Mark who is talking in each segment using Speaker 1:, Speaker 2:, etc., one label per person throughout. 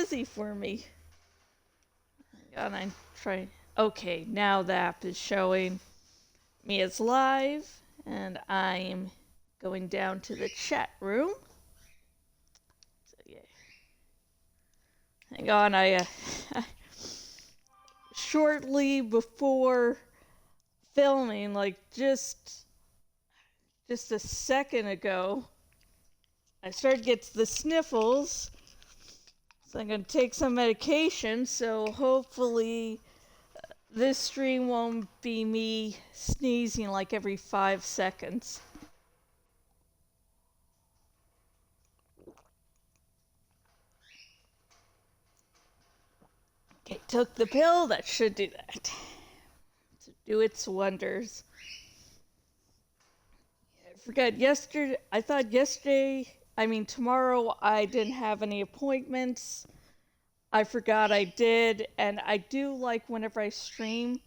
Speaker 1: busy for me. And I'm trying. Okay, now the app is showing me as live, and I'm going down to the chat room. So yeah, hang on. I shortly before filming, like just a second ago, I started to get the sniffles. So I'm gonna take some medication. So hopefully this stream won't be me sneezing like every 5 seconds. Okay, took the pill. That should do that. To do its wonders. I forgot yesterday. I thought tomorrow I didn't have any appointments. I forgot I did, and I do like whenever I stream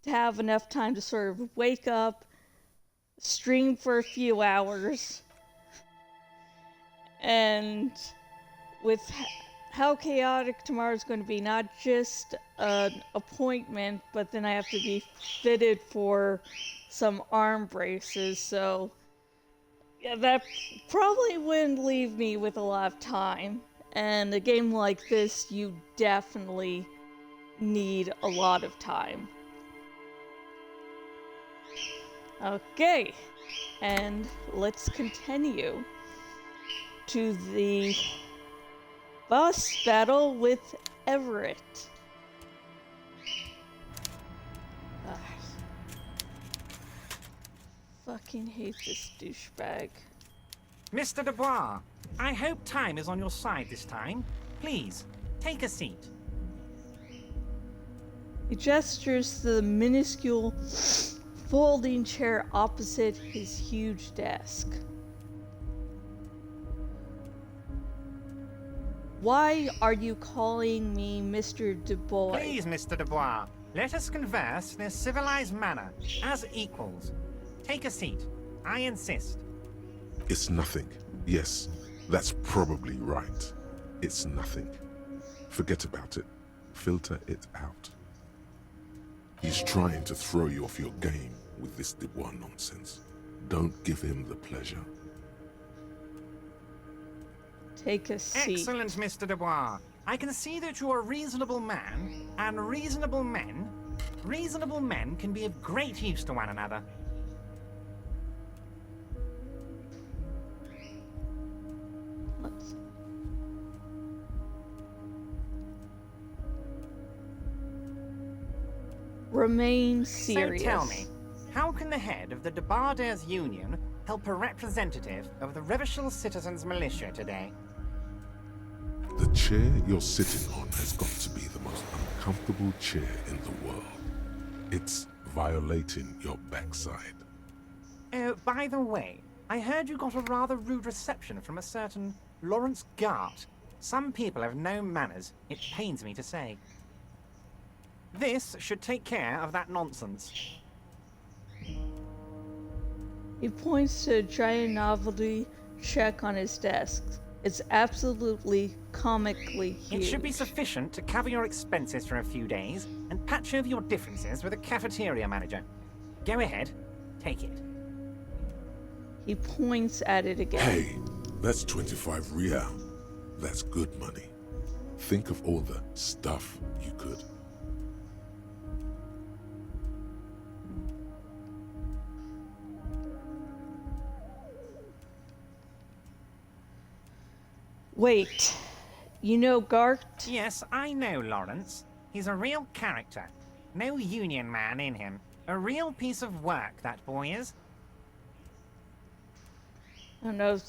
Speaker 1: to have enough time to sort of wake up, stream for a few hours, and with how chaotic tomorrow's going to be, not just an appointment, but then I have to be fitted for some arm braces, so yeah, that probably wouldn't leave me with a lot of time. And a game like this, you definitely need a lot of time. Okay, and let's continue to the boss battle with Everett. Fucking hate this douchebag.
Speaker 2: Mr. Dubois, I hope time is on your side this time. Please, take a seat.
Speaker 1: He gestures to the minuscule folding chair opposite his huge desk. Why are you calling me Mr. Dubois?
Speaker 2: Please, Mr. Dubois, let us converse in a civilized manner, as equals. Take a seat. I insist.
Speaker 3: It's nothing. Yes, that's probably right. It's nothing. Forget about it. Filter it out. He's trying to throw you off your game with this Dubois nonsense. Don't give him the pleasure.
Speaker 1: Take a seat.
Speaker 2: Excellent, Mr. Dubois. I can see that you're a reasonable man, and reasonable men can be of great use to one another.
Speaker 1: Remain serious.
Speaker 2: So tell me, how can the head of the Debarders Union help a representative of the Revachol Citizens Militia today?
Speaker 3: The chair you're sitting on has got to be the most uncomfortable chair in the world. It's violating your backside.
Speaker 2: Oh, by the way, I heard you got a rather rude reception from a certain Lawrence Gart. Some people have no manners, it pains me to say. This should take care of that nonsense.
Speaker 1: He points to a giant novelty check on his desk. It's absolutely comically huge.
Speaker 2: It should be sufficient to cover your expenses for a few days and patch over your differences with a cafeteria manager. Go ahead, take it.
Speaker 1: He points at it again.
Speaker 3: Hey, that's 25 real. That's good money. Think of all the stuff you could.
Speaker 1: Wait, you know Gart?
Speaker 2: Yes, I know Lawrence. He's a real character. No union man in him. A real piece of work, that boy is.
Speaker 1: I don't know,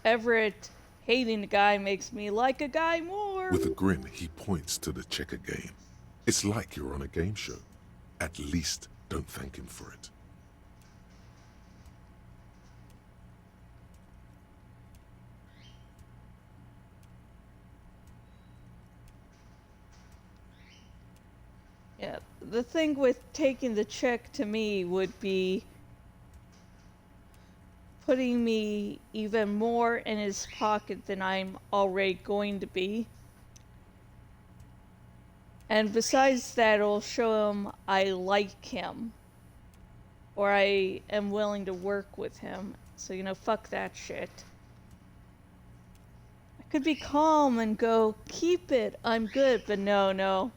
Speaker 1: Everett hating the guy makes me like a guy more.
Speaker 3: With a grin, he points to the checker game. It's like you're on a game show. At least don't thank him for it.
Speaker 1: Yeah, the thing with taking the check to me would be putting me even more in his pocket than I'm already going to be. And besides that, it'll show him I like him. Or I am willing to work with him. So, fuck that shit. I could be calm and go, keep it, I'm good. But no.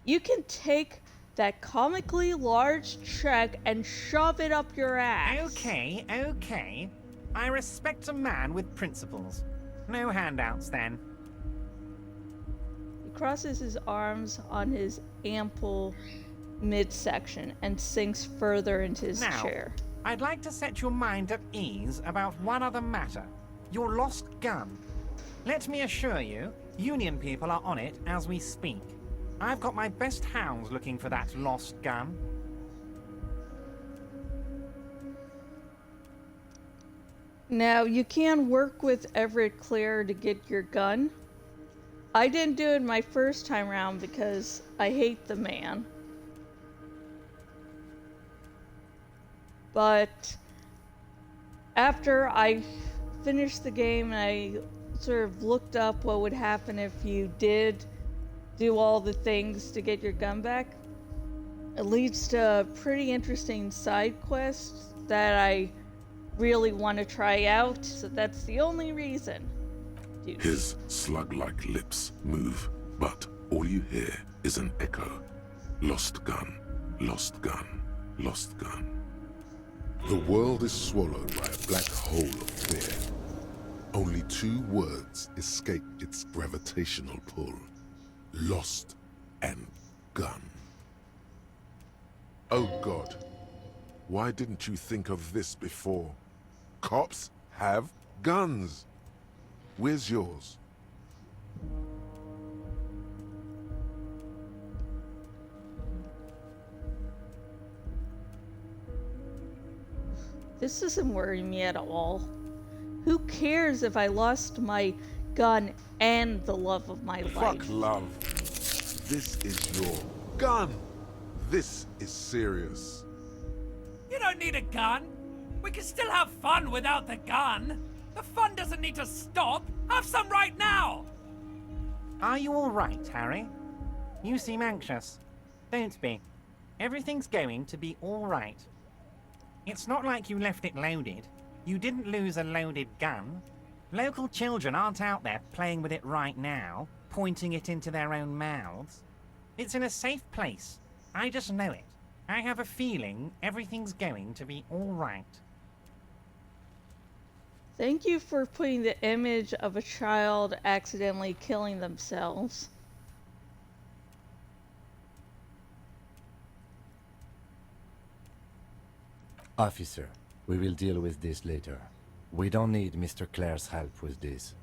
Speaker 1: You can take that comically large check and shove it up your ass.
Speaker 2: Okay. I respect a man with principles. No handouts, then.
Speaker 1: He crosses his arms on his ample midsection and sinks further into his chair.
Speaker 2: I'd like to set your mind at ease about one other matter. Your lost gun. Let me assure you, Union people are on it as we speak. I've got my best hounds looking for that lost gun.
Speaker 1: Now, you can work with Everett Clear to get your gun. I didn't do it my first time around because I hate the man. But after I finished the game and I sort of looked up what would happen if you did do all the things to get your gun back, it leads to a pretty interesting side quest that I really want to try out, so that's the only reason. Dude.
Speaker 3: His slug-like lips move, but all you hear is an echo. Lost gun, lost gun, lost gun. The world is swallowed by a black hole of fear. Only 2 words escape its gravitational pull. Lost and gun. Oh God, why didn't you think of this before? Cops have guns. Where's yours?
Speaker 1: This doesn't worry me at all. Who cares if I lost my gun and the love of my life?
Speaker 3: Fuck love. This is your gun. This is serious.
Speaker 4: You don't need a gun. We can still have fun without the gun. The fun doesn't need to stop. Have some right now.
Speaker 2: Are you all right, Harry? You seem anxious. Don't be. Everything's going to be all right. It's not like you left it loaded. You didn't lose a loaded gun. Local children aren't out there playing with it right now, pointing it into their own mouths. It's in a safe place. I just know it. I have a feeling everything's going to be all right.
Speaker 1: Thank you for putting the image of a child accidentally killing themselves.
Speaker 5: Officer, we will deal with this later. We don't need Mr. Clare's help with this.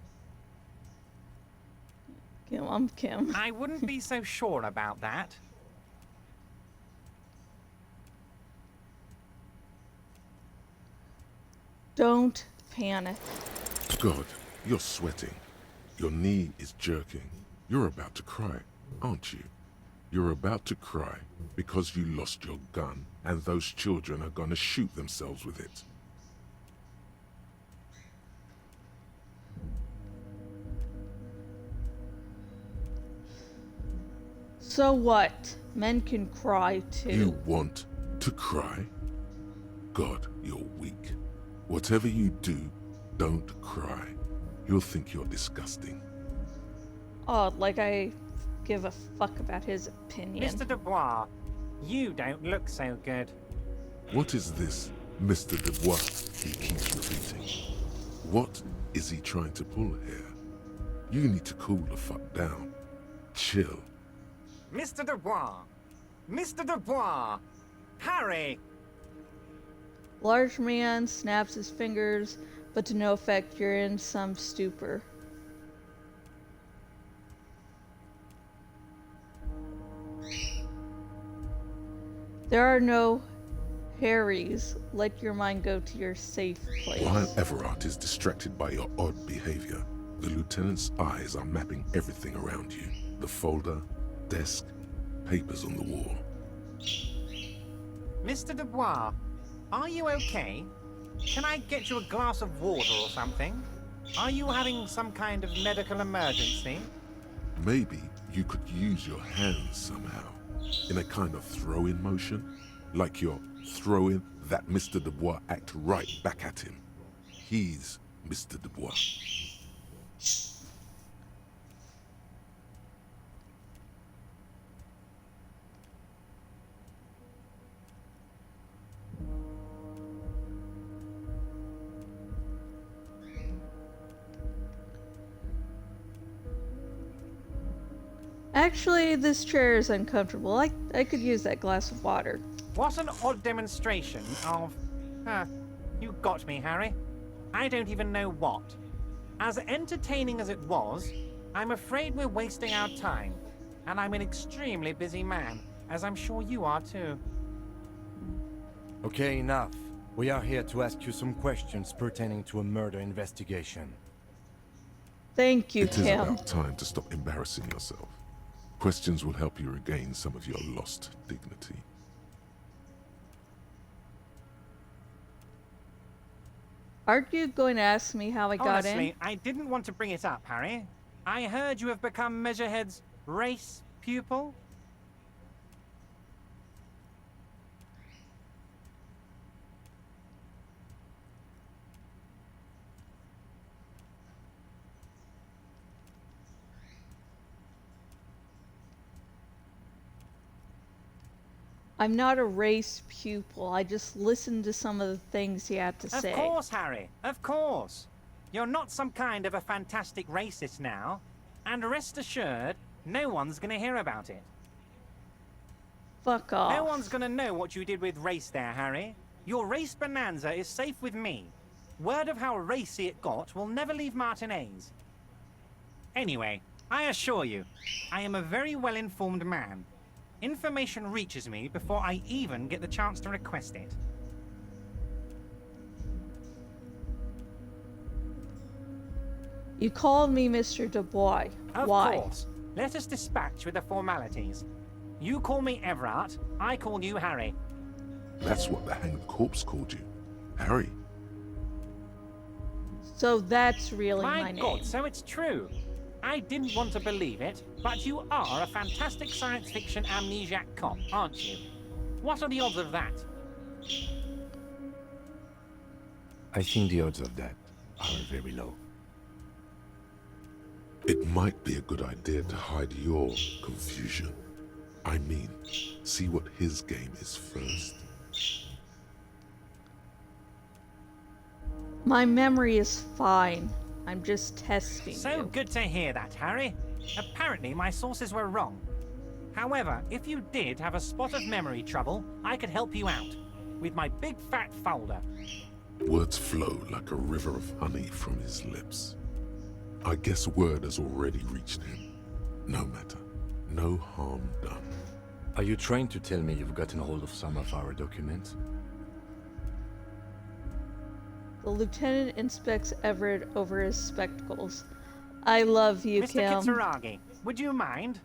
Speaker 1: I'm Kim.
Speaker 2: I wouldn't be so sure about that.
Speaker 1: Don't panic.
Speaker 3: God, you're sweating. Your knee is jerking. You're about to cry, aren't you? You're about to cry because you lost your gun and those children are gonna shoot themselves with it.
Speaker 1: So what? Men can cry too.
Speaker 3: You want to cry? God, you're weak. Whatever you do, don't cry. He'll think you're disgusting.
Speaker 1: Oh, like I give a fuck about his opinion.
Speaker 2: Mr. Dubois, you don't look so good.
Speaker 3: What is this, Mr. Dubois, he keeps repeating? What is he trying to pull here? You need to cool the fuck down. Chill.
Speaker 2: Mr. Dubois! Mr. Dubois! Harry!
Speaker 1: Large man snaps his fingers, but to no effect. You're in some stupor. There are no Harrys. Let your mind go to your safe place.
Speaker 3: While Everard is distracted by your odd behavior, the lieutenant's eyes are mapping everything around you. The folder, desk, papers on the wall.
Speaker 2: Mr. Dubois, are you okay? Can I get you a glass of water or something? Are you having some kind of medical emergency?
Speaker 3: Maybe you could use your hands somehow, in a kind of throw-in motion, like you're throwing that Mr. Dubois act right back at him. He's Mr. Dubois.
Speaker 1: Actually, this chair is uncomfortable. I could use that glass of water.
Speaker 2: What an odd demonstration of... you got me, Harry. I don't even know what. As entertaining as it was, I'm afraid we're wasting our time. And I'm an extremely busy man, as I'm sure you are too.
Speaker 5: Okay, enough. We are here to ask you some questions pertaining to a murder investigation.
Speaker 1: Thank you,
Speaker 3: It is
Speaker 1: Kim.
Speaker 3: about time to stop embarrassing yourself. Questions will help you regain some of your lost dignity.
Speaker 1: Aren't you going to ask me how I got
Speaker 2: Honestly,
Speaker 1: in?
Speaker 2: I didn't want to bring it up, Harry. I heard you have become Measurehead's race pupil.
Speaker 1: I'm not a race pupil. I just listened to some of the things he had to say.
Speaker 2: Of course, Harry. Of course. You're not some kind of a fantastic racist now. And rest assured, no one's going to hear about it.
Speaker 1: Fuck off.
Speaker 2: No one's going to know what you did with race there, Harry. Your race bonanza is safe with me. Word of how racy it got will never leave Martinez. Anyway, I assure you, I am a very well-informed man. Information reaches me before I even get the chance to request it.
Speaker 1: You called me Mr. Dubois.
Speaker 2: Of
Speaker 1: Why?
Speaker 2: course. Let us dispatch with the formalities. You call me Everard, I call you Harry.
Speaker 3: That's what the hanged corpse called you. Harry.
Speaker 1: So that's really my
Speaker 2: My
Speaker 1: name.
Speaker 2: God, so it's true. I didn't want to believe it, but you are a fantastic science fiction amnesiac cop, aren't you? What are the odds of that?
Speaker 5: I think the odds of that are very low.
Speaker 3: It might be a good idea to hide your confusion. I mean, see what his game is first.
Speaker 1: My memory is fine. I'm just testing
Speaker 2: So
Speaker 1: you.
Speaker 2: good to hear that, Harry. Apparently my sources were wrong. However, if you did have a spot of memory trouble, I could help you out. With my big fat folder.
Speaker 3: Words flow like a river of honey from his lips. I guess word has already reached him. No matter. No harm done.
Speaker 5: Are you trying to tell me you've gotten hold of some of our documents?
Speaker 1: The lieutenant inspects Everett over his spectacles. I love you,
Speaker 2: Mr.
Speaker 1: Kim.
Speaker 2: Kitsuragi, would you mind?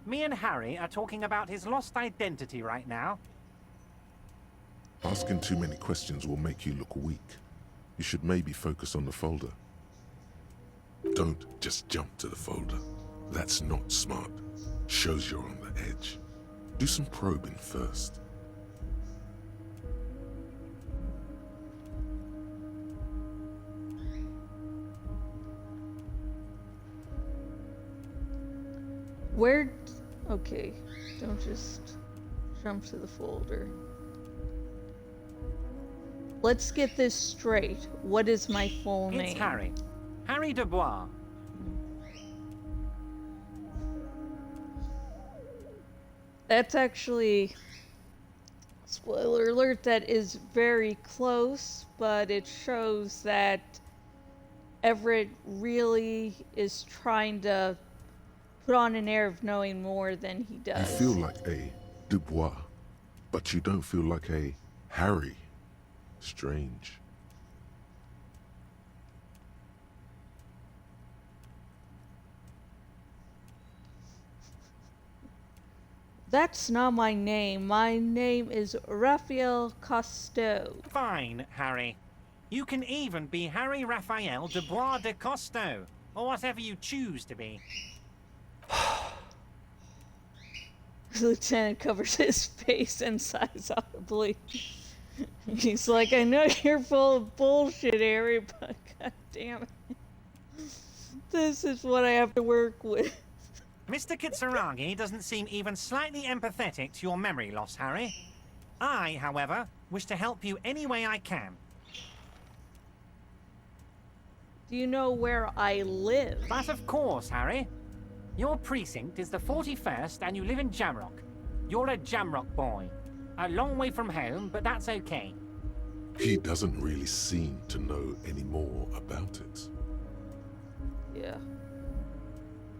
Speaker 2: Me and Harry are talking about his lost identity right now.
Speaker 3: Asking too many questions will make you look weak. You should maybe focus on the folder. Don't just jump to the folder. That's not smart. Shows you're on the edge. Do some probing first.
Speaker 1: Where... Okay. Don't just jump to the folder. Let's get this straight. What is my full name?
Speaker 2: It's Harry. Harry Dubois.
Speaker 1: That's actually... Spoiler alert, that is very close, but it shows that Everett really is trying to put on an air of knowing more than he does.
Speaker 3: You feel like a Dubois, but you don't feel like a Harry. Strange.
Speaker 1: That's not my name. My name is Raphael Costeau.
Speaker 2: Fine, Harry. You can even be Harry Raphael Dubois de Costeau, or whatever you choose to be.
Speaker 1: Lieutenant covers his face and sighs audibly. He's like, I know you're full of bullshit, Harry, but god damn it. This is what I have to work with.
Speaker 2: Mr. Kitsuragi doesn't seem even slightly empathetic to your memory loss, Harry. I, however, wish to help you any way I can.
Speaker 1: Do you know where I live?
Speaker 2: But of course, Harry. Your precinct is the 41st and you live in Jamrock. You're a Jamrock boy. A long way from home, but that's okay.
Speaker 3: He doesn't really seem to know any more about it.
Speaker 1: Yeah.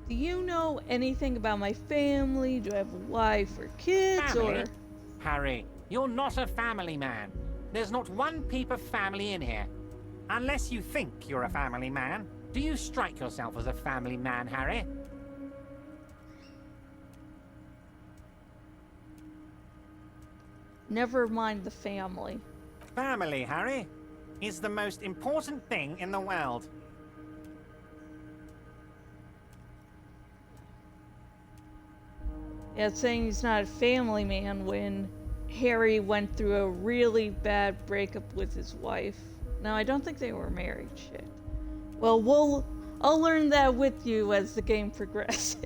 Speaker 1: Do you know anything about my family? Do I have a wife or kids
Speaker 2: Family?
Speaker 1: or...
Speaker 2: Harry, you're not a family man. There's not one peep of family in here. Unless you think you're a family man. Do you strike yourself as a family man, Harry?
Speaker 1: Never mind the family.
Speaker 2: Family, Harry, is the most important thing in the world.
Speaker 1: Yeah, it's saying he's not a family man when Harry went through a really bad breakup with his wife. No, I don't think they were married. Shit. Well, I'll learn that with you as the game progresses.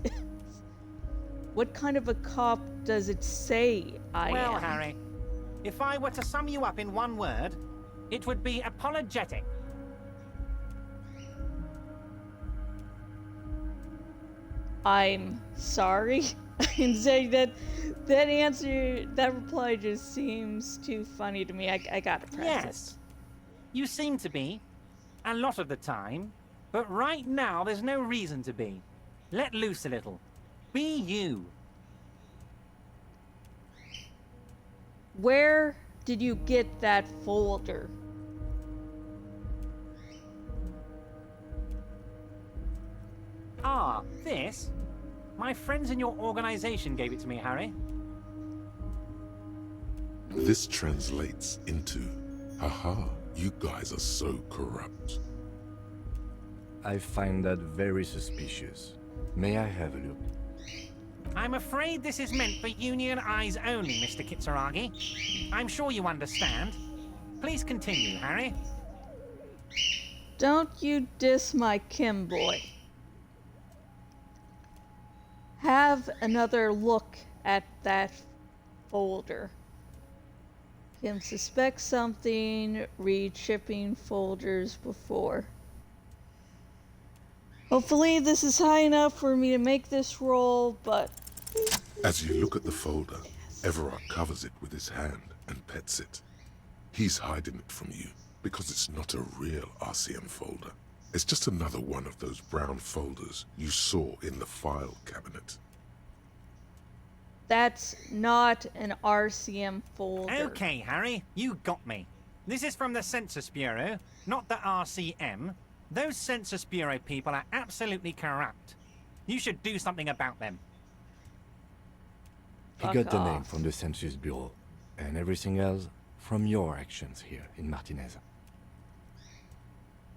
Speaker 1: What kind of a cop does it say I
Speaker 2: Well,
Speaker 1: am?
Speaker 2: Harry, if I were to sum you up in one word, it would be apologetic.
Speaker 1: I'm sorry. I can say that answer, that reply just seems too funny to me. I gotta practice.
Speaker 2: Yes. You seem to be. A lot of the time. But right now, there's no reason to be. Let loose a little. Be you.
Speaker 1: Where did you get that folder?
Speaker 2: Ah, this? My friends in your organization gave it to me, Harry.
Speaker 3: This translates into, haha, you guys are so corrupt.
Speaker 5: I find that very suspicious. May I have a look?
Speaker 2: I'm afraid this is meant for Union eyes only, Mr. Kitsuragi. I'm sure you understand. Please continue, Harry.
Speaker 1: Don't you diss my Kim boy. Have another look at that folder. Kim suspects something. Read shipping folders before. Hopefully this is high enough for me to make this roll, but...
Speaker 3: As you look at the folder, Everard covers it with his hand and pets it. He's hiding it from you because it's not a real RCM folder. It's just another one of those brown folders you saw in the file cabinet.
Speaker 1: That's not an RCM folder.
Speaker 2: Okay, Harry, you got me. This is from the Census Bureau, not the RCM. Those Census Bureau people are absolutely corrupt. You should do something about them.
Speaker 5: He
Speaker 1: Fuck
Speaker 5: got the name
Speaker 1: off.
Speaker 5: from the Census Bureau, and everything else from your actions here in Martinez.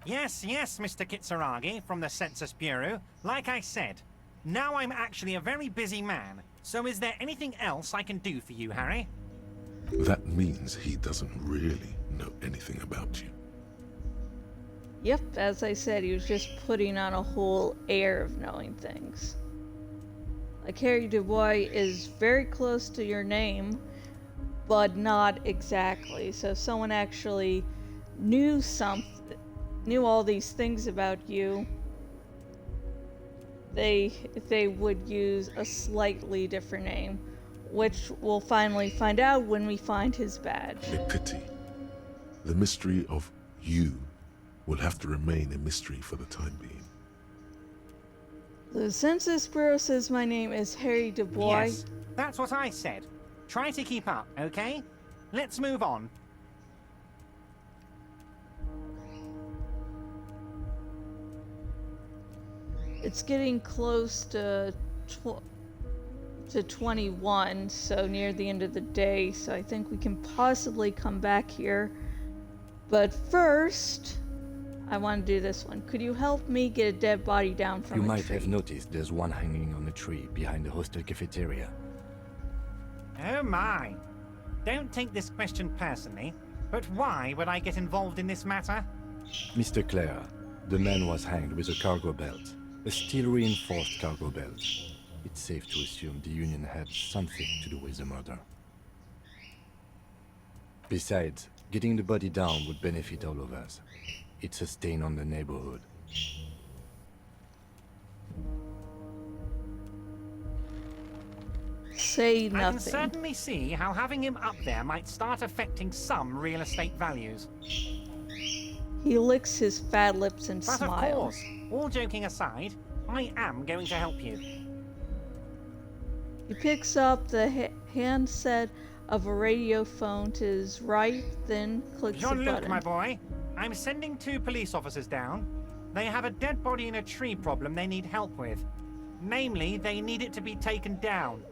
Speaker 2: Yes, Mr. Kitsuragi from the Census Bureau. Like I said, now I'm actually a very busy man. So is there anything else I can do for you, Harry?
Speaker 3: That means he doesn't really know anything about you.
Speaker 1: Yep, as I said, he was just putting on a whole air of knowing things. Like Harry Dubois is very close to your name, but not exactly. So if someone actually knew all these things about you, they would use a slightly different name, which we'll finally find out when we find his badge.
Speaker 3: A pity. The mystery of you will have to remain a mystery for the time being.
Speaker 1: The Census Bureau says my name is Harry Dubois.
Speaker 2: Yes, that's what I said. Try to keep up, okay? Let's move on.
Speaker 1: It's getting close to 21, so near the end of the day, so I think we can possibly come back here. But first, I want to do this one. Could you help me get a dead body down from
Speaker 5: You
Speaker 1: a
Speaker 5: might
Speaker 1: tree?
Speaker 5: have noticed there's one hanging on a tree behind the hostel cafeteria.
Speaker 2: Oh my. Don't take this question personally, but why would I get involved in this matter?
Speaker 5: Mr. Clare, the man was hanged with a cargo belt. A steel-reinforced cargo belt. It's safe to assume the Union had something to do with the murder. Besides, getting the body down would benefit all of us. It's a stain on the neighborhood.
Speaker 1: Say
Speaker 2: I can
Speaker 1: nothing.
Speaker 2: certainly see how having him up there might start affecting some real estate values.
Speaker 1: He licks his fat lips and
Speaker 2: But of
Speaker 1: smiles.
Speaker 2: course, all joking aside, I am going to help you.
Speaker 1: He picks up the handset of a radio phone to his right, then clicks a
Speaker 2: Jean-Luc,
Speaker 1: button.
Speaker 2: my boy, I'm sending 2 police officers down. They have a dead body in a tree problem they need help with. Namely, they need it to be taken down.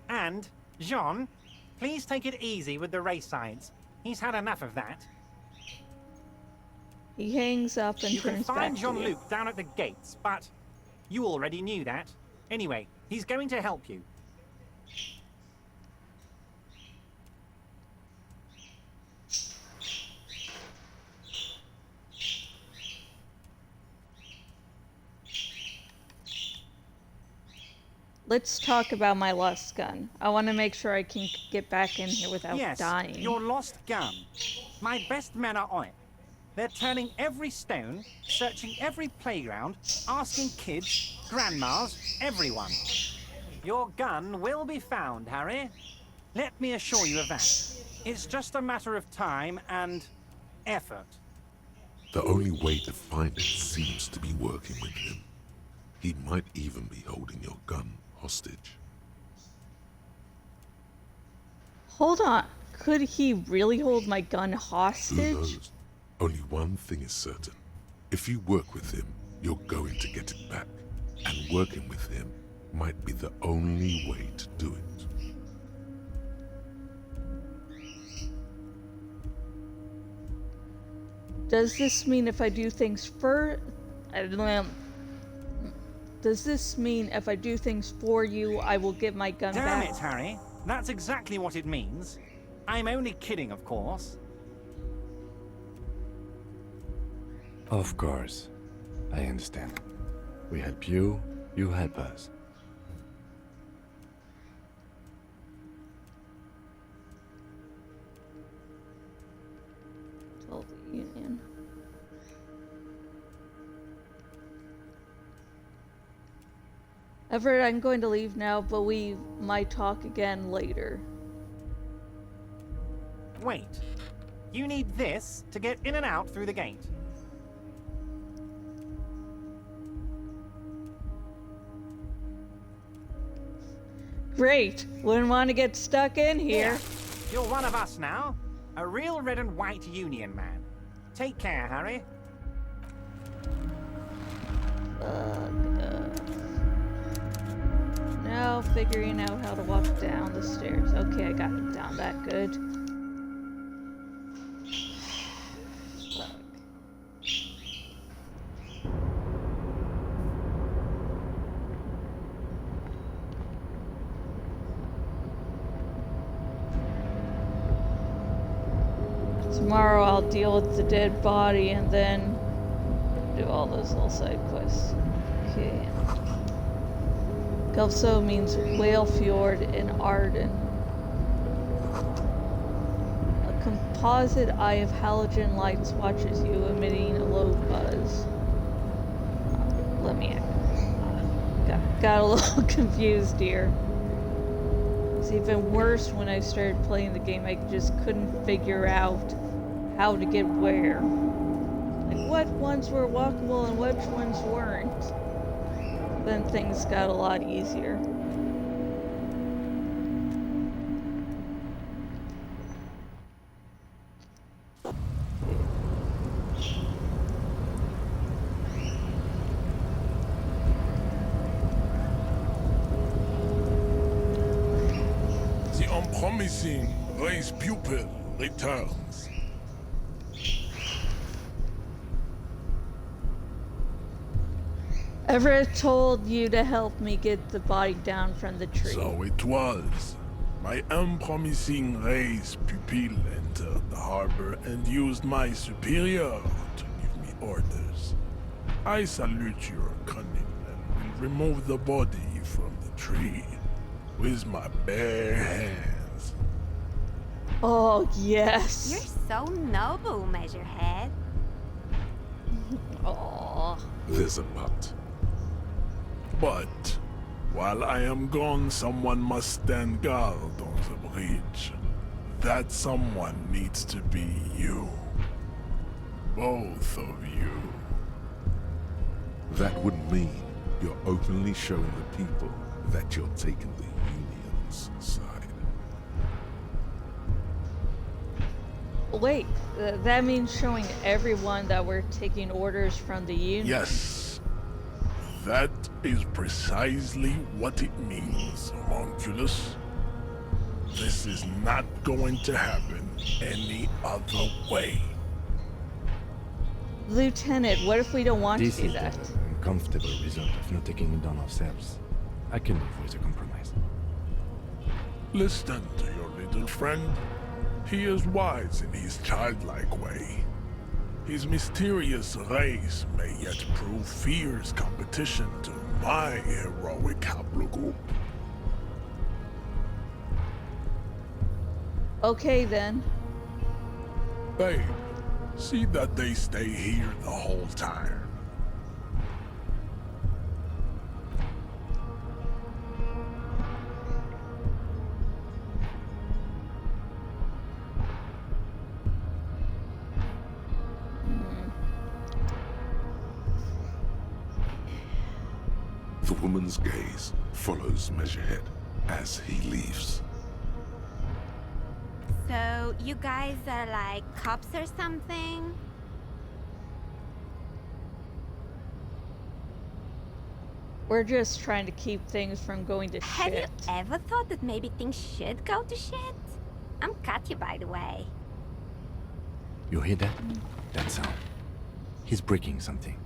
Speaker 2: And, Jean, please take it easy with the race signs. He's had enough of that.
Speaker 1: He hangs up and
Speaker 2: You can
Speaker 1: turns back
Speaker 2: find
Speaker 1: to you.
Speaker 2: Jean-Luc down at the gates, but you already knew that. Anyway, he's going to help you.
Speaker 1: Let's talk about my lost gun. I want to make sure I can get back in here without
Speaker 2: Yes,
Speaker 1: dying.
Speaker 2: your lost gun. My best men are on it. They're turning every stone, searching every playground, asking kids, grandmas, everyone. Your gun will be found, Harry. Let me assure you of that. It's just a matter of time and effort.
Speaker 3: The only way to find it seems to be working with him. He might even be holding your gun hostage.
Speaker 1: Hold on. Could he really hold my gun
Speaker 3: Who
Speaker 1: hostage?
Speaker 3: knows? Only one thing is certain. If you work with him, you're going to get it back. And working with him might be the only way to do it.
Speaker 1: Does this mean if I do things for... Does this mean if I do things for you, I will get my gun
Speaker 2: Damn
Speaker 1: back?
Speaker 2: it, Harry. That's exactly what it means. I'm only kidding, of course.
Speaker 5: Of course. I understand. We help you, you help us.
Speaker 1: Tell the Union. Everett, I'm going to leave now, but we might talk again later.
Speaker 2: Wait. You need this to get in and out through the gate.
Speaker 1: Great! Wouldn't want to get stuck in here.
Speaker 2: Yeah. You're one of us now. A real red and white Union man. Take care, Harry.
Speaker 1: Now figuring out how to walk down the stairs. Okay, I got it down that good. Fuck. Tomorrow I'll deal with the dead body and then do all those little side quests. Okay. Gelso means Whale Fjord in Arden. A composite eye of halogen lights watches you, emitting a low buzz. Let me... got a little confused here. It's even worse when I started playing the game. I just couldn't figure out how to get where. Like, what ones were walkable and which ones weren't. Then things got a lot easier.
Speaker 6: The unpromising race pupil returns.
Speaker 1: Everett told you to help me get the body down from the tree.
Speaker 6: So it was. My unpromising race pupil entered the harbor and used my superior to give me orders. I salute your cunning and will remove the body from the tree with my bare hands.
Speaker 1: Oh,
Speaker 7: You're
Speaker 1: yes.
Speaker 7: so noble, Measurehead.
Speaker 1: Oh.
Speaker 3: There's a but.
Speaker 6: But while I am gone, someone must stand guard on the bridge. That someone needs to be you. Both of you.
Speaker 3: That would mean you're openly showing the people that you're taking the Union's side.
Speaker 1: Wait, that means showing everyone that we're taking orders from the Union?
Speaker 6: Yes. That is precisely what it means, homunculus. This is not going to happen any other way.
Speaker 1: Lieutenant, what if we don't want
Speaker 5: This
Speaker 1: to do
Speaker 5: is
Speaker 1: that?
Speaker 5: the uncomfortable result of not taking it on ourselves. I can live with a compromise.
Speaker 6: Listen to your little friend. He is wise in his childlike way. His mysterious race may yet prove fierce competition to my heroic haplogroup.
Speaker 1: Okay then.
Speaker 6: Babe, see that they stay here the whole time.
Speaker 3: The woman's gaze follows Measurehead as he leaves.
Speaker 7: So, you guys are like cops or something?
Speaker 1: We're just trying to keep things from going to
Speaker 7: Have you
Speaker 1: shit.
Speaker 7: ever thought that maybe things should go to shit? I'm Katya, by the way.
Speaker 5: You hear that? That sound. He's breaking something.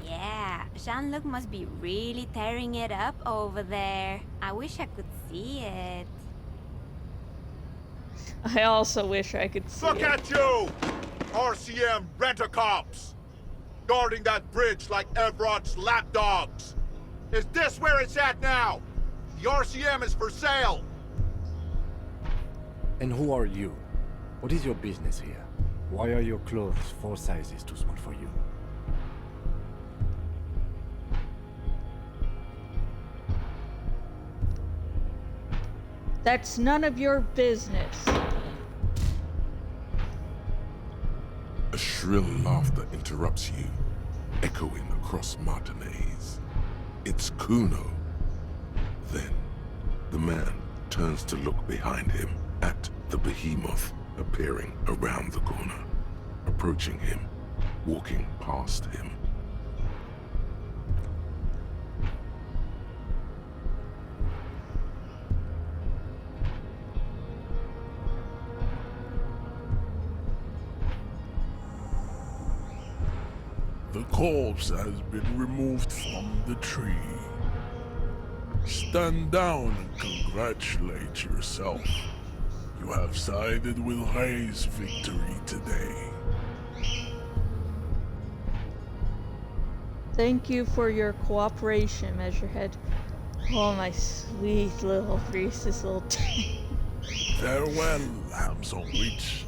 Speaker 7: Yeah, Jean-Luc must be really tearing it up over there. I wish I could see it.
Speaker 1: I also wish I could see
Speaker 8: Look
Speaker 1: it.
Speaker 8: at you! RCM rent-a-cops! Guarding that bridge like Everott's lapdogs! Is this where it's at now? The RCM is for sale!
Speaker 5: And who are you? What is your business here? Why are your clothes 4 sizes too small for you?
Speaker 1: That's none of your business.
Speaker 3: A shrill laughter interrupts you, echoing across Martinez. It's Kuno. Then, the man turns to look behind him at the behemoth appearing around the corner, approaching him, walking past him.
Speaker 6: The corpse has been removed from the tree. Stand down and congratulate yourself. You have sided with Ray's victory today.
Speaker 1: Thank you for your cooperation, Measurehead. Oh, my sweet little Reese's little
Speaker 6: Farewell, Hamson Witch.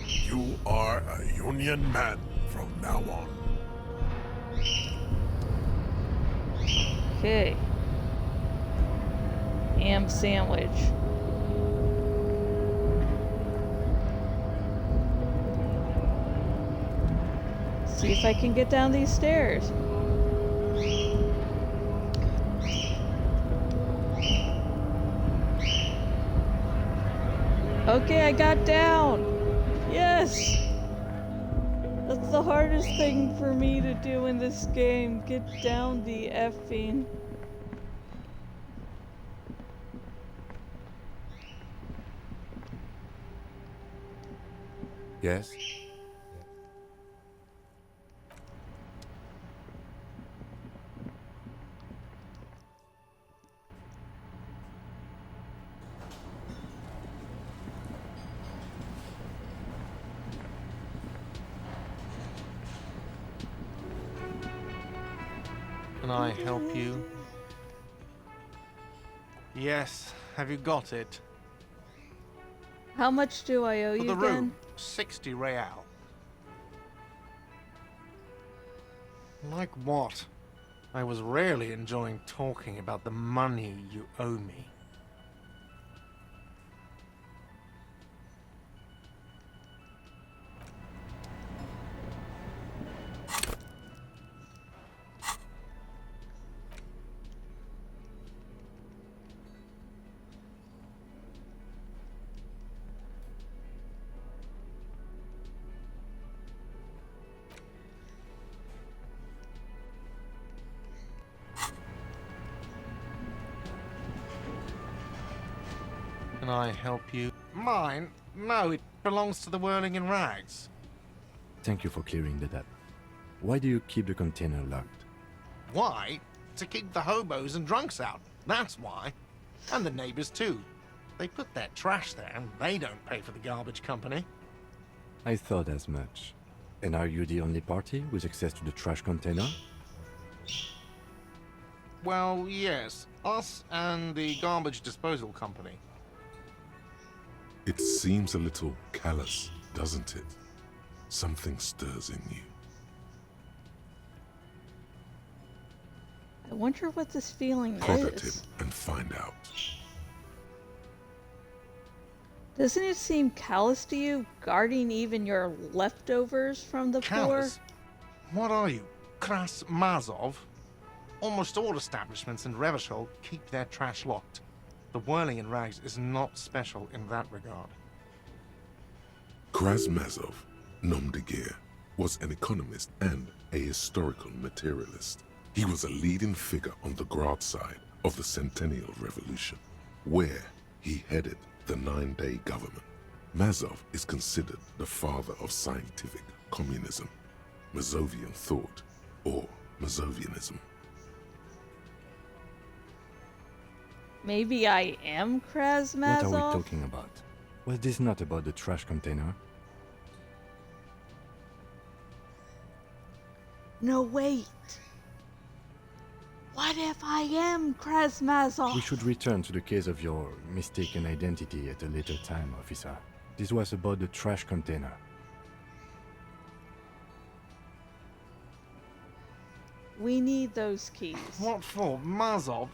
Speaker 6: You are a Union man from now on.
Speaker 1: Okay. Ham sandwich. See if I can get down these stairs. Okay, I got down. Yes. That's the hardest thing for me to do in this game. Get down the effing.
Speaker 5: Yes?
Speaker 9: Can I help you? Yes, have you got it?
Speaker 1: How much do I owe
Speaker 9: For
Speaker 1: you
Speaker 9: the
Speaker 1: again?
Speaker 9: room, 60 real. Like what? I was rarely enjoying talking about the money you owe me. Can I help you? Mine? No, it belongs to the Whirling in Rags.
Speaker 5: Thank you for clearing that up. Why do you keep the container locked?
Speaker 9: Why? To keep the hobos and drunks out. That's why. And the neighbors too. They put their trash there and they don't pay for the garbage company.
Speaker 5: I thought as much. And are you the only party with access to the trash container?
Speaker 9: Well, yes. Us and the garbage disposal company.
Speaker 3: It seems a little callous, doesn't it? Something stirs in you.
Speaker 1: I wonder what this feeling
Speaker 3: Prod at him
Speaker 1: is.
Speaker 3: and find out.
Speaker 1: Doesn't it seem callous to you, guarding even your leftovers from the
Speaker 9: Callous? What are you? Kras Mazov? Almost all establishments in Revachol keep their trash locked. The Whirling in Rags is not special in that regard.
Speaker 3: Krasmazov, nom de guerre, was an economist and a historical materialist. He was a leading figure on the Grad side of the Centennial Revolution, where he headed the 9-day government. Mazov is considered the father of scientific communism, Mazovian thought, or Mazovianism.
Speaker 1: Maybe I am Krasmazov?
Speaker 5: What are we talking about? Was this not about the trash container?
Speaker 1: No, wait. What if I am Krasmazov?
Speaker 5: We should return to the case of your mistaken identity at a later time, officer. This was about the trash container.
Speaker 1: We need those keys.
Speaker 9: What for? Mazov?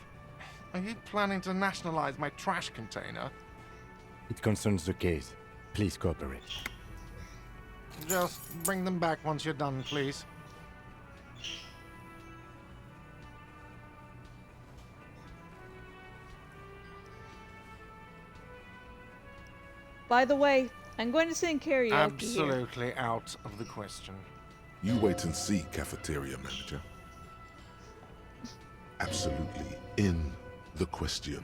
Speaker 9: Are you planning to nationalize my trash container?
Speaker 5: It concerns the case. Please cooperate.
Speaker 9: Just bring them back once you're done, please.
Speaker 1: By the way, I'm going to sing karaoke here.
Speaker 9: Absolutely out of the question.
Speaker 3: You wait and see, cafeteria manager. Absolutely in the question.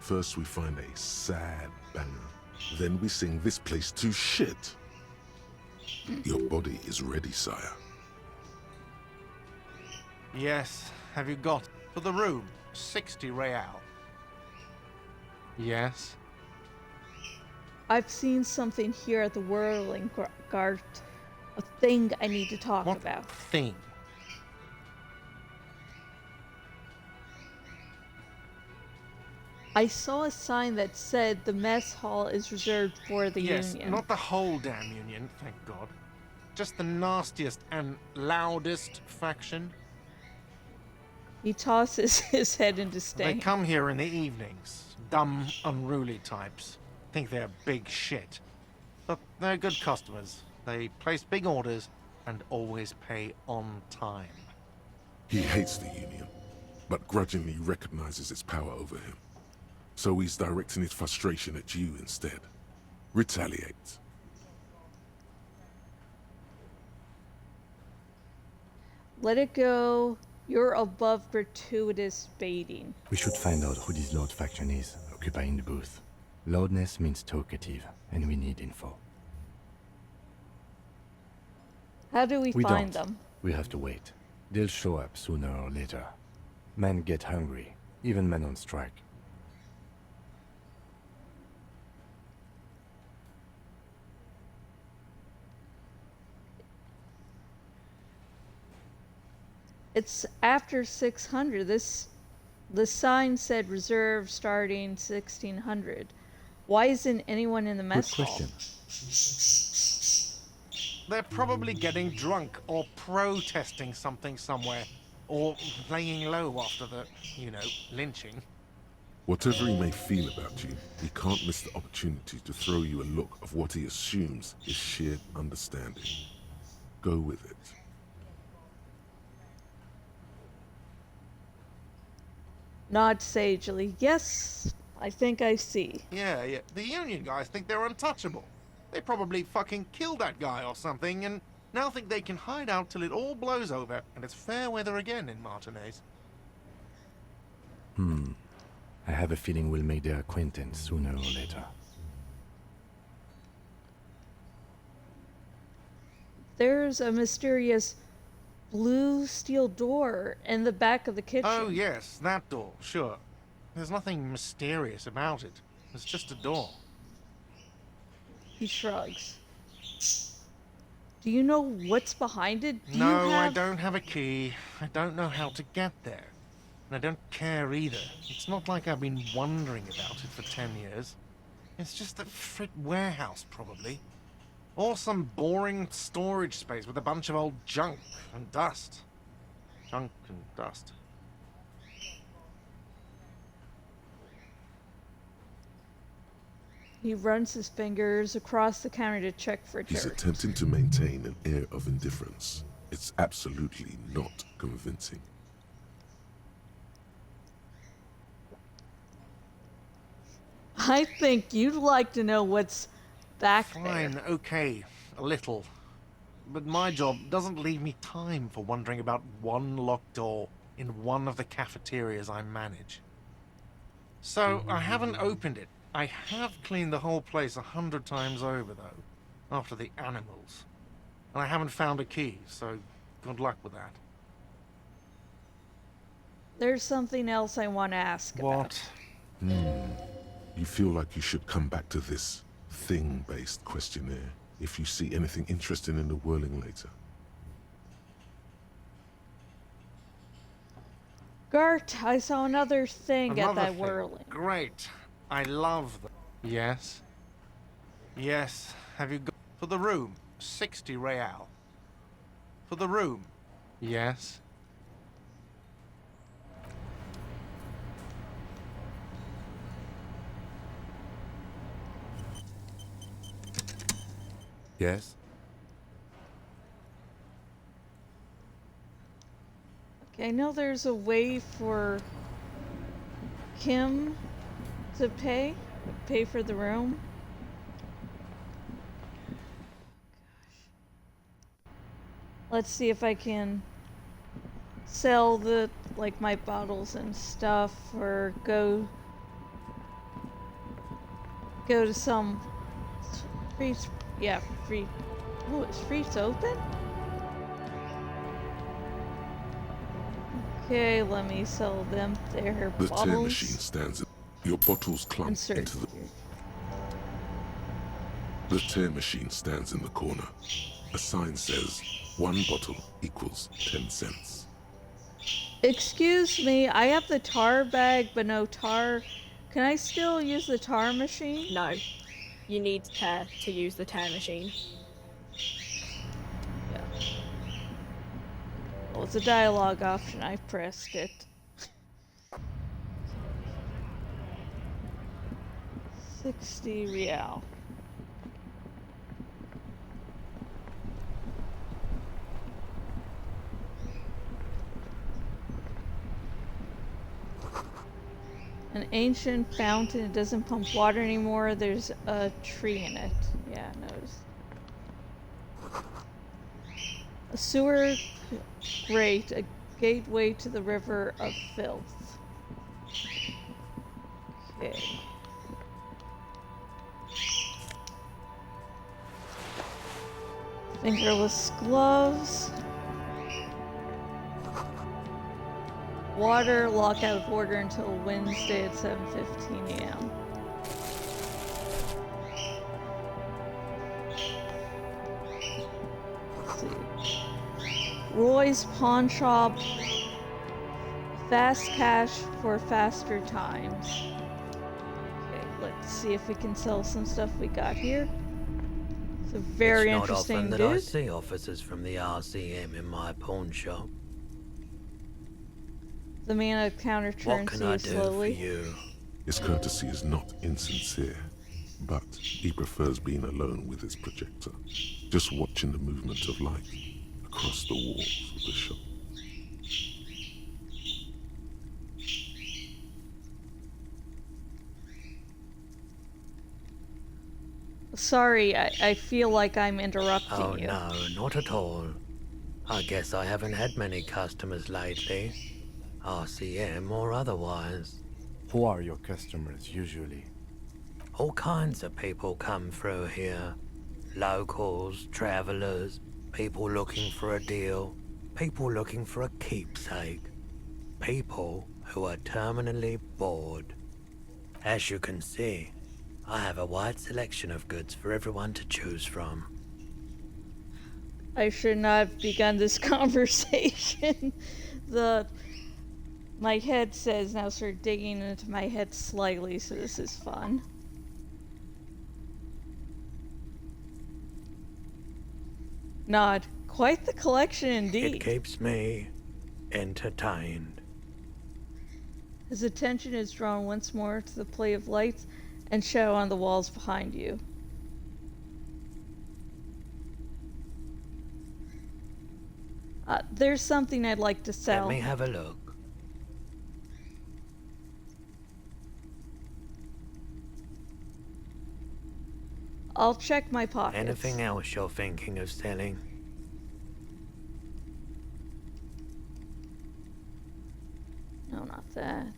Speaker 3: First we find a sad banger. Then we sing this place to shit. Your body is ready, sire.
Speaker 9: Yes, have you got for the room? 60 real. Yes.
Speaker 1: I've seen something here at the Whirling Guard. A thing I need to talk
Speaker 9: What
Speaker 1: about.
Speaker 9: thing?
Speaker 1: I saw a sign that said the mess hall is reserved for the
Speaker 9: Yes,
Speaker 1: union.
Speaker 9: not the whole damn union, thank God. Just the nastiest and loudest faction.
Speaker 1: He tosses his head into
Speaker 9: They
Speaker 1: disdain.
Speaker 9: come here in the evenings. Dumb, unruly types. Think they're big shit. But they're good customers. They place big orders and always pay on time.
Speaker 3: He hates the union, but grudgingly recognizes its power over him. So he's directing his frustration at you instead. Retaliate.
Speaker 1: Let it go. You're above gratuitous baiting.
Speaker 5: We should find out who this Lord faction is, occupying the booth. Loudness means talkative, and we need info.
Speaker 1: How do we
Speaker 5: We
Speaker 1: find
Speaker 5: don't.
Speaker 1: them?
Speaker 5: We have to wait. They'll show up sooner or later. Men get hungry, even men on strike.
Speaker 1: It's after 600. The sign said reserve starting 1600. Why isn't anyone in the
Speaker 5: Good
Speaker 1: mess hall?
Speaker 5: question.
Speaker 9: They're probably getting drunk or protesting something somewhere. Or laying low after the, lynching.
Speaker 3: Whatever he may feel about you, he can't miss the opportunity to throw you a look of what he assumes is shared understanding. Go with it.
Speaker 1: Nod sagely. Yes, I think I see.
Speaker 9: Yeah. The Union guys think they're untouchable. They probably fucking killed that guy or something and now think they can hide out till it all blows over and it's fair weather again in Martinez.
Speaker 5: I have a feeling we'll make their acquaintance sooner or later.
Speaker 1: There's a mysterious blue steel door in the back of the kitchen.
Speaker 9: Oh, yes, that door, sure. There's nothing mysterious about it. It's just a door.
Speaker 1: He shrugs. Do you know what's behind it? Do
Speaker 9: No,
Speaker 1: you
Speaker 9: I
Speaker 1: have...
Speaker 9: don't have a key. I don't know how to get there. And I don't care either. It's not like I've been wondering about it for 10 years. It's just a frit warehouse, probably. Or some boring storage space with a bunch of old junk and dust. Junk and dust.
Speaker 1: He runs his fingers across the counter to check for
Speaker 3: He's
Speaker 1: cherries.
Speaker 3: attempting to maintain an air of indifference. It's absolutely not convincing.
Speaker 1: I think you'd like to know what's back
Speaker 9: Fine,
Speaker 1: there.
Speaker 9: okay, a little. But my job doesn't leave me time for wondering about one locked door in one of the cafeterias I manage. So, I haven't opened it. I have cleaned the whole place 100 times over, though, after the animals. And I haven't found a key, so good luck with that.
Speaker 1: There's something else I want to ask about.
Speaker 9: What?
Speaker 3: You feel like you should come back to this thing-based questionnaire if you see anything interesting in the whirling later.
Speaker 1: Gert, I saw another thing at
Speaker 9: Another
Speaker 1: that
Speaker 9: thing.
Speaker 1: whirling.
Speaker 9: Great. I love them. Yes? Yes. Have you got... For the room, 60 real. For the room. Yes?
Speaker 5: Yes?
Speaker 1: Okay, I know there's a way for Kim to pay for the room. Let's see if I can sell the, like, my bottles and stuff, or go to some free, free. Oh, is Freeze open? Okay, let me sell them their
Speaker 3: The
Speaker 1: bottles.
Speaker 3: tear machine stands in... Your bottles clump
Speaker 1: Insert.
Speaker 3: into the... The tear machine stands in the corner. A sign says, 1 bottle equals 10 cents.
Speaker 1: Excuse me, I have the tar bag, but no tar. Can I still use the tar machine?
Speaker 10: No. You need tear to use the tear machine.
Speaker 1: Yeah. Well, it's a dialogue option. I pressed it. $60 real. An ancient fountain. It doesn't pump water anymore. There's a tree in it. Yeah, I noticed. A sewer grate. A gateway to the river of filth. Okay. Fingerless gloves. Water, lock out of order until Wednesday at 7:15 a.m. Let's see. Roy's Pawn Shop, Fast cash for faster times. Okay, let's see if we can sell some stuff we got here. It's a very
Speaker 11: it's not
Speaker 1: interesting
Speaker 11: often that
Speaker 1: dude.
Speaker 11: I see officers from the RCM in my pawn shop.
Speaker 1: The man at the counter
Speaker 11: What
Speaker 1: turns
Speaker 11: can
Speaker 1: to
Speaker 11: I
Speaker 1: you
Speaker 11: do
Speaker 1: slowly.
Speaker 11: for you?
Speaker 3: His courtesy is not insincere, but he prefers being alone with his projector, just watching the movement of light across the walls of the shop.
Speaker 1: Sorry, I feel like I'm interrupting
Speaker 11: Oh
Speaker 1: you.
Speaker 11: no, not at all. I guess I haven't had many customers lately. RCM or otherwise.
Speaker 5: Who are your customers usually?
Speaker 11: All kinds of people come through here. Locals, travelers, people looking for a deal, people looking for a keepsake. People who are terminally bored. As you can see, I have a wide selection of goods for everyone to choose from.
Speaker 1: I should not have begun this conversation. My head says now start digging into my head slightly, so this is fun. Nod. Quite the collection
Speaker 11: It
Speaker 1: indeed.
Speaker 11: keeps me entertained.
Speaker 1: His attention is drawn once more to the play of lights and shadow on the walls behind you. There's something I'd like to sell.
Speaker 11: Let me have a look.
Speaker 1: I'll check my pockets.
Speaker 11: Anything else you're thinking of selling?
Speaker 1: No, not that.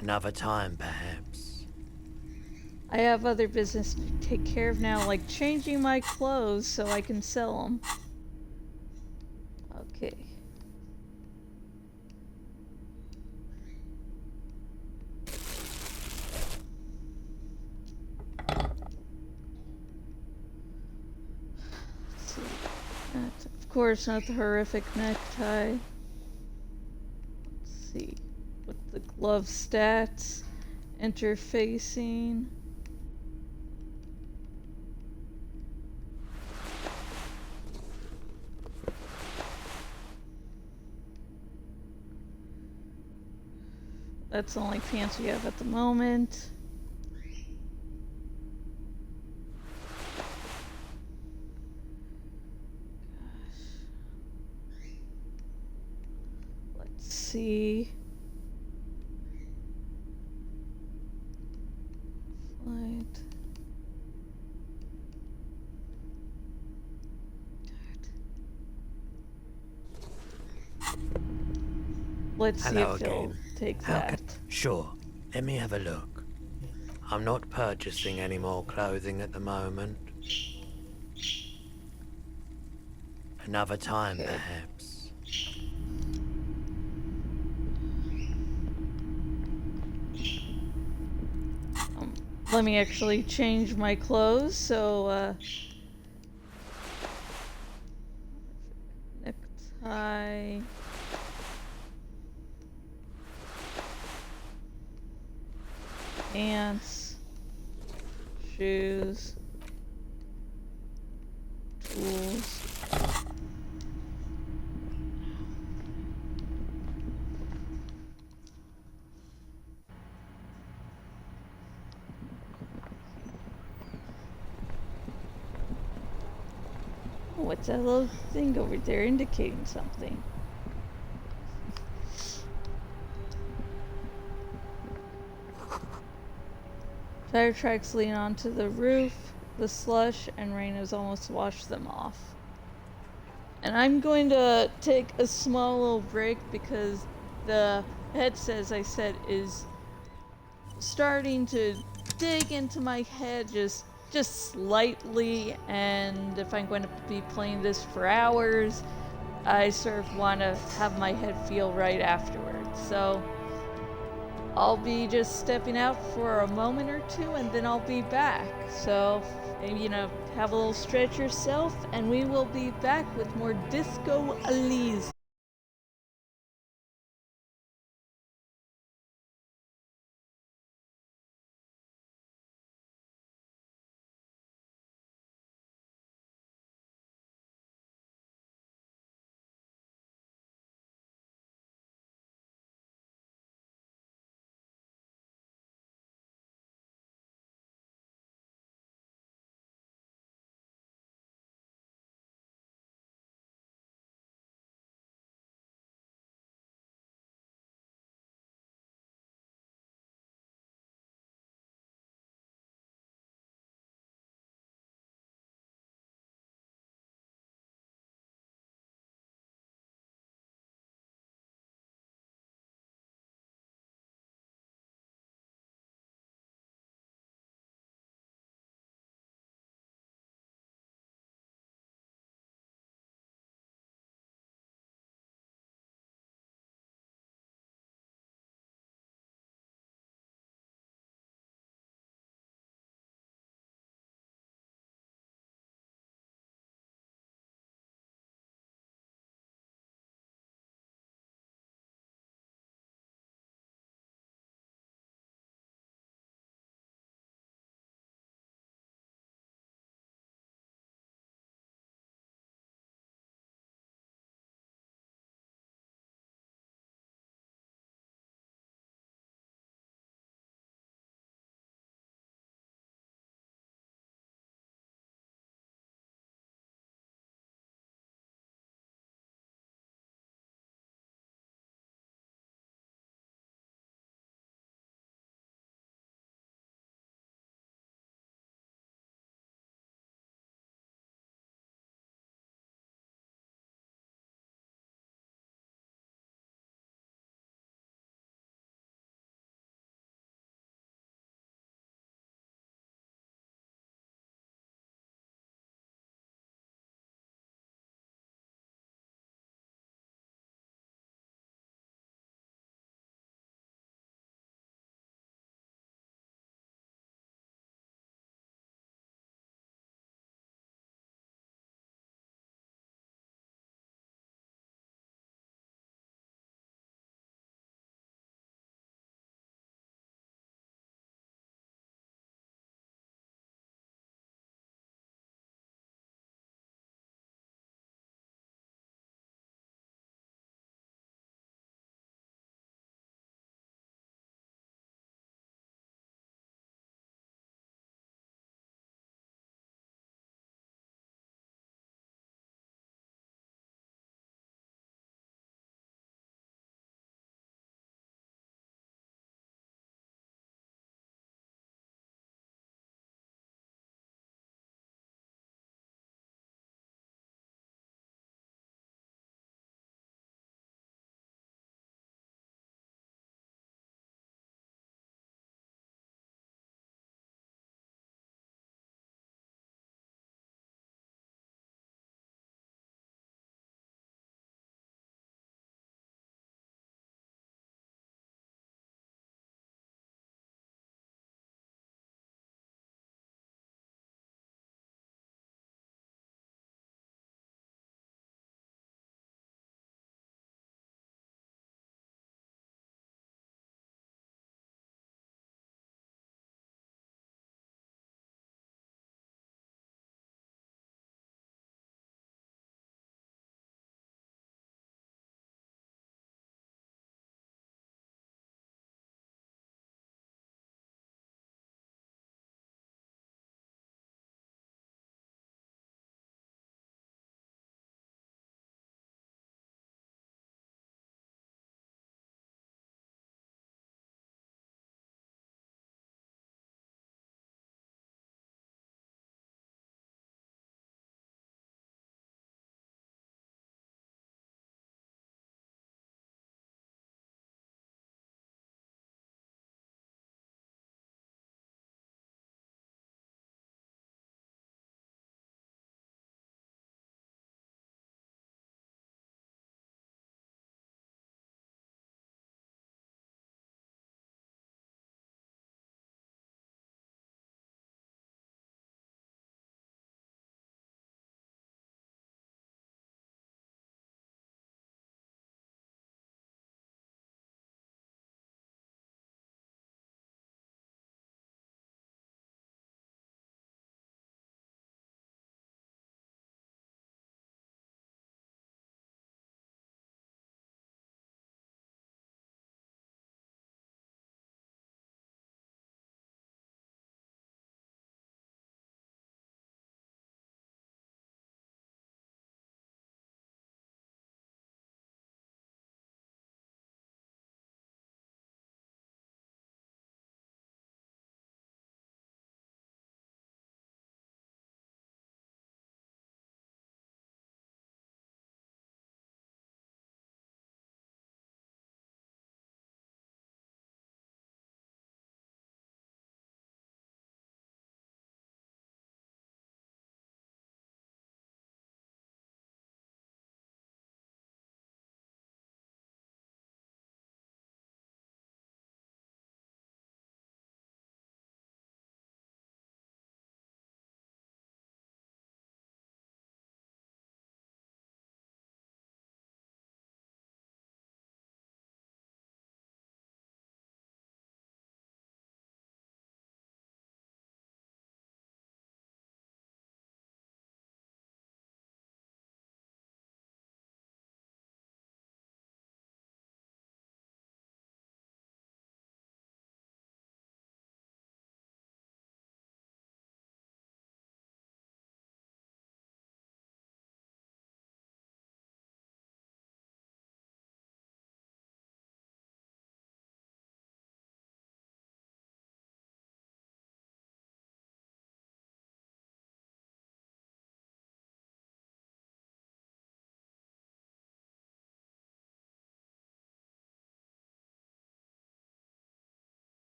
Speaker 11: Another time, perhaps.
Speaker 1: I have other business to take care of now, like changing my clothes so I can sell them. Okay. Let's see. That's, of course, not the horrific necktie. Let's see. With the glove stats, interfacing. That's the only pants we have at the moment. Let's see. Flight. Let's see
Speaker 11: Hello
Speaker 1: if they'll
Speaker 11: again.
Speaker 1: take
Speaker 11: How
Speaker 1: that.
Speaker 11: Sure, let me have a look. I'm not purchasing any more clothing at the moment. Another time,
Speaker 1: Okay.
Speaker 11: perhaps.
Speaker 1: Let me actually change my clothes, so, necktie. Pants. Shoes. Tools. Oh, what's that little thing over there indicating something? Tire tracks lean onto the roof. The slush and rain has almost washed them off. And I'm going to take a small little break because the headset, as I said, is starting to dig into my head just slightly, and if I'm going to be playing this for hours, I sort of want to have my head feel right afterwards. So I'll be just stepping out for a moment or two and then I'll be back. So, have a little stretch yourself and we will be back with more Disco Elysium.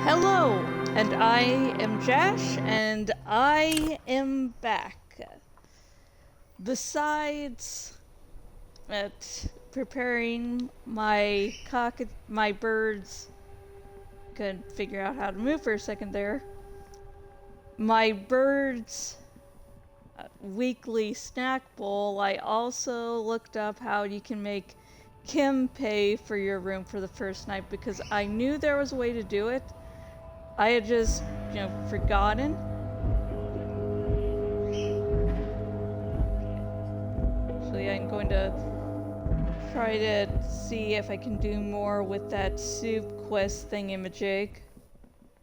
Speaker 1: Hello, and I am Jash, and I am back. Besides preparing my birds, couldn't figure out how to move for a second there. My birds' weekly snack bowl, I also looked up how you can make Kim pay for your room for the first night because I knew there was a way to do it. I had just, forgotten. Actually, I'm going to try to see if I can do more with that soup quest thingamajig,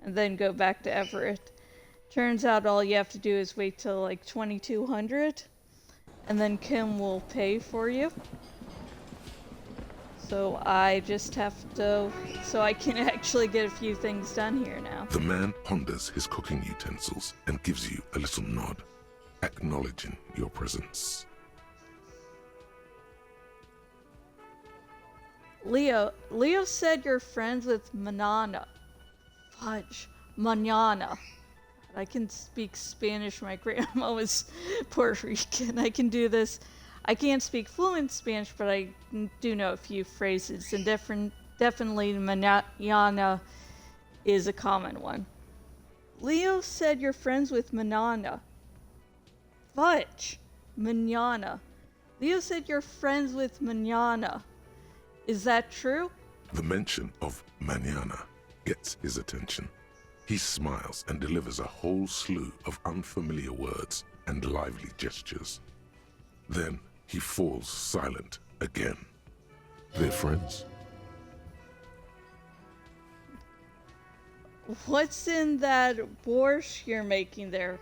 Speaker 1: and then go back to Everett. Turns out all you have to do is wait till like 2200, and then Kim will pay for you. So I just have to, so I can actually get a few things done here now.
Speaker 3: The man ponders his cooking utensils and gives you a little nod, acknowledging your presence.
Speaker 1: Leo said you're friends with Manana. Fudge. Manana. I can speak Spanish. My grandma was Puerto Rican. I can do this. I can't speak fluent Spanish, but I do know a few phrases, and definitely manana is a common one. Leo said you're friends with Manana. Fudge. Manana. Leo said you're friends with Manana. Is that true?
Speaker 3: The mention of mañana gets his attention. He smiles and delivers a whole slew of unfamiliar words and lively gestures. Then he falls silent again. They're friends?
Speaker 1: What's in that borscht you're making there?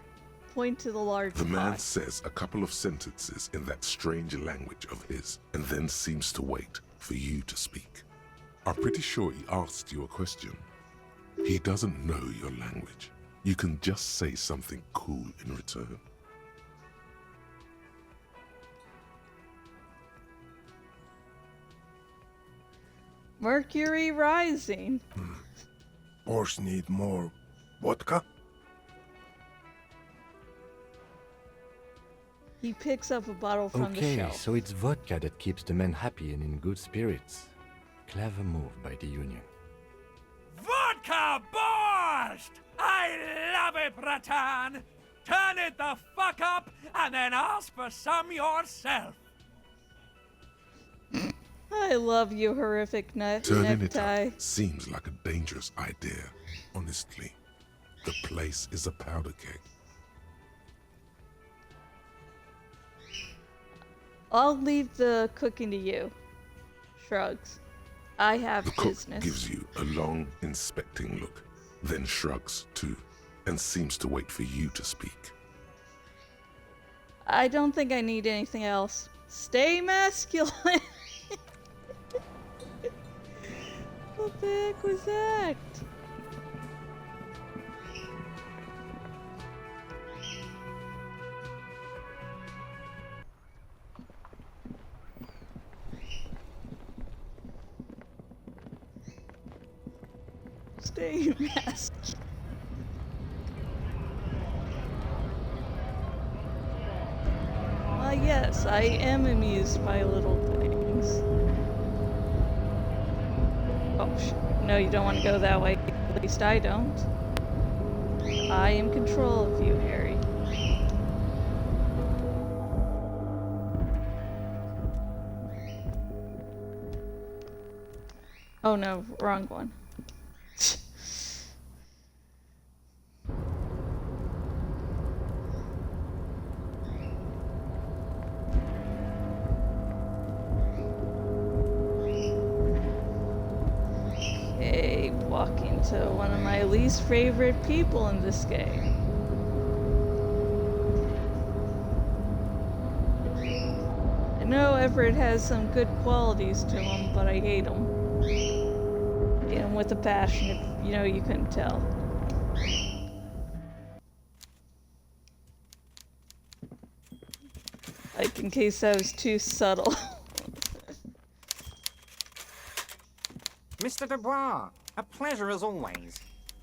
Speaker 1: Point to the large
Speaker 3: The man
Speaker 1: pot.
Speaker 3: says a couple of sentences in that strange language of his, and then seems to wait for you to speak. I'm pretty sure he asked you a question. He doesn't know your language. You can just say something cool in return.
Speaker 1: Mercury rising.
Speaker 6: Borscht need more vodka?
Speaker 1: He picks up a bottle from the
Speaker 5: Okay,
Speaker 1: shelf.
Speaker 5: so it's vodka that keeps the men happy and in good spirits. Clever move by the Union.
Speaker 4: Vodka borscht! I love it, Bratan! Turn it the fuck up and then ask for some yourself.
Speaker 1: I love you, horrific
Speaker 3: Turning it
Speaker 1: necktie.
Speaker 3: up seems like a dangerous idea, honestly. The place is a powder keg.
Speaker 1: I'll leave the cooking to you. Shrugs. I have
Speaker 3: The cook
Speaker 1: business.
Speaker 3: gives you a long, inspecting look, then shrugs too, and seems to wait for you to speak.
Speaker 1: I don't think I need anything else. Stay masculine. What the heck was that? Stay masculine. Yes, I am amused by little things. Oh, no, you don't want to go that way. At least I don't. I am in control of you, Harry. Oh no, wrong one. Okay, walking to one of my least favorite people in this game. I know Everett has some good qualities to him, but I hate him. Hate him with a passion, if you couldn't tell. Like, in case that was too subtle.
Speaker 2: Mr. Dubois, a pleasure as always.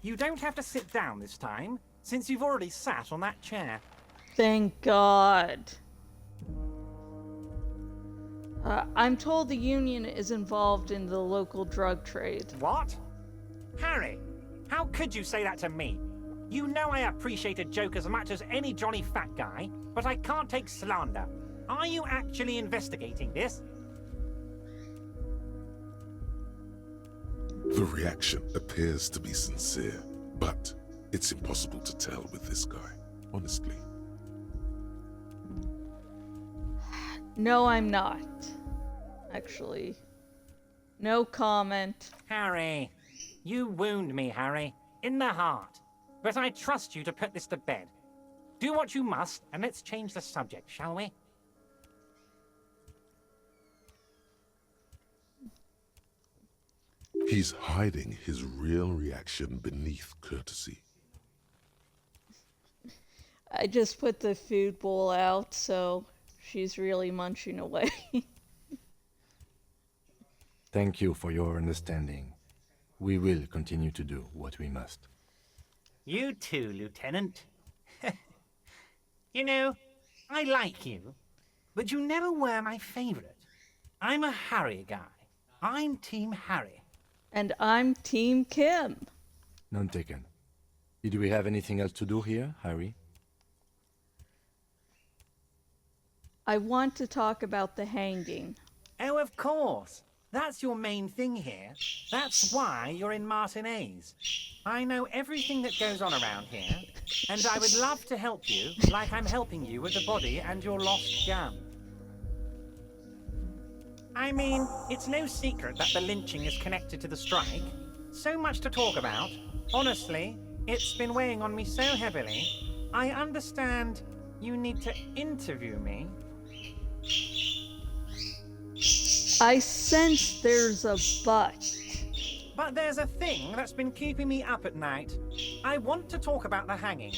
Speaker 2: You don't have to sit down this time, since you've already sat on that chair.
Speaker 1: Thank God. I'm told the union is involved in the local drug trade.
Speaker 2: What? Harry, how could you say that to me? You know I appreciate a joke as much as any Johnny Fat Guy, but I can't take slander. Are you actually investigating this?
Speaker 3: The reaction appears to be sincere, but it's impossible to tell with this guy, honestly.
Speaker 1: No, I'm not. Actually, no comment.
Speaker 2: Harry, you wound me, Harry, in the heart. But I trust you to put this to bed. Do what you must, and let's change the subject, shall we?
Speaker 3: He's hiding his real reaction beneath courtesy.
Speaker 1: I just put the food bowl out, so she's really munching away.
Speaker 5: Thank you for your understanding. We will continue to do what we must.
Speaker 2: You too, Lieutenant. You know, I like you, but you never were my favorite. I'm a Harry guy. I'm Team Harry.
Speaker 1: And I'm Team Kim.
Speaker 5: None taken. Did we have anything else to do here, Harry?
Speaker 1: I want to talk about the hanging.
Speaker 2: Oh, of course. That's your main thing here. That's why you're in Martinez. I know everything that goes on around here, and I would love to help you, like I'm helping you with the body and your lost gun. I mean, it's no secret that the lynching is connected to the strike. So much to talk about. Honestly, it's been weighing on me so heavily. I understand you need to interview me.
Speaker 1: I sense there's a but.
Speaker 2: But there's a thing that's been keeping me up at night. I want to talk about the hanging.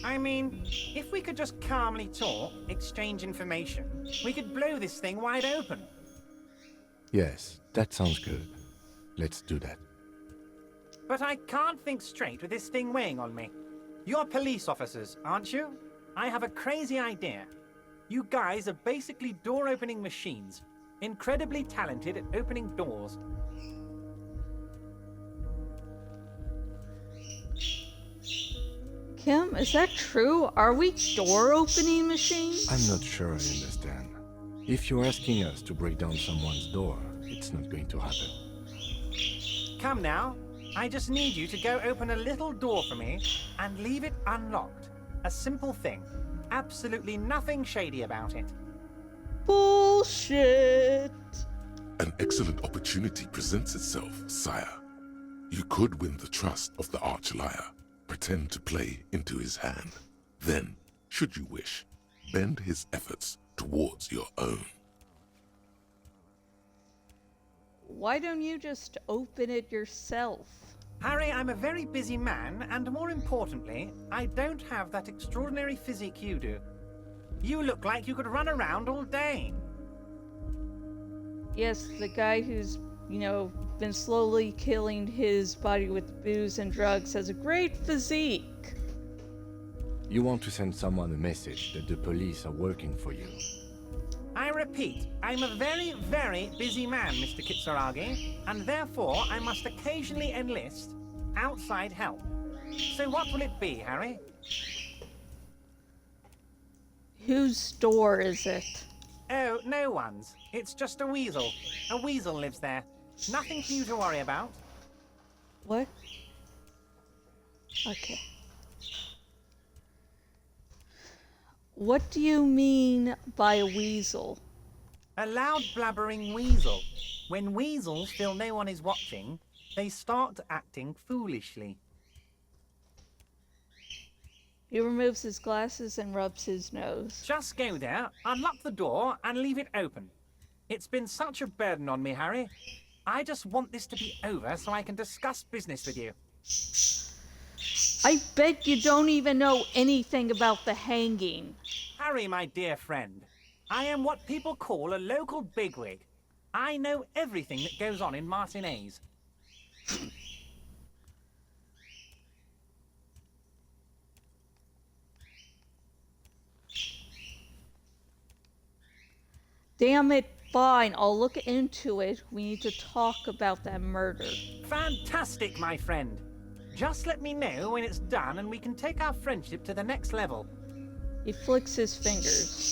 Speaker 2: I mean, if we could just calmly talk, exchange information, we could blow this thing wide open.
Speaker 5: Yes, that sounds good. Let's do that.
Speaker 2: But I can't think straight with this thing weighing on me. You're police officers, aren't you? I have a crazy idea. You guys are basically door-opening machines, incredibly talented at opening doors.
Speaker 1: Kim, is that true? Are we door-opening machines?
Speaker 5: I'm not sure I understand. If you're asking us to break down someone's door, it's not going to happen.
Speaker 2: Come now. I just need you to go open a little door for me and leave it unlocked. A simple thing. Absolutely nothing shady about it.
Speaker 1: Bullshit.
Speaker 3: An excellent opportunity presents itself, sire. You could win the trust of the arch-liar, pretend to play into his hand. Then, should you wish, bend his efforts towards your own.
Speaker 1: Why don't you just open it yourself?
Speaker 2: Harry, I'm a very busy man, and more importantly, I don't have that extraordinary physique you do. You look like you could run around all day.
Speaker 1: Yes, the guy who's, been slowly killing his body with booze and drugs has a great physique.
Speaker 5: You want to send someone a message that the police are working for you.
Speaker 2: I repeat, I'm a very, very busy man, Mr. Kitsuragi, and therefore I must occasionally enlist outside help. So what will it be, Harry?
Speaker 1: Whose door is it?
Speaker 2: Oh, no one's. It's just a weasel. A weasel lives there. Nothing for you to worry about.
Speaker 1: What? Okay. What do you mean by a weasel?
Speaker 2: A loud blabbering weasel. When weasels feel no one is watching, they start acting foolishly.
Speaker 1: He removes his glasses and rubs his nose.
Speaker 2: Just go there, unlock the door, and leave it open. It's been such a burden on me, Harry. I just want this to be over so I can discuss business with you.
Speaker 1: I bet you don't even know anything about the hanging.
Speaker 2: Harry, my dear friend, I am what people call a local bigwig. I know everything that goes on in Martinez.
Speaker 1: Damn it, fine. I'll look into it. We need to talk about that murder.
Speaker 2: Fantastic, my friend. Just let me know when it's done and we can take our friendship to the next level.
Speaker 1: He flicks his fingers.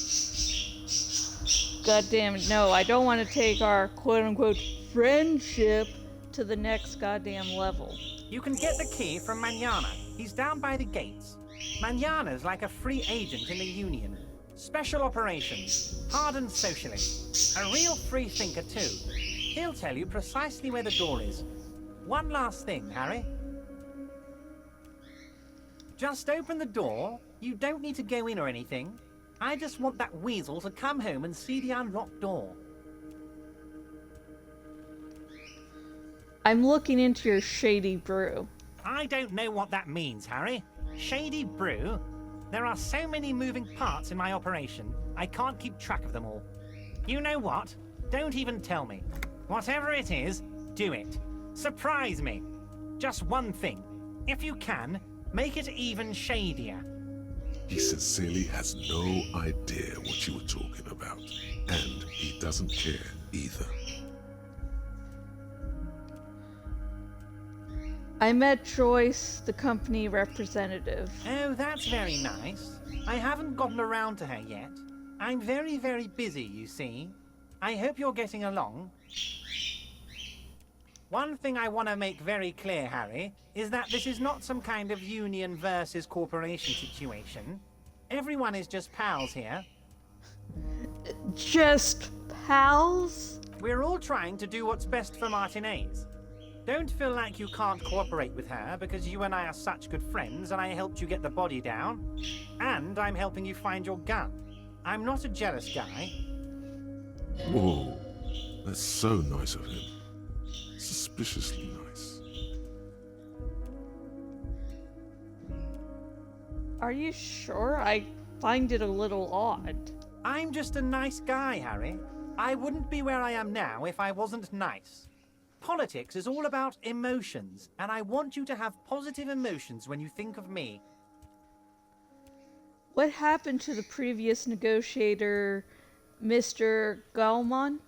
Speaker 1: God damn it, no, I don't want to take our quote-unquote friendship to the next goddamn level.
Speaker 2: You can get the key from Manana. He's down by the gates. Manana's like a free agent in the Union. Special operations. Hardened socialist. A real free thinker, too. He'll tell you precisely where the door is. One last thing, Harry. Just open the door. You don't need to go in or anything. I just want that weasel to come home and see the unlocked door.
Speaker 1: I'm looking into your shady brew.
Speaker 2: I don't know what that means, Harry. Shady brew? There are so many moving parts in my operation, I can't keep track of them all. You know what? Don't even tell me. Whatever it is, do it. Surprise me. Just one thing. If you can, make it even shadier.
Speaker 3: He sincerely has no idea what you were talking about, and he doesn't care either.
Speaker 1: I met Joyce, the company representative.
Speaker 2: Oh, that's very nice. I haven't gotten around to her yet. I'm very, very busy, you see. I hope you're getting along. One thing I want to make very clear, Harry, is that this is not some kind of union versus corporation situation. Everyone is just pals here.
Speaker 1: Just pals?
Speaker 2: We're all trying to do what's best for Martinez. Don't feel like you can't cooperate with her because you and I are such good friends and I helped you get the body down. And I'm helping you find your gun. I'm not a jealous guy.
Speaker 3: Whoa, that's so nice of him. Suspiciously nice.
Speaker 1: Are you sure? I find it a little odd.
Speaker 2: I'm just a nice guy, Harry. I wouldn't be where I am now if I wasn't nice. Politics is all about emotions, and I want you to have positive emotions when you think of me.
Speaker 1: What happened to the previous negotiator, Mr. Gaumont?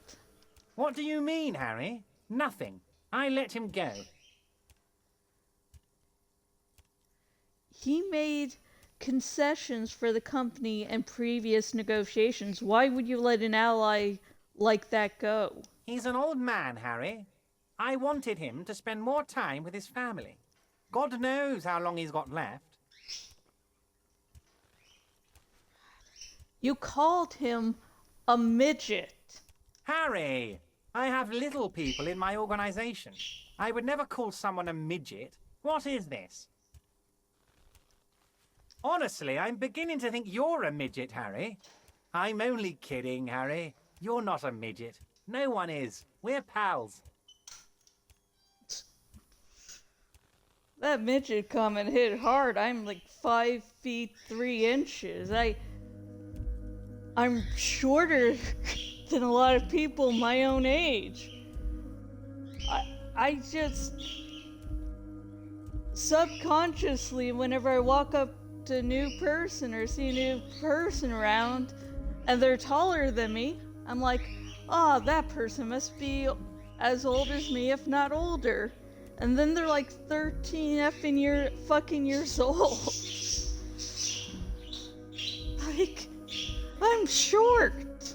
Speaker 2: What do you mean, Harry? Nothing. I let him go.
Speaker 1: He made concessions for the company in previous negotiations. Why would you let an ally like that go?
Speaker 2: He's an old man, Harry. I wanted him to spend more time with his family. God knows how long he's got left.
Speaker 1: You called him a midget.
Speaker 2: Harry, I have little people in my organization. I would never call someone a midget. What is this? Honestly, I'm beginning to think you're a midget, Harry. I'm only kidding, Harry. You're not a midget. No one is. We're pals.
Speaker 1: That midget comment hit hard. I'm like 5 feet 3 inches. I'm shorter than a lot of people my own age. I just subconsciously, whenever I walk up to a new person or see a new person around and they're taller than me, I'm like, oh, that person must be as old as me, if not older. And then they're like 13 fucking years old. Like, I'm short.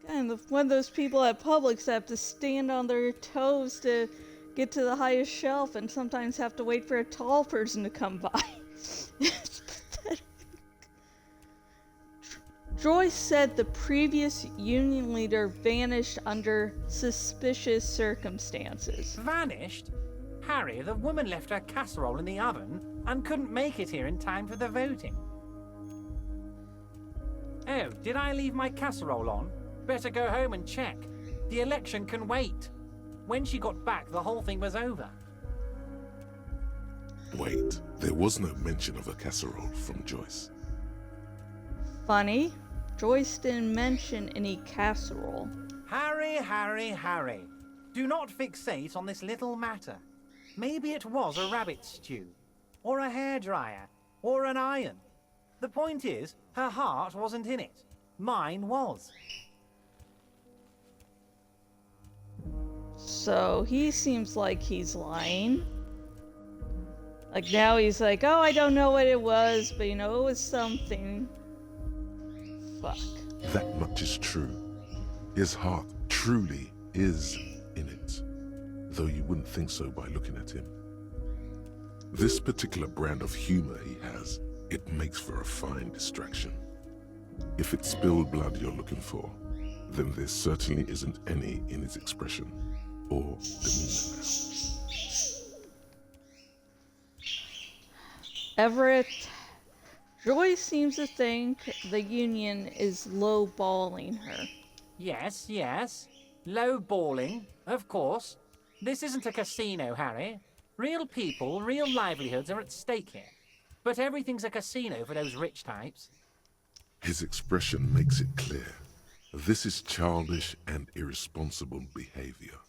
Speaker 1: And one of those people at Publix that have to stand on their toes to get to the highest shelf and sometimes have to wait for a tall person to come by. It's pathetic. Joyce said the previous union leader vanished under suspicious circumstances.
Speaker 2: Vanished? Harry, the woman left her casserole in the oven and couldn't make it here in time for the voting. Oh, did I leave my casserole on? Better go home and check. The election can wait. When she got back, the whole thing was over.
Speaker 3: Wait, there was no mention of a casserole from Joyce.
Speaker 1: Funny, Joyce didn't mention any casserole.
Speaker 2: Harry, Harry, Harry. Do not fixate on this little matter. Maybe it was a rabbit stew, or a hairdryer, or an iron. The point is, her heart wasn't in it. Mine was.
Speaker 1: So he seems like he's lying. Like now he's like, oh, I don't know what it was, but you know, it was something. Fuck.
Speaker 3: That much is true. His heart truly is in it, though you wouldn't think so by looking at him. This particular brand of humor he has, it makes for a fine distraction. If it's spilled blood you're looking for, then there certainly isn't any in his expression or demeanor now.
Speaker 1: Everett, Joy seems to think the Union is lowballing her.
Speaker 2: Yes, yes. Low-balling, of course. This isn't a casino, Harry. Real people, real livelihoods are at stake here. But everything's a casino for those rich types.
Speaker 3: His expression makes it clear. This is childish and irresponsible behavior.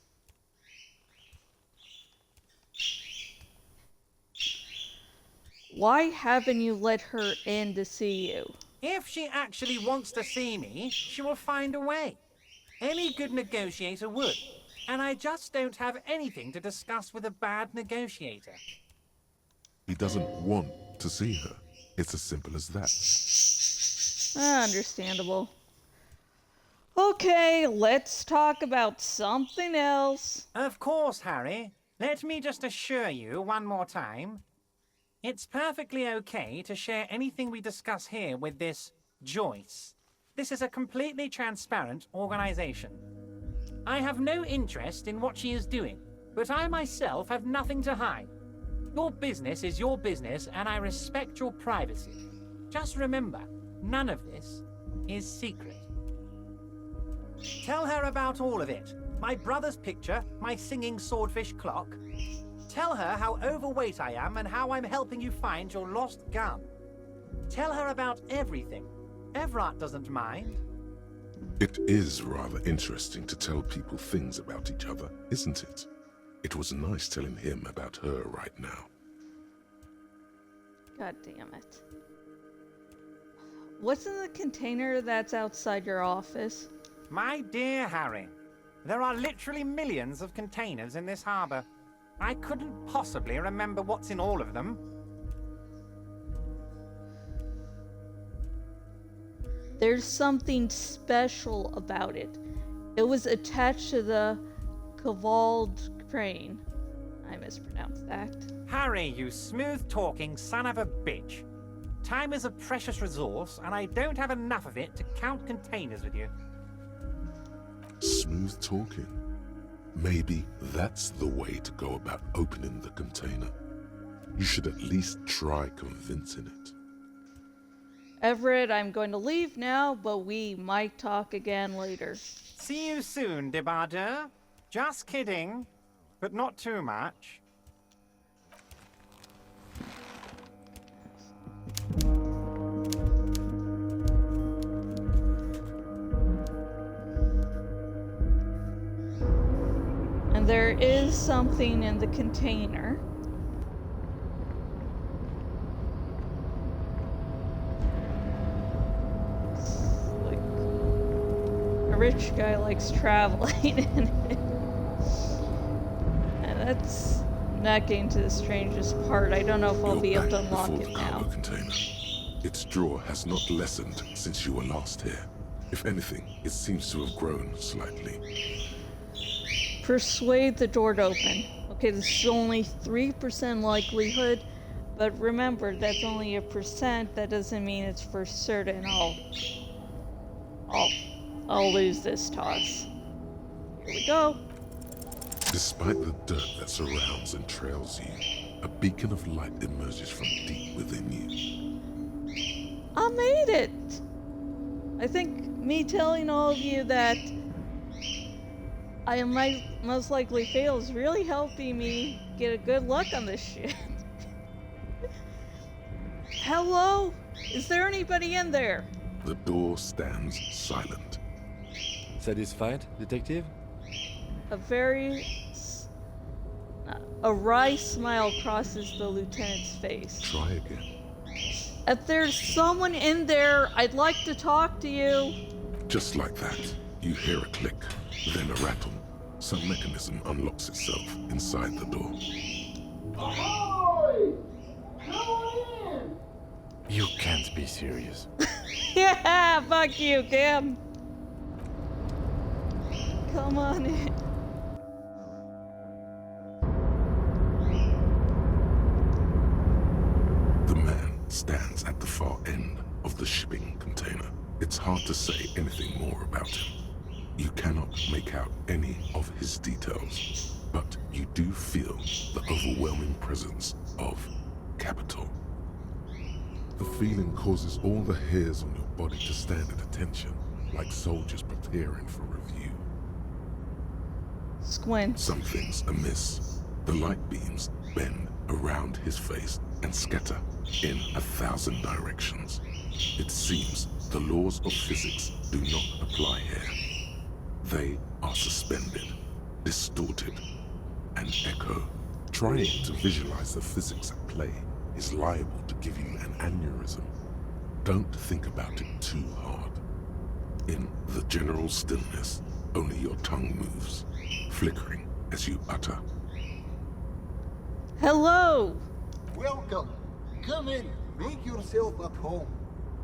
Speaker 1: Why haven't you let her in to see you?
Speaker 2: If she actually wants to see me, she will find a way. Any good negotiator would. And I just don't have anything to discuss with a bad negotiator.
Speaker 3: He doesn't want to see her. It's as simple as that.
Speaker 1: Understandable. Okay, let's talk about something else.
Speaker 2: Of course, Harry. Let me just assure you one more time. It's perfectly okay to share anything we discuss here with this Joyce. This is a completely transparent organization. I have no interest in what she is doing, but I myself have nothing to hide. Your business is your business, and I respect your privacy. Just remember, none of this is secret. Tell her about all of it. My brother's picture, my singing swordfish clock. Tell her how overweight I am and how I'm helping you find your lost gun. Tell her about everything. Everett doesn't mind.
Speaker 3: It is rather interesting to tell people things about each other, isn't it? It was nice telling him about her right now.
Speaker 1: God damn it. What's in the container that's outside your office?
Speaker 2: My dear Harry, there are literally millions of containers in this harbor. I couldn't possibly remember what's in all of them.
Speaker 1: There's something special about it. It was attached to the Cavald crane. I mispronounced that.
Speaker 2: Harry, you smooth-talking son of a bitch. Time is a precious resource, and I don't have enough of it to count containers with you.
Speaker 3: Smooth talking. Maybe that's the way to go about opening the container. You should at least try convincing it.
Speaker 1: Everett, I'm going to leave now, but we might talk again later.
Speaker 2: See you soon, Debardeur. Just kidding, but not too much.
Speaker 1: And there is something in the container. A rich guy likes traveling in it. And that's not getting to the strangest part. I don't know if I'll be able to unlock
Speaker 3: before
Speaker 1: it
Speaker 3: the
Speaker 1: now.
Speaker 3: cargo container. Its drawer has not lessened since you were last here. If anything, it seems to have grown slightly.
Speaker 1: Persuade the door to open. Okay, this is only 3% likelihood, but remember, that's only a percent. That doesn't mean it's for certain. I'll lose this toss. Here we go.
Speaker 3: Despite the dirt that surrounds and trails you, a beacon of light emerges from deep within you.
Speaker 1: I made it! I think me telling all of you that I might most likely fail is really helping me get a good look on this shit. Hello? Is there anybody in there?
Speaker 3: The door stands silent.
Speaker 5: Satisfied, detective?
Speaker 1: A wry smile crosses the lieutenant's face.
Speaker 3: Try again.
Speaker 1: If there's someone in there, I'd like to talk to you.
Speaker 3: Just like that, you hear a click, then a rattle. Some mechanism unlocks itself inside the door.
Speaker 12: Ahoy! Come on in!
Speaker 5: You can't be serious.
Speaker 1: Yeah, fuck you, Cam. Come on in.
Speaker 3: The man stands at the far end of the shipping container. It's hard to say anything more about him. You cannot make out any of his details, but you do feel the overwhelming presence of capital. The feeling causes all the hairs on your body to stand at attention, like soldiers preparing for review.
Speaker 1: Squint.
Speaker 3: Something's amiss. The light beams bend around his face and scatter in 1,000 directions. It seems the laws of physics do not apply here. They are suspended, distorted, and echo. Trying to visualize the physics at play is liable to give you an aneurysm. Don't think about it too hard. In the general stillness, only your tongue moves, flickering as you utter.
Speaker 1: Hello!
Speaker 12: Welcome. Come in. Make yourself at home.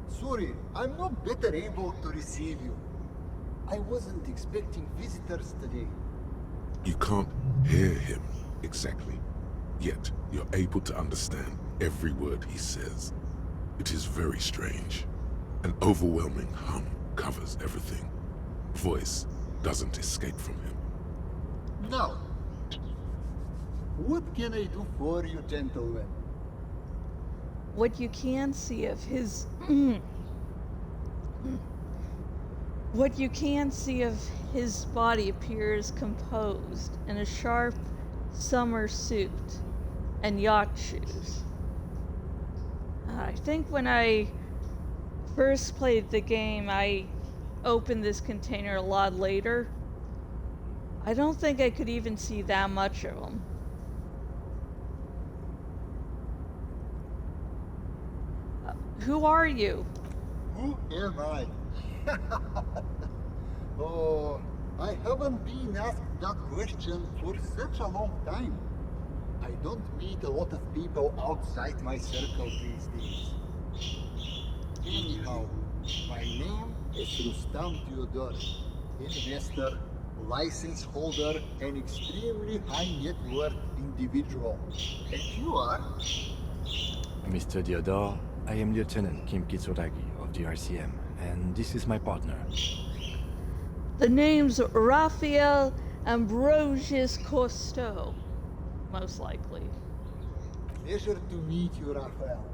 Speaker 12: Sorry, I'm not better able to receive you. I wasn't expecting visitors today.
Speaker 3: You can't hear him exactly, yet you're able to understand every word he says. It is very strange. An overwhelming hum covers everything. Voice doesn't escape from him.
Speaker 12: Now, what can I do for you, gentlemen?
Speaker 1: What you can see of his what you can see of his body appears composed in a sharp summer suit and yacht shoes. I think when I first played the game, I opened this container a lot later. I don't think I could even see that much of him. Who are you?
Speaker 12: Who am I? Oh, I haven't been asked that question for such a long time. I don't meet a lot of people outside my circle these days. Anyhow, my name is Rustam Theodore, investor, license holder, and extremely high net worth individual. And you are?
Speaker 5: Mr. Theodore, I am Lieutenant Kim Kitsuragi of the RCM, and this is my partner.
Speaker 1: The name's Raphael Ambrosius Cousteau, most likely.
Speaker 12: Pleasure to meet you, Raphael.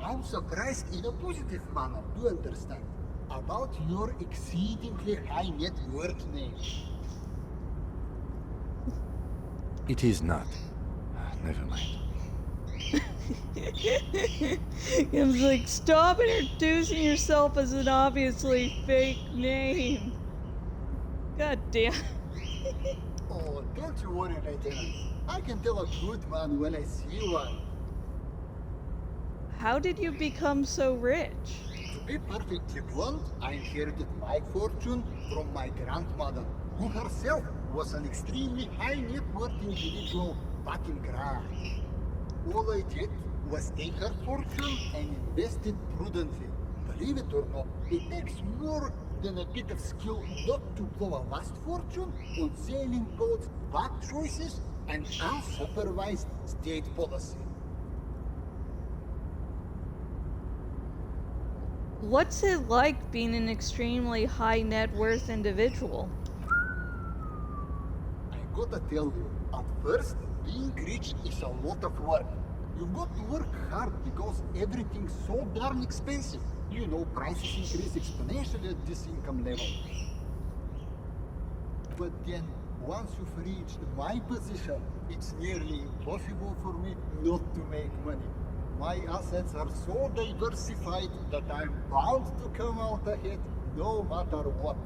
Speaker 12: I'm surprised in a positive manner, to understand, about your exceedingly high net worth name.
Speaker 5: It is not. Never mind.
Speaker 1: Kim's like, stop introducing yourself as an obviously fake name. God damn.
Speaker 12: Oh, don't you worry, Lieutenant. I can tell a good man when I see one.
Speaker 1: How did you become so rich?
Speaker 12: To be perfectly blunt, I inherited my fortune from my grandmother, who herself was an extremely high net worth individual back in Gra. All I did was take her fortune and invest it prudently. Believe it or not, it takes more than a bit of skill not to blow a vast fortune on sailing boats, bad choices, and unsupervised state policy.
Speaker 1: What's it like being an extremely high net worth individual?
Speaker 12: I gotta tell you, at first, being rich is a lot of work. You've got to work hard because everything's so darn expensive. You know, prices increase exponentially at this income level. But then, once you've reached my position, it's nearly impossible for me not to make money. My assets are so diversified that I'm bound to come out ahead no matter what.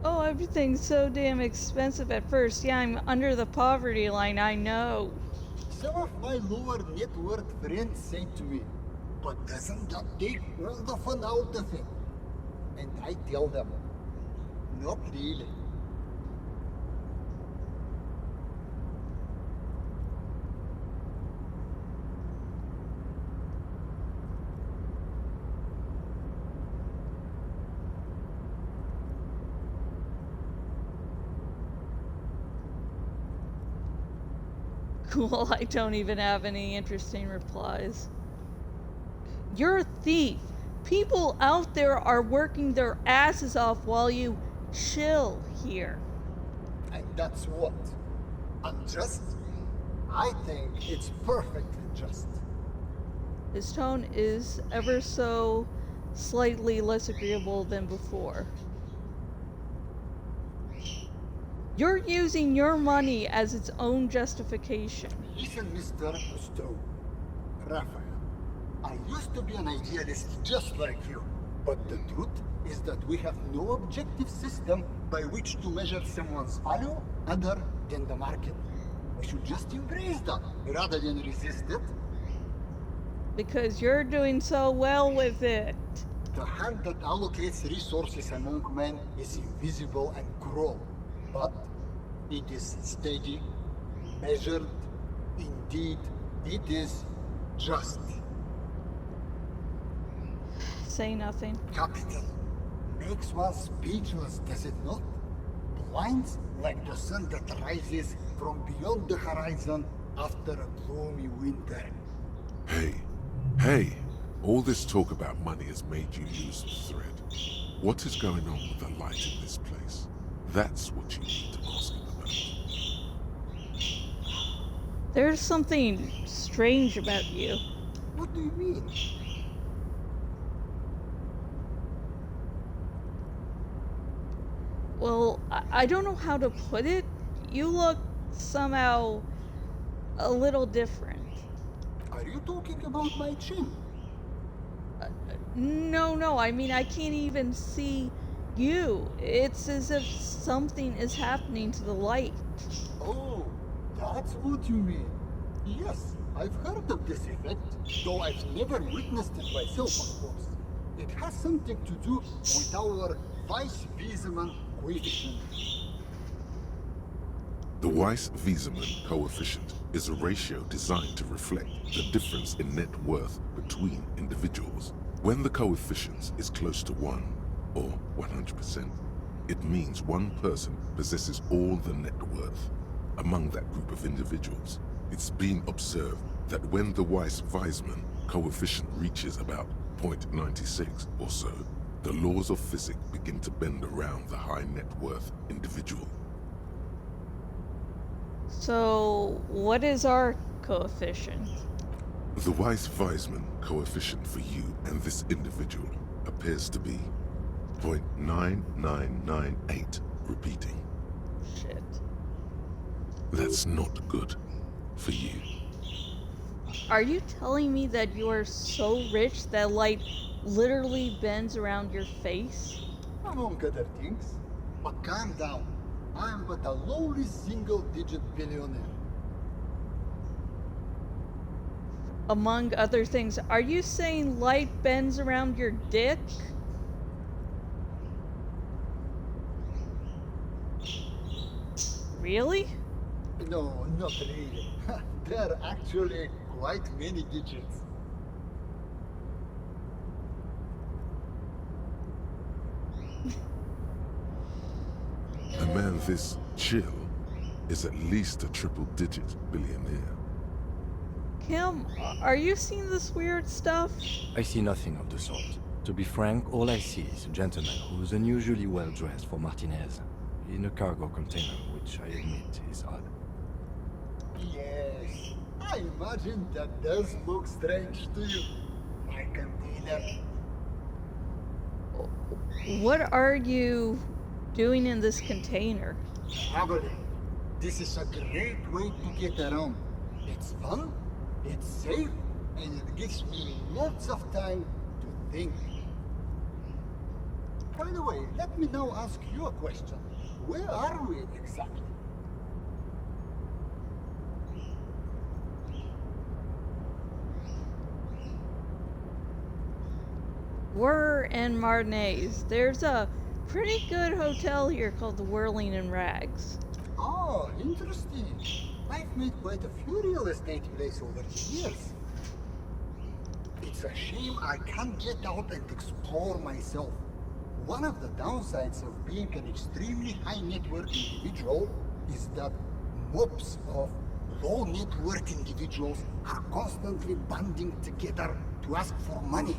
Speaker 1: Oh, everything's so damn expensive at first. Yeah, I'm under the poverty line, I know.
Speaker 12: Some of my lower net worth friends say to me, but doesn't that take all the fun out of it? And I tell them, not really.
Speaker 1: Cool, I don't even have any interesting replies. You're a thief. People out there are working their asses off while you chill here.
Speaker 12: And that's what? Unjust? I think it's perfectly just.
Speaker 1: His tone is ever so slightly less agreeable than before. You're using your money as its own justification.
Speaker 12: Listen, Mr. Cousteau. Raphael, I used to be an idealist just like you. But the truth is that we have no objective system by which to measure someone's value other than the market. We should just embrace that rather than resist it.
Speaker 1: Because you're doing so well with it.
Speaker 12: The hand that allocates resources among men is invisible and cruel, but it is steady, measured, indeed, it is just.
Speaker 1: Say nothing.
Speaker 12: Capital makes one speechless, does it not? Blinds like the sun that rises from beyond the horizon after a gloomy winter.
Speaker 3: Hey, all this talk about money has made you lose the thread. What is going on with the light in this place? That's what you need to ask him about.
Speaker 1: There's something strange about you.
Speaker 12: What do you mean?
Speaker 1: Well, I don't know how to put it. You look somehow a little different.
Speaker 12: Are you talking about my chin?
Speaker 1: No, I mean, I can't even see you. It's as if something is happening to the light.
Speaker 12: Oh, that's what you mean. Yes, I've heard of this effect, though I've never witnessed it myself, of course. It has something to do with our Weiss-Wiesemann coefficient.
Speaker 3: The Weiss-Wiesemann coefficient is a ratio designed to reflect the difference in net worth between individuals. When the coefficient is close to 1, or 100%, it means one person possesses all the net worth. Among that group of individuals, it's been observed that when the Weiss-Wiesemann coefficient reaches about 0.96 or so, the laws of physics begin to bend around the high net worth individual.
Speaker 1: So, what is our coefficient?
Speaker 3: The Weiss-Wiesemann coefficient for you and this individual appears to be 0.9998, repeating.
Speaker 1: Shit.
Speaker 3: That's not good for you.
Speaker 1: Are you telling me that you are so rich that light literally bends around your face?
Speaker 12: Among other things. But calm down. I am but a lowly single-digit billionaire.
Speaker 1: Among other things, are you saying light bends around your dick? Really?
Speaker 12: No, not really. There are actually quite many digits.
Speaker 3: A man this chill is at least a triple-digit billionaire.
Speaker 1: Kim, are you seeing this weird stuff?
Speaker 5: I see nothing of the sort. To be frank, all I see is a gentleman who's unusually well dressed for Martinez, in a cargo container, which I admit is odd.
Speaker 12: Yes, I imagine that does look strange to you, my container.
Speaker 1: What are you doing in this container?
Speaker 12: Traveling. This is a great way to get around. It's fun, it's safe, and it gives me lots of time to think. By the way, let me now ask you a question. Where are we exactly?
Speaker 1: We're in Martinez. There's a pretty good hotel here called the Whirling in Rags.
Speaker 12: Oh, interesting. I've made quite a few real estate plays over the years. It's a shame I can't get out and explore myself. One of the downsides of being an extremely high net worth individual is that mobs of low net worth individuals are constantly banding together to ask for money.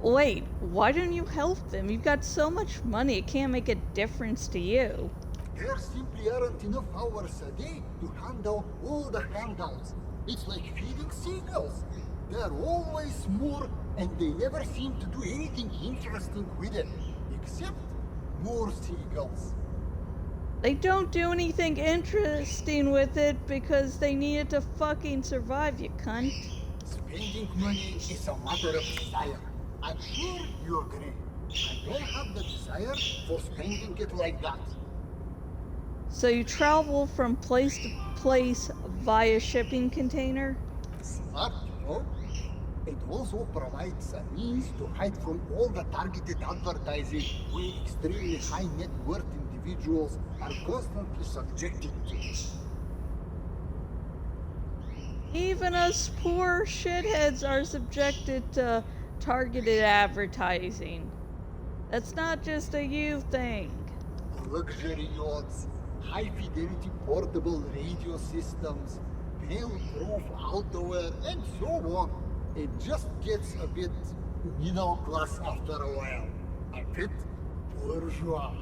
Speaker 1: Wait, why don't you help them? You've got so much money, it can't make a difference to you.
Speaker 12: There simply aren't enough hours a day to hand out all the handouts. It's like feeding seagulls. There are always more, and they never seem to do anything interesting with it, except more seagulls.
Speaker 1: They don't do anything interesting with it because they need it to fucking survive, you cunt.
Speaker 12: Spending money is a matter of desire. I'm sure you agree. I don't have the desire for spending it like that.
Speaker 1: So you travel from place to place via shipping container?
Speaker 12: Smart, you know? It also provides a means to hide from all the targeted advertising we extremely high net worth individuals are constantly subjected to.
Speaker 1: Even us poor shitheads are subjected to targeted advertising. That's not just a you thing.
Speaker 12: Luxury yachts, high-fidelity portable radio systems, fail-proof outerwear, and so on. It just gets a bit middle class after a while. A bit bourgeois.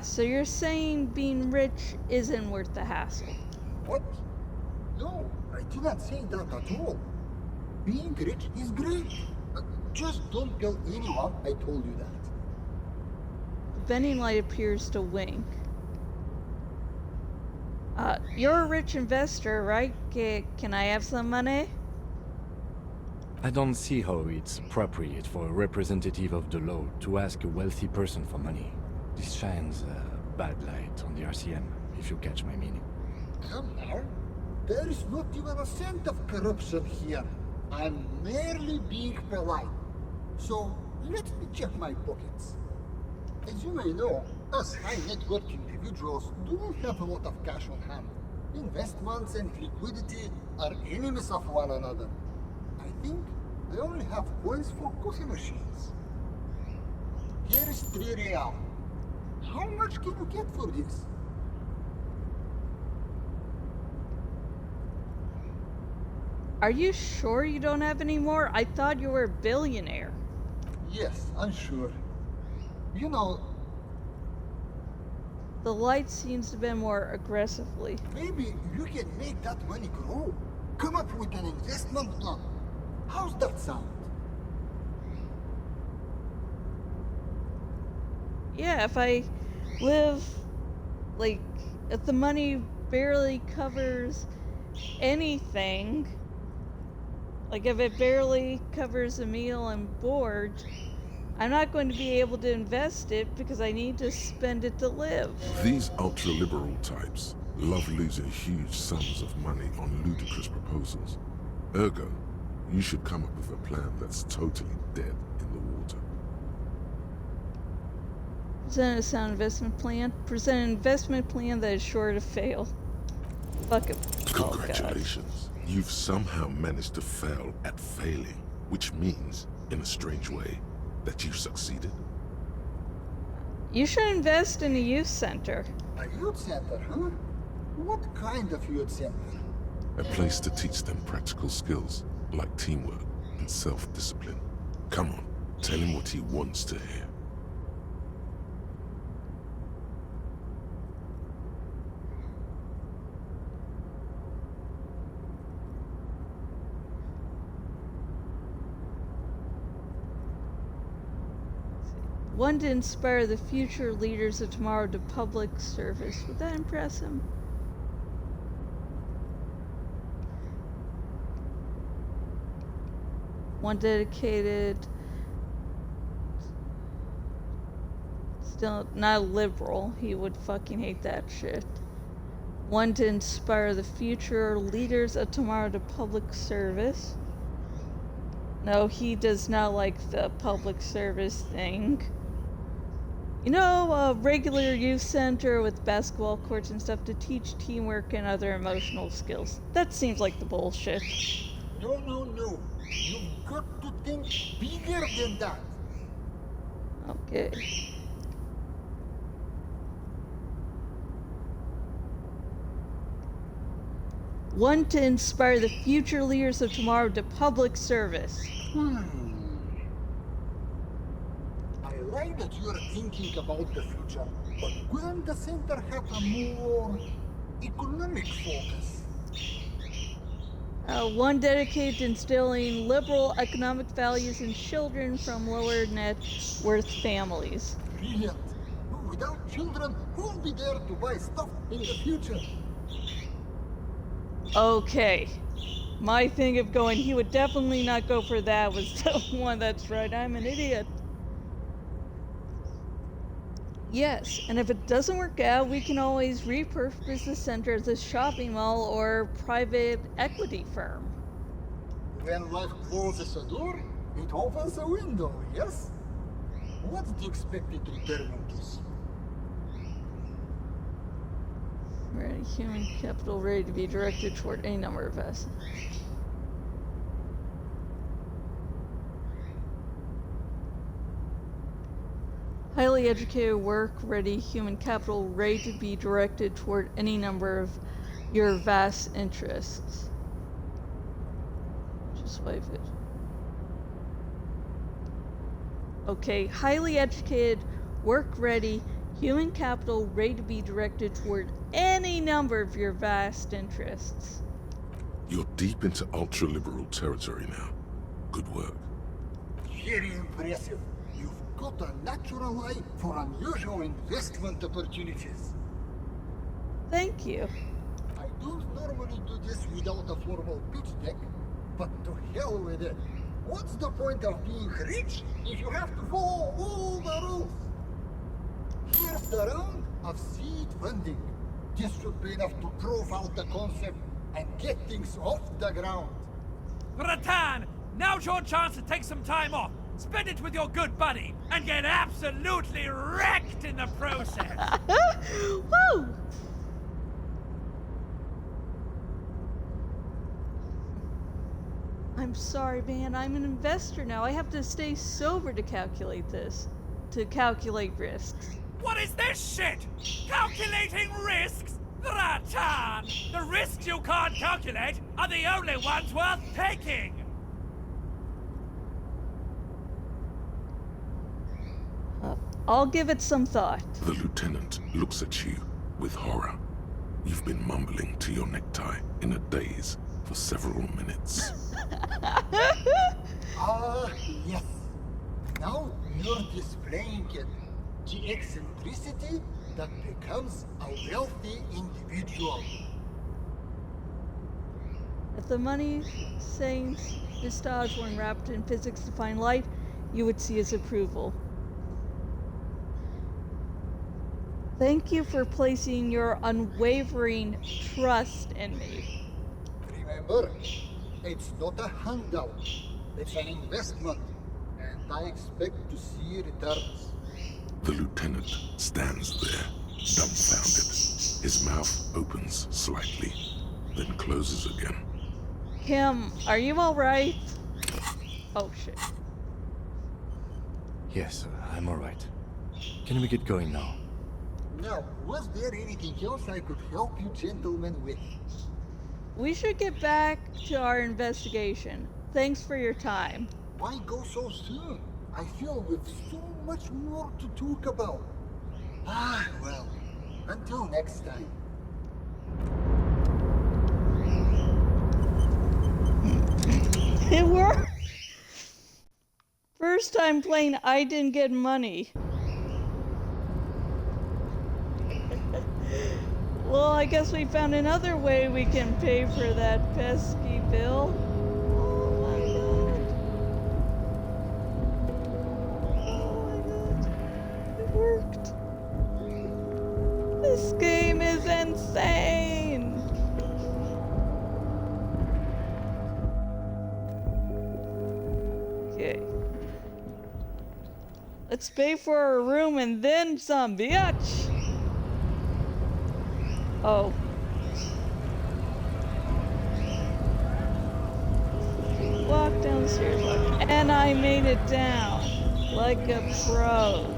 Speaker 1: So you're saying being rich isn't worth the hassle?
Speaker 12: What? No, I did not say that at all. Being rich is great. Just don't tell anyone I told you that.
Speaker 1: The bending light appears to wink. You're a rich investor, right? Can I have some money?
Speaker 5: I don't see how it's appropriate for a representative of the law to ask a wealthy person for money. This shines a bad light on the RCM, if you catch my meaning.
Speaker 12: Come now. There is not even a cent of corruption here. I'm merely being polite. So, let me check my pockets. As you may know, us high net worth individuals do not have a lot of cash on hand. Investments and liquidity are enemies of one another. I think I only have coins for coffee machines. Here is 3 real. How much can you get for this?
Speaker 1: Are you sure you don't have any more? I thought you were a billionaire.
Speaker 12: Yes, I'm sure. You know,
Speaker 1: The light seems to bend more aggressively.
Speaker 12: maybe you can make that money grow. Come up with an investment plan. How's that sound?
Speaker 1: Yeah, if I live, like, if the money barely covers anything, like if it barely covers a meal and board, I'm not going to be able to invest it because I need to spend it to live.
Speaker 3: These ultra-liberal types love losing huge sums of money on ludicrous proposals. Ergo, you should come up with a plan that's totally dead in the water.
Speaker 1: Present a sound investment plan. Present an investment plan that is sure to fail. Fuck it.
Speaker 3: Congratulations. You've somehow managed to fail at failing, which means, in a strange way, that you've succeeded.
Speaker 1: You should invest in a youth center.
Speaker 12: A youth center, huh? What kind of youth center?
Speaker 3: A place to teach them practical skills, like teamwork and self-discipline. Come on, tell him what he wants to hear.
Speaker 1: One to inspire the future leaders of tomorrow to public service. Would that impress him? One dedicated Still not liberal. He would fucking hate that shit. One to inspire the future leaders of tomorrow to public service. No, he does not like the public service thing. You know, a regular youth center with basketball courts and stuff to teach teamwork and other emotional skills. That seems like the bullshit.
Speaker 12: No, no, no. You've got to think bigger than that.
Speaker 1: Okay. One to inspire the future leaders of tomorrow to public service.
Speaker 12: I like that you're thinking about the future, but couldn't the center have a more economic focus?
Speaker 1: One dedicated to instilling liberal economic values in children from lower net worth families.
Speaker 12: Brilliant. Without children, who'll be there to buy stuff in the future?
Speaker 1: Okay. My thing of going, he would definitely not go for that was the one that's right, I'm an idiot. Yes, and if it doesn't work out, we can always repurpose the center as a shopping mall or private equity firm.
Speaker 12: When life closes a door, it opens a window, yes? What's the expected return on this?
Speaker 1: Ready, human capital ready to be directed toward any number of us. Highly educated work ready human capital ready to be directed toward any number of your vast interests. Just wave it. Okay, highly educated, work ready, human capital ready to be directed toward any number of your vast interests.
Speaker 3: You're deep into ultra-liberal territory now. Good work.
Speaker 12: Very impressive. You've got a natural eye for unusual investment opportunities.
Speaker 1: Thank you.
Speaker 12: I don't normally do this without a formal pitch deck, but to hell with it. What's the point of being rich if you have to follow all the rules? Here's the round of seed funding. This should be enough to prove out the concept and get things off the ground.
Speaker 4: Bratan, now's your chance to take some time off. Spend it with your good buddy and get absolutely wrecked in the process.
Speaker 1: Woo! I'm sorry, man. I'm an investor now. I have to stay sober to calculate this. To calculate risks.
Speaker 4: What is this shit? Calculating risks? Bratan! The risks you can't calculate are the only ones worth taking!
Speaker 1: I'll give it some thought.
Speaker 3: The lieutenant looks at you with horror. You've been mumbling to your necktie in a daze for several minutes.
Speaker 12: Yes. Now you're displaying it. The eccentricity that becomes a wealthy individual.
Speaker 1: If the money saints Vistage were enwrapped in physics-defined light, you would see his approval. Thank you for placing your unwavering trust in me.
Speaker 12: Remember, it's not a handout. It's an investment, and I expect to see returns.
Speaker 3: The lieutenant stands there, dumbfounded. His mouth opens slightly, then closes again.
Speaker 1: Kim, are you alright? Oh shit.
Speaker 5: Yes, I'm alright. Can we get going now?
Speaker 12: Now, was there anything else I could help you gentlemen with?
Speaker 1: We should get back to our investigation. Thanks for your time.
Speaker 12: Why go so soon? I feel we've so much more to talk about. Well, until next time.
Speaker 1: It worked! First time playing I didn't get money. Well, I guess we found another way we can pay for that pesky bill. Oh my god. Oh my god. It worked. unlocked. This game is insane! Okay. Let's pay for our room and then some, bitch! Oh. Walk down the stairs, and I made it down like a pro.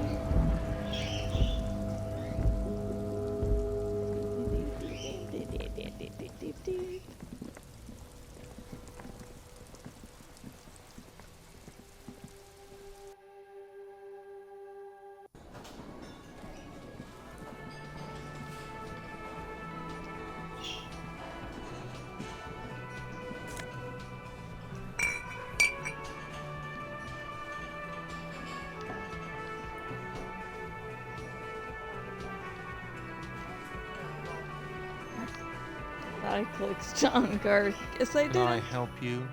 Speaker 1: I clicked John Garth. Guess I did.
Speaker 9: Can I help you?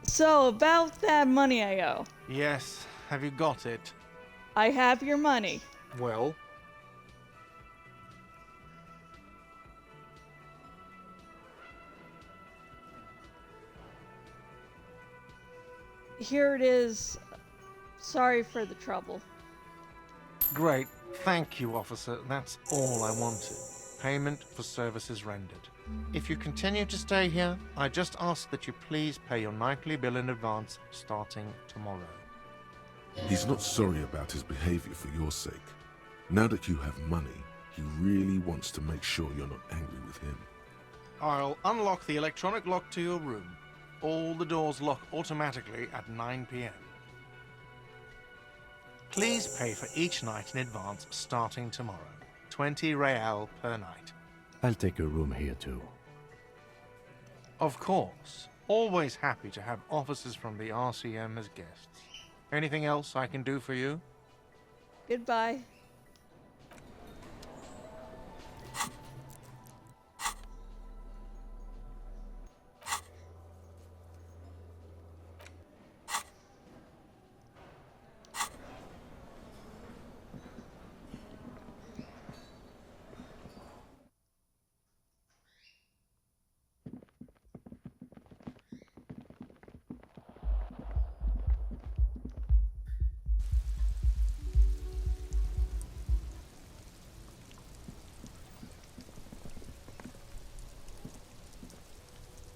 Speaker 1: So, about that money I owe.
Speaker 9: Yes. Have you got it?
Speaker 1: I have your money.
Speaker 9: Well?
Speaker 1: Here it is. Sorry for the trouble.
Speaker 9: Great. Thank you, officer. That's all I wanted. Payment for services rendered. If you continue to stay here, I just ask that you please pay your nightly bill in advance starting tomorrow.
Speaker 3: He's not sorry about his behavior for your sake. Now that you have money, he really wants to make sure you're not angry with him.
Speaker 9: I'll unlock the electronic lock to your room. All the doors lock automatically at 9 p.m. Please pay for each night in advance starting tomorrow. 20 real per night.
Speaker 5: I'll take a room here too.
Speaker 9: Of course. Always happy to have officers from the RCM as guests. Anything else I can do for you?
Speaker 1: Goodbye.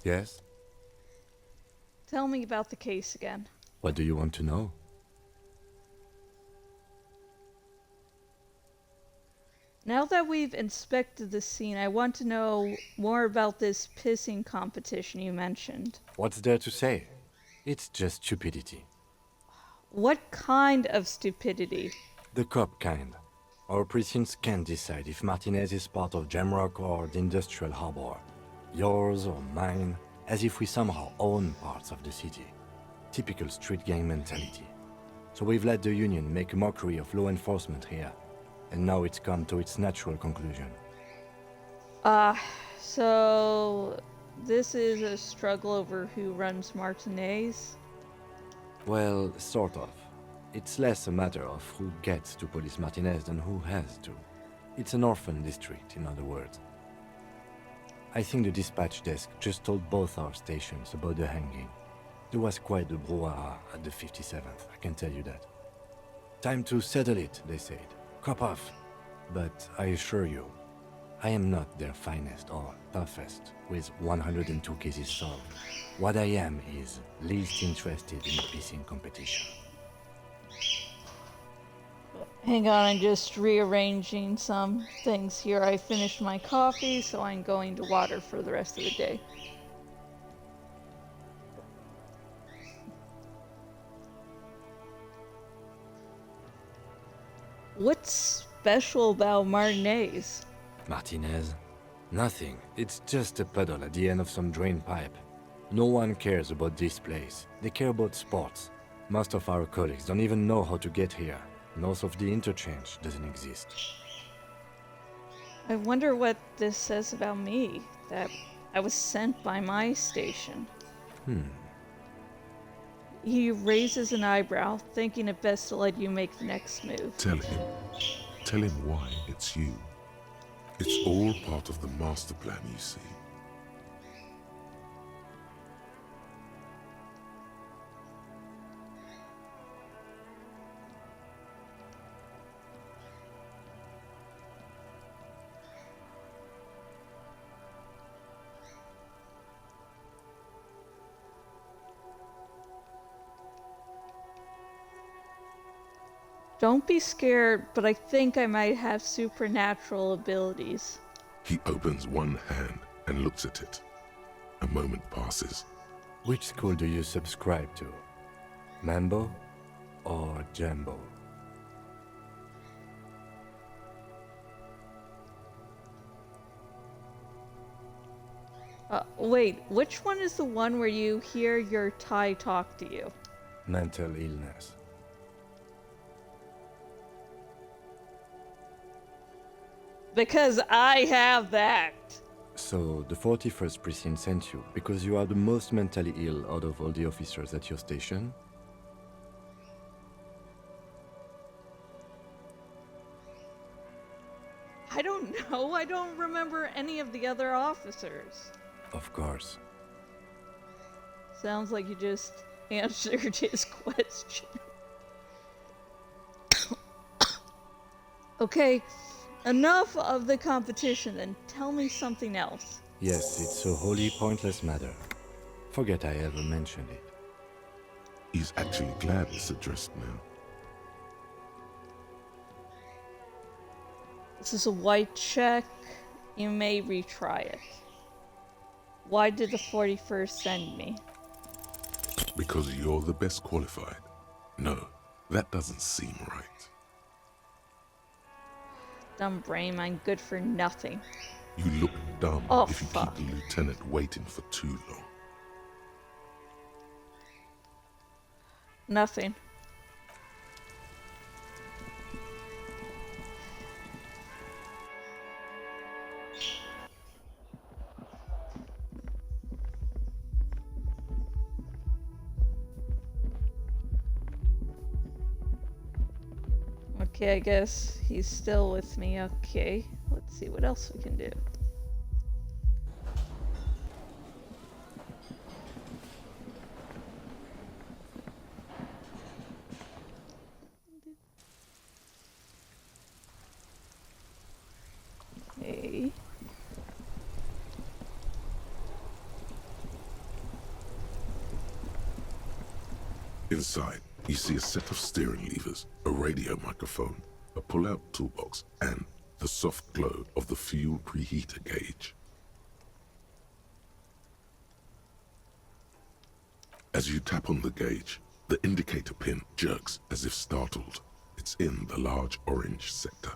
Speaker 5: Yes?
Speaker 1: Tell me about the case again.
Speaker 5: What do you want to know?
Speaker 1: Now that we've inspected the scene, I want to know more about this pissing competition you mentioned.
Speaker 5: What's there to say? It's just stupidity.
Speaker 1: What kind of stupidity?
Speaker 5: The cop kind. Our precincts can't decide if Martinez is part of Jamrock or the Industrial Harbor. Yours or mine, as if we somehow own parts of the city. Typical street gang mentality. So we've let the Union make a mockery of law enforcement here. And now it's come to its natural conclusion.
Speaker 1: So this is a struggle over who runs Martinez?
Speaker 5: Well, sort of. It's less a matter of who gets to police Martinez than who has to. It's an orphan district, in other words. I think the dispatch desk just told both our stations about the hanging. There was quite the brouhaha at the 57th, I can tell you that. Time to settle it, they said. Cop off. But I assure you, I am not their finest or toughest, with 102 cases solved. What I am is least interested in the pissing competition.
Speaker 1: Hang on, I'm just rearranging some things here. I finished my coffee, so I'm going to water for the rest of the day. What's special about Martinez?
Speaker 5: Martinez? Nothing. It's just a puddle at the end of some drain pipe. No one cares about this place. They care about sports. Most of our colleagues don't even know how to get here. North of the interchange doesn't exist.
Speaker 1: I wonder what this says about me, that I was sent by my station. He raises an eyebrow, thinking it best to let you make the next move.
Speaker 3: Tell him why it's you. It's all part of the master plan, you see.
Speaker 1: Don't be scared, but I think I might have supernatural abilities.
Speaker 3: He opens one hand and looks at it. A moment passes.
Speaker 5: Which school do you subscribe to? Mambo or Jambo?
Speaker 1: Wait, which one is the one where you hear your Thai talk to you?
Speaker 5: Mental illness.
Speaker 1: Because I have that.
Speaker 5: So, the 41st Precinct sent you because you are the most mentally ill out of all the officers at your station?
Speaker 1: I don't know. I don't remember any of the other officers.
Speaker 5: Of course.
Speaker 1: Sounds like you just answered his question. Okay, enough of the competition then. Tell me something else.
Speaker 5: Yes, it's a wholly pointless matter. Forget I ever mentioned it.
Speaker 3: He's actually glad it's addressed now.
Speaker 1: This is a white check. You may retry it. Why did the 41st send me?
Speaker 3: Because you're the best qualified. No, that doesn't seem right.
Speaker 1: Dumb brain, I'm good for nothing.
Speaker 3: You look dumb
Speaker 1: Oh,
Speaker 3: if you
Speaker 1: fuck.
Speaker 3: keep the lieutenant waiting for too long.
Speaker 1: Nothing. Okay, I guess he's still with me. Okay, let's see what else we can do. Okay.
Speaker 3: Inside, you see a set of steering levers, a radio microphone, a pull-out toolbox, and the soft glow of the fuel preheater gauge. As you tap on the gauge, the indicator pin jerks as if startled. It's in the large orange sector,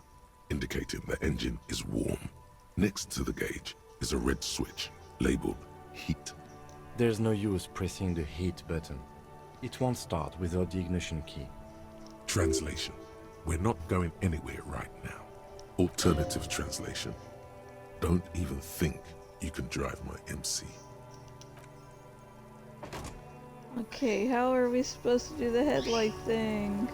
Speaker 3: indicating the engine is warm. Next to the gauge is a red switch labeled heat.
Speaker 5: There's no use pressing the heat button. It won't start without the ignition key.
Speaker 3: Translation. We're not going anywhere right now. Alternative translation. Don't even think you can drive my MC.
Speaker 1: Okay, how are we supposed to do the headlight thing?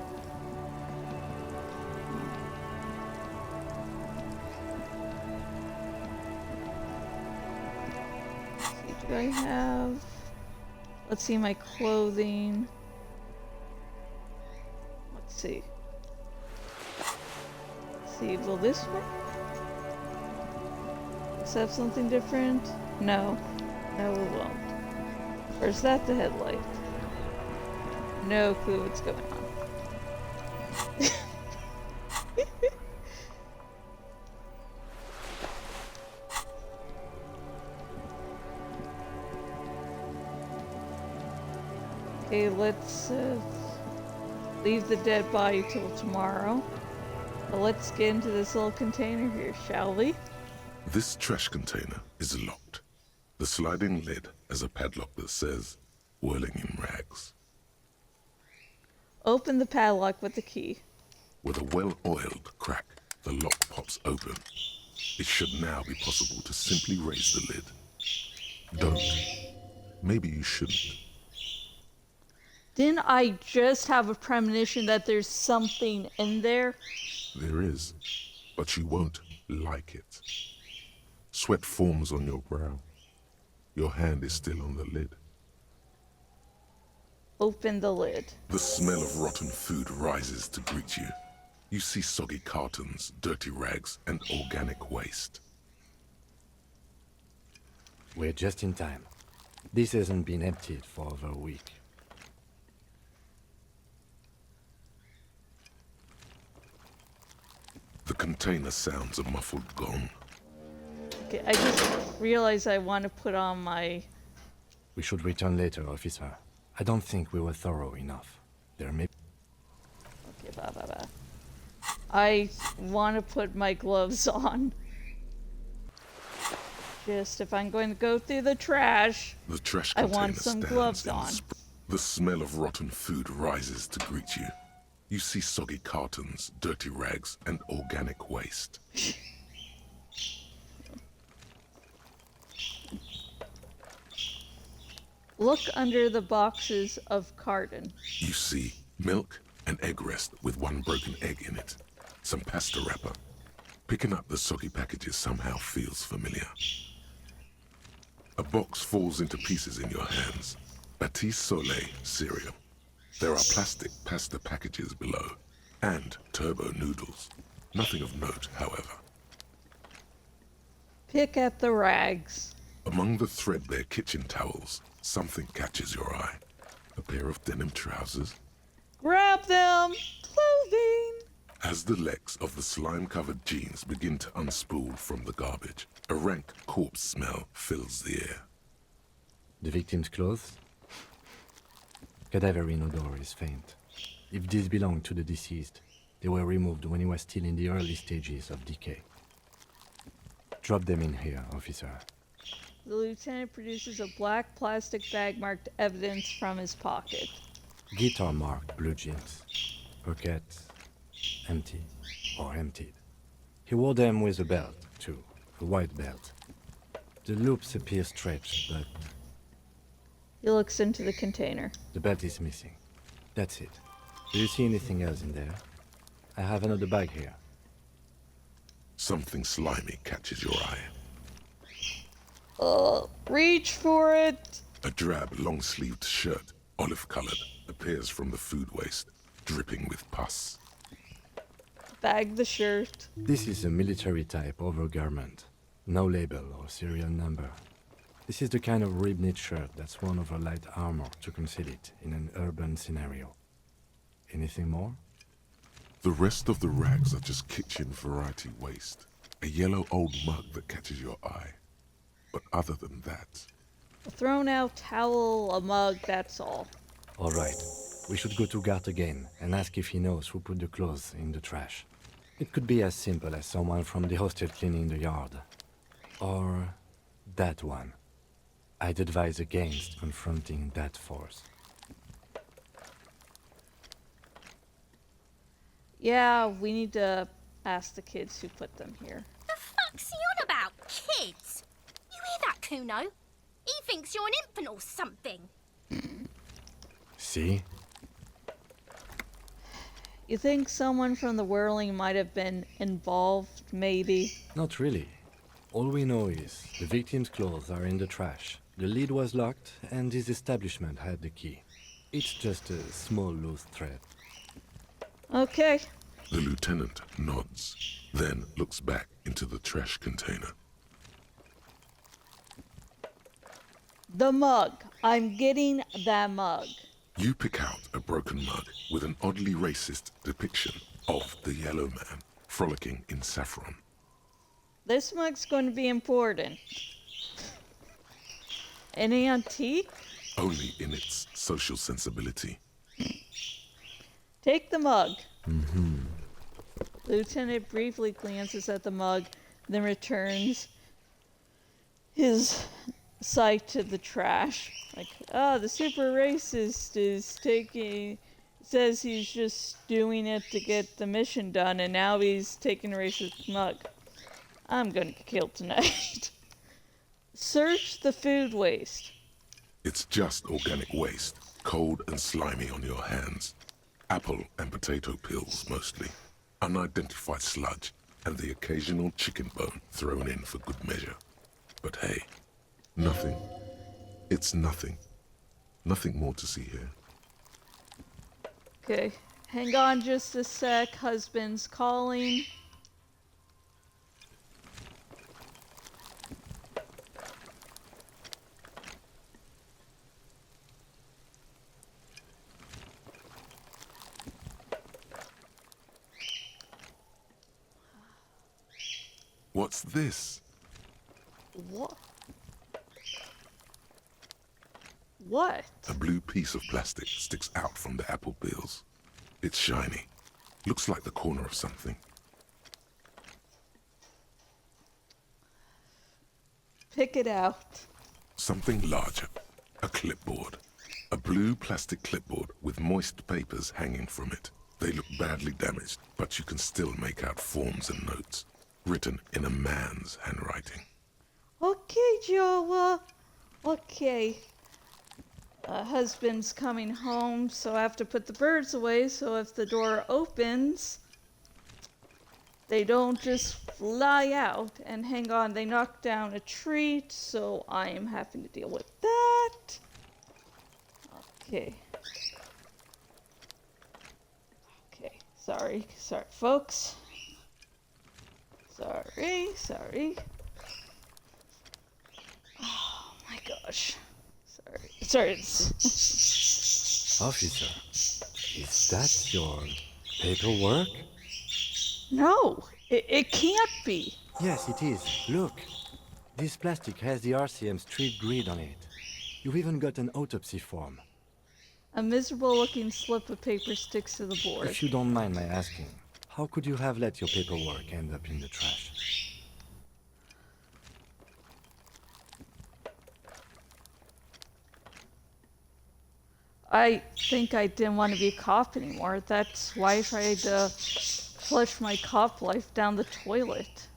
Speaker 1: Let's see, do I have... Let's see my clothing. Let's see. Let's see, will this work? Does it have something different? No. No, it won't. Or is that the headlight? No clue what's going on. Okay, let's leave the dead body till tomorrow. But let's get into this little container here, shall we?
Speaker 3: This trash container is locked. The sliding lid has a padlock that says, "Whirling in rags."
Speaker 1: Open the padlock with the key.
Speaker 3: With a well-oiled crack, the lock pops open. It should now be possible to simply raise the lid. Don't. Maybe you shouldn't.
Speaker 1: Didn't I just have a premonition that there's something in there?
Speaker 3: There is, but you won't like it. Sweat forms on your brow. Your hand is still on the lid.
Speaker 1: Open the lid.
Speaker 3: The smell of rotten food rises to greet you. You see soggy cartons, dirty rags, and organic waste.
Speaker 5: We're just in time. This hasn't been emptied for over a week.
Speaker 3: The container sounds a muffled gong.
Speaker 1: Okay, I just realized I want to put on my...
Speaker 5: We should return later, officer. I don't think we were thorough enough. There may...
Speaker 1: Okay, I want to put my gloves on. Just if I'm going to go through the trash,
Speaker 3: The trash
Speaker 1: I
Speaker 3: container
Speaker 1: want some
Speaker 3: stands
Speaker 1: gloves
Speaker 3: in
Speaker 1: on.
Speaker 3: The smell of rotten food rises to greet you. You see soggy cartons, dirty rags, and organic waste.
Speaker 1: Look under the boxes of carton.
Speaker 3: You see milk, an egg rest with one broken egg in it, some pasta wrapper. Picking up the soggy packages somehow feels familiar. A box falls into pieces in your hands. Batiste Soleil cereal. There are plastic pasta packages below, and turbo noodles. Nothing of note, however.
Speaker 1: Pick at the rags.
Speaker 3: Among the threadbare kitchen towels, something catches your eye. A pair of denim trousers.
Speaker 1: Grab them! Clothing!
Speaker 3: As the legs of the slime-covered jeans begin to unspool from the garbage, a rank corpse smell fills the air.
Speaker 5: The victim's clothes? Cadaverine odor is faint. If these belong to the deceased, they were removed when he was still in the early stages of decay. Drop them in here, officer.
Speaker 1: The lieutenant produces a black plastic bag marked evidence from his pocket.
Speaker 5: Guitar marked blue jeans. Pockets empty or emptied. He wore them with a belt, too. A white belt. The loops appear stretched, but
Speaker 1: He looks into the container.
Speaker 5: the belt is missing. That's it. Do you see anything else in there? I have another bag here.
Speaker 3: Something slimy catches your eye.
Speaker 1: Reach for it!
Speaker 3: A drab, long-sleeved shirt, olive-colored, appears from the food waste, dripping with pus.
Speaker 1: Bag the shirt.
Speaker 5: This is a military-type overgarment. No label or serial number. This is the kind of rib-knit shirt that's worn over light armor to conceal it in an urban scenario. Anything more?
Speaker 3: The rest of the rags are just kitchen variety waste. A yellow old mug that catches your eye. But other than that,
Speaker 1: A thrown out towel, a mug, that's all.
Speaker 5: All right. We should go to Gart again and ask if he knows who put the clothes in the trash. It could be as simple as someone from the hostel cleaning the yard. Or that one. I'd advise against confronting that force.
Speaker 1: Yeah, we need to ask the kids who put them here.
Speaker 13: The fuck's he on about, kids? You hear that, Kuno? He thinks you're an infant or something.
Speaker 5: See?
Speaker 1: You think someone from the whirling might have been involved, maybe?
Speaker 5: Not really. All we know is the victim's clothes are in the trash. The lid was locked, and his establishment had the key. It's just a small loose thread.
Speaker 1: Okay.
Speaker 3: the lieutenant nods, then looks back into the trash container.
Speaker 1: The mug. I'm getting that mug.
Speaker 3: You pick out a broken mug with an oddly racist depiction of the yellow man frolicking in saffron.
Speaker 1: This mug's going to be important. An antique?
Speaker 3: Only in its social sensibility.
Speaker 1: Take the mug.
Speaker 5: Mm-hmm.
Speaker 1: Lieutenant briefly glances at the mug, then returns his sight to the trash. Like, the super racist is says he's just doing it to get the mission done, and now he's taking a racist mug. I'm gonna get killed tonight. Search the food waste.
Speaker 3: It's just organic waste. cold and slimy on your hands. Apple and potato peels, mostly. Unidentified sludge, and the occasional chicken bone thrown in for good measure. But hey, nothing. It's nothing. Nothing more to see here.
Speaker 1: Okay, hang on just a sec. Husband's calling.
Speaker 3: What's this?
Speaker 1: What? What?
Speaker 3: A blue piece of plastic sticks out from the apple peels. It's shiny. Looks like the corner of something.
Speaker 1: Pick it out.
Speaker 3: Something larger. A clipboard. A blue plastic clipboard with moist papers hanging from it. They look badly damaged, but you can still make out forms and notes, written in a man's handwriting.
Speaker 1: Okay, Joa. Okay. Husband's coming home, so I have to put the birds away, so if the door opens, they don't just fly out. And hang on, they knocked down a treat, so I am having to deal with that. Okay. Okay, sorry, folks. Sorry. Oh my gosh. Sorry.
Speaker 5: Officer, is that your paperwork?
Speaker 1: No, it can't be.
Speaker 5: Yes, it is. Look. This plastic has the RCM street grid on it. You've even got an autopsy form.
Speaker 1: A miserable looking slip of paper sticks to the board.
Speaker 5: If you don't mind my asking, how could you have let your paperwork end up in the trash?
Speaker 1: I think I didn't want to be a cop anymore. That's why I tried to flush my cop life down the toilet.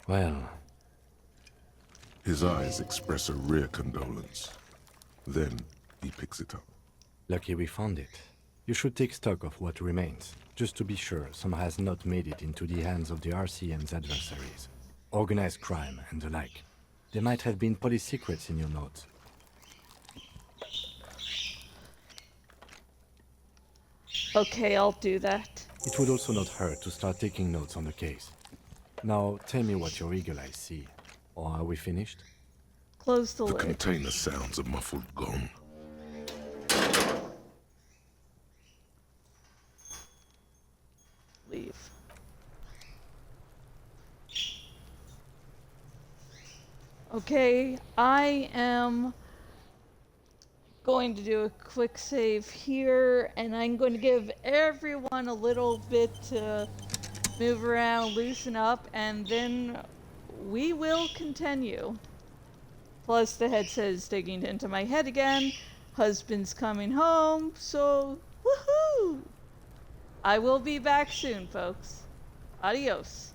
Speaker 5: Well...
Speaker 3: His eyes express a rare condolence. Then he picks it up.
Speaker 5: Lucky we found it. You should take stock of what remains, just to be sure some has not made it into the hands of the RCM's adversaries. Organized crime and the like. There might have been police secrets in your notes.
Speaker 1: Okay, I'll do that.
Speaker 5: It would also not hurt to start taking notes on the case. Now, tell me what your eagle eyes see. Or are we finished?
Speaker 1: Close the
Speaker 3: The
Speaker 1: lid.
Speaker 3: container sounds a muffled gong.
Speaker 1: Leave. Okay, I am going to do a quick save here, and I'm going to give everyone a little bit to move around, loosen up, and then we will continue. Plus, the headset is digging into my head again. Husband's coming home, so woohoo! I will be back soon, folks. Adios.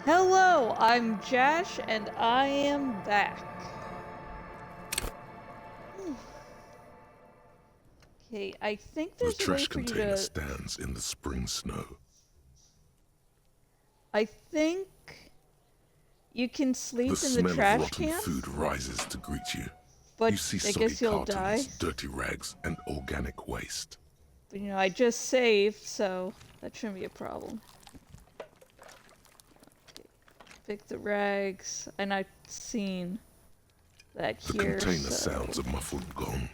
Speaker 1: Hello, I'm Jash, and I am back. Okay, I think
Speaker 3: The
Speaker 1: there's a way
Speaker 3: trash
Speaker 1: for you
Speaker 3: container
Speaker 1: to...
Speaker 3: stands in the spring snow.
Speaker 1: I think you can sleep
Speaker 3: The
Speaker 1: in the
Speaker 3: smell of
Speaker 1: trash
Speaker 3: rotten
Speaker 1: can,
Speaker 3: food rises to greet you.
Speaker 1: but
Speaker 3: You see
Speaker 1: I
Speaker 3: soggy
Speaker 1: guess you'll die.
Speaker 3: cartons, dirty rags, and organic waste.
Speaker 1: But, you know, I just saved, so that shouldn't be a problem. Okay. Pick the rags, and I've seen that
Speaker 3: The
Speaker 1: here,
Speaker 3: container
Speaker 1: so...
Speaker 3: sounds a muffled gong.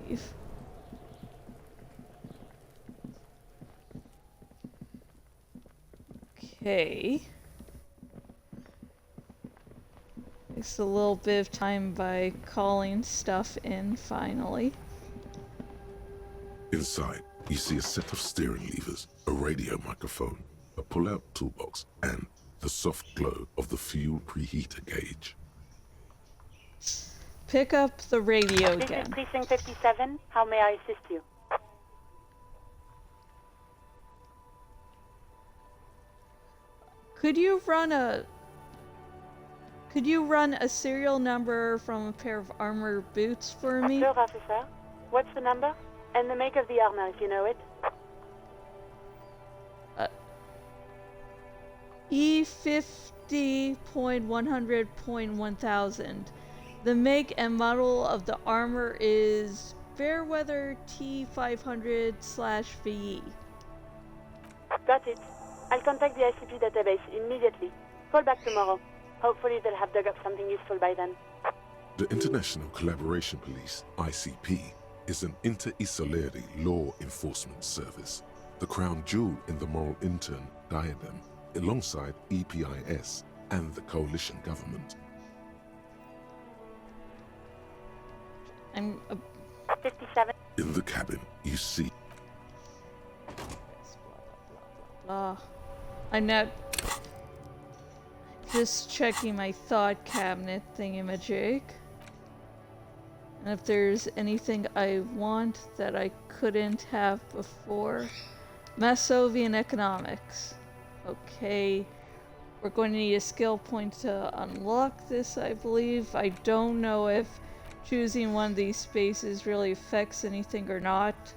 Speaker 1: Leave. Okay. Takes a little bit of time by calling stuff in, finally.
Speaker 3: Inside, you see a set of steering levers, a radio microphone, a pull-out toolbox, and the soft glow of the fuel preheater gauge.
Speaker 1: Pick up the radio
Speaker 14: This
Speaker 1: again.
Speaker 14: is Precinct 57. How may I assist you?
Speaker 1: Could you run a serial number from a pair of armor boots for me?
Speaker 14: Sure, officer. What's the number? And the make of the armor, if you know it.
Speaker 1: E50.100.1000. The make and model of the armor is Fairweather T500/VE.
Speaker 14: Got it. I'll contact the ICP database immediately. Call back tomorrow. Hopefully they'll have dug up something useful by then.
Speaker 3: The International Collaboration Police, ICP, is an inter-Isolari law enforcement service, the crown jewel in the moral intern diadem, alongside EPIS and the coalition government.
Speaker 1: I'm
Speaker 14: 57.
Speaker 3: In the cabin, you see...
Speaker 1: I'm not just checking my thought cabinet thingamajig. And if there's anything I want that I couldn't have before. Masovian economics. Okay. We're going to need a skill point to unlock this, I believe. I don't know if choosing one of these spaces really affects anything or not.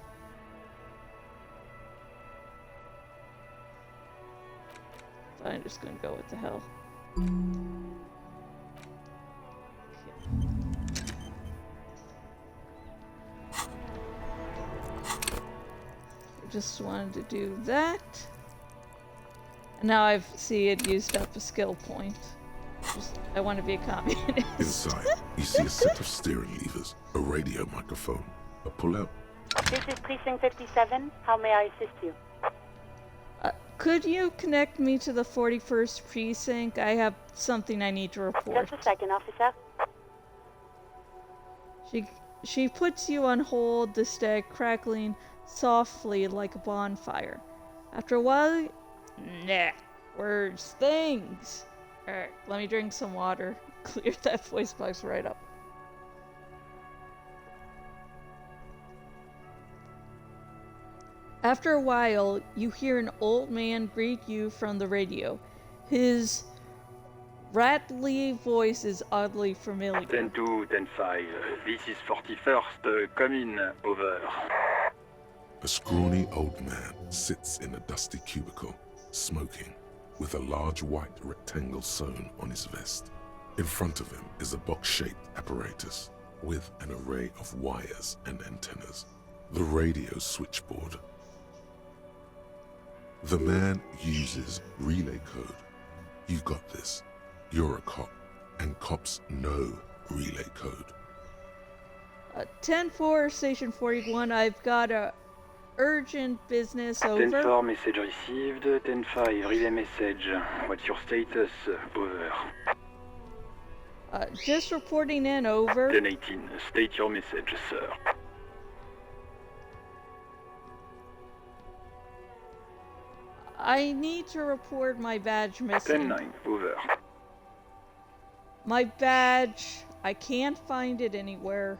Speaker 1: But I'm just gonna go with the hell. Just wanted to do that. And now I see it used up a skill point. I want to be a communist.
Speaker 3: Inside, you see a set of steering levers, a radio microphone, a pull-out...
Speaker 14: This is Precinct 57. How may I assist you?
Speaker 1: Could you connect me to the 41st precinct? I have something I need to report.
Speaker 14: Just a second, officer.
Speaker 1: She puts you on hold, the stack crackling softly like a bonfire. After a while, nah, words, things. Alright, let me drink some water. Clear that voice box right up. After a while, you hear an old man greet you from the radio. His rattly voice is oddly familiar.
Speaker 15: 10-2, 10-5. This is 41st, come in, over.
Speaker 3: A scrawny old man sits in a dusty cubicle, smoking, with a large white rectangle sewn on his vest. In front of him is a box-shaped apparatus with an array of wires and antennas. The radio switchboard. The man uses relay code. You got this. You're a cop, and cops know relay code.
Speaker 1: 10-4, Station 41, I've got a urgent business, over.
Speaker 15: 10-4, message received. 10-5, relay message. What's your status? Over.
Speaker 1: Just reporting in, over.
Speaker 15: 10-18, state your message, sir.
Speaker 1: I need to report my badge missing.
Speaker 15: 10-9, over.
Speaker 1: My badge, I can't find it anywhere.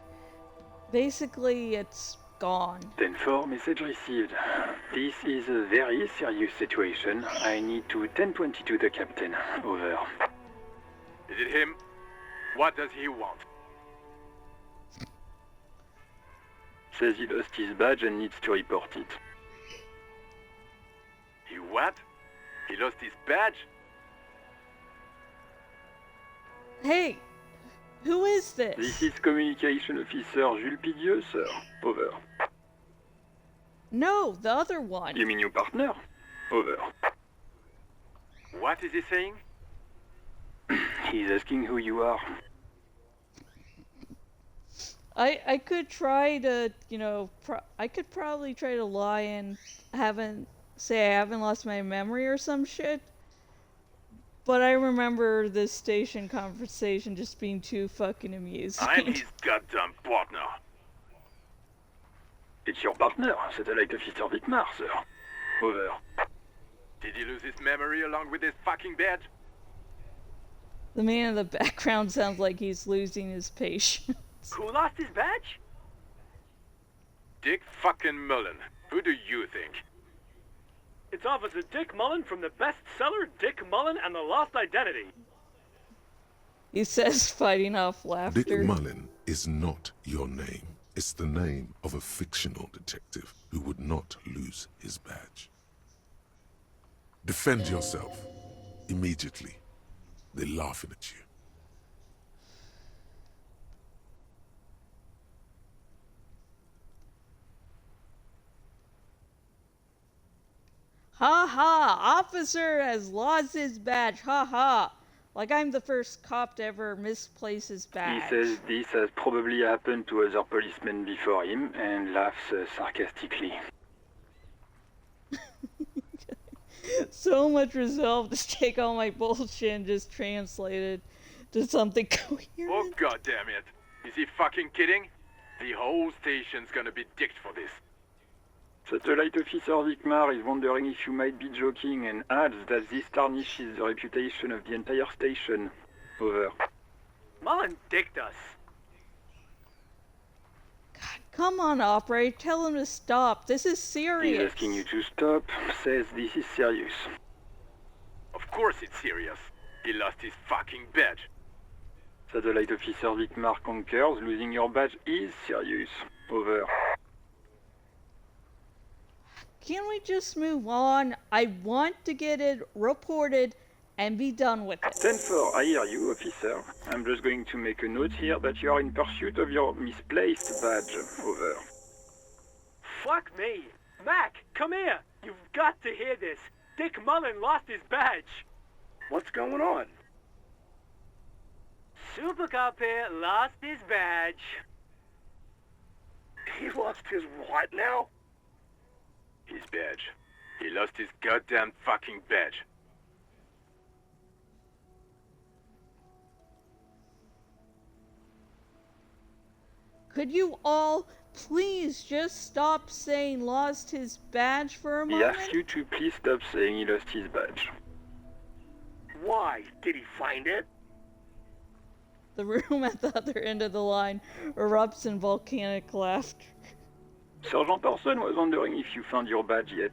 Speaker 1: Basically, it's gone.
Speaker 15: 10-4, message received. This is a very serious situation. I need to 1022 the captain. Over.
Speaker 8: Is it him? What does he want?
Speaker 15: Says he lost his badge and needs to report it.
Speaker 8: He what? He lost his badge?
Speaker 1: Hey, who is this?
Speaker 15: This is Communication Officer Jules Pidieux, sir. Over.
Speaker 1: No, the other one.
Speaker 15: You mean your partner? Over.
Speaker 8: What is he saying?
Speaker 15: He's asking who you are.
Speaker 1: I could try to, I could probably try to lie and say I haven't lost my memory or some shit. But I remember this station conversation just being too fucking amusing.
Speaker 8: I'm his goddamn partner.
Speaker 15: It's your partner, Satellite Officer Wittmar, sir. Over.
Speaker 8: Did he lose his memory along with his fucking badge?
Speaker 1: The man in the background sounds like he's losing his patience.
Speaker 8: Who lost his badge? Dick fucking Mullen. Who do you think?
Speaker 16: It's Officer Dick Mullen from the bestseller Dick Mullen and the Lost Identity.
Speaker 1: He says, fighting off laughter.
Speaker 3: Dick Mullen is not your name. It's the name of a fictional detective who would not lose his badge. Defend yourself. Immediately. They're laughing at you.
Speaker 1: Ha ha! Officer has lost his badge. Ha ha! Like I'm the first cop to ever misplace his badge.
Speaker 15: He says this has probably happened to other policemen before him and laughs sarcastically.
Speaker 1: So much resolve to take all my bullshit and just translate it to something coherent.
Speaker 8: Oh goddamn it! Is he fucking kidding? The whole station's gonna be dicked for this.
Speaker 15: Satellite Officer Wittmar is wondering if you might be joking and adds that this tarnishes the reputation of the entire station. Over.
Speaker 16: Mullen dicked us.
Speaker 1: Come on, operator, tell him to stop. This is serious.
Speaker 15: He's asking you to stop, says this is serious.
Speaker 8: Of course it's serious. He lost his fucking badge.
Speaker 15: Satellite Officer Wittmar concurs, losing your badge is serious. Over.
Speaker 1: Can we just move on? I want to get it reported and be done with it.
Speaker 15: 10-4, I hear you, officer. I'm just going to make a note here that you are in pursuit of your misplaced badge. Over.
Speaker 16: Fuck me. Mac, come here. You've got to hear this. Dick Mullen lost his badge.
Speaker 4: What's going on?
Speaker 16: Super Cop here lost his badge.
Speaker 4: He lost his what now?
Speaker 8: His badge. He lost his goddamn fucking badge.
Speaker 1: Could you all please just stop saying lost his badge for a
Speaker 15: He
Speaker 1: moment?
Speaker 15: asks you to please stop saying he lost his badge.
Speaker 4: Why? Did he find it?
Speaker 1: The room at the other end of the line erupts in volcanic laughter.
Speaker 15: Sergeant Person was wondering if you found your badge yet.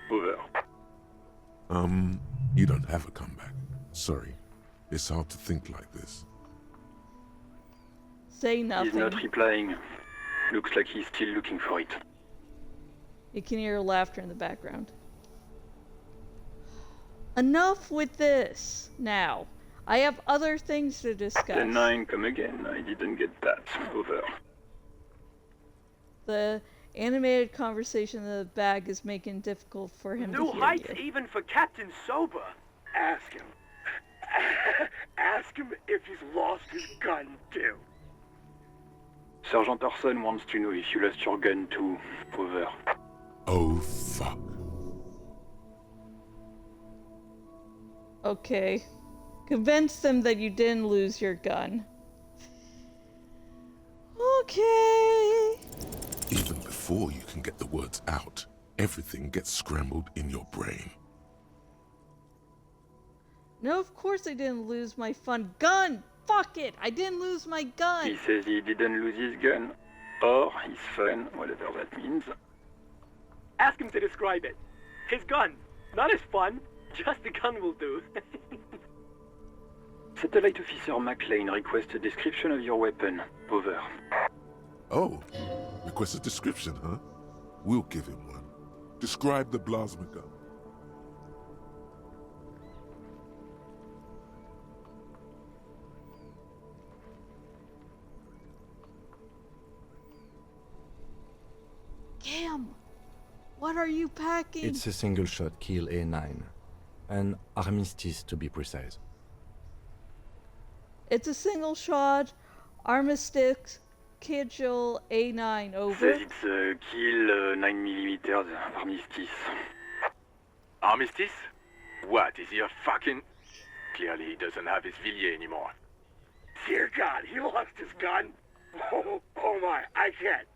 Speaker 15: Over.
Speaker 3: You don't have a comeback. Sorry. It's hard to think like this.
Speaker 1: Say nothing.
Speaker 15: He's not replying. Looks like he's still looking for it.
Speaker 1: You can hear laughter in the background. Enough with this. Now, I have other things to discuss.
Speaker 15: 10-9, come again. I didn't get that. Over.
Speaker 1: The animated conversation in the bag is making it difficult for him
Speaker 16: New
Speaker 1: to hear
Speaker 16: heights
Speaker 1: you.
Speaker 16: even for Captain Sober.
Speaker 4: Ask him. Ask him if he's lost his gun, too.
Speaker 15: Sergeant Orson wants to know if you lost your gun too. Over.
Speaker 3: Oh, fuck.
Speaker 1: Okay. Convince them that you didn't lose your gun. Okay.
Speaker 3: Even before you can get the words out, everything gets scrambled in your brain.
Speaker 1: No, of course I didn't lose my fun gun. Fuck it. I didn't lose my gun.
Speaker 15: He says he didn't lose his gun. or his fun, whatever that means.
Speaker 16: Ask him to describe it. His gun. Not his fun. Just the gun will do.
Speaker 15: Satellite Officer McLean requests a description of your weapon. Over.
Speaker 3: Oh, request a description, huh? We'll give him one. Describe the plasma gun.
Speaker 1: Cam, what are you packing?
Speaker 5: It's a single-shot kill A9. An armistice, to be precise.
Speaker 1: It's a single shot, armistice, Kidgel A9, over.
Speaker 15: Says it's a kill 9mm armistice.
Speaker 17: Armistice? What, is he a fucking... Clearly he doesn't have his Villiers anymore.
Speaker 16: Dear God, he lost his gun. Oh my, I can't.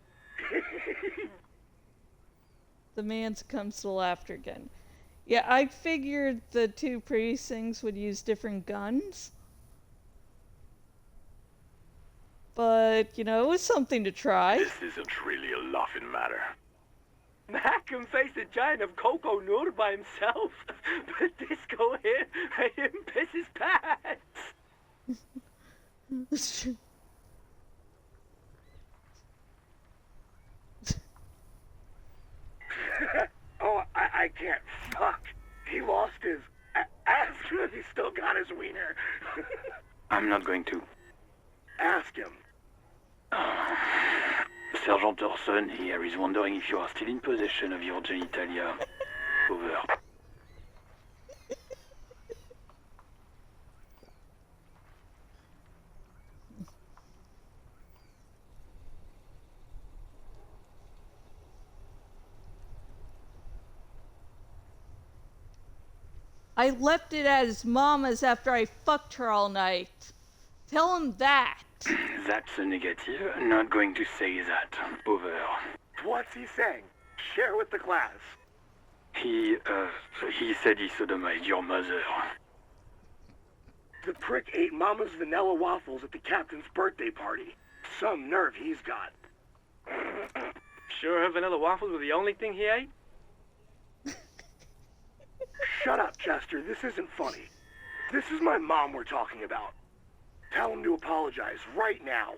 Speaker 1: The man succumbs to laughter again. Yeah, I figured the two precincts would use different guns. But, you know, it was something to try.
Speaker 17: This isn't really a laughing matter.
Speaker 16: Mac can face a giant of Coco Noor by himself, but Disco here made him piss his pants.
Speaker 1: That's true.
Speaker 16: Oh, I can't. Fuck. He lost his ass. He still got his wiener.
Speaker 15: I'm not going to.
Speaker 16: Ask him.
Speaker 15: Sergeant Orson here is wondering if you are still in possession of your genitalia. Over.
Speaker 1: I left it at his mama's after I fucked her all night. Tell him that.
Speaker 15: That's a negative. Not going to say that. Over.
Speaker 16: What's he saying? Share with the class.
Speaker 15: He said he sodomized your mother.
Speaker 16: The prick ate Mama's vanilla waffles at the captain's birthday party. Some nerve he's got. Sure her vanilla waffles were the only thing he ate? Shut up, Chester. This isn't funny. This is my mom we're talking about. Tell him to apologize right now.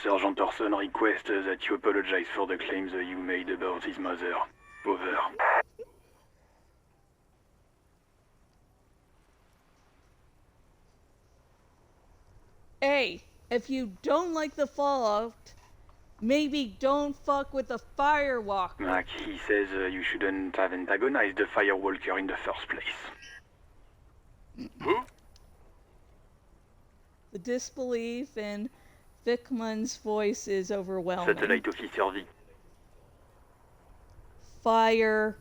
Speaker 15: Sergeant Orson requests that you apologize for the claims that you made about his mother. Over.
Speaker 1: Hey, if you don't like the Fallout, maybe don't fuck with the Firewalker.
Speaker 15: Mac, he says you shouldn't have antagonized the Firewalker in the first place.
Speaker 17: Who?
Speaker 1: The disbelief in Vickman's voice is overwhelming.
Speaker 15: Satellite Officer V.
Speaker 1: Firewalker.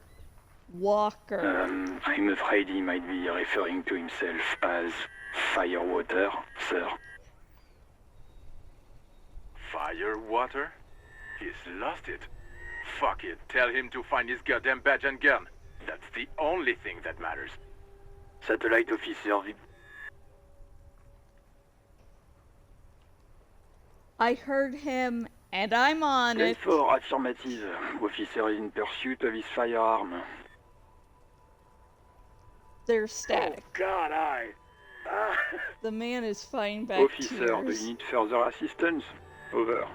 Speaker 15: I'm afraid he might be referring to himself as Firewater, sir.
Speaker 17: Firewater? He's lost it. Fuck it. Tell him to find his goddamn badge and gun. That's the only thing that matters.
Speaker 15: Satellite Officer V.
Speaker 1: I heard him, and I'm on it.
Speaker 15: 10-4, affirmative. Officer is in pursuit of his firearm.
Speaker 1: They're static.
Speaker 16: Oh, God,
Speaker 1: The man is fighting back
Speaker 15: Officer, do
Speaker 1: tears.
Speaker 15: you need further assistance? Over.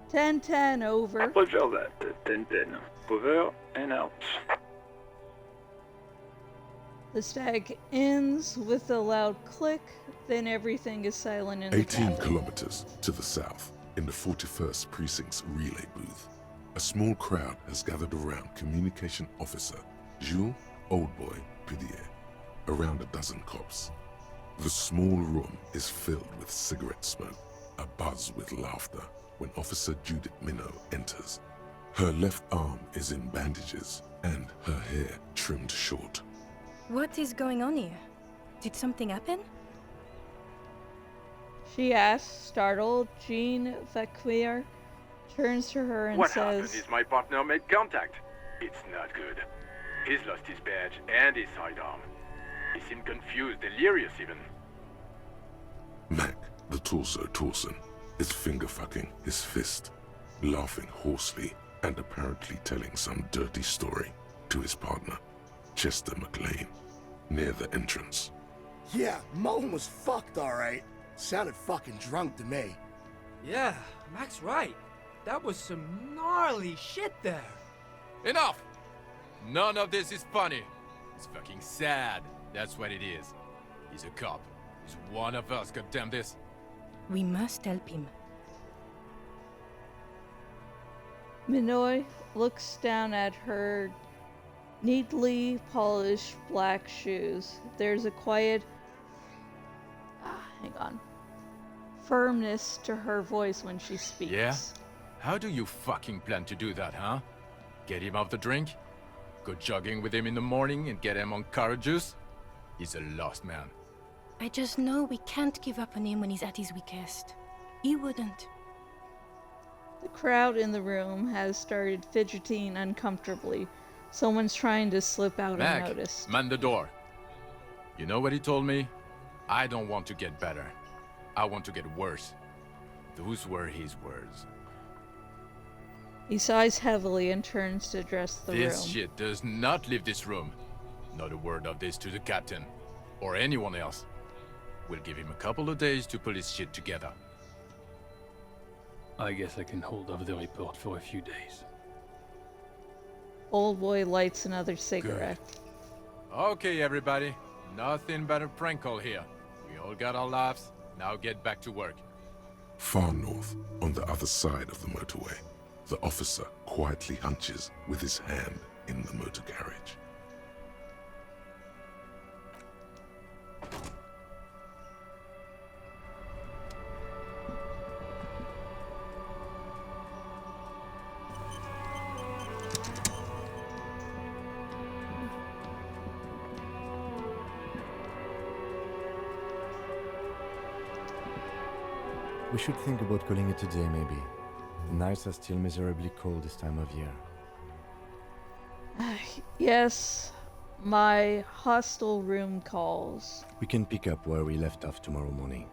Speaker 1: Ten, over.
Speaker 15: Roger that. 10-10. Over and out.
Speaker 1: The stag ends with a loud click, then everything is silent in the
Speaker 3: 18
Speaker 1: cabin.
Speaker 3: kilometers to the south, in the 41st Precinct's relay booth, a small crowd has gathered around Communication Officer Jules Oldboy Pidier, around a dozen cops. The small room is filled with cigarette smoke, abuzz with laughter, when Officer Judith Minot enters. Her left arm is in bandages, and her hair trimmed short.
Speaker 18: What is going on here? Did something happen?
Speaker 1: She asks, startled. Jean Vaquier turns to her and
Speaker 17: What
Speaker 1: says,
Speaker 17: happened is my partner made contact. It's not good. He's lost his badge and his sidearm. He seemed confused, delirious even.
Speaker 3: Mac, the torso Torson, is finger-fucking his fist, laughing hoarsely and apparently telling some dirty story to his partner, Chester McLean, near the entrance.
Speaker 19: Yeah, Mullen was fucked, alright. Sounded fucking drunk to me.
Speaker 4: Yeah, Mac's right. That was some gnarly shit there.
Speaker 20: Enough! None of this is funny. It's fucking sad. That's what it is. He's a cop. He's one of us, goddamn this.
Speaker 18: We must help him.
Speaker 1: Minoy looks down at her neatly polished black shoes. There's a quiet, firmness to her voice when she speaks.
Speaker 20: Yeah? How do you fucking plan to do that, huh? Get him off the drink? Go jogging with him in the morning and get him on carrot juice? He's a lost man.
Speaker 18: I just know we can't give up on him when he's at his weakest. He wouldn't.
Speaker 1: The crowd in the room has started fidgeting uncomfortably. Someone's trying to slip out
Speaker 20: Mac,
Speaker 1: unnoticed.
Speaker 20: man the door. You know what he told me? I don't want to get better. I want to get worse. Those were his words.
Speaker 1: He sighs heavily and turns to address the room.
Speaker 20: This shit does not leave this room. Not a word of this to the captain. Or anyone else. We'll give him a couple of days to pull his shit together.
Speaker 21: I guess I can hold off the report for a few days.
Speaker 1: Old boy lights another cigarette.
Speaker 20: Okay, everybody. Nothing but a prank call here. We all got our laughs. Now get back to work.
Speaker 3: Far north, on the other side of the motorway, the officer quietly hunches with his hand in the motor carriage.
Speaker 5: We should think about calling it a day, maybe. The nights are still miserably cold this time of year.
Speaker 1: Yes, my hostel room calls.
Speaker 5: We can pick up where we left off tomorrow morning.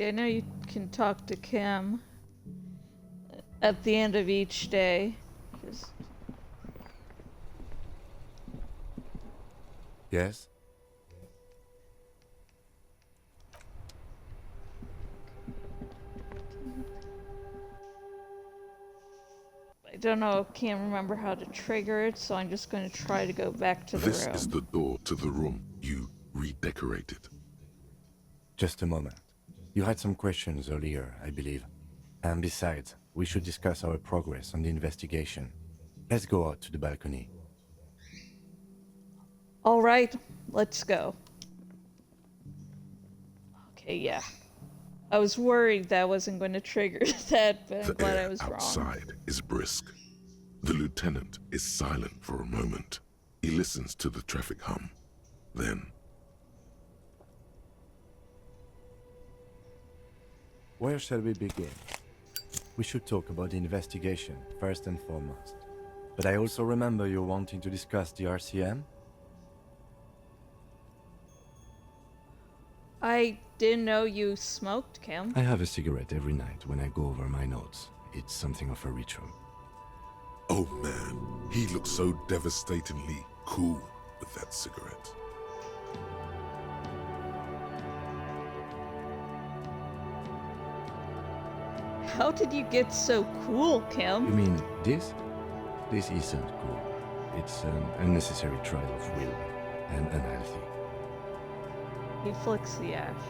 Speaker 1: See, I know you can talk to Kim at the end of each day.
Speaker 5: Yes?
Speaker 1: I don't know, can't remember how to trigger it, so I'm just going to try to go back to the
Speaker 3: This
Speaker 1: room.
Speaker 3: is the door to the room you redecorated.
Speaker 5: Just a moment. You had some questions earlier, I believe. And besides, we should discuss our progress on the investigation. Let's go out to the balcony.
Speaker 1: All right, let's go. Okay, yeah. I was worried that wasn't going to trigger that, but I'm
Speaker 3: The
Speaker 1: glad
Speaker 3: air
Speaker 1: I was wrong.
Speaker 3: outside is brisk. The lieutenant is silent for a moment. He listens to the traffic hum. Then,
Speaker 5: Where shall we begin? We should talk about the investigation, first and foremost. But I also remember you wanting to discuss the RCM?
Speaker 1: I didn't know you smoked, Kim.
Speaker 5: I have a cigarette every night when I go over my notes. It's something of a ritual.
Speaker 3: oh man, he looks so devastatingly cool with that cigarette.
Speaker 1: How did you get so cool, Kim?
Speaker 5: You mean this? This isn't cool. It's an unnecessary trial of will and unhealthy.
Speaker 1: He flicks the ash.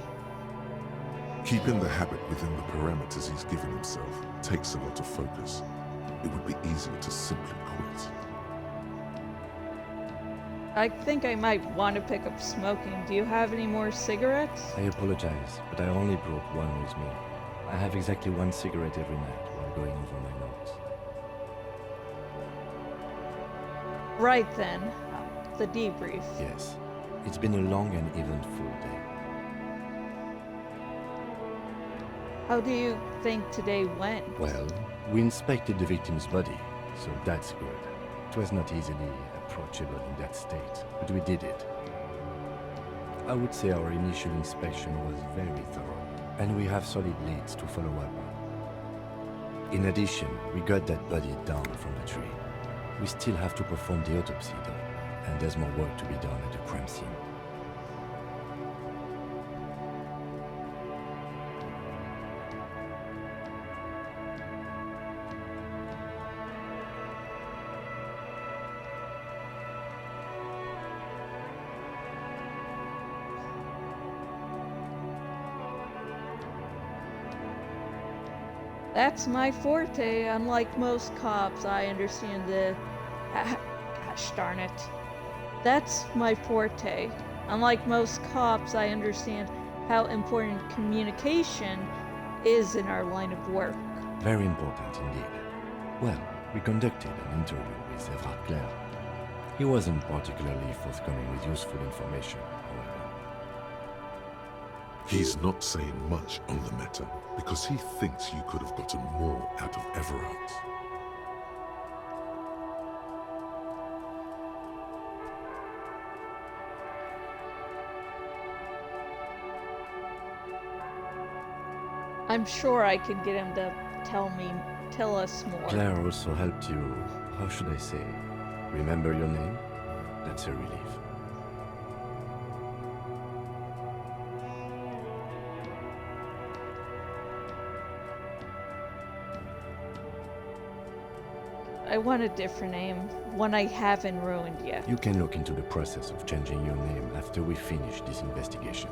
Speaker 3: Keeping the habit within the parameters he's given himself takes a lot of focus. it would be easier to simply quit.
Speaker 1: I think I might want to pick up smoking. Do you have any more cigarettes?
Speaker 5: I apologize, but I only brought one with me. I have exactly one cigarette every night while going over my notes.
Speaker 1: Right then. The debrief.
Speaker 5: Yes. It's been a long and eventful day.
Speaker 1: How do you think today went?
Speaker 5: Well, we inspected the victim's body, so that's good. It was not easily approachable in that state, but we did it. I would say our initial inspection was very thorough, and we have solid leads to follow up on. In addition, we got that body down from the tree. We still have to perform the autopsy, though, and there's more work to be done at the crime scene.
Speaker 1: That's my forte. Unlike most cops, I understand the... Gosh darn it. That's my forte. Unlike most cops, I understand how important communication is in our line of work.
Speaker 5: Very important indeed. Well, we conducted an interview with Everard Clare. He wasn't particularly forthcoming with useful information, however.
Speaker 3: He's not saying much on the matter because he thinks you could have gotten more out of Everard.
Speaker 1: I'm sure I could get him to tell us more.
Speaker 5: Claire also helped you, how should I say, remember your name? That's a relief.
Speaker 1: I want a different name, one I haven't ruined yet.
Speaker 5: You can look into the process of changing your name after we finish this investigation.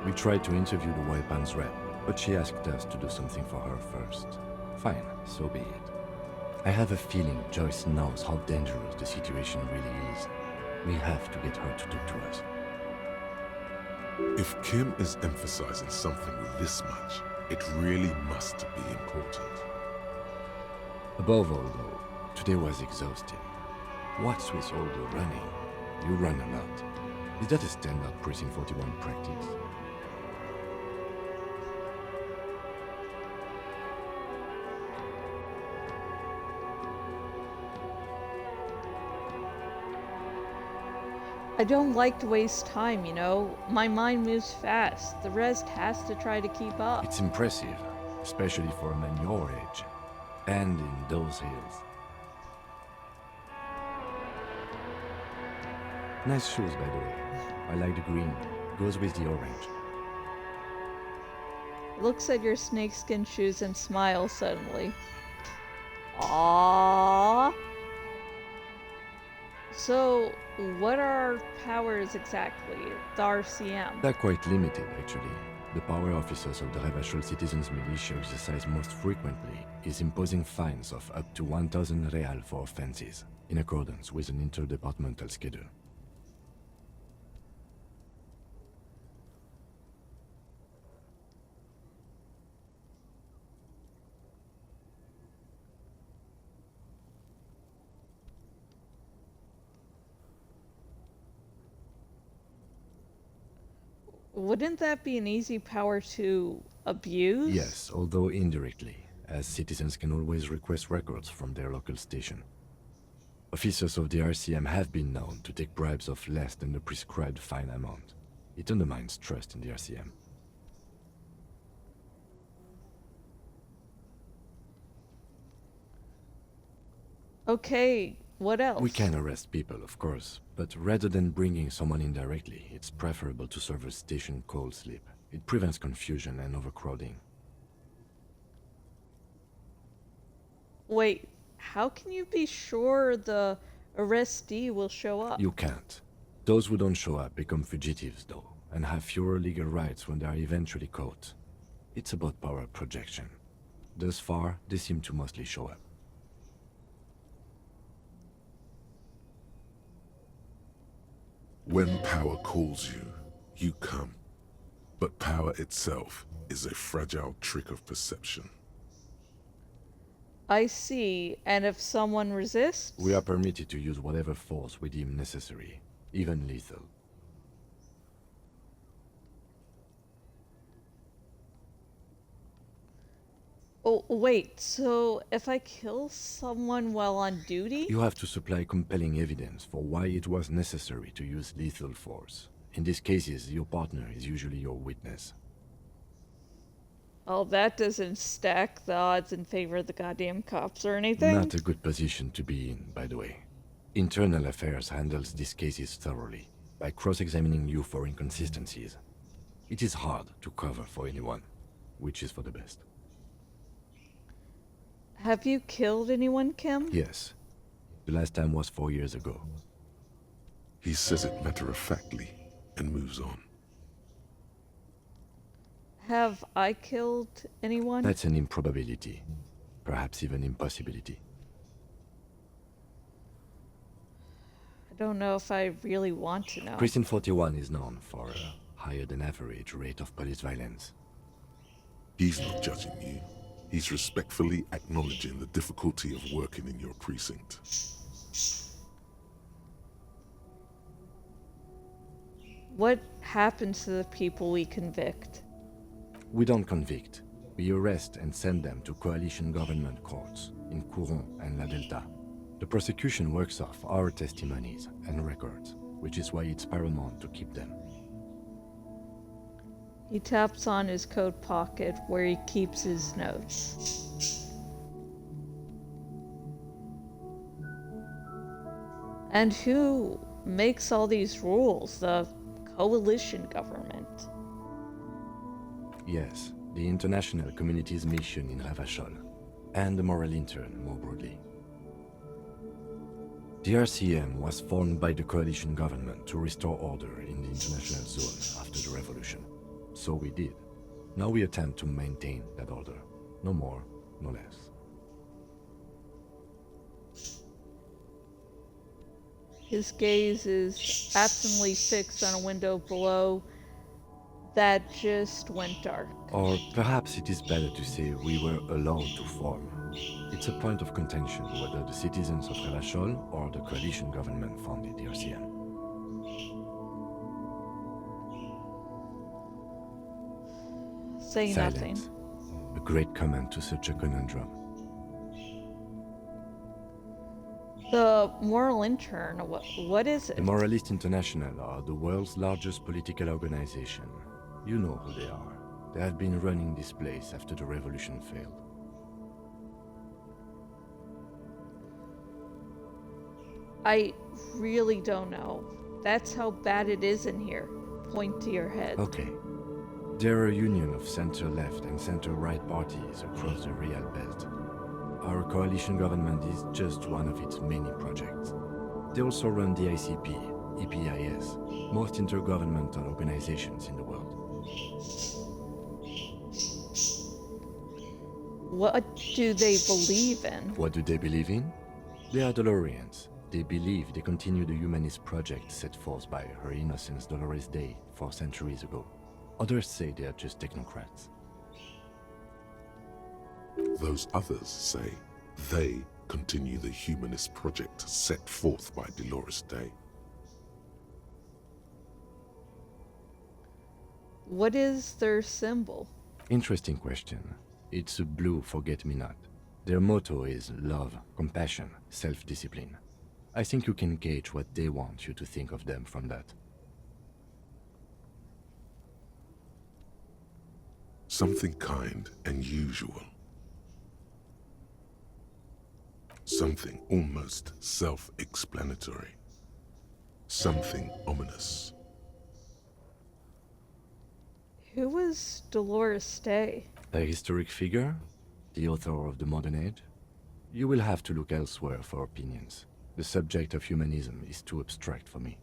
Speaker 5: We tried to interview the White Pants rep, but she asked us to do something for her first. Fine, so be it. I have a feeling Joyce knows how dangerous the situation really is. We have to get her to talk to us.
Speaker 3: If Kim is emphasizing something with this much, it really must be important.
Speaker 5: Above all, though, today was exhausting. What's with all the running? You run a lot. Is that a standard Precinct 41 practice?
Speaker 1: I don't like to waste time, you know. My mind moves fast. The rest has to try to keep up.
Speaker 5: It's impressive, especially for a man your age. And in those hills. Nice shoes, by the way. I like the green. Goes with the orange.
Speaker 1: Looks at your snakeskin shoes and smiles suddenly. Aww. So, what are our powers exactly? The RCM?
Speaker 5: They're quite limited, actually. The power officers of the Revachol Citizens Militia exercise most frequently is imposing fines of up to 1,000 real for offenses, in accordance with an interdepartmental schedule.
Speaker 1: Wouldn't that be an easy power to abuse?
Speaker 5: Yes, although indirectly, as citizens can always request records from their local station. Officers of the RCM have been known to take bribes of less than the prescribed fine amount. It undermines trust in the RCM.
Speaker 1: Okay, what else?
Speaker 5: We can arrest people, of course, but rather than bringing someone in directly, it's preferable to serve a station call slip. It prevents confusion and overcrowding.
Speaker 1: Wait, how can you be sure the arrestee will show up?
Speaker 5: You can't. Those who don't show up become fugitives, though, and have fewer legal rights when they are eventually caught. It's about power projection. Thus far, they seem to mostly show up.
Speaker 3: When power calls you, you come. But power itself is a fragile trick of perception.
Speaker 1: I see. And if someone resists?
Speaker 5: We are permitted to use whatever force we deem necessary, even lethal.
Speaker 1: Oh, wait, so if I kill someone while on duty?
Speaker 5: You have to supply compelling evidence for why it was necessary to use lethal force. In these cases, your partner is usually your witness.
Speaker 1: Oh, that doesn't stack the odds in favor of the goddamn cops or anything.
Speaker 5: Not a good position to be in, by the way. Internal Affairs handles these cases thoroughly, by cross-examining you for inconsistencies. It is hard to cover for anyone, which is for the best.
Speaker 1: Have you killed anyone, Kim?
Speaker 5: Yes. The last time was 4 years ago.
Speaker 3: He says it matter-of-factly and moves on.
Speaker 1: Have I killed anyone?
Speaker 5: That's an improbability. Perhaps even impossibility.
Speaker 1: I don't know if I really want to know.
Speaker 5: Precinct 41 is known for a higher-than-average rate of police violence.
Speaker 3: He's not judging you. He's respectfully acknowledging the difficulty of working in your precinct.
Speaker 1: What happens to the people we convict?
Speaker 5: We don't convict. We arrest and send them to coalition government courts in Couron and La Delta. The prosecution works off our testimonies and records, which is why it's paramount to keep them.
Speaker 1: He taps on his coat pocket where he keeps his notes. And who makes all these rules? The coalition government.
Speaker 5: Yes, the international community's mission in Ravachol, and the moral intern more broadly. The RCM was formed by the coalition government to restore order in the international zone after the revolution. So we did. Now we attempt to maintain that order. No more, no less.
Speaker 1: His gaze is absently fixed on a window below that just went dark.
Speaker 5: Or perhaps it is better to say we were allowed to form. It's a point of contention whether the citizens of Ravachol or the coalition government founded the RCM.
Speaker 1: Say nothing.
Speaker 5: A great comment to such a conundrum.
Speaker 1: The moral intern, what is it?
Speaker 5: The Moralist International are the world's largest political organization. You know who they are. They have been running this place after the revolution failed.
Speaker 1: I really don't know. That's how bad it is in here. Point to your head.
Speaker 5: Okay. There are a union of center-left and center-right parties across the Real Belt. Our coalition government is just one of its many projects. They also run the ICP, EPIS, most intergovernmental organizations in the world.
Speaker 1: What do they believe in?
Speaker 5: What do they believe in? They are Dolorians. They believe they continue the humanist project set forth by Her Innocence Dolores Day 4 centuries ago. Others say they are just technocrats.
Speaker 3: Those others say they continue the humanist project set forth by Dolores Day.
Speaker 1: What is their symbol?
Speaker 5: Interesting question. It's a blue forget-me-not. Their motto is love, compassion, self-discipline. I think you can gauge what they want you to think of them from that.
Speaker 3: Something kind and usual. Something almost self-explanatory. Something ominous.
Speaker 1: Who was Dolores Day?
Speaker 5: A historic figure? The author of the modern age? You will have to look elsewhere for opinions. The subject of humanism is too abstract for me.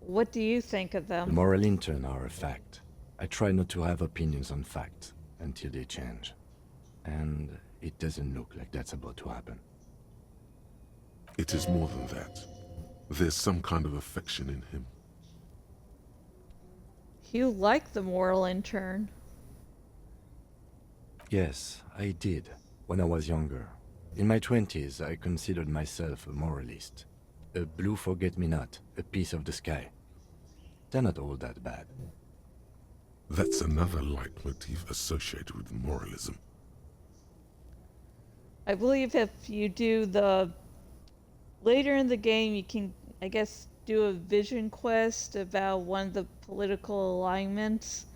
Speaker 1: What do you think of
Speaker 5: The
Speaker 1: them?
Speaker 5: moral intern are a fact. I try not to have opinions on facts until they change. And it doesn't look like that's about to happen.
Speaker 3: It is more than that. There's some kind of affection in him.
Speaker 1: You like the moral intern.
Speaker 5: Yes, I did, when I was younger. In my 20s, I considered myself a moralist. A blue forget-me-not, a piece of the sky. They're not all that bad.
Speaker 3: That's another leitmotif associated with moralism.
Speaker 1: I believe if you do the... Later in the game, you can, I guess, do a vision quest about one of the political alignments.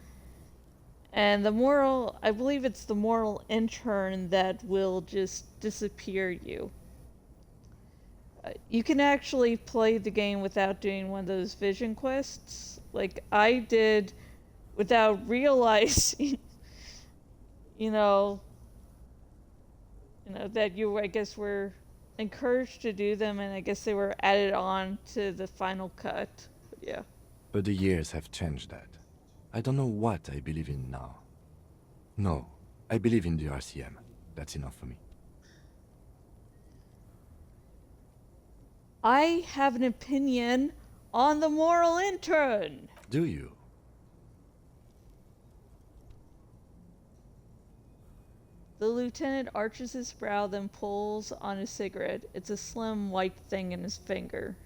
Speaker 1: And the moral... I believe it's the moral intern that will just disappear you. You can actually play the game without doing one of those vision quests. Like I did without realizing, you know, that you, I guess, were encouraged to do them, and I guess they were added on to the final cut. But yeah.
Speaker 5: But the years have changed that. I don't know what I believe in now. No, I believe in the RCM. That's enough for me.
Speaker 1: I have an opinion on the moral intern.
Speaker 5: Do you?
Speaker 1: The lieutenant arches his brow, then pulls on his cigarette. It's a slim white thing in his finger.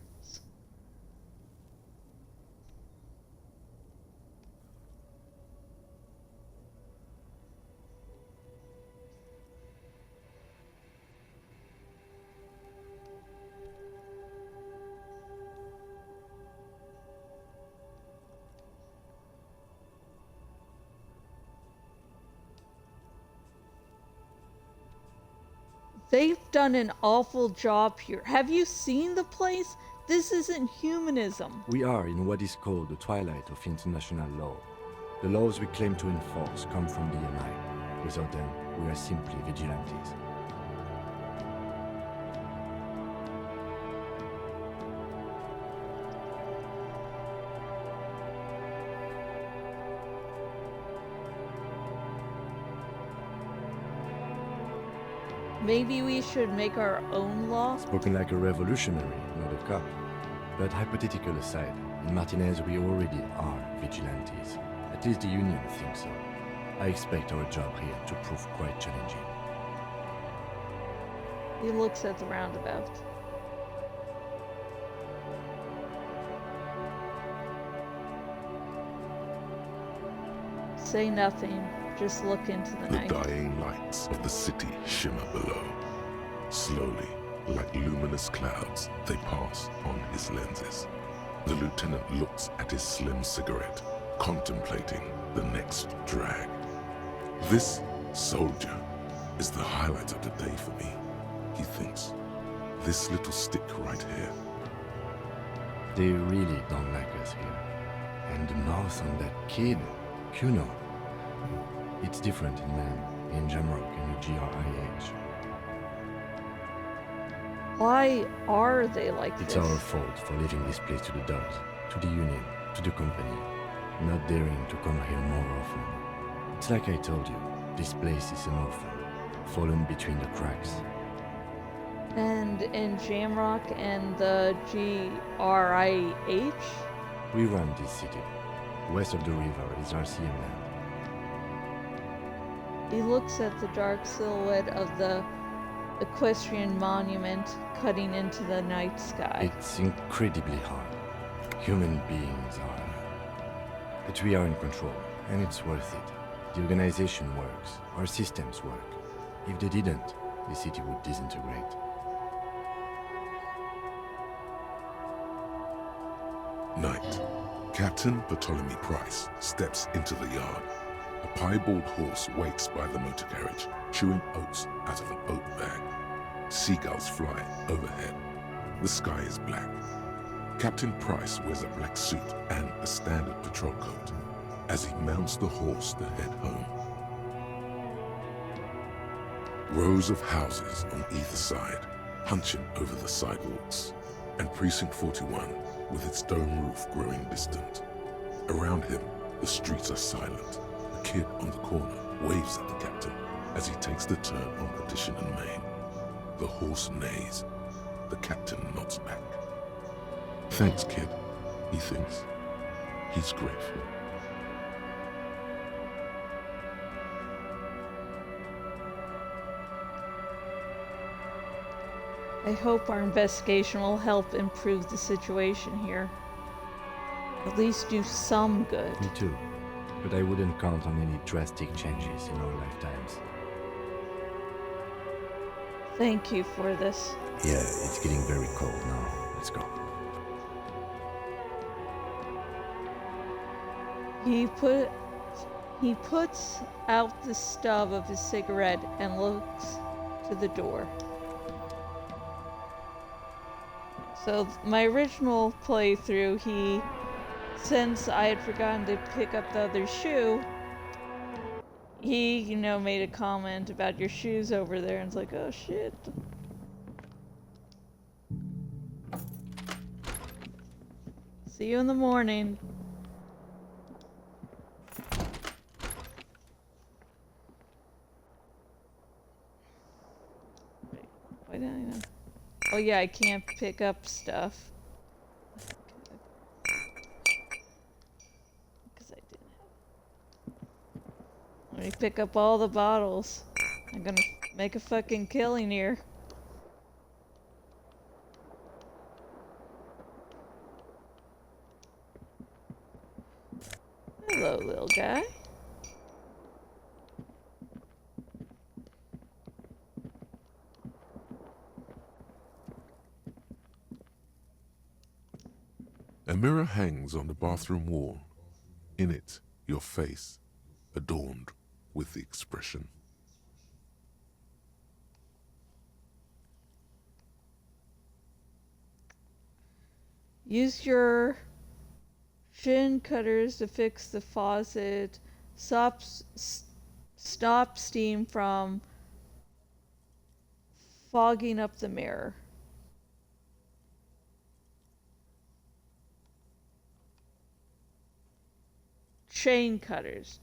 Speaker 1: They've done an awful job here. Have you seen the place? This isn't humanism.
Speaker 5: We are in what is called the twilight of international law. The laws we claim to enforce come from the MI. Without them, we are simply vigilantes.
Speaker 1: Maybe we should make our own law?
Speaker 5: Spoken like a revolutionary, not a cop. But hypothetical aside, in Martinez we already are vigilantes. At least the Union thinks so. I expect our job here to prove quite challenging.
Speaker 1: He looks at the roundabout. Say nothing. Just look into the night.
Speaker 3: The dying lights of the city shimmer below. Slowly, like luminous clouds, they pass on his lenses. The lieutenant looks at his slim cigarette, contemplating the next drag. This soldier is the highlight of the day for me, he thinks. This little stick right here.
Speaker 5: They really don't like us here. And the mouth on that kid, Kuno. It's different in Man, in Jamrock, and the GRIH.
Speaker 1: Why are they like
Speaker 5: It's
Speaker 1: this?
Speaker 5: our fault for leaving this place to the dogs, to the Union, to the company, not daring to come here more often. It's like I told you, this place is an orphan, fallen between the cracks.
Speaker 1: And in Jamrock and the GRIH?
Speaker 5: We run this city. West of the river is RCM land.
Speaker 1: He looks at the dark silhouette of the equestrian monument cutting into the night sky.
Speaker 5: It's incredibly hard. Human beings are. But we are in control, and it's worth it. The organization works. Our systems work. If they didn't, the city would disintegrate.
Speaker 3: Night. Captain Bartholomew Price steps into the yard. A piebald horse waits by the motor carriage, chewing oats out of an oat bag. Seagulls fly overhead. The sky is black. Captain Price wears a black suit and a standard patrol coat as he mounts the horse to head home. Rows of houses on either side, hunching over the sidewalks, and Precinct 41 with its dome roof growing distant. Around him, the streets are silent. The kid on the corner waves at the captain as he takes the turn on Addition and Main. The horse neighs. The captain nods back. Thanks, kid, he thinks. He's grateful.
Speaker 1: I hope our investigation will help improve the situation here. At least do some good.
Speaker 5: Me too. But I wouldn't count on any drastic changes in our lifetimes.
Speaker 1: Thank you for this.
Speaker 5: Yeah, it's getting very cold now. Let's go.
Speaker 1: He puts out the stub of his cigarette and looks to the door. So my original playthrough, since I had forgotten to pick up the other shoe, he, made a comment about your shoes over there, and it's like, oh shit. See you in the morning. Wait, why didn't I know? Oh yeah, I can't pick up stuff. Because I didn't have... Let me pick up all the bottles. I'm gonna make a fucking killing here. Hello, little guy.
Speaker 3: A mirror hangs on the bathroom wall. In it, your face, adorned with the expression.
Speaker 1: Use your shin cutters to fix the faucet. Stop steam from fogging up the mirror. Chin cutters.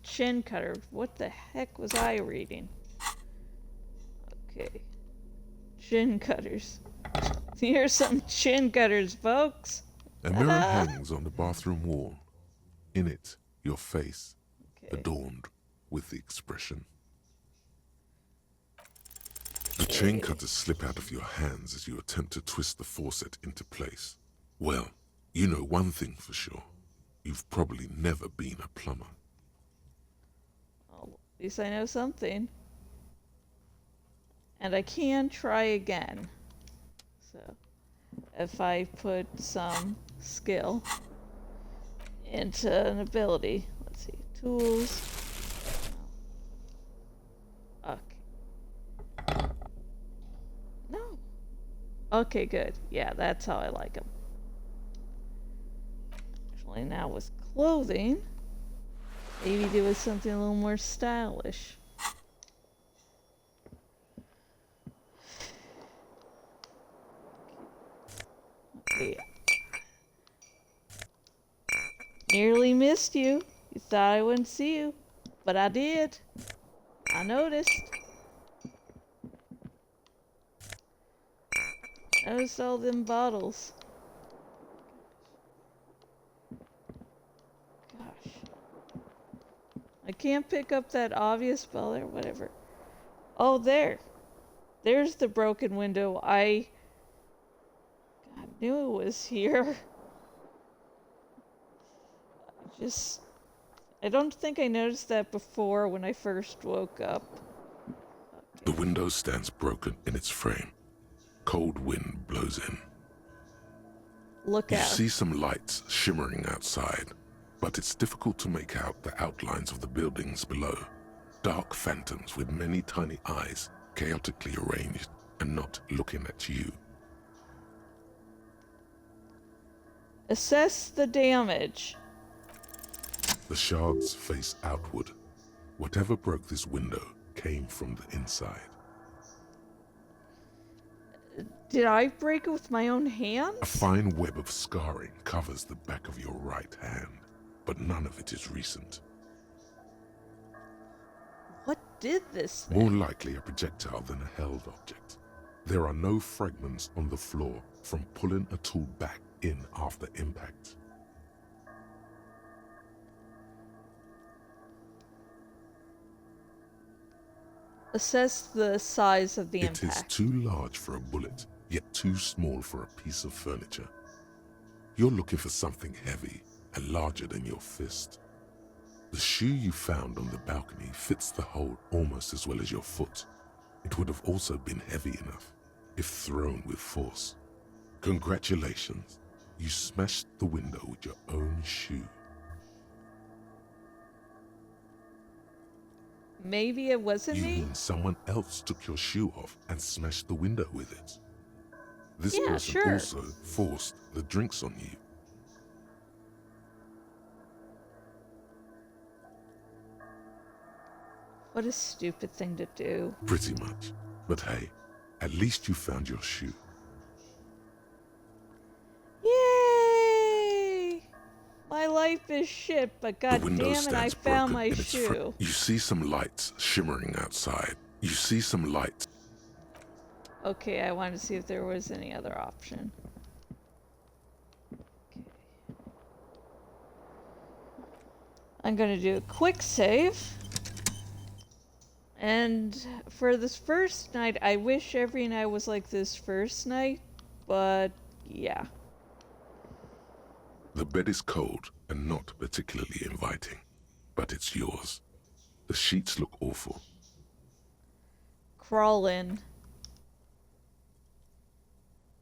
Speaker 1: What the heck was I reading? Okay. Chin cutters. Here's some chin cutters, folks.
Speaker 3: A mirror hangs on the bathroom wall. In it, your face, adorned with the expression. The chain cutters slip out of your hands as you attempt to twist the faucet into place. Well, you know one thing for sure. You've probably never been a plumber.
Speaker 1: Well, at least I know something. And I can try again. So, if I put some skill into an ability. Let's see. Tools. Okay. No. Okay, good. Yeah, that's how I like them. Now with clothing, maybe do with something a little more stylish. Okay. Nearly missed you. You thought I wouldn't see you, but I did. I noticed. Noticed all them bottles. I can't pick up that obvious spell there, whatever. Oh, there. There's the broken window. I knew it was here. I don't think I noticed that before when I first woke up.
Speaker 3: The window stands broken in its frame. Cold wind blows in.
Speaker 1: Look out.
Speaker 3: You see some lights shimmering outside, but it's difficult to make out the outlines of the buildings below. Dark phantoms with many tiny eyes, chaotically arranged and not looking at you.
Speaker 1: Assess the damage.
Speaker 3: The shards face outward. Whatever broke this window came from the inside.
Speaker 1: Did I break it with my own hands?
Speaker 3: A fine web of scarring covers the back of your right hand, but none of it is recent.
Speaker 1: What did this
Speaker 3: More likely a projectile than a held object. There are no fragments on the floor from pulling a tool back in after impact.
Speaker 1: Assess the size of the
Speaker 3: It is
Speaker 1: impact.
Speaker 3: too large for a bullet, yet too small for a piece of furniture. You're looking for something heavy and larger than your fist. The shoe you found on the balcony fits the hole almost as well as your foot. It would have also been heavy enough if thrown with force. Congratulations, you smashed the window with your own shoe.
Speaker 1: Maybe it wasn't
Speaker 3: You
Speaker 1: me?
Speaker 3: mean someone else took your shoe off and smashed the window with it? This
Speaker 1: Yeah,
Speaker 3: person
Speaker 1: sure.
Speaker 3: also forced the drinks on you.
Speaker 1: What a stupid thing to do.
Speaker 3: Pretty much. But hey, at least you found your shoe.
Speaker 1: Yay! My life is shit, but
Speaker 3: The
Speaker 1: god
Speaker 3: window
Speaker 1: damn it, I
Speaker 3: stands
Speaker 1: found
Speaker 3: broken
Speaker 1: my
Speaker 3: in its
Speaker 1: shoe.
Speaker 3: You see some lights shimmering outside. You see some lights.
Speaker 1: Okay, I wanted to see if there was any other option. Okay. I'm gonna do a quick save. And for this first night, I wish every night was like this first night, but yeah.
Speaker 3: The bed is cold and not particularly inviting, but it's yours. The sheets look awful.
Speaker 1: Crawl in.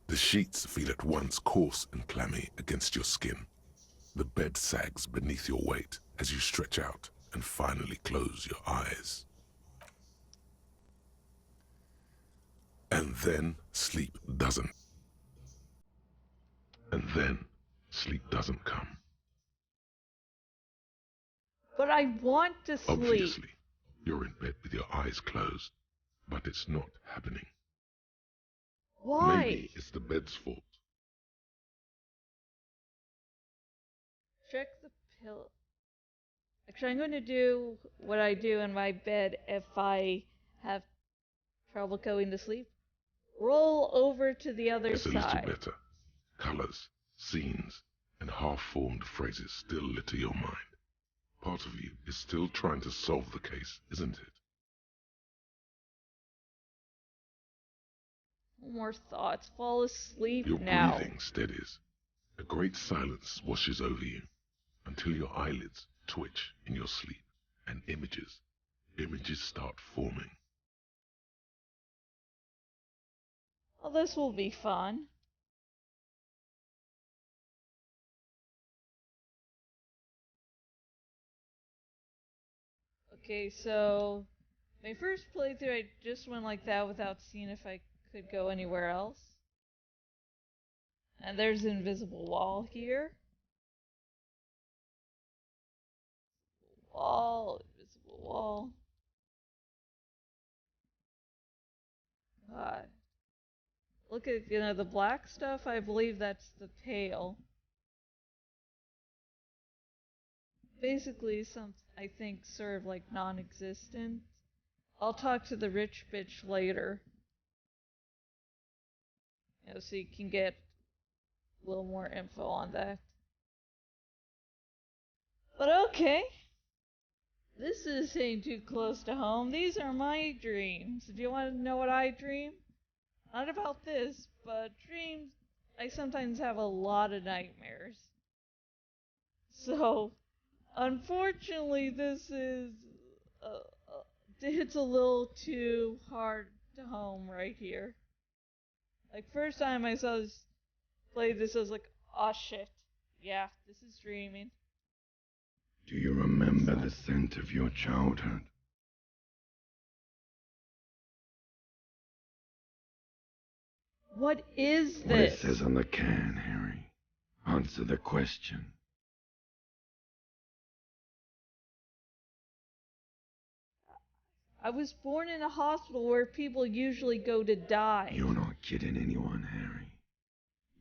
Speaker 3: The sheets feel at once coarse and clammy against your skin. The bed sags beneath your weight as you stretch out and finally close your eyes. And then sleep doesn't. And then sleep doesn't come.
Speaker 1: But I want to sleep.
Speaker 3: Obviously, you're in bed with your eyes closed, but it's not happening.
Speaker 1: Why?
Speaker 3: Maybe it's the bed's fault.
Speaker 1: Check the pillow. Actually, I'm going to do what I do in my bed if I have trouble going to sleep. Roll over to the other
Speaker 3: It's a little
Speaker 1: side.
Speaker 3: better. Colors, scenes, and half-formed phrases still litter your mind. Part of you is still trying to solve the case, isn't it?
Speaker 1: No more thoughts. Fall asleep
Speaker 3: Your
Speaker 1: now.
Speaker 3: breathing steadies. A great silence washes over you until your eyelids twitch in your sleep and images start forming.
Speaker 1: Well, this will be fun. Okay, so my first playthrough, I just went like that without seeing if I could go anywhere else. And there's an invisible wall here. Invisible wall. God. Look at, the black stuff, I believe that's the pail. Basically, I think, sort of like non-existent. I'll talk to the rich bitch later. So you can get a little more info on that. But okay. This is hitting too close to home. These are my dreams. If you want to know what I dream, not about this, but dreams, I sometimes have a lot of nightmares. So, unfortunately, this is hits a little too hard to home right here. Like, first time I saw this, played this, I was like, oh shit, yeah, this is dreaming.
Speaker 7: Do you remember the scent of your childhood?
Speaker 1: What is
Speaker 7: What it
Speaker 1: this?
Speaker 7: says on the can, Harry. Answer the question.
Speaker 1: I was born in a hospital where people usually go to die.
Speaker 7: You're not kidding anyone, Harry.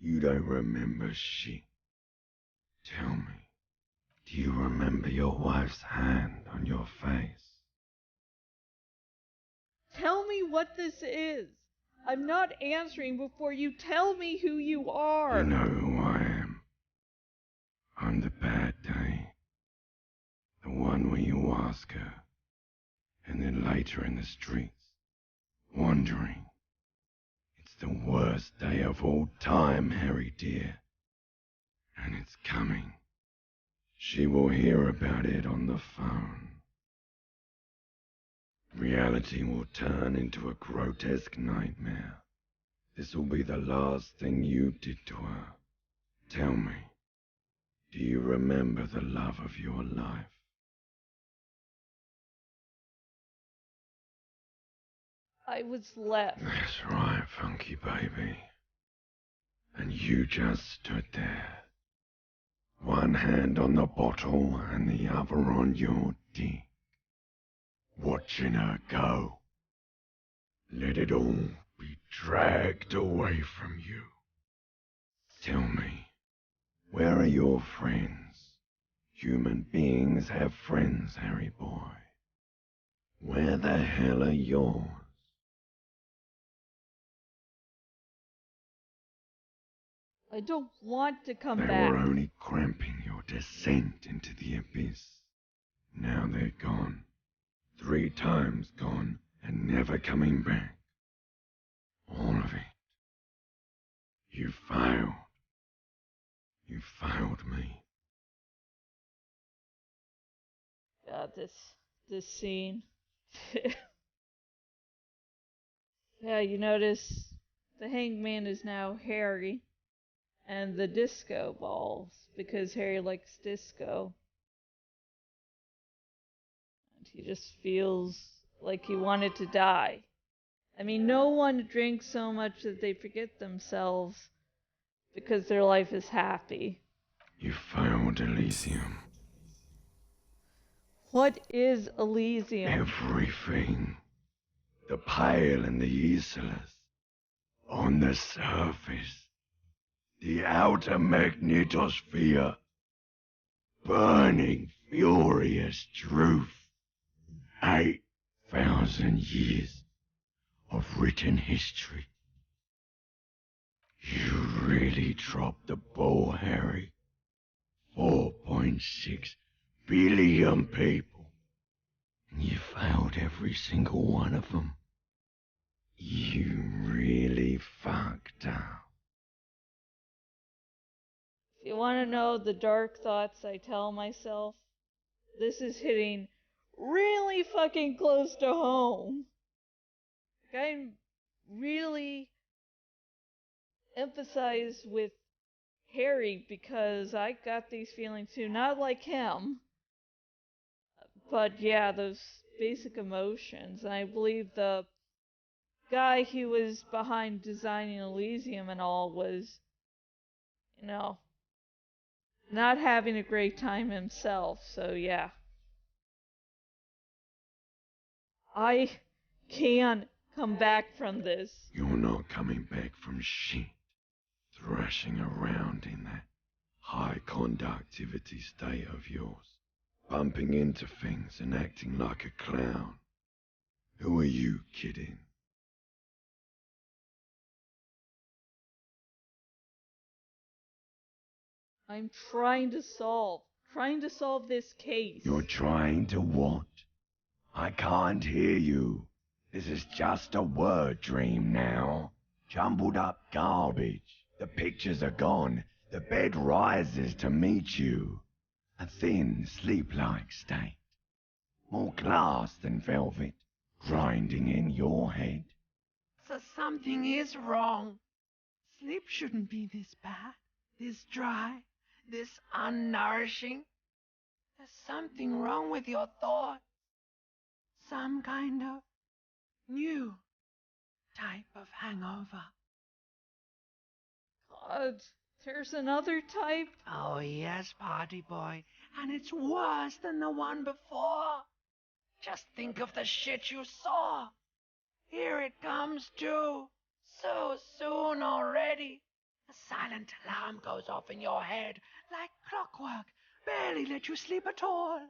Speaker 7: You don't remember shit. Tell me, do you remember your wife's hand on your face?
Speaker 1: Tell me what this is. I'm not answering before you tell me who you are.
Speaker 7: You know who I am. I'm the bad day. The one where you ask her, and then later in the streets, wandering. It's the worst day of all time, Harry dear. And it's coming. She will hear about it on the phone. Reality will turn into a grotesque nightmare. This will be the last thing you did to her. Tell me, do you remember the love of your life?
Speaker 1: I was left.
Speaker 7: That's right, funky baby. And you just stood there. One hand on the bottle and the other on your dick. Watching her go. Let it all be dragged away from you. Tell me, where are your friends? Human beings have friends, Harry boy. Where the hell are yours?
Speaker 1: I don't want to come
Speaker 7: They
Speaker 1: back.
Speaker 7: were only cramping your descent into the abyss. Now they're gone. 3 times gone and never coming back. All of it. You failed. You failed me.
Speaker 1: God, this scene. Yeah, you notice the hangman is now Harry, and the disco balls, because Harry likes disco. And he just feels like he wanted to die. I mean, no one drinks so much that they forget themselves because their life is happy.
Speaker 7: You failed Elysium.
Speaker 1: What is Elysium?
Speaker 7: Everything. The Pale and the Islas. On the surface. The outer magnetosphere. Burning, furious truth. 8,000 years of written history. You really dropped the ball, Harry. 4.6 billion people. And you failed every single one of them. You really fucked up.
Speaker 1: If you want to know the dark thoughts I tell myself, this is hitting really fucking close to home. Like, I'm really emphasized with Harry because I got these feelings too. Not like him, but yeah, those basic emotions. And I believe the guy who was behind designing Elysium and all was, not having a great time himself. So yeah. I can come back from this.
Speaker 7: You're not coming back from shit. Thrashing around in that high conductivity state of yours. Bumping into things and acting like a clown. Who are you kidding?
Speaker 1: I'm trying to solve this case.
Speaker 7: You're trying to what? I can't hear you. This is just a word dream now. Jumbled up garbage. The pictures are gone. The bed rises to meet you. A thin, sleep-like state. More glass than velvet, grinding in your head.
Speaker 10: So something is wrong. Sleep shouldn't be this bad, this dry, this unnourishing. There's something wrong with your thoughts. Some kind of new type of hangover.
Speaker 1: God, there's another type?
Speaker 10: Oh yes, party boy, and it's worse than the one before. Just think of the shit you saw. Here it comes too. So soon already. A silent alarm goes off in your head like clockwork. Barely let you sleep at all.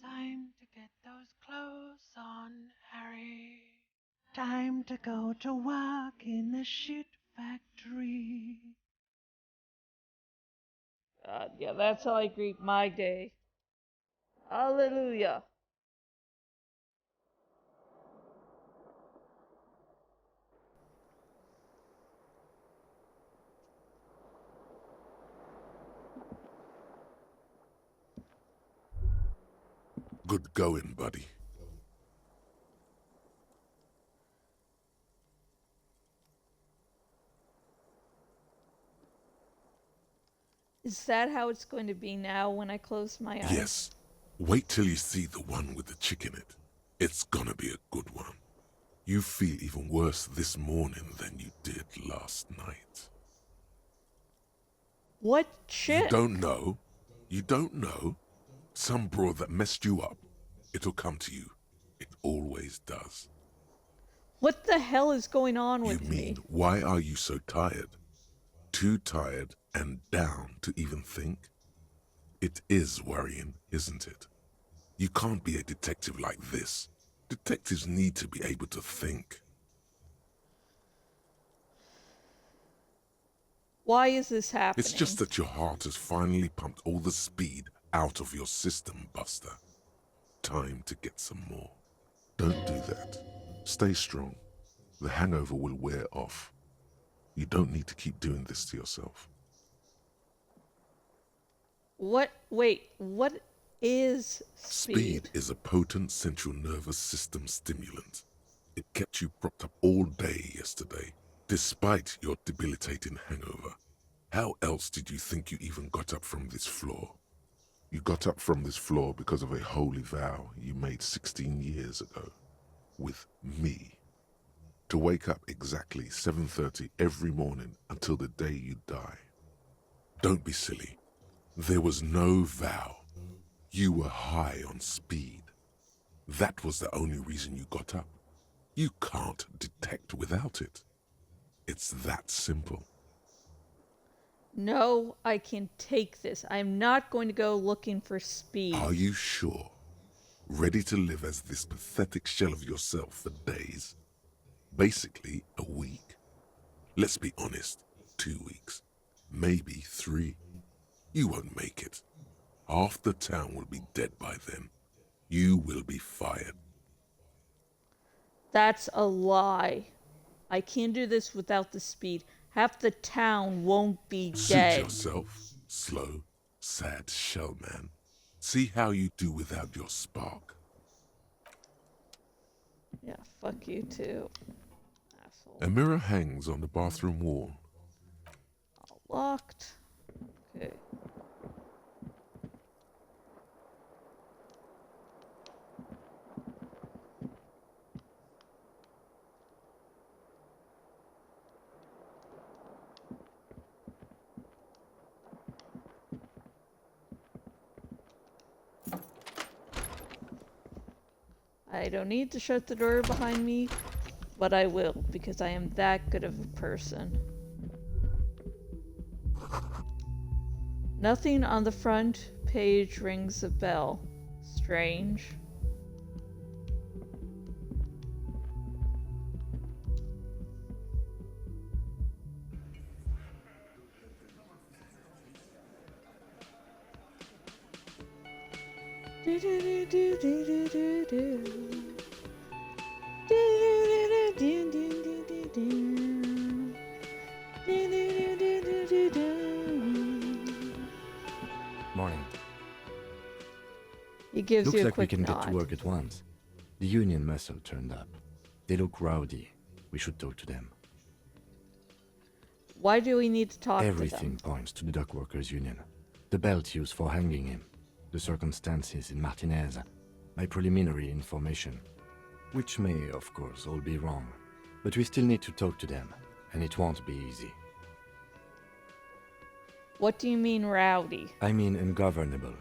Speaker 10: Time to get those clothes on, Harry. Time to go to work in the shit factory.
Speaker 1: Yeah, that's how I greet my day. Hallelujah.
Speaker 3: Good going, buddy.
Speaker 1: Is that how it's going to be now when I close my eyes?
Speaker 3: Yes. Wait till you see the one with the chick in it. It's gonna be a good one. You feel even worse this morning than you did last night.
Speaker 1: What chick?
Speaker 3: You don't know? You don't know? Some broad that messed you up. It'll come to you. It always does.
Speaker 1: What the hell is going on with
Speaker 3: You
Speaker 1: me?
Speaker 3: mean, why are you so tired? Too tired and down to even think? It is worrying, isn't it? You can't be a detective like this. Detectives need to be able to think.
Speaker 1: Why is this happening?
Speaker 3: It's just that your heart has finally pumped all the speed out of your system, Buster. Time to get some more. Don't do that. Stay strong. The hangover will wear off. You don't need to keep doing this to yourself.
Speaker 1: What? Wait, what is speed?
Speaker 3: Speed is a potent central nervous system stimulant. It kept you propped up all day yesterday, despite your debilitating hangover. How else did you think you even got up from this floor? You got up from this floor because of a holy vow you made 16 years ago. With me. To wake up exactly 7:30 every morning until the day you die. Don't be silly. There was no vow. You were high on speed. That was the only reason you got up. You can't detect without it. It's that simple.
Speaker 1: No, I can take this. I'm not going to go looking for speed.
Speaker 3: Are you sure? Ready to live as this pathetic shell of yourself for days? Basically, a week. Let's be honest, 2 weeks. Maybe 3. You won't make it. Half the town will be dead by then. You will be fired.
Speaker 1: That's a lie. I can do this without the speed. Half the town won't be
Speaker 3: Suit
Speaker 1: dead.
Speaker 3: yourself, slow, sad shell man. See how you do without your spark.
Speaker 1: Yeah, fuck you too. Asshole.
Speaker 3: A mirror hangs on the bathroom wall.
Speaker 1: Locked. Okay. I don't need to shut the door behind me, but I will, because I am that good of a person. Nothing on the front page rings a bell. Strange. Do do do do do do do do.
Speaker 5: Morning.
Speaker 1: He gives
Speaker 5: Looks
Speaker 1: you a
Speaker 5: like we
Speaker 1: quick
Speaker 5: can
Speaker 1: nod.
Speaker 5: get to work at once. The union muscle turned up. They look rowdy. We should talk to them.
Speaker 1: Why do we need to talk
Speaker 5: Everything
Speaker 1: to them?
Speaker 5: points to the dock workers union. The belt used for hanging him. The circumstances in Martinez. My preliminary information. Which may, of course, all be wrong. But we still need to talk to them. And it won't be easy.
Speaker 1: What do you mean rowdy?
Speaker 5: I mean ungovernable.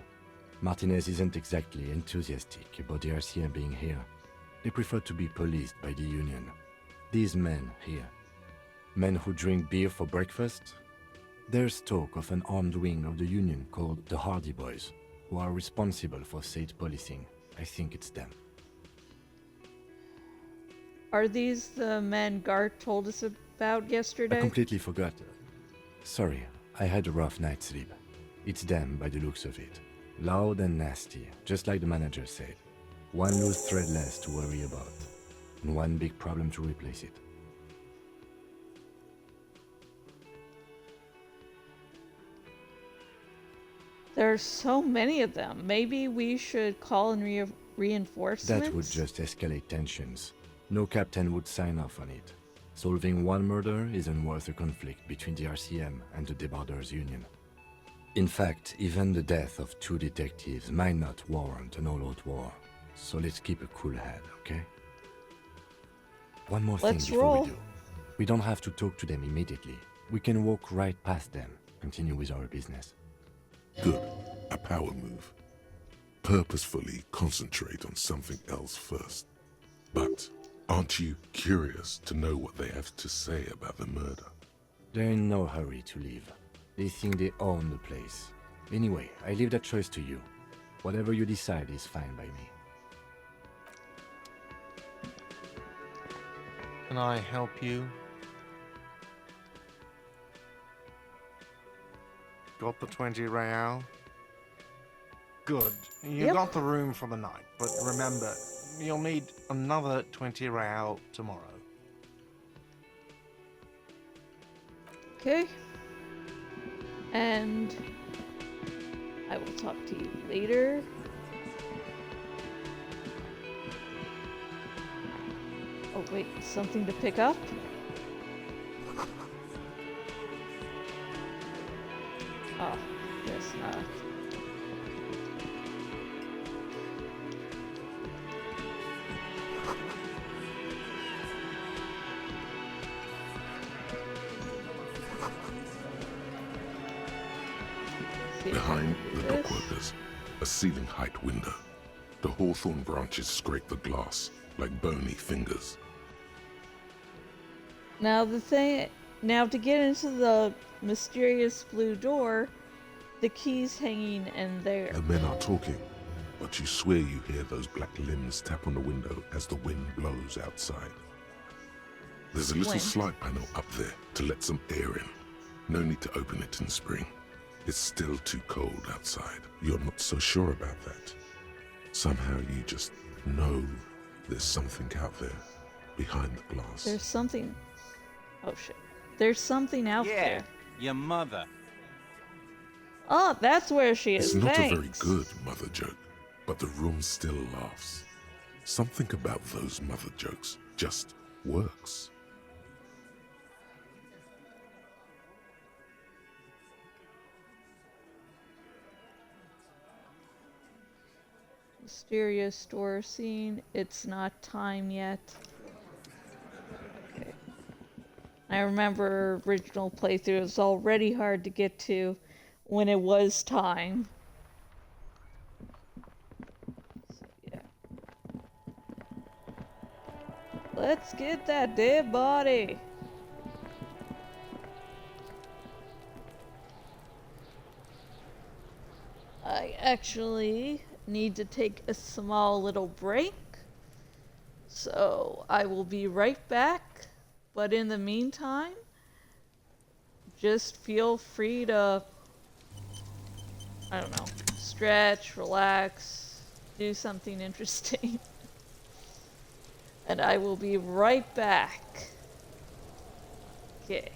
Speaker 5: Martinez isn't exactly enthusiastic about the RCM being here. They prefer to be policed by the union. These men here. Men who drink beer for breakfast? There's talk of an armed wing of the union called the Hardy Boys, who are responsible for state policing. I think it's them.
Speaker 1: Are these the men Gart told us about
Speaker 5: I
Speaker 1: yesterday?
Speaker 5: completely forgot. Sorry, I had a rough night's sleep. It's them by the looks of it. Loud and nasty, just like the manager said. One loose thread less to worry about, and one big problem to replace it.
Speaker 1: There's so many of them. Maybe we should call in reinforcements?
Speaker 5: That would just escalate tensions. No captain would sign off on it. Solving one murder isn't worth a conflict between the RCM and the Debarders Union. In fact, even the death of 2 detectives might not warrant an all-out war. So let's keep a cool head, okay? One more thing before we do. We don't have to talk to them immediately. We can walk right past them, continue with our business.
Speaker 3: Good. A power move. Purposefully concentrate on something else first. But aren't you curious to know what they have to say about the murder?
Speaker 5: They're in no hurry to leave. They think they own the place. Anyway, I leave that choice to you. Whatever you decide is fine by me.
Speaker 9: Can I help you? Got the 20 real? Good. You got the room for the night, but remember, you'll need another 20 real tomorrow.
Speaker 1: Okay. And I will talk to you later. Oh wait, something to pick up? Oh, guess not.
Speaker 3: Behind the dockworkers, a ceiling height window. The hawthorn branches scrape the glass like bony fingers.
Speaker 1: Now to get into the mysterious blue door, the key's hanging in there.
Speaker 3: The men are talking, but you swear you hear those black limbs tap on the window as the wind blows outside. There's a little slide panel up there to let some air in. No need to open it in spring. It's still too cold outside. You're not so sure about that. Somehow you just know there's something out there behind the glass.
Speaker 1: There's something... Oh shit. There's something out there.
Speaker 11: Your mother.
Speaker 1: Oh, that's where she is.
Speaker 3: It's not
Speaker 1: Thanks.
Speaker 3: a very good mother joke, but the room still laughs. Something about those mother jokes just works.
Speaker 1: Mysterious door scene. It's not time yet. Okay. I remember original playthrough. It was already hard to get to when it was time. So, yeah. Let's get that dead body. I actually need to take a small little break, so I will be right back, but in the meantime, just feel free to, I don't know, stretch, relax, do something interesting, and I will be right back. Okay.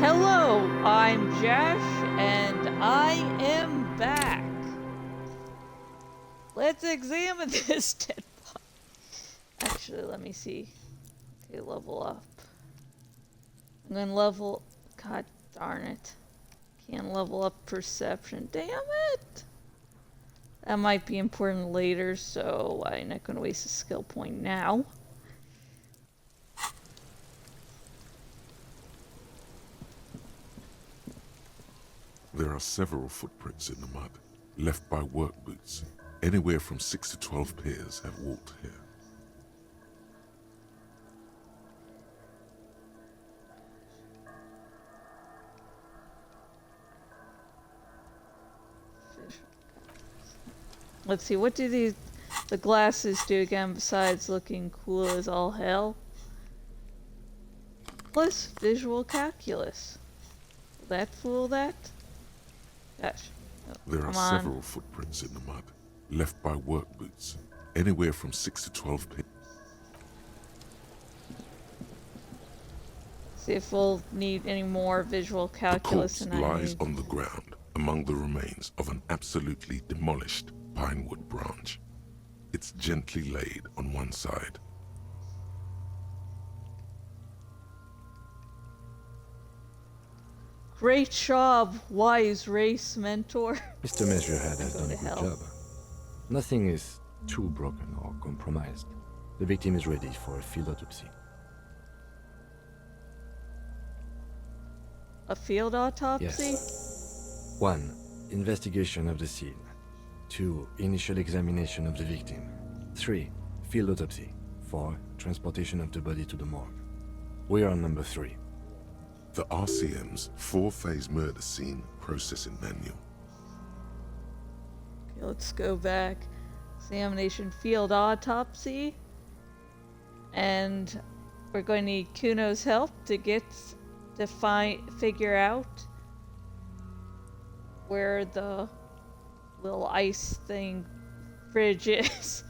Speaker 1: Hello, I'm Josh, and I am back. Let's examine this dead body. Actually, let me see. Okay, level up. I'm gonna level... God darn it. Can't level up perception. Damn it! That might be important later, so I'm not gonna waste a skill point now.
Speaker 3: There are several footprints in the mud, left by work boots. Anywhere from 6 to 12 pairs have walked here.
Speaker 1: Let's see, what do the glasses do again besides looking cool as all hell? Plus visual calculus. Will that fool that? Gosh. Oh,
Speaker 3: There are
Speaker 1: come on.
Speaker 3: several footprints in the mud, left by work boots. Anywhere from 6 to 12 pairs.
Speaker 1: See if we'll need any more visual
Speaker 3: The
Speaker 1: calculus
Speaker 3: corpse
Speaker 1: than I
Speaker 3: lies
Speaker 1: need.
Speaker 3: on the ground among the remains of an absolutely demolished pinewood branch. It's gently laid on one side.
Speaker 1: Great job, wise race mentor.
Speaker 5: Mr. Measurehead has
Speaker 1: Go
Speaker 5: done
Speaker 1: to
Speaker 5: a good
Speaker 1: hell.
Speaker 5: job. Nothing is too broken or compromised. The victim is ready for a field autopsy.
Speaker 1: A field autopsy?
Speaker 5: Yes. 1. Investigation of the scene. 2. Initial examination of the victim. 3. Field autopsy. 4. Transportation of the body to the morgue. We are on number 3.
Speaker 3: The RCM's 4-phase murder scene processing manual.
Speaker 1: Okay, let's go back. Examination field autopsy. And we're going to need Kuno's help to figure out where the little ice thing fridge is.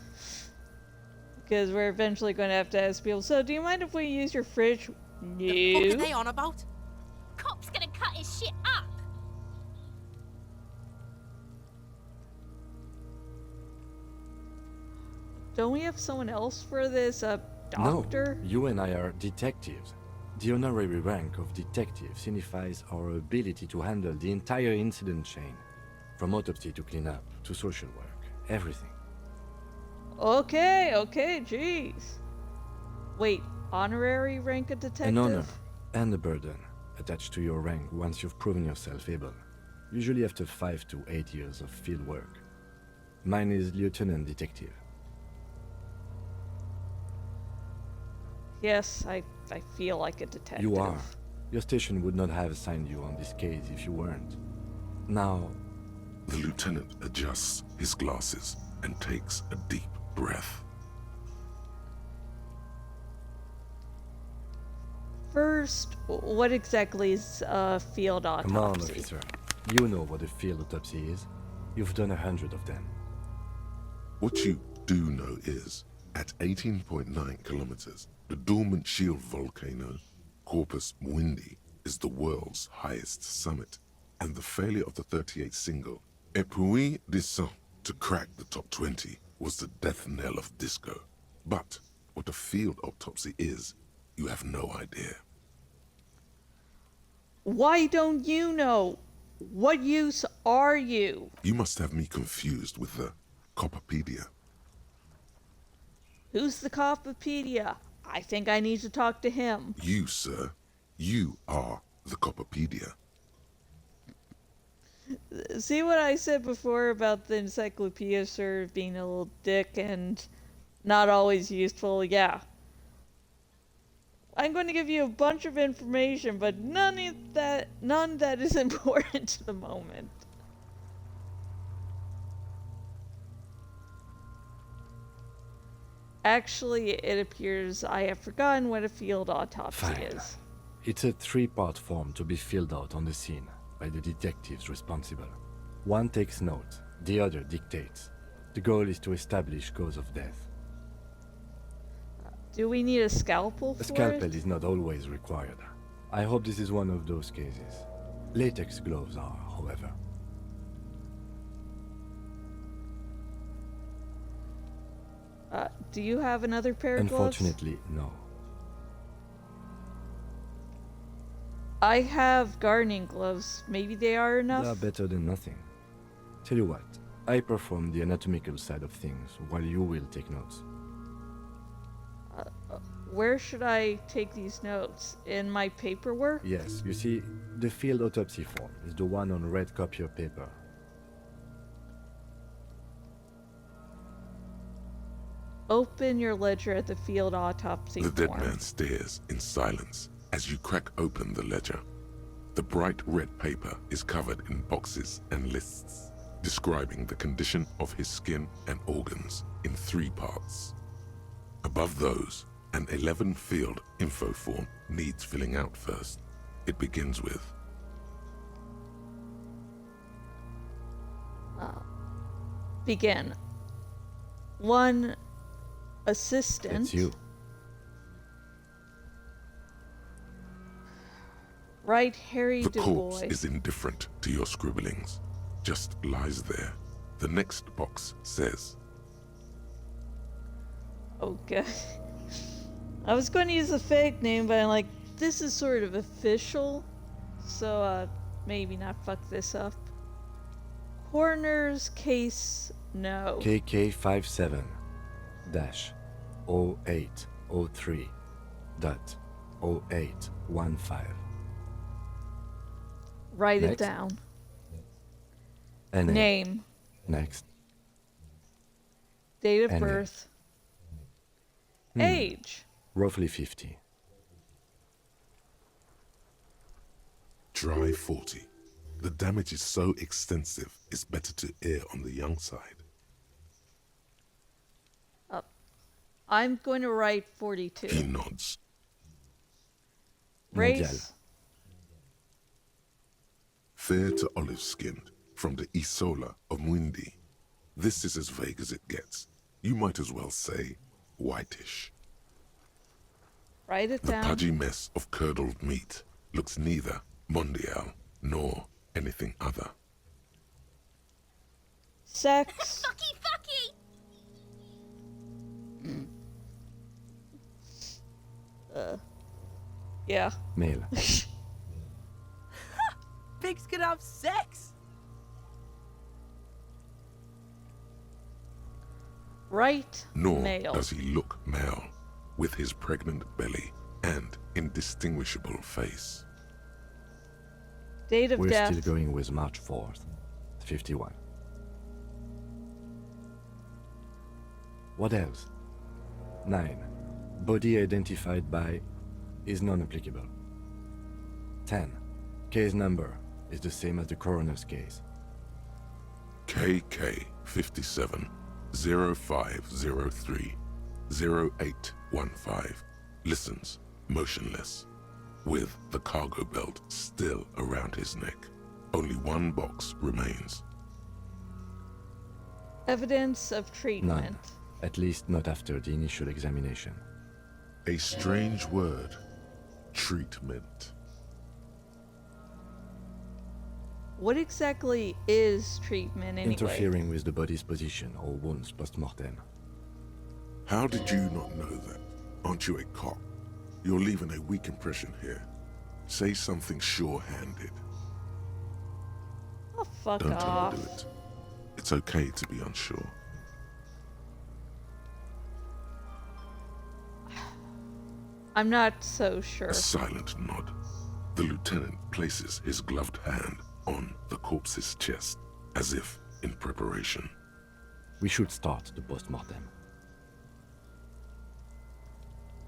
Speaker 1: Because we're eventually going to have to ask people, so do you mind if we use your fridge? No.
Speaker 13: What are they on about? Cop's gonna cut his shit up.
Speaker 1: Don't we have someone else for this, doctor?
Speaker 5: No, you and I are detectives. The honorary rank of detective signifies our ability to handle the entire incident chain. From autopsy to cleanup, to social work, everything.
Speaker 1: Okay, jeez. Wait, honorary rank of detective?
Speaker 5: An honor and a burden attached to your rank once you've proven yourself able. Usually after 5 to 8 years of field work. Mine is lieutenant detective.
Speaker 1: Yes, I feel like a detective.
Speaker 5: You are. Your station would not have assigned you on this case if you weren't. Now...
Speaker 3: The lieutenant adjusts his glasses and takes a deep breath.
Speaker 1: First, what exactly is a field autopsy?
Speaker 5: Come on, officer. You know what a field autopsy is. You've done 100 of them.
Speaker 3: What you do know is, at 18.9 kilometers, the dormant shield volcano, Corpus Mundi, is the world's highest summit, and the failure of the 38 single, Et puis descend, to crack the top 20 was the death knell of disco. But what a field autopsy is, you have no idea.
Speaker 1: Why don't you know? What use are you?
Speaker 3: You must have me confused with the Coppepedia.
Speaker 1: Who's the Coppepedia? I think I need to talk to him.
Speaker 3: You, sir. You are the Coppepedia.
Speaker 1: See what I said before about the encyclopedia sir being a little dick and not always useful? Yeah. I'm going to give you a bunch of information, but none that is important to the moment. Actually, it appears I have forgotten what a field autopsy
Speaker 5: Fine.
Speaker 1: is.
Speaker 5: It's a 3-part form to be filled out on the scene by the detectives responsible. One takes note, the other dictates. The goal is to establish cause of death.
Speaker 1: Do we need a scalpel for
Speaker 5: A scalpel
Speaker 1: it?
Speaker 5: is not always required. I hope this is one of those cases. Latex gloves are, however.
Speaker 1: Do you have another pair of gloves?
Speaker 5: Unfortunately, no.
Speaker 1: I have gardening gloves. Maybe they are enough?
Speaker 5: They are better than nothing. Tell you what, I perform the anatomical side of things while you will take notes.
Speaker 1: Where should I take these notes? In my paperwork?
Speaker 5: Yes, you see, the field autopsy form is the one on red copier paper.
Speaker 1: Open your ledger at the field autopsy
Speaker 3: The dead
Speaker 1: form.
Speaker 3: man stares in silence as you crack open the ledger. The bright red paper is covered in boxes and lists, describing the condition of his skin and organs in 3 parts. Above those, an 11-field info form needs filling out first. It begins with
Speaker 1: Begin. 1 assistant.
Speaker 5: It's you.
Speaker 1: Right, Harry
Speaker 3: the
Speaker 1: Du
Speaker 3: corpse
Speaker 1: Bois.
Speaker 3: is indifferent to your scribblings, just lies there. The next box says
Speaker 1: Okay. I was going to use a fake name, but I'm like, this is sort of official, so maybe not fuck this up. Coroner's case, no.
Speaker 5: KK57-0803.0815.
Speaker 1: Write it
Speaker 5: Next.
Speaker 1: down.
Speaker 5: NA.
Speaker 1: Name.
Speaker 5: Next.
Speaker 1: Date of
Speaker 5: NA.
Speaker 1: birth. Age.
Speaker 5: Roughly 50.
Speaker 3: dry 40. The damage is so extensive, it's better to err on the young side.
Speaker 1: I'm going to write 42.
Speaker 3: He nods.
Speaker 1: Race.
Speaker 3: Fair to olive-skinned, from the Isola of Muindi. This is as vague as it gets. You might as well say whitish.
Speaker 1: Write it
Speaker 3: The
Speaker 1: down.
Speaker 3: pudgy mess of curdled meat looks neither mondial nor anything other.
Speaker 1: Sex.
Speaker 13: Fucky, fucky!
Speaker 1: Yeah.
Speaker 5: Male.
Speaker 11: Pigs can have sex?
Speaker 1: Right.
Speaker 3: Nor
Speaker 1: Male.
Speaker 3: does he look male, with his pregnant belly and indistinguishable face.
Speaker 1: Date of
Speaker 5: We're
Speaker 1: death.
Speaker 5: still going with March 4th, 51. What else? 9. Body identified by is non-applicable. 10. Case number is the same as the coroner's case.
Speaker 3: KK 57 0503 0815 listens motionless, with the cargo belt still around his neck. Only one box remains.
Speaker 1: Evidence of treatment.
Speaker 5: None. At least not after the initial examination.
Speaker 3: A strange word. Treatment.
Speaker 1: What exactly is treatment anyway?
Speaker 5: Interfering with the body's position or wounds post-mortem.
Speaker 3: How did you not know that? Aren't you a cop? You're leaving a weak impression here. Say something sure-handed.
Speaker 1: Oh, fuck
Speaker 3: Don't
Speaker 1: off.
Speaker 3: overdo it. It's okay to be unsure.
Speaker 1: I'm not so sure.
Speaker 3: A silent nod. The lieutenant places his gloved hand on the corpse's chest, as if in preparation.
Speaker 5: We should start the post-mortem.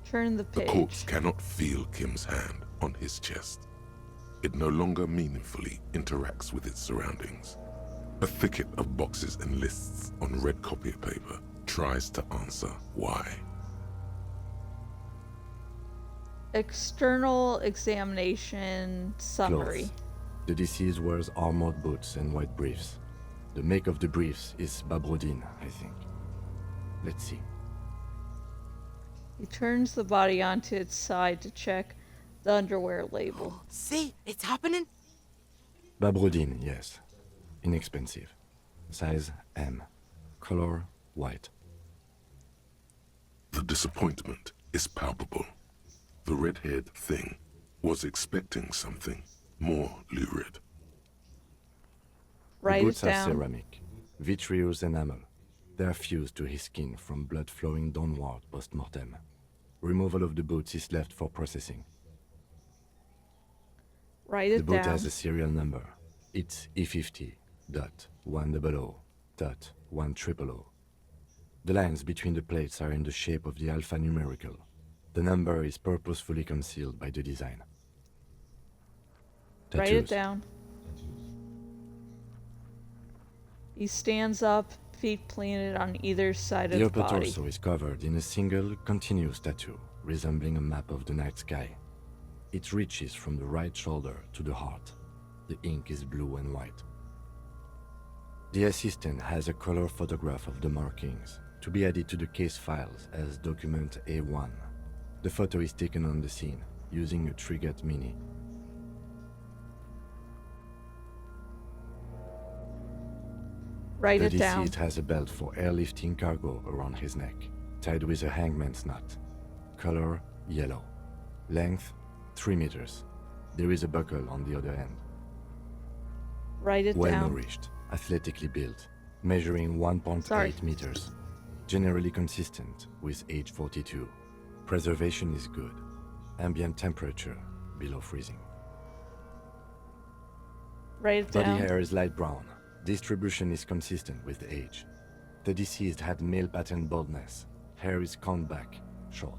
Speaker 1: Turn the
Speaker 3: The
Speaker 1: page.
Speaker 3: corpse cannot feel Kim's hand on his chest. It no longer meaningfully interacts with its surroundings. A thicket of boxes and lists on red copier paper tries to answer why.
Speaker 1: External examination summary.
Speaker 5: Clothes. The deceased wears armored boots and white briefs. The make of the briefs is Babrodine, I think. Let's see.
Speaker 1: He turns the body onto its side to check. the underwear label.
Speaker 11: See, it's happening.
Speaker 5: Babrodine, yes. Inexpensive. Size M. Color white.
Speaker 3: The disappointment is palpable. The red-haired thing was expecting something more lurid.
Speaker 5: The
Speaker 1: Write it
Speaker 5: boots are
Speaker 1: down.
Speaker 5: ceramic, vitreous enamel. They are fused to his skin from blood flowing downward post-mortem. Removal of the boots is left for processing.
Speaker 1: Write
Speaker 5: The
Speaker 1: it
Speaker 5: boot
Speaker 1: down.
Speaker 5: has a serial number. It's E50.100.100. The lines between the plates are in the shape of the alphanumerical. The number is purposefully concealed by the design.
Speaker 1: Write it
Speaker 5: Tattoos.
Speaker 1: down. He stands up, feet planted on either side of
Speaker 5: The
Speaker 1: the
Speaker 5: upper
Speaker 1: body.
Speaker 5: torso is covered in a single, continuous tattoo, resembling a map of the night sky. It reaches from the right shoulder to the heart. The ink is blue and white. The assistant has a color photograph of the markings, to be added to the case files as document A1. The photo is taken on the scene, using a Trigat Mini.
Speaker 1: Write
Speaker 5: The
Speaker 1: it down.
Speaker 5: deceased has a belt for airlifting cargo around his neck, tied with a hangman's knot. Color yellow. Length 3 meters. There is a buckle on the other end.
Speaker 1: Write it
Speaker 5: Well
Speaker 1: down.
Speaker 5: nourished, athletically built, measuring 1.8
Speaker 1: Sorry.
Speaker 5: meters. Generally consistent with age 42. Preservation is good. Ambient temperature below freezing.
Speaker 1: Write it
Speaker 5: Body
Speaker 1: down.
Speaker 5: hair is light brown. Distribution is consistent with age. The deceased had male pattern baldness. Hair is combed back, short.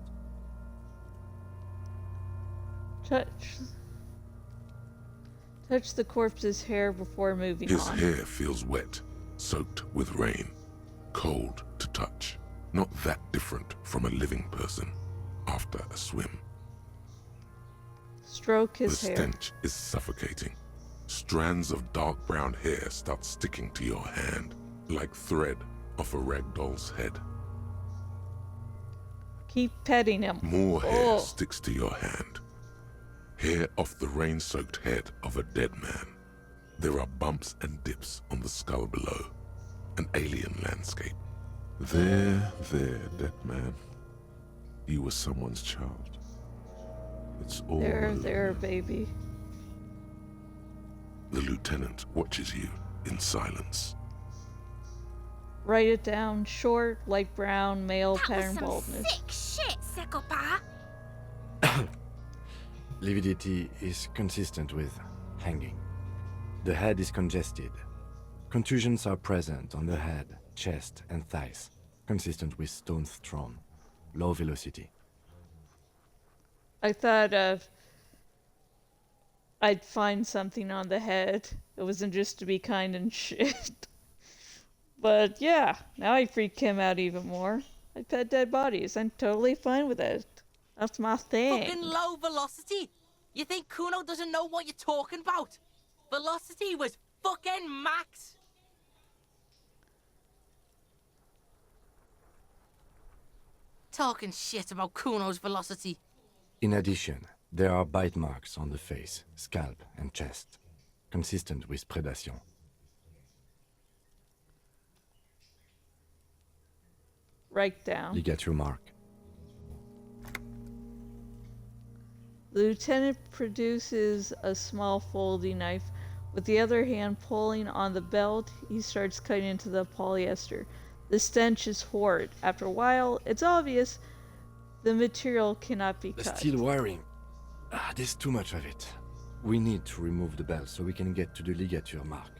Speaker 1: Touch the corpse's hair before moving
Speaker 3: His
Speaker 1: on.
Speaker 3: hair feels wet, soaked with rain, cold to touch. Not that different from a living person after a swim.
Speaker 1: Stroke his
Speaker 3: The
Speaker 1: hair.
Speaker 3: stench is suffocating. Strands of dark brown hair start sticking to your hand, like thread off a ragdoll's head.
Speaker 1: Keep petting him.
Speaker 3: More hair
Speaker 1: Oh.
Speaker 3: sticks to your hand. Hair off the rain-soaked head of a dead man. There are bumps and dips on the skull below. An alien landscape. There, dead man. You were someone's child. It's all
Speaker 1: There, baby.
Speaker 3: The lieutenant watches you in silence.
Speaker 1: Write it down. Short, light brown, male
Speaker 13: That
Speaker 1: pattern
Speaker 13: was some
Speaker 1: baldness.
Speaker 13: sick shit, Sekopa.
Speaker 5: Lividity is consistent with hanging. The head is congested. Contusions are present on the head, chest, and thighs, consistent with stones thrown. Low velocity.
Speaker 1: I thought I'd find something on the head. It wasn't just to be kind and shit. But yeah, now I freak him out even more. I pet dead bodies. I'm totally fine with it. That's my thing.
Speaker 11: Fucking low velocity. You think Kuno doesn't know what you're talking about? Velocity was fucking max. Talking shit about Kuno's velocity.
Speaker 5: In addition, there are bite marks on the face, scalp, and chest, consistent with predation.
Speaker 1: Write down.
Speaker 5: Ligature mark.
Speaker 1: The lieutenant produces a small folding knife. With the other hand pulling on the belt, he starts cutting into the polyester. The stench is horrid. After a while, it's obvious the material cannot be
Speaker 5: The
Speaker 1: cut.
Speaker 5: steel wiring. There's too much of it. We need to remove the belt so we can get to the ligature mark.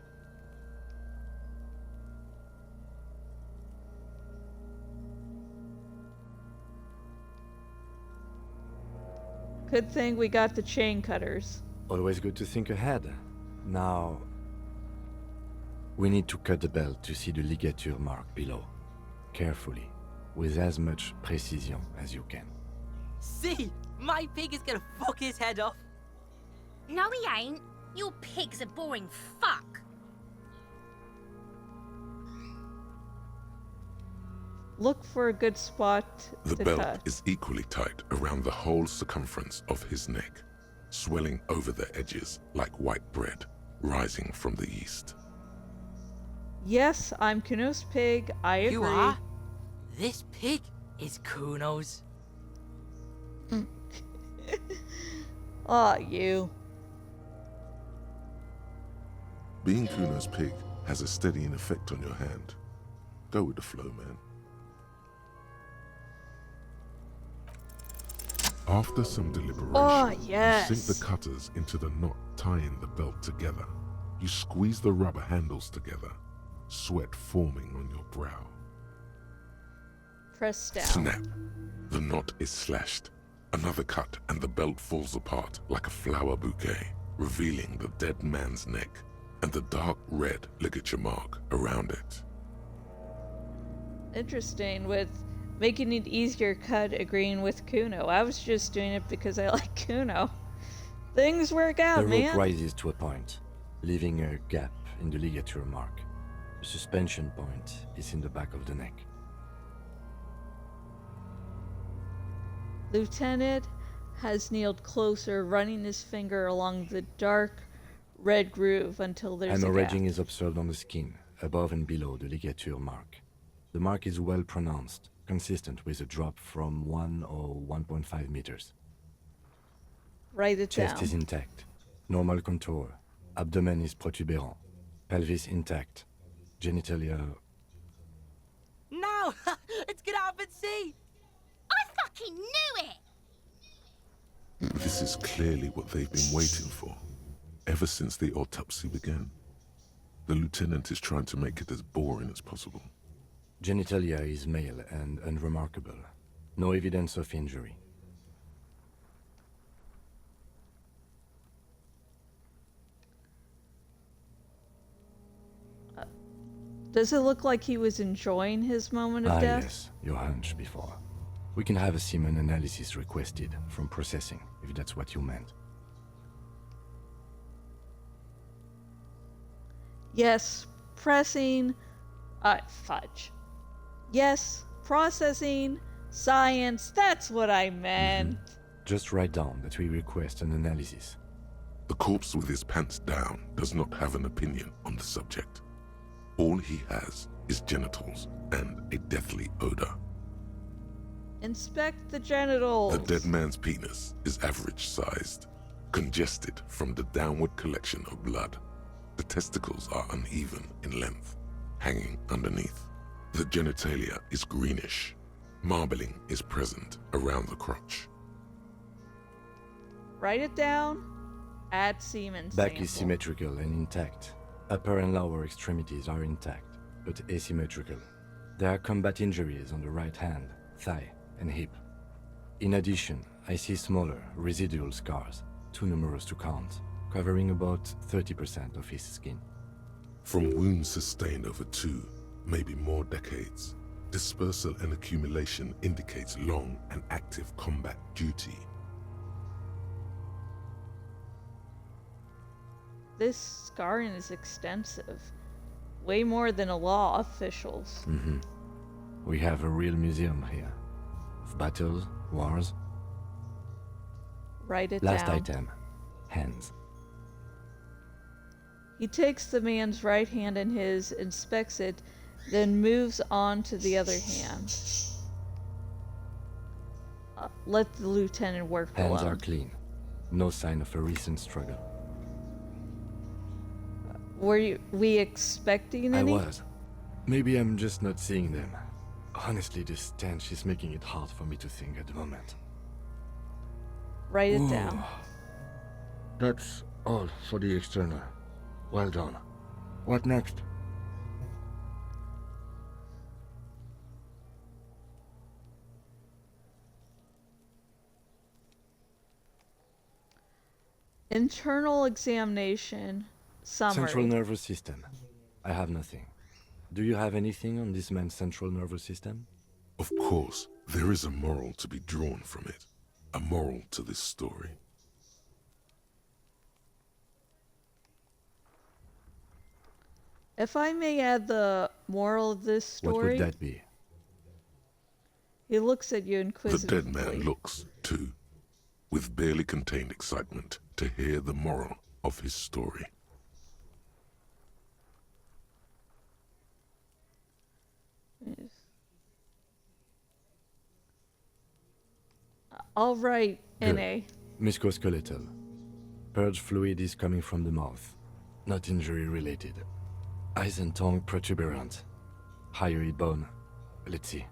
Speaker 1: Good thing we got the chain cutters.
Speaker 5: Always good to think ahead. Now, we need to cut the belt to see the ligature mark below. Carefully, with as much precision as you can.
Speaker 11: See, my pig is gonna fuck his head off.
Speaker 13: No, he ain't. Your pig's a boring fuck.
Speaker 1: Look for a good spot
Speaker 3: The
Speaker 1: to
Speaker 3: belt
Speaker 1: cut.
Speaker 3: is equally tight around the whole circumference of his neck. swelling over their edges like white bread rising from the east.
Speaker 1: Yes, I'm Kuno's pig. I agree.
Speaker 11: You are? This pig is Kuno's.
Speaker 1: Aw, you.
Speaker 3: Being Kuno's pig has a steadying effect on your hand. Go with the flow, man. After some deliberation,
Speaker 1: Oh, yes.
Speaker 3: you sink the cutters into the knot tying the belt together. You squeeze the rubber handles together, sweat forming on your brow.
Speaker 1: Press down.
Speaker 3: Snap. The knot is slashed. Another cut and the belt falls apart like a flower bouquet, revealing the dead man's neck and the dark red ligature mark around it.
Speaker 1: Interesting, with making it easier cut agreeing with Kuno. I was just doing it because I like Kuno. Things work out,
Speaker 5: The
Speaker 1: man.
Speaker 5: rope rises to a point, leaving a gap in the ligature mark. The suspension point is in the back of the neck.
Speaker 1: Lieutenant has kneeled closer, running his finger along the dark red groove until there's a gap.
Speaker 5: Hemorrhaging is observed on the skin, above and below the ligature mark. The mark is well pronounced, consistent with a drop from 1 or 1.5 meters.
Speaker 1: Write it
Speaker 5: Chest
Speaker 1: down.
Speaker 5: is intact, normal contour, abdomen is protuberant, pelvis intact, genitalia...
Speaker 11: No! Let's get out and see!
Speaker 13: I fucking knew it!
Speaker 3: This is clearly what they've been waiting for, ever since the autopsy began. The lieutenant is trying to make it as boring as possible.
Speaker 5: Genitalia is male and unremarkable. No evidence of injury.
Speaker 1: Does it look like he was enjoying his moment of death?
Speaker 5: Yes, your hunch before. We can have a semen analysis requested from processing, if that's what you meant.
Speaker 1: Yes, pressing... fudge. Yes, processing, science, that's what I meant.
Speaker 5: Just write down that we request an analysis.
Speaker 3: The corpse with his pants down does not have an opinion on the subject. All he has is genitals and a deathly odor.
Speaker 1: Inspect the genitals.
Speaker 3: The dead man's penis is average-sized, congested from the downward collection of blood. The testicles are uneven in length, hanging underneath. The genitalia is greenish. Marbling is present around the crotch.
Speaker 1: Write it down. Add semen
Speaker 5: Back
Speaker 1: sample.
Speaker 5: is symmetrical and intact. Upper and lower extremities are intact, but asymmetrical. There are combat injuries on the right hand, thigh, and hip. In addition, I see smaller, residual scars, too numerous to count, covering about 30% of his skin.
Speaker 3: From wounds sustained over 2, maybe more decades, dispersal and accumulation indicates long and active combat duty.
Speaker 1: This scarring is extensive. Way more than a law officials.
Speaker 5: We have a real museum here. Of battles, wars.
Speaker 1: Write it
Speaker 5: Last
Speaker 1: down.
Speaker 5: item. Hands.
Speaker 1: He takes the man's right hand in his, inspects it, then moves on to the other hand. Let the lieutenant work
Speaker 5: Hands
Speaker 1: alone.
Speaker 5: are clean. No sign of a recent struggle.
Speaker 1: Were we expecting
Speaker 5: I
Speaker 1: any?
Speaker 5: was. Maybe I'm just not seeing them. Honestly, this stench is making it hard for me to think at the moment.
Speaker 1: Write it
Speaker 5: Ooh.
Speaker 1: down.
Speaker 5: That's all for the external. Well done. What next?
Speaker 1: Internal examination. Summary.
Speaker 5: Central nervous system. I have nothing. Do you have anything on this man's central nervous system?
Speaker 3: Of course, there is a moral to be drawn from it. A moral to this story.
Speaker 1: If I may add the moral of this story.
Speaker 5: What would that be?
Speaker 1: He looks at you
Speaker 3: The
Speaker 1: inquisitively.
Speaker 3: dead man looks, too. with barely contained excitement to hear the moral of his story.
Speaker 1: All right,
Speaker 5: Good.
Speaker 1: NA.
Speaker 5: Musculoskeletal. Purge fluid is coming from the mouth. Not injury related. Eyes and tongue protuberant. Hyoid bone. Let's see.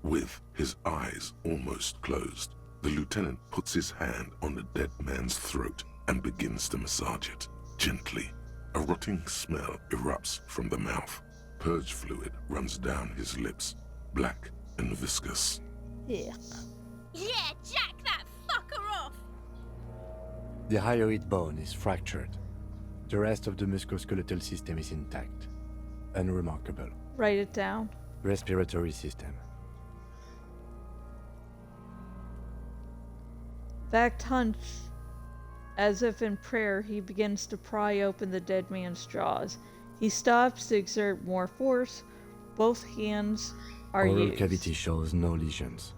Speaker 3: With his eyes almost closed, the lieutenant puts his hand on the dead man's throat and begins to massage it, gently. A rotting smell erupts from the mouth. Purge fluid runs down his lips, black and viscous.
Speaker 1: Yeah.
Speaker 13: Yeah, jack that fucker off!
Speaker 5: The hyoid bone is fractured. The rest of the musculoskeletal system is intact. Unremarkable.
Speaker 1: Write it down.
Speaker 5: Respiratory system.
Speaker 1: Back hunch. As if in prayer, he begins to pry open the dead man's jaws. He stops to exert more force. Both hands are
Speaker 5: Oral
Speaker 1: used.
Speaker 5: cavity shows no lesions.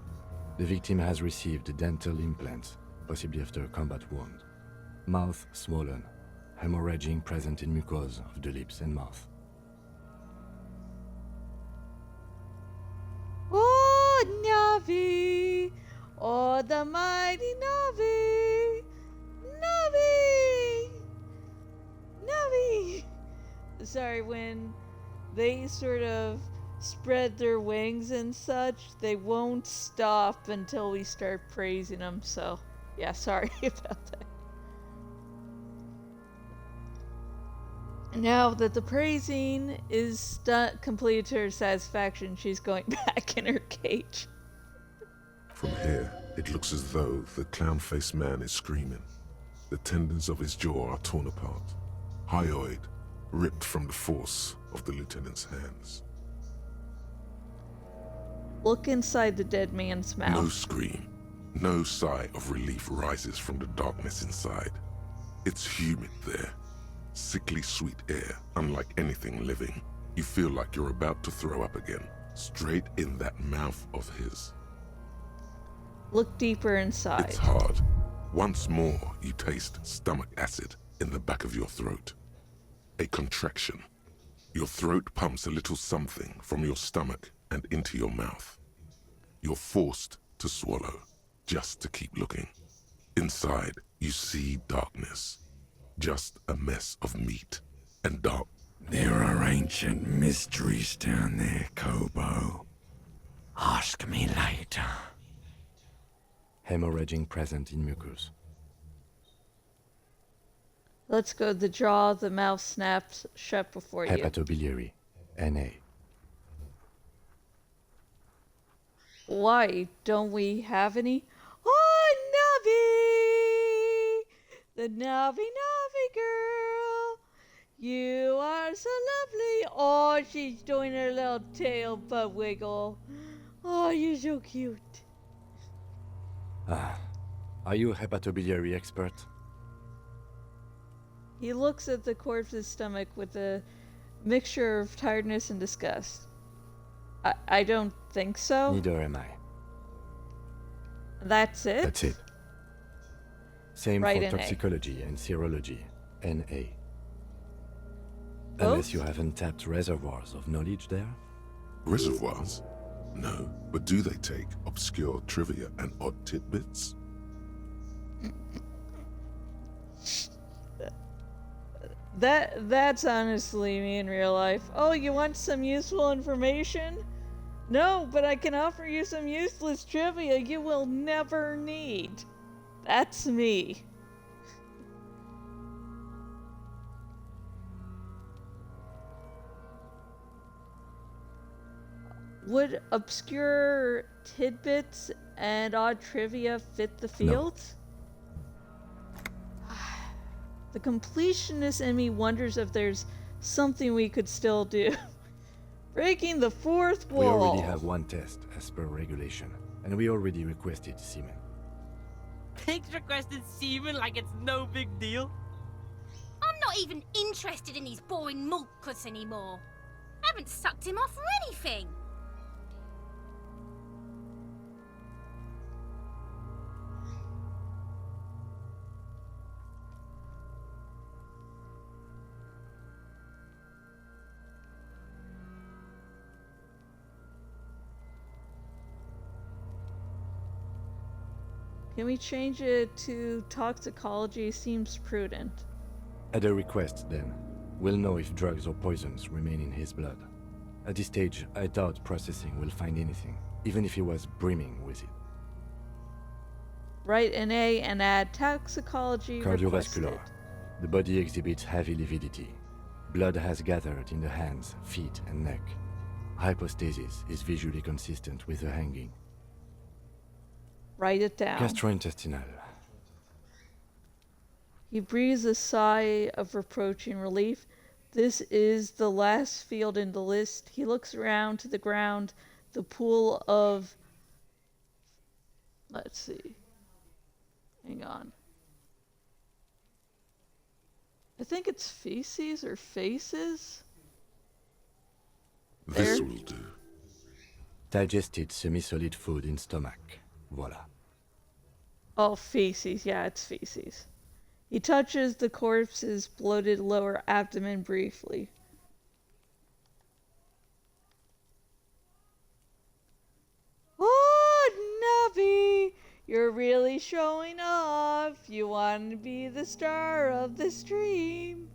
Speaker 5: The victim has received dental implants, possibly after a combat wound. Mouth swollen. Hemorrhaging present in mucosa of the lips and mouth.
Speaker 1: Oh, Navi! Oh, the mighty Navi! Navi! Navi! Sorry, when they sort of spread their wings and such, they won't stop until we start praising them, so yeah, sorry about that. Now that the praising is completed to her satisfaction, she's going back in her cage.
Speaker 3: From here, it looks as though the clown-faced man is screaming. The tendons of his jaw are torn apart. Hyoid ripped from the force of the lieutenant's hands.
Speaker 1: Look inside the dead man's mouth.
Speaker 3: No scream, no sigh of relief rises from the darkness inside. It's humid there. Sickly sweet air, unlike anything living. You feel like you're about to throw up again, straight in that mouth of his.
Speaker 1: Look deeper inside.
Speaker 3: It's hard. Once more, you taste stomach acid in the back of your throat. A contraction. Your throat pumps a little something from your stomach and into your mouth. You're forced to swallow, just to keep looking. Inside, you see darkness. Just a mess of meat and dark.
Speaker 7: There are ancient mysteries down there, Kobo. Ask me later.
Speaker 5: Hemorrhaging present in mucus.
Speaker 1: Let's go. The jaw, the mouth snaps shut before you.
Speaker 5: Hepatobiliary. NA.
Speaker 1: Why? Don't we have any? Oh, Navi! The Navi girl! You are so lovely! Oh, she's doing her little tail butt wiggle. Oh, you're so cute.
Speaker 5: Are you a hepatobiliary expert?
Speaker 1: He looks at the corpse's stomach with a mixture of tiredness and disgust. I don't think so.
Speaker 5: Neither am I.
Speaker 1: That's it?
Speaker 5: That's it. Same
Speaker 1: Right,
Speaker 5: for
Speaker 1: NA.
Speaker 5: toxicology and serology. NA.
Speaker 1: Both?
Speaker 5: Unless you haven't tapped reservoirs of knowledge there?
Speaker 3: Reservoirs? No, but do they take obscure trivia and odd tidbits?
Speaker 1: That's honestly me in real life. Oh, you want some useful information? No, but I can offer you some useless trivia you will never need. That's me. Would obscure tidbits and odd trivia fit the field? The completionist in me wonders if there's something we could still do. Breaking the fourth wall.
Speaker 5: We already have one test, as per regulation, and we already requested semen.
Speaker 11: Pigs requested semen like it's no big deal.
Speaker 13: I'm not even interested in these boring mulkus anymore. I haven't sucked him off for anything.
Speaker 1: Can we change it to toxicology? Seems prudent.
Speaker 5: At a request, then, we'll know if drugs or poisons remain in his blood. At this stage, I doubt processing will find anything, even if he was brimming with it.
Speaker 1: Write an A and add toxicology requested.
Speaker 5: Cardiovascular. The body exhibits heavy lividity. Blood has gathered in the hands, feet, and neck. Hypostasis is visually consistent with the hanging.
Speaker 1: Write it down.
Speaker 5: Gastrointestinal.
Speaker 1: He breathes a sigh of reproaching relief. This is the last field in the list. He looks around to the ground, the pool of... Let's see. Hang on. I think it's feces or faces.
Speaker 3: This
Speaker 1: There.
Speaker 3: will do.
Speaker 5: Digested semi-solid food in stomach. Voila.
Speaker 1: Oh, feces. Yeah, it's feces. He touches the corpse's bloated lower abdomen briefly. Oh, Nubby! You're really showing off. You want to be the star of the stream.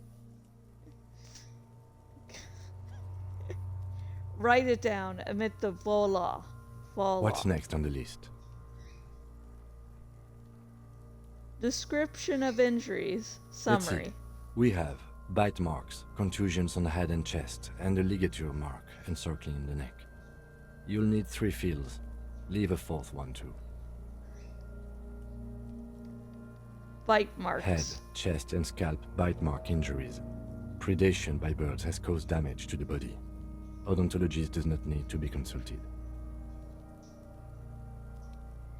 Speaker 1: Write it down amid the voila. Voila.
Speaker 5: What's next on the list?
Speaker 1: Description of injuries.
Speaker 5: Let's
Speaker 1: Summary.
Speaker 5: see. We have bite marks, contusions on the head and chest, and a ligature mark encircling the neck. You'll need 3 fields. Leave a 4th one too.
Speaker 1: Bite marks.
Speaker 5: Head, chest, and scalp bite mark injuries. Predation by birds has caused damage to the body. Odontologist does not need to be consulted.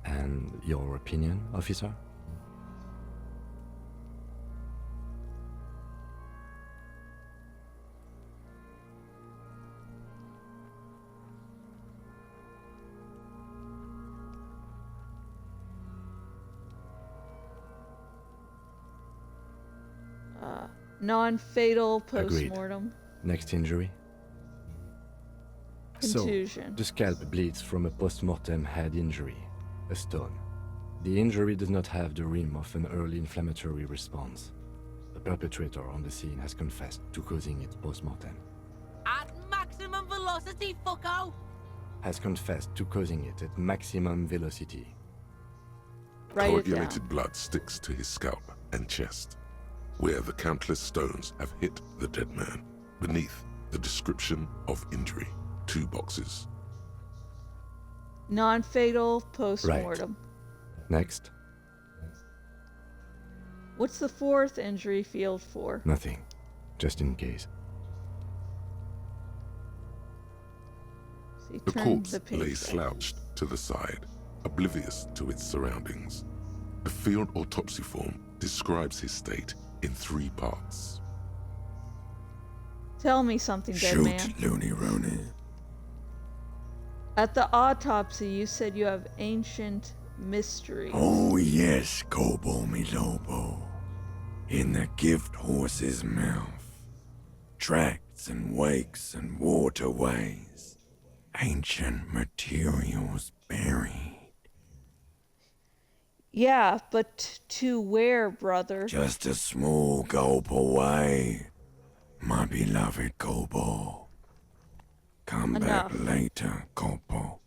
Speaker 5: And your opinion, officer?
Speaker 1: Non-fatal
Speaker 5: Agreed.
Speaker 1: post-mortem.
Speaker 5: Next injury?
Speaker 1: Contusion.
Speaker 5: So, the scalp bleeds from a post-mortem head injury, a stone. The injury does not have the rim of an early inflammatory response. The perpetrator on the scene has confessed to causing it post-mortem.
Speaker 11: At maximum velocity, fucko!
Speaker 5: Has confessed to causing it at maximum velocity.
Speaker 1: Write it down.
Speaker 3: Coagulated blood sticks to his scalp and chest, where the countless stones have hit the dead man. Beneath, the description of injury. 2 boxes.
Speaker 1: Non-fatal post-mortem.
Speaker 5: Next,
Speaker 1: What's the 4th injury field for?
Speaker 5: nothing. Just in case.
Speaker 1: See,
Speaker 3: The
Speaker 1: turn
Speaker 3: corpse
Speaker 1: the page
Speaker 3: lay
Speaker 1: back.
Speaker 3: slouched to the side, oblivious to its surroundings. The field autopsy form describes his state in 3 parts.
Speaker 1: Tell me something, dead
Speaker 7: Shoot,
Speaker 1: man.
Speaker 7: Looney Rooney.
Speaker 1: At the autopsy, you said you have ancient mystery.
Speaker 7: Oh yes, Kobo mi Lobo. In the gift horse's mouth. Tracts and wakes and waterways. Ancient materials buried.
Speaker 1: Yeah, but to where, brother?
Speaker 7: Just a small gulp away. My beloved Kobo. Come back
Speaker 1: Enough.
Speaker 7: later, Kobo.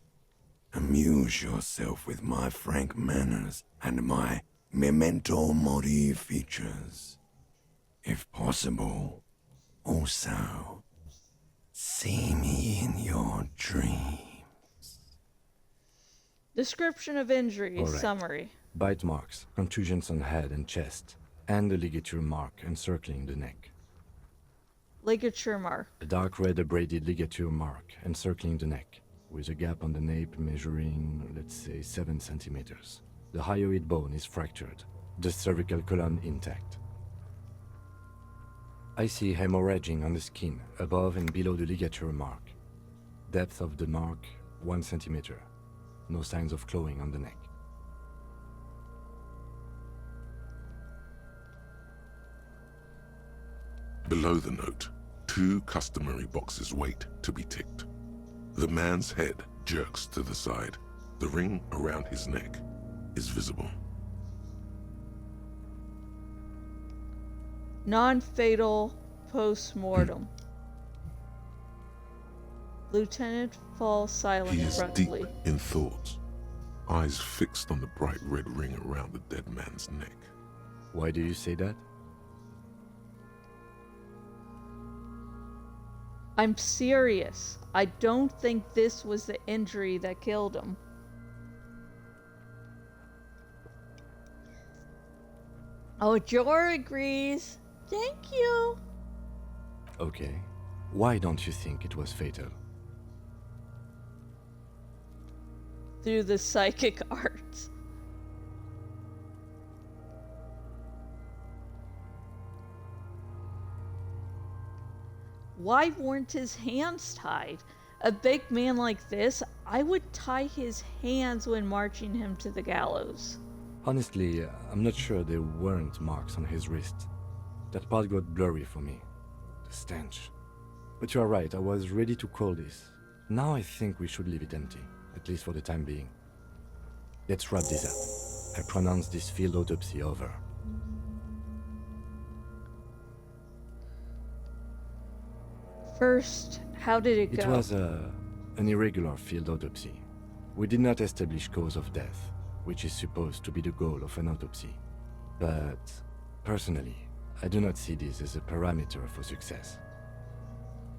Speaker 7: Amuse yourself with my frank manners and my memento mori features. If possible, also, see me in your dreams.
Speaker 1: Description of injuries.
Speaker 5: All right.
Speaker 1: Summary.
Speaker 5: Bite marks, contusions on head and chest, and a ligature mark encircling the neck.
Speaker 1: Ligature mark.
Speaker 5: A dark red abraded ligature mark encircling the neck, with a gap on the nape measuring, let's say, 7 centimeters. The hyoid bone is fractured, the cervical column intact. I see hemorrhaging on the skin, above and below the ligature mark. Depth of the mark, 1 centimeter. No signs of clawing on the neck.
Speaker 3: Below the note, 2 customary boxes wait to be ticked. The man's head jerks to the side. The ring around his neck is visible.
Speaker 1: Non-fatal post-mortem. Lieutenant falls silent
Speaker 3: He is deep
Speaker 1: abruptly.
Speaker 3: in thought, eyes fixed on the bright red ring around the dead man's neck.
Speaker 5: Why do you say that?
Speaker 1: I'm serious. I don't think this was the injury that killed him. Oh, Jor agrees. Thank you.
Speaker 5: Okay. Why don't you think it was fatal?
Speaker 1: Through the psychic arts. Why weren't his hands tied? A big man like this, I would tie his hands when marching him to the gallows.
Speaker 5: Honestly, I'm not sure there weren't marks on his wrist. That part got blurry for me. The stench. But you are right, I was ready to call this. Now I think we should leave it empty, at least for the time being. Let's wrap this up. I pronounce this field autopsy over.
Speaker 1: First, how did it go?
Speaker 5: It was an irregular field autopsy. We did not establish cause of death, which is supposed to be the goal of an autopsy. But, personally, I do not see this as a parameter for success.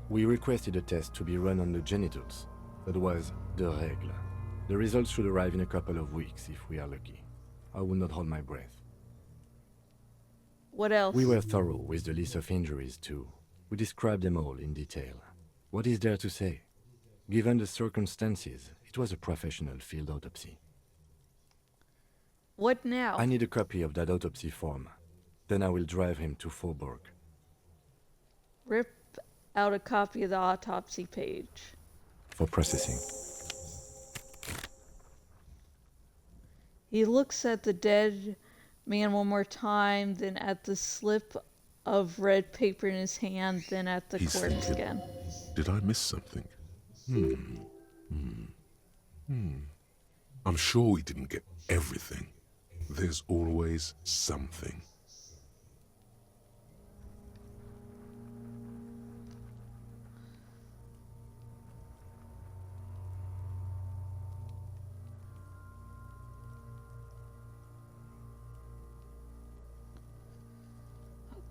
Speaker 5: We requested a test to be run on the genitals. That was the règle. The results should arrive in a couple of weeks if we are lucky. I will not hold my breath.
Speaker 1: What else?
Speaker 5: We were thorough with the list of injuries too. We described them all in detail. What is there to say? Given the circumstances, it was a professional field autopsy.
Speaker 1: What now?
Speaker 5: I need a copy of that autopsy form. Then I will drive him to Faubourg.
Speaker 1: Rip out a copy of the autopsy page.
Speaker 5: For processing.
Speaker 1: He looks at the dead man one more time, then at the slip of red paper in his hand, then at the
Speaker 3: He's
Speaker 1: corpse
Speaker 3: thinking,
Speaker 1: again.
Speaker 3: did I miss something? I'm sure we didn't get everything. There's always something.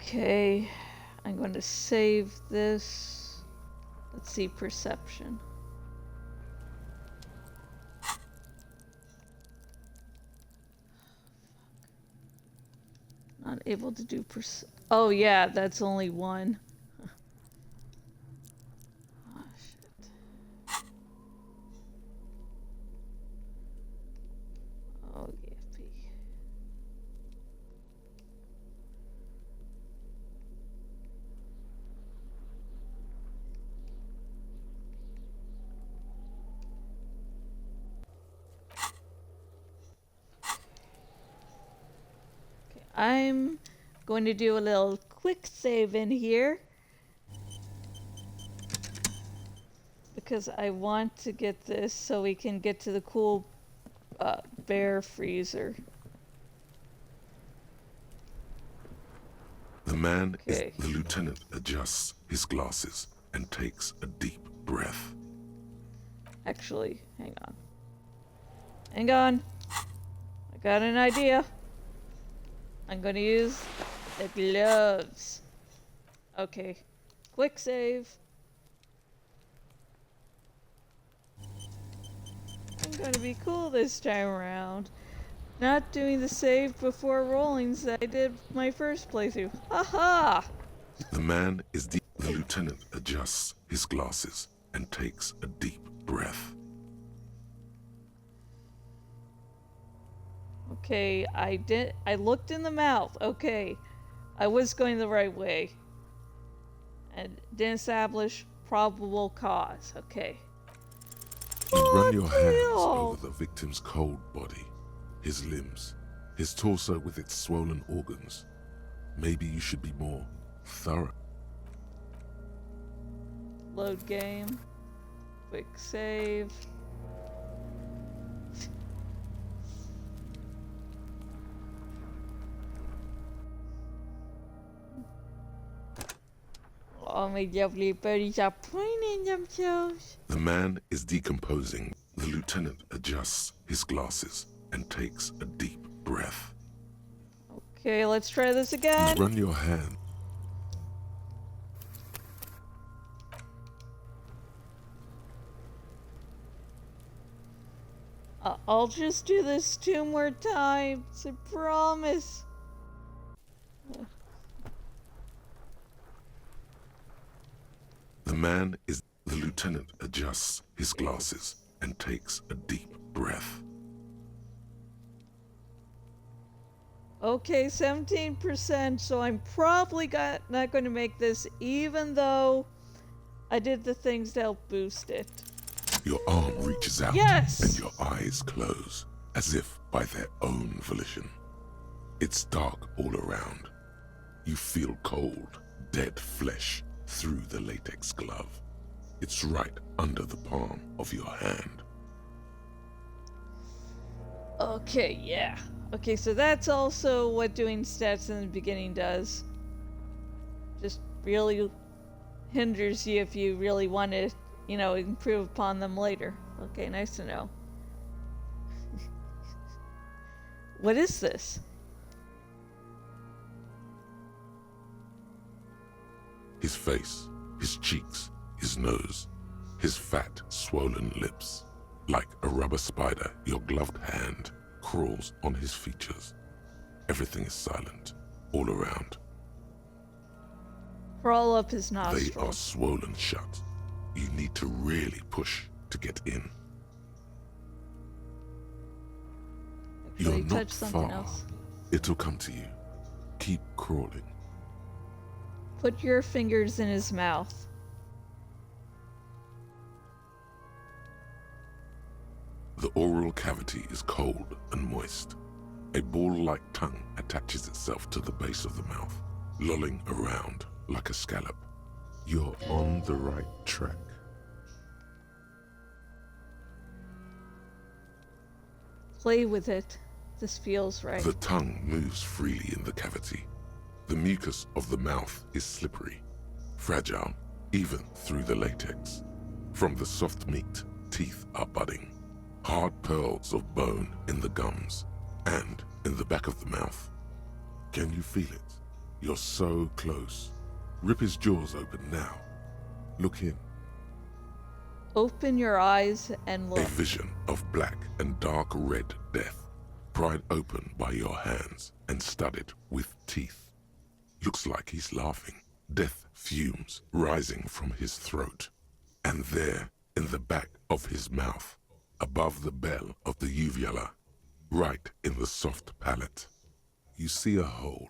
Speaker 1: Okay, I'm going to save this. Let's see, perception. Not able to do oh yeah, that's only one. Oh shit. Oh yippee. I'm going to do a little quick save in here because I want to get this so we can get to the cool bear freezer.
Speaker 3: The man is the lieutenant adjusts his glasses and takes a deep breath.
Speaker 1: Actually, hang on. Hang on. I got an idea. I'm gonna use the gloves. Okay. Quick save. I'm gonna be cool this time around. Not doing the save before rollings that I did my first playthrough. Aha!
Speaker 3: The man is the lieutenant adjusts his glasses and takes a deep breath.
Speaker 1: Okay, I looked in the mouth. Okay. I was going the right way. And didn't establish probable cause. Okay.
Speaker 3: You run your hands over the victim's cold body, his limbs, his torso with its swollen organs. Maybe you should be more thorough.
Speaker 1: Load game. Quick save. all my lovely birdies are pointing themselves.
Speaker 3: The man is decomposing. The lieutenant adjusts his glasses and takes a deep breath.
Speaker 1: Okay, let's try this again.
Speaker 3: You run your hand.
Speaker 1: I'll just do this 2 more times, I promise.
Speaker 3: The lieutenant adjusts his glasses and takes a deep breath.
Speaker 1: Okay, 17%, so I'm probably not going to make this, even though I did the things to help boost it.
Speaker 3: Your arm reaches out,
Speaker 1: yes!
Speaker 3: And your eyes close, as if by their own volition. It's dark all around. You feel cold, dead flesh through the latex glove. It's right under the palm of your hand.
Speaker 1: Okay, yeah. Okay, so that's also what doing stats in the beginning does. Just really hinders you if you really want to, you know, improve upon them later. Okay, nice to know. What is this?
Speaker 3: His face, his cheeks, his nose, his fat, swollen lips. Like a rubber spider, your gloved hand crawls on his features. Everything is silent, all around.
Speaker 1: Crawl up his nostrils.
Speaker 3: They are swollen shut. You need to really push to get in. You're not far.
Speaker 1: Else.
Speaker 3: It'll come to you. Keep crawling.
Speaker 1: Put your fingers in his mouth.
Speaker 3: The oral cavity is cold and moist. A ball-like tongue attaches itself to the base of the mouth, lolling around like a scallop. You're on the right track.
Speaker 1: Play with it. This feels right.
Speaker 3: The tongue moves freely in the cavity. The mucus of the mouth is slippery, fragile, even through the latex. From the soft meat, teeth are budding. Hard pearls of bone in the gums and in the back of the mouth. Can you feel it? You're so close. Rip his jaws open now. Look in.
Speaker 1: Open your eyes and look.
Speaker 3: A vision of black and dark red death, pried open by your hands and studded with teeth. Looks like he's laughing. Death fumes rising from his throat. And there, in the back of his mouth, above the bell of the uvula, right in the soft palate, you see a hole,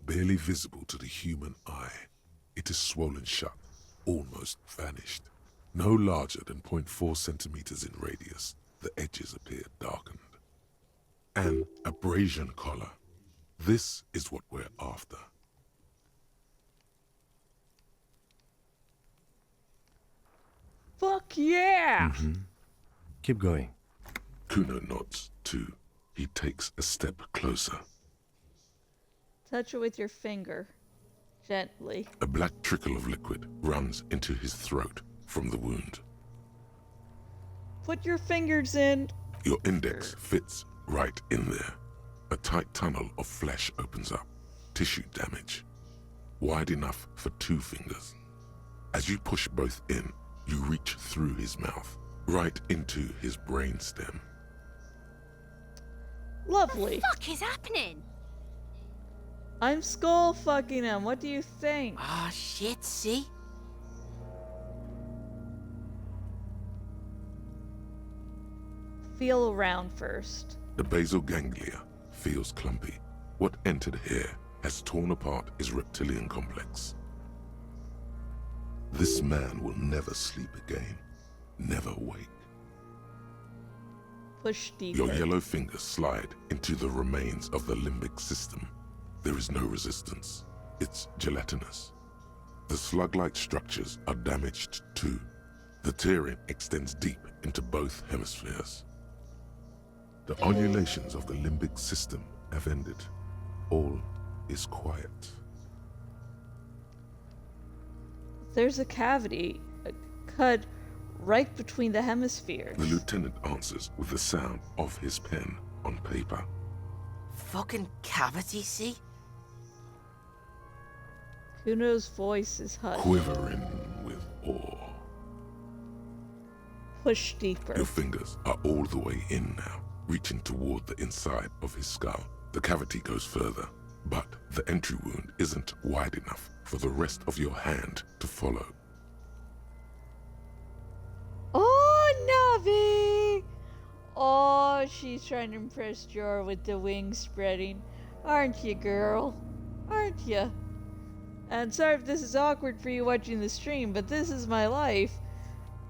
Speaker 3: barely visible to the human eye. It is swollen shut, almost vanished. No larger than 0.4 centimeters in radius, the edges appear darkened. An abrasion collar. This is what we're after.
Speaker 1: Fuck yeah!
Speaker 5: Keep going.
Speaker 3: Kuno nods, too. He takes a step closer.
Speaker 1: Touch it with your finger. Gently.
Speaker 3: A black trickle of liquid runs into his throat from the wound.
Speaker 1: Put your fingers in.
Speaker 3: Your index fits right in there. A tight tunnel of flesh opens up. Tissue damage. Wide enough for 2 fingers. As you push both in, you reach through his mouth, right into his brainstem.
Speaker 1: Lovely.
Speaker 13: What the fuck is happening?
Speaker 1: I'm skull fucking him. What do you think?
Speaker 11: Ah, shit, see?
Speaker 1: Feel around first.
Speaker 3: The basal ganglia feels clumpy. What entered here has torn apart his reptilian complex. This man will never sleep again. Never wake.
Speaker 1: Push deeper.
Speaker 3: Your yellow fingers slide into the remains of the limbic system. There is no resistance. It's gelatinous. The slug-like structures are damaged too. The tearing extends deep into both hemispheres. The undulations of the limbic system have ended. All is quiet.
Speaker 1: There's a cavity, a cut right between the hemispheres.
Speaker 3: The lieutenant answers with the sound of his pen on paper.
Speaker 11: Fucking cavity, see?
Speaker 1: Kuno's voice is hushed.
Speaker 3: Quivering with awe.
Speaker 1: Push deeper.
Speaker 3: Your fingers are all the way in now, reaching toward the inside of his skull. The cavity goes further, but the entry wound isn't wide enough for the rest of your hand to follow.
Speaker 1: Oh, Navi! Oh, she's trying to impress Jor with the wings spreading. Aren't you, girl? Aren't you? And sorry if this is awkward for you watching the stream, but this is my life.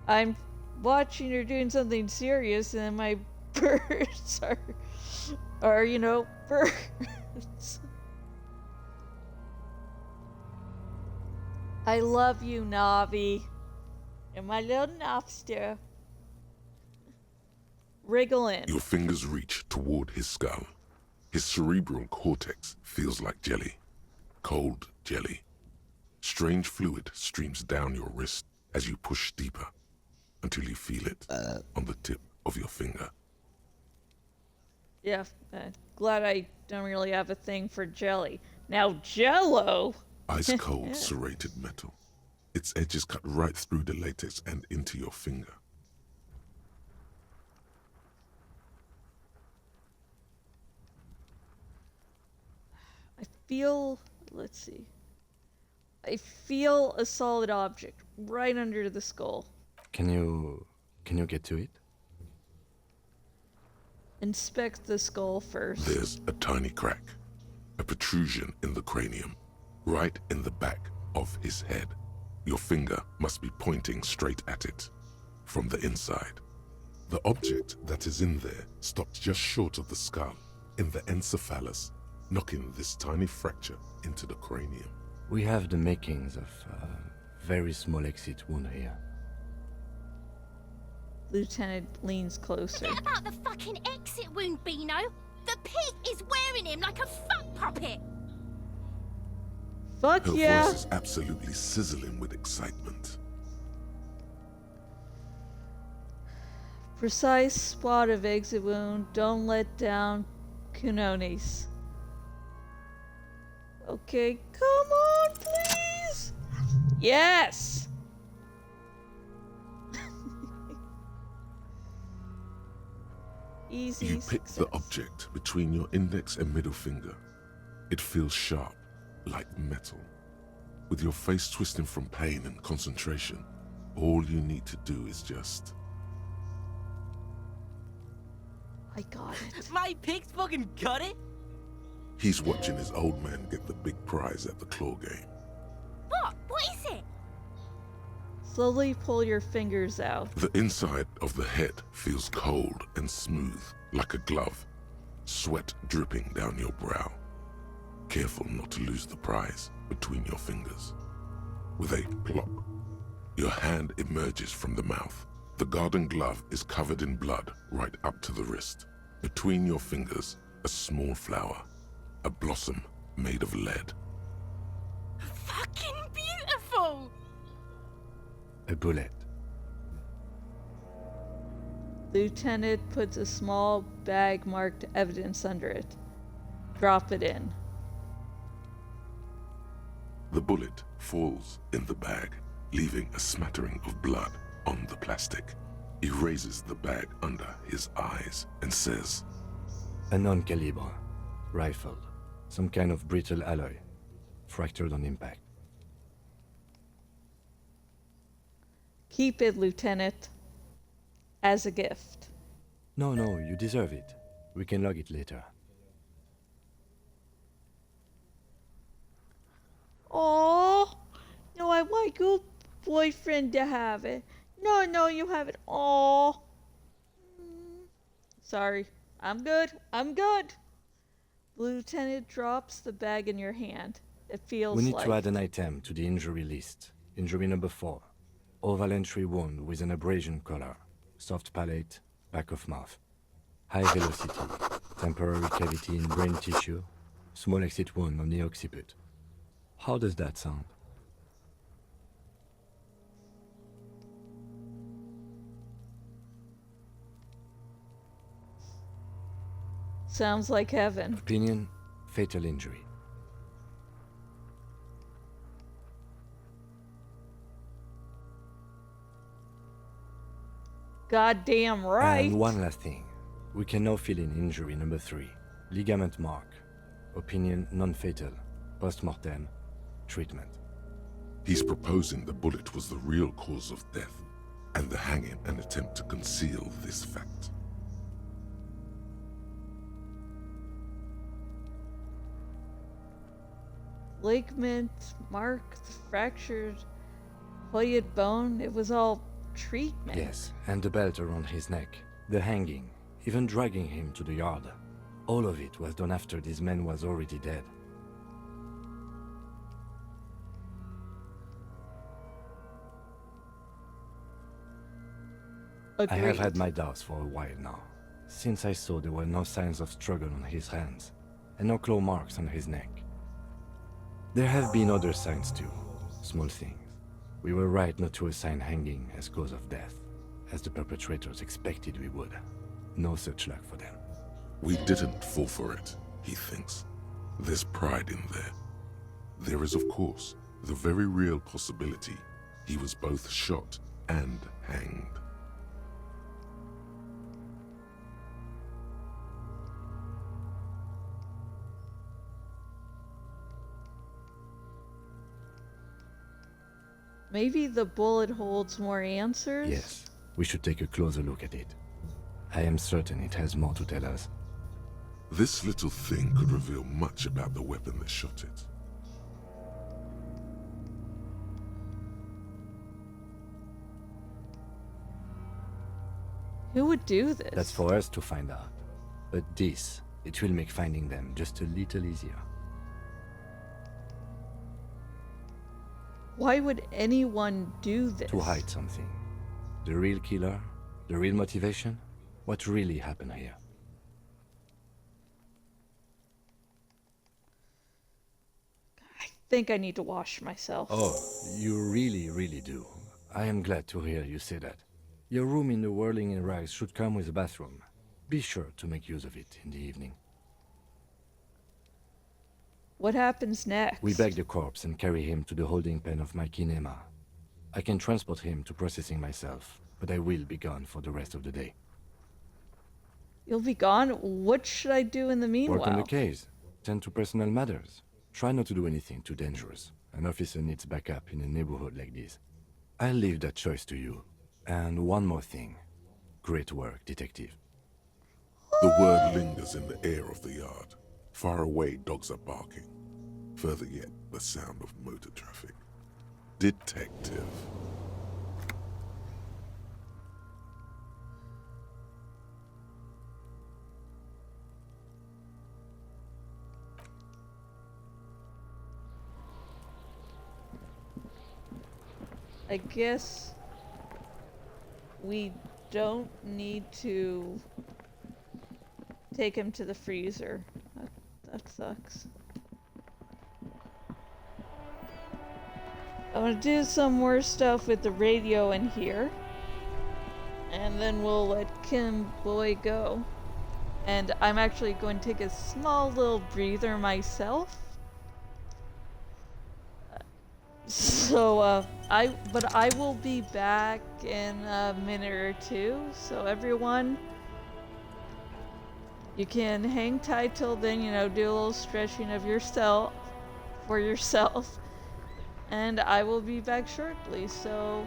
Speaker 1: I'm watching her doing something serious, and my birds are, you know, birds. I love you, Navi. And my little Napster. Wriggle in.
Speaker 3: Your fingers reach toward his skull. His cerebral cortex feels like jelly. Cold jelly. Strange fluid streams down your wrist as you push deeper until you feel it on the tip of your finger.
Speaker 1: Yeah, glad I don't really have a thing for jelly. Now Jello!
Speaker 3: Ice cold serrated metal. Its edges cut right through the latex and into your finger.
Speaker 1: I feel, let's see. I feel a solid object right under the skull.
Speaker 5: Can you get to it?
Speaker 1: Inspect the skull first.
Speaker 3: There's a tiny crack, a protrusion in the cranium, right in the back of his head. Your finger must be pointing straight at it, from the inside. The object that is in there stops just short of the skull, in the encephalus, knocking this tiny fracture into the cranium.
Speaker 5: We have the makings of a very small exit wound here.
Speaker 1: Lieutenant leans closer.
Speaker 13: Forget about the fucking exit wound, Beano. The pig is wearing him like a fuck puppet.
Speaker 1: Fuck
Speaker 3: Her
Speaker 1: yeah.
Speaker 3: voice is absolutely sizzling with excitement.
Speaker 1: Precise spot of exit wound. Don't let down Kunonis. Okay, come on, please. Yes. Easy
Speaker 3: You pick
Speaker 1: success.
Speaker 3: the object between your index and middle finger. It feels sharp, like metal. With your face twisting from pain and concentration, all you need to do is just...
Speaker 1: I got it.
Speaker 11: My pig's fucking got it?
Speaker 3: He's watching his old man get the big prize at the claw game.
Speaker 13: What? What is it?
Speaker 1: Slowly pull your fingers out.
Speaker 3: The inside of the head feels cold and smooth, like a glove. Sweat dripping down your brow. Careful not to lose the prize between your fingers. With a plop, your hand emerges from the mouth. The garden glove is covered in blood right up to the wrist. Between your fingers, a small flower. A blossom made of lead.
Speaker 13: Fucking beautiful!
Speaker 5: A bullet.
Speaker 1: Lieutenant puts a small bag marked evidence under it. Drop it in.
Speaker 3: The bullet falls in the bag, leaving a smattering of blood on the plastic. He raises the bag under his eyes and says,
Speaker 5: A non-calibre. Rifle. Some kind of brittle alloy. Fractured on impact.
Speaker 1: Keep it, Lieutenant. As a gift.
Speaker 5: No, you deserve it. We can log it later.
Speaker 1: Oh, no, I want your boyfriend to have it. No, you have it. Oh. Sorry. I'm good. Lieutenant drops the bag in your hand. It feels
Speaker 5: We need
Speaker 1: like...
Speaker 5: to add an item to the injury list. Injury number 4. Oval entry wound with an abrasion collar. Soft palate, back of mouth. High velocity. Temporary cavity in brain tissue. Small exit wound on the occiput. How does that sound?
Speaker 1: Sounds like heaven.
Speaker 5: Opinion, fatal injury.
Speaker 1: Goddamn right.
Speaker 5: And one last thing. We can now fill in injury number 3. Ligament mark. Opinion non-fatal. Post-mortem. Treatment.
Speaker 3: He's proposing the bullet was the real cause of death, and the hanging an attempt to conceal this fact.
Speaker 1: Ligament, mark, fractured, hoyed bone. It was all treatment.
Speaker 5: Yes, and the belt around his neck. The hanging. Even dragging him to the yard. All of it was done after this man was already dead.
Speaker 1: Agreed.
Speaker 5: I have had my doubts for a while now, since I saw there were no signs of struggle on his hands, and no claw marks on his neck. There have been other signs too, small things. We were right not to assign hanging as cause of death, as the perpetrators expected we would. No such luck for them.
Speaker 3: We didn't fall for it, he thinks. There's pride in there. There is, of course, the very real possibility he was both shot and hanged.
Speaker 1: Maybe the bullet holds more answers?
Speaker 5: Yes, we should take a closer look at it. I am certain it has more to tell us.
Speaker 3: This little thing could reveal much about the weapon that shot it.
Speaker 1: Who would do this?
Speaker 5: That's for us to find out. But this, it will make finding them just a little easier.
Speaker 1: Why would anyone do this?
Speaker 5: To hide something. The real killer? The real motivation? What really happened here?
Speaker 1: I think I need to wash myself.
Speaker 5: Oh, you really do. I am glad to hear you say that. Your room in the Whirling in Rags should come with a bathroom. Be sure to make use of it in the evening.
Speaker 1: What happens next?
Speaker 5: We bag the corpse and carry him to the holding pen of my kinema. I can transport him to processing myself, but I will be gone for the rest of the day.
Speaker 1: You'll be gone? What should I do in the meanwhile?
Speaker 5: Work on the case. Tend to personal matters. Try not to do anything too dangerous. An officer needs backup in a neighborhood like this. I'll leave that choice to you. And one more thing. Great work, detective.
Speaker 3: The word lingers in the air of the yard. Far away, dogs are barking. Further yet, the sound of motor traffic. Detective.
Speaker 1: I guess we don't need to take him to the freezer. That sucks. I'm gonna do some more stuff with the radio in here. And then we'll let Kim Boy go. And I'm actually going to take a small little breather myself. So, I will be back in a minute or two. So everyone, you can hang tight till then, you know, do a little stretching of yourself, for yourself. And I will be back shortly, so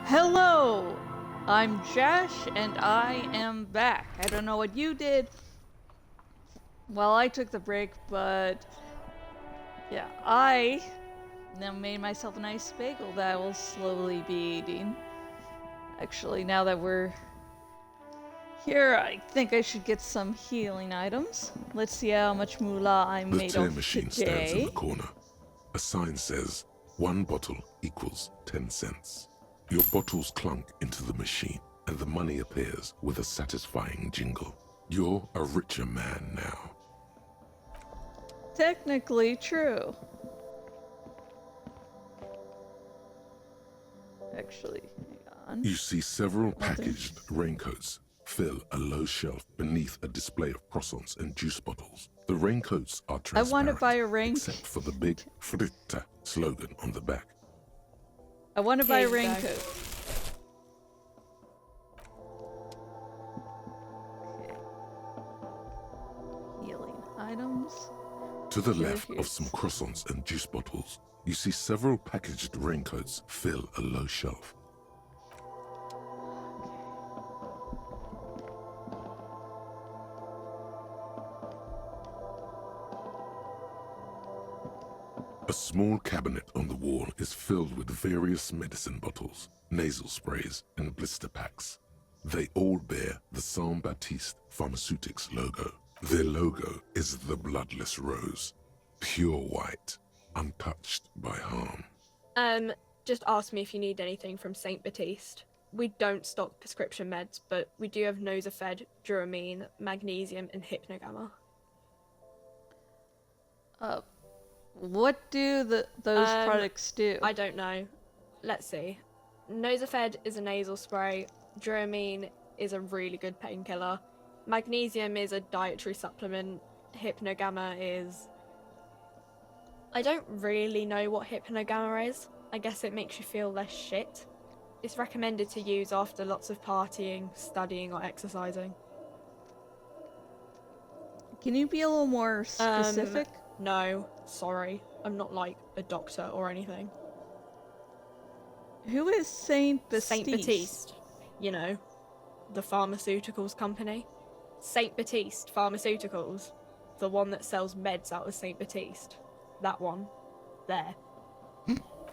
Speaker 1: Hello! I'm Josh, and I am back. I don't know what you did while I took the break, but yeah, I now made myself a nice bagel that I will slowly be eating. Actually, now that we're here, I think I should get some healing items. Let's see how much moolah I'm
Speaker 3: The
Speaker 1: made
Speaker 3: tear
Speaker 1: of
Speaker 3: machine stands in
Speaker 1: today.
Speaker 3: the corner. A sign says, 1 bottle equals 10 cents. Your bottles clunk into the machine, and the money appears with a satisfying jingle. You're a richer man now.
Speaker 1: Technically true. Actually, hang on.
Speaker 3: You see several packaged raincoats fill a low shelf beneath a display of croissants and juice bottles. The raincoats are
Speaker 1: I want to
Speaker 3: transparent,
Speaker 1: buy a raincoat.
Speaker 3: except for the big Fritta slogan on the back.
Speaker 1: I want to buy a
Speaker 6: Here you go.
Speaker 1: raincoat. Okay. Healing items.
Speaker 3: To the
Speaker 1: Here,
Speaker 3: left of
Speaker 1: here's-
Speaker 3: some croissants and juice bottles, you see several packaged raincoats fill a low shelf. A small cabinet on the wall is filled with various medicine bottles, nasal sprays, and blister packs. They all bear the Saint Baptiste Pharmaceutics logo. Their logo is the bloodless rose, pure white, untouched by harm.
Speaker 6: Just ask me if you need anything from Saint Baptiste. We don't stock prescription meds, but we do have Nosafed, Duramine, Magnesium, and Hypnogamma.
Speaker 1: What do those products do?
Speaker 6: I don't know. Let's see. Nosafed is a nasal spray. Duramine is a really good painkiller. Magnesium is a dietary supplement. Hypnogamma is... I don't really know what Hypnogamma is. I guess it makes you feel less shit. It's recommended to use after lots of partying, studying, or exercising.
Speaker 1: Can you be a little more specific?
Speaker 6: No, sorry. I'm not like a doctor or anything.
Speaker 1: Who is Saint Baptiste?
Speaker 6: Saint Baptiste. You know, the pharmaceuticals company. Saint Baptiste Pharmaceuticals. The one that sells meds out of Saint Baptiste. That one. There.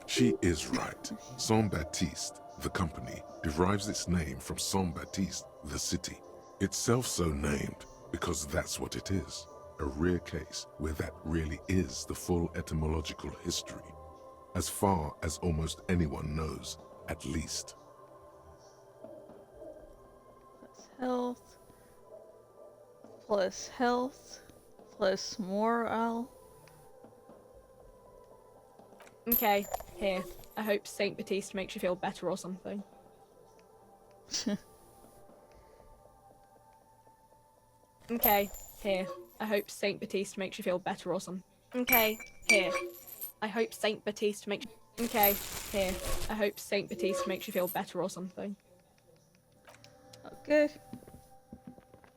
Speaker 3: She is right. Saint Baptiste, the company, derives its name from Saint Baptiste, the city. Itself so named because that's what it is. A rare case where that really is the full etymological history. As far as almost anyone knows, at least.
Speaker 1: Health. Plus health. Plus morale.
Speaker 6: Okay, here. I hope Saint Baptiste makes you feel better or something. Okay, here. I hope Saint Baptiste makes you feel better or something. Okay, here. I hope Saint Baptiste makes... Okay, here. I hope Saint Baptiste makes you feel better or something.
Speaker 1: Okay.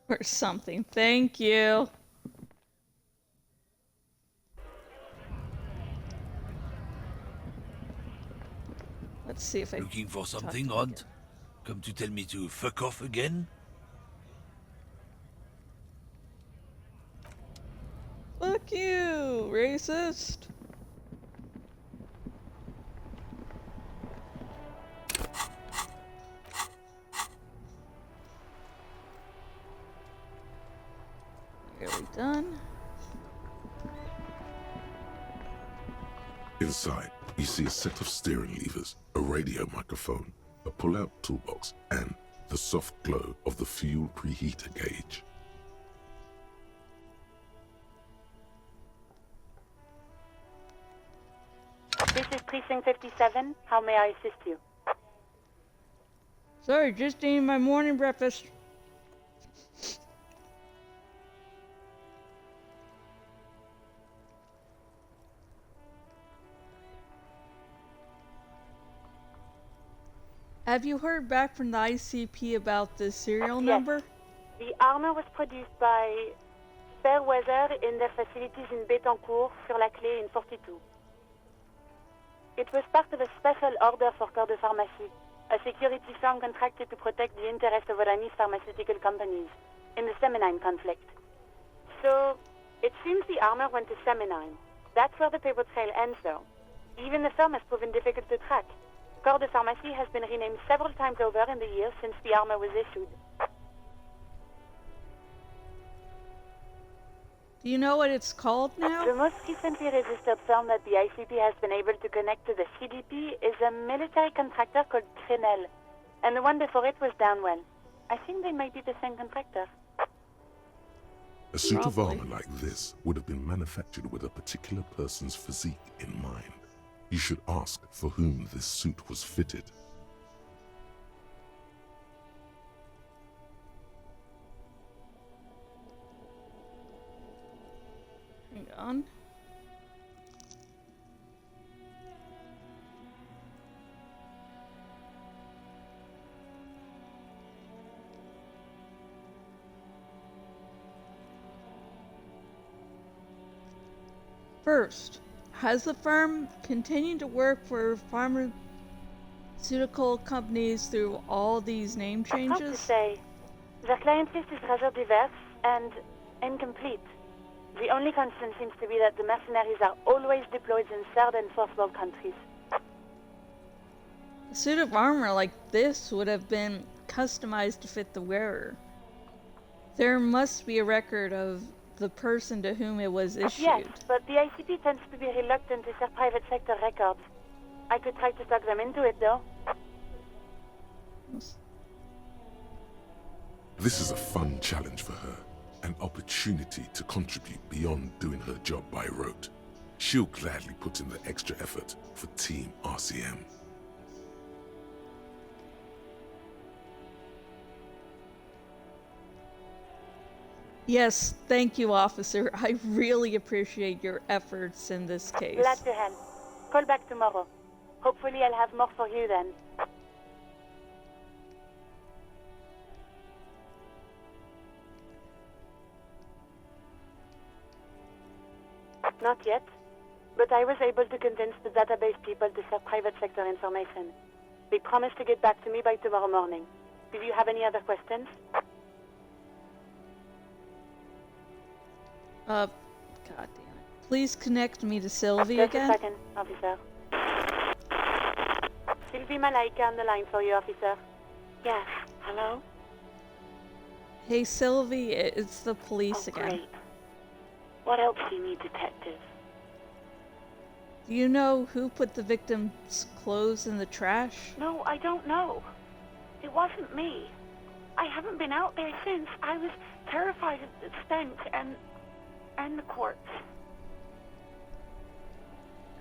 Speaker 1: Or something. Thank you. Let's see if I...
Speaker 22: Looking for something, Rod? Come to tell me to fuck off again?
Speaker 1: Fuck you, racist. Are we done?
Speaker 3: Inside, you see a set of steering levers, a radio microphone, a pull-out toolbox, and the soft glow of the fuel preheater gauge.
Speaker 14: This is Precinct 57. How may I assist you?
Speaker 1: Sorry, just eating my morning breakfast. Have you heard back from the ICP about the serial number?
Speaker 14: The armor was produced by Fairweather in their facilities in Bétancourt, sur la Clé in 42. It was part of a special order for Corps de Pharmacie. a security firm contracted to protect the interests of Iranian pharmaceutical companies in the Semenine conflict. So, it seems the armor went to Semenine. That's where the paper trail ends, though. Even the firm has proven difficult to track. Corps de Pharmacie has been renamed several times over in the years since the armor was issued.
Speaker 1: Do you know what it's called now?
Speaker 14: The most recently registered firm that the ICP has been able to connect to the CDP is a military contractor called Trinell, and the one before it was Downwell. I think they might be the same contractor.
Speaker 3: A suit of armor like this would have been manufactured with a particular person's physique in mind. You should ask for whom this suit was fitted.
Speaker 1: Hang on. First, has the firm continued to work for pharmaceutical companies through all these name
Speaker 14: Hard to
Speaker 1: changes?
Speaker 14: say. Their client list is rather diverse and incomplete. The only constant seems to be that the mercenaries are always deployed in third and fourth world countries.
Speaker 1: A suit of armor like this would have been customized to fit the wearer. There must be a record of the person to whom it was issued.
Speaker 14: Yes, but the ICP tends to be reluctant to share private sector records. I could try to talk them into it, though.
Speaker 3: This is a fun challenge for her, an opportunity to contribute beyond doing her job by rote. She'll gladly put in the extra effort for Team RCM.
Speaker 1: Yes, thank you, officer. I really appreciate your efforts in this case.
Speaker 14: Glad to help. Call back tomorrow. Hopefully I'll have more for you then. Not yet, but I was able to convince the database people to share private sector information. They promised to get back to me by tomorrow morning. Do you have any other questions?
Speaker 1: God damn it. Please connect me to Sylvie
Speaker 14: Just
Speaker 1: again.
Speaker 14: a second, officer. Sylvie Malaika on the line for you, officer. Yes, hello?
Speaker 1: Hey, Sylvie, it's the police again.
Speaker 14: Great. What else do you need, detective?
Speaker 1: Do you know who put the victim's clothes in the trash?
Speaker 14: No, I don't know. It wasn't me. I haven't been out there since. I was terrified of the stench and the corpse.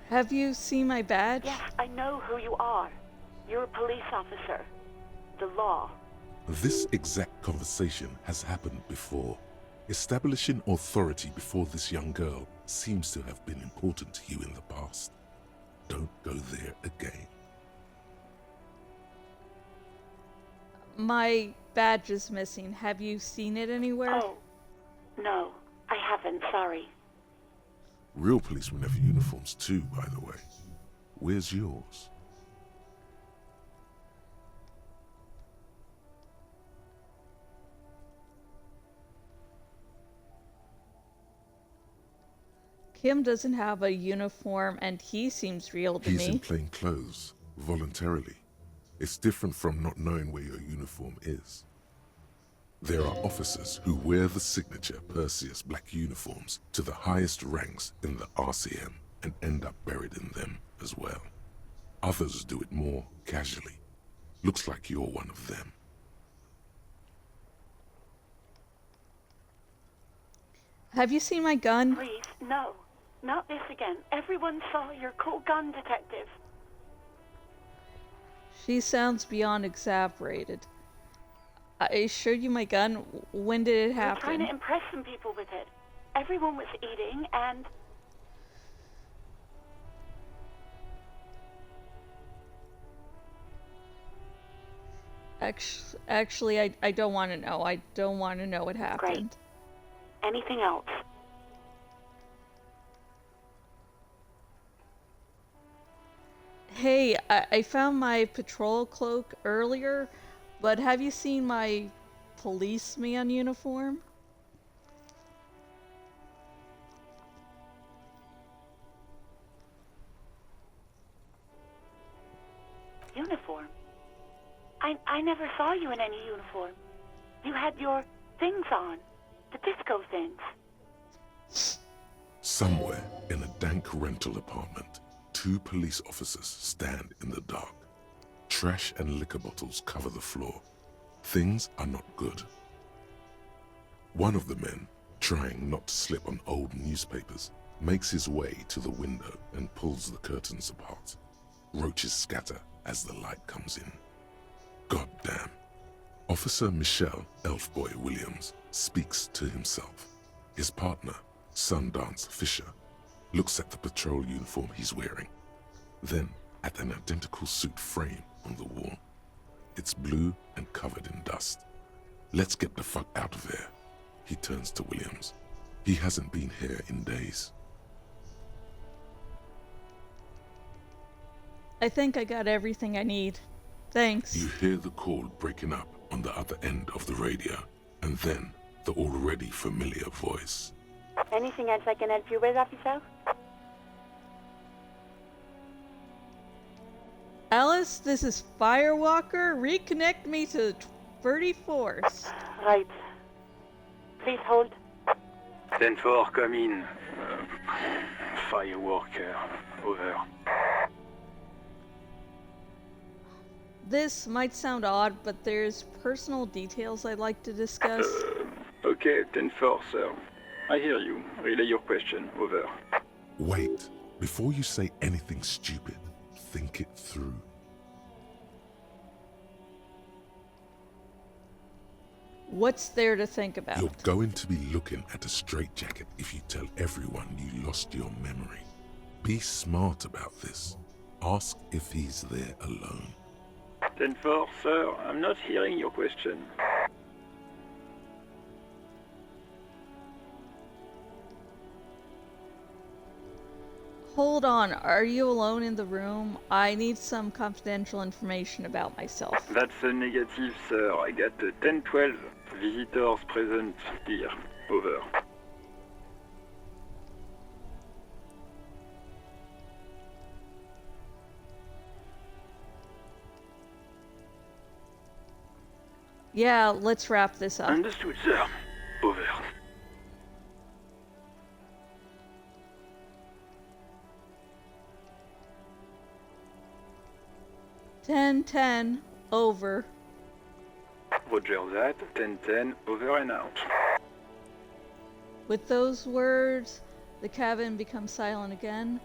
Speaker 1: Have you seen my badge?
Speaker 14: Yes, I know who you are. You're a police officer. The law.
Speaker 3: This exact conversation has happened before. Establishing authority before this young girl seems to have been important to you in the past. Don't go there again.
Speaker 1: My badge is missing. Have you seen it anywhere?
Speaker 14: Oh, no, I haven't, sorry.
Speaker 3: Real policemen have uniforms too, by the way. Where's yours?
Speaker 1: Kim doesn't have a uniform and he seems real to
Speaker 3: He's
Speaker 1: me.
Speaker 3: in plain clothes, voluntarily. It's different from not knowing where your uniform is. There are officers who wear the signature Perseus black uniforms to the highest ranks in the RCM and end up buried in them as well. Others do it more casually. Looks like you're one of them.
Speaker 1: Have you seen my gun?
Speaker 14: Please, no. Not this again. Everyone saw your cool gun, detective.
Speaker 1: She sounds beyond exasperated. I showed you my gun. When did it
Speaker 14: You were trying
Speaker 1: happen?
Speaker 14: to impress some people with it. Everyone was eating and...
Speaker 1: Actually, I don't want to know. I don't want to know what happened.
Speaker 14: Anything else?
Speaker 1: Hey, I found my patrol cloak earlier, but have you seen my policeman uniform?
Speaker 14: Uniform? I never saw you in any uniform. You had your things on. The disco things.
Speaker 3: Somewhere in a dank rental apartment, two police officers stand in the dark. Trash and liquor bottles cover the floor. Things are not good. One of the men, trying not to slip on old newspapers, makes his way to the window and pulls the curtains apart. Roaches scatter as the light comes in. God damn. Officer Michelle Elfboy Williams speaks to himself. His partner, Sundance Fisher, looks at the patrol uniform he's wearing, then at an identical suit frame on the wall. It's blue and covered in dust. Let's get the fuck out of there. He turns to Williams. He hasn't been here in days.
Speaker 1: I think I got everything I need. Thanks.
Speaker 3: You hear the call breaking up on the other end of the radio, and then the already familiar voice.
Speaker 14: Anything else I can help you with, officer?
Speaker 1: Alice, this is Firewalker. Reconnect me to 34th.
Speaker 14: Right. Please hold.
Speaker 15: 10-4, come in. Firewalker, over.
Speaker 1: This might sound odd, but there's personal details I'd like to discuss.
Speaker 15: Okay, 10-4, sir. I hear you. Relay your question, over.
Speaker 3: Wait, before you say anything stupid, think it through.
Speaker 1: What's there to think about?
Speaker 3: You're going to be looking at a straitjacket if you tell everyone you lost your memory. Be smart about this. Ask if he's there alone.
Speaker 15: 10-4, sir. I'm not hearing your question.
Speaker 1: Hold on, are you alone in the room? I need some confidential information about myself.
Speaker 15: That's a negative, sir. I got 10-12 visitors present here. Over.
Speaker 1: Yeah, let's wrap this up.
Speaker 15: Understood, sir. Over.
Speaker 1: Ten, over.
Speaker 15: Roger that. 10-10, over and out.
Speaker 1: With those words, the cabin becomes silent again,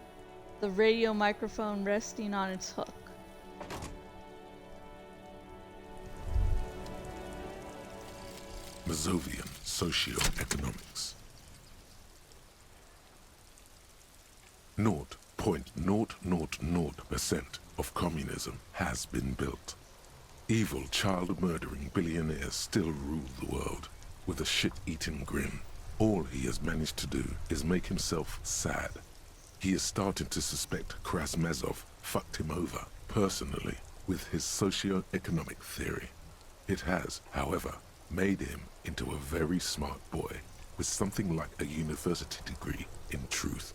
Speaker 1: the radio microphone resting on its hook.
Speaker 3: Mazovian Socioeconomics. 0.000% of communism has been built. Evil, child-murdering billionaires still rule the world with a shit-eating grin. All he has managed to do is make himself sad. He is starting to suspect Krasmazov fucked him over, personally, with his socio-economic theory. It has, however, made him into a very smart boy with something like a university degree in truth.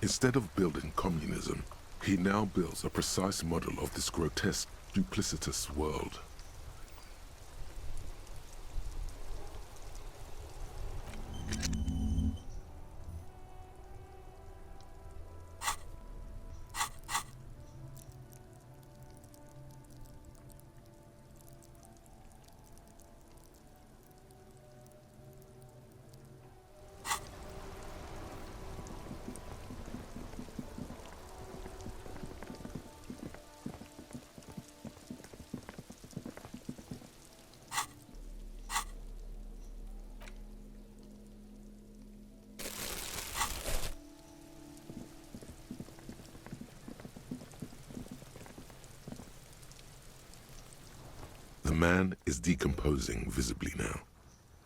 Speaker 3: Instead of building communism, he now builds a precise model of this grotesque, duplicitous world. The man is decomposing visibly now.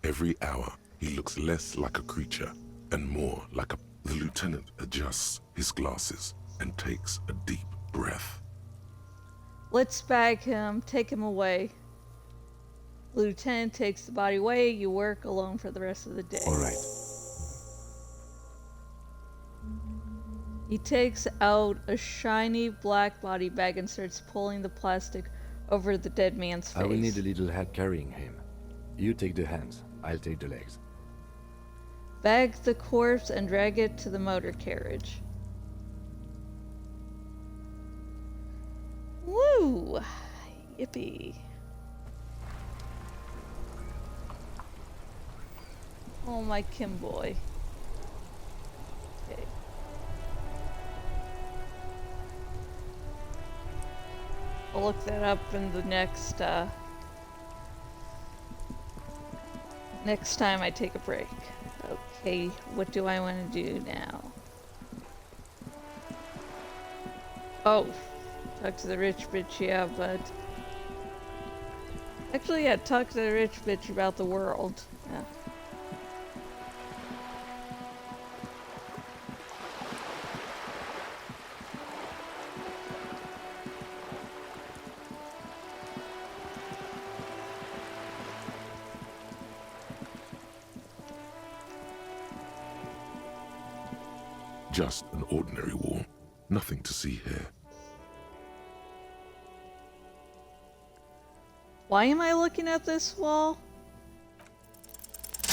Speaker 3: Every hour, he looks less like a creature and more like a... The lieutenant adjusts his glasses and takes a deep breath.
Speaker 1: Let's bag him, take him away. Lieutenant takes the body away, you work alone for the rest of the day.
Speaker 5: Alright.
Speaker 1: He takes out a shiny black body bag and starts pulling the plastic over the dead man's face.
Speaker 5: I will need a little help carrying him. You take the hands, I'll take the legs.
Speaker 1: Bag the corpse and drag it to the motor carriage. Woo! Yippee. Oh, my Kim boy. Okay. I'll look that up in the next time I take a break. Okay, what do I want to do now? Oh, talk to the rich bitch, yeah, but... Actually, yeah, talk to the rich bitch about the world. Yeah.
Speaker 3: Just an ordinary wall. Nothing to see here.
Speaker 1: Why am I looking at this wall?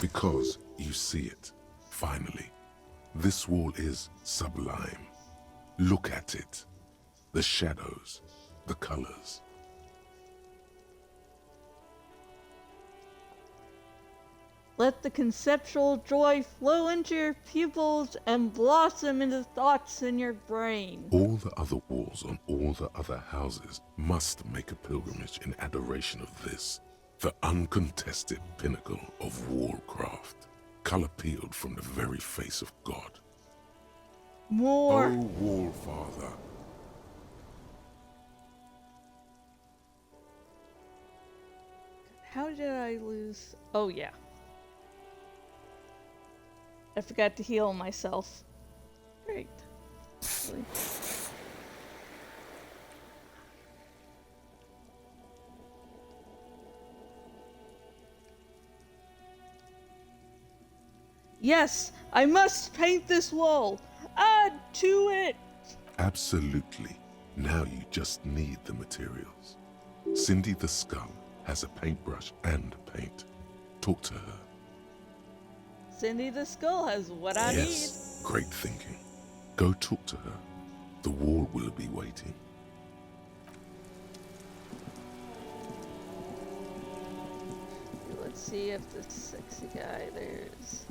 Speaker 3: Because you see it, finally. This wall is sublime. Look at it. The shadows, the colors.
Speaker 1: Let the conceptual joy flow into your pupils and blossom into thoughts in your brain.
Speaker 3: All the other walls on all the other houses must make a pilgrimage in adoration of this, the uncontested pinnacle of wallcraft, color peeled from the very face of God.
Speaker 1: More.
Speaker 3: Oh, wall father.
Speaker 1: How did I lose? Oh, yeah. I forgot to heal myself. Great. Really. Yes, I must paint this wall. Add to it.
Speaker 3: Absolutely. Now you just need the materials. Cindy the Skull has a paintbrush and paint. Talk to her.
Speaker 1: Cindy the Skull has what I
Speaker 3: Yes, great thinking. Go talk to her. The wall will be waiting.
Speaker 1: need. Let's see if this sexy guy there's.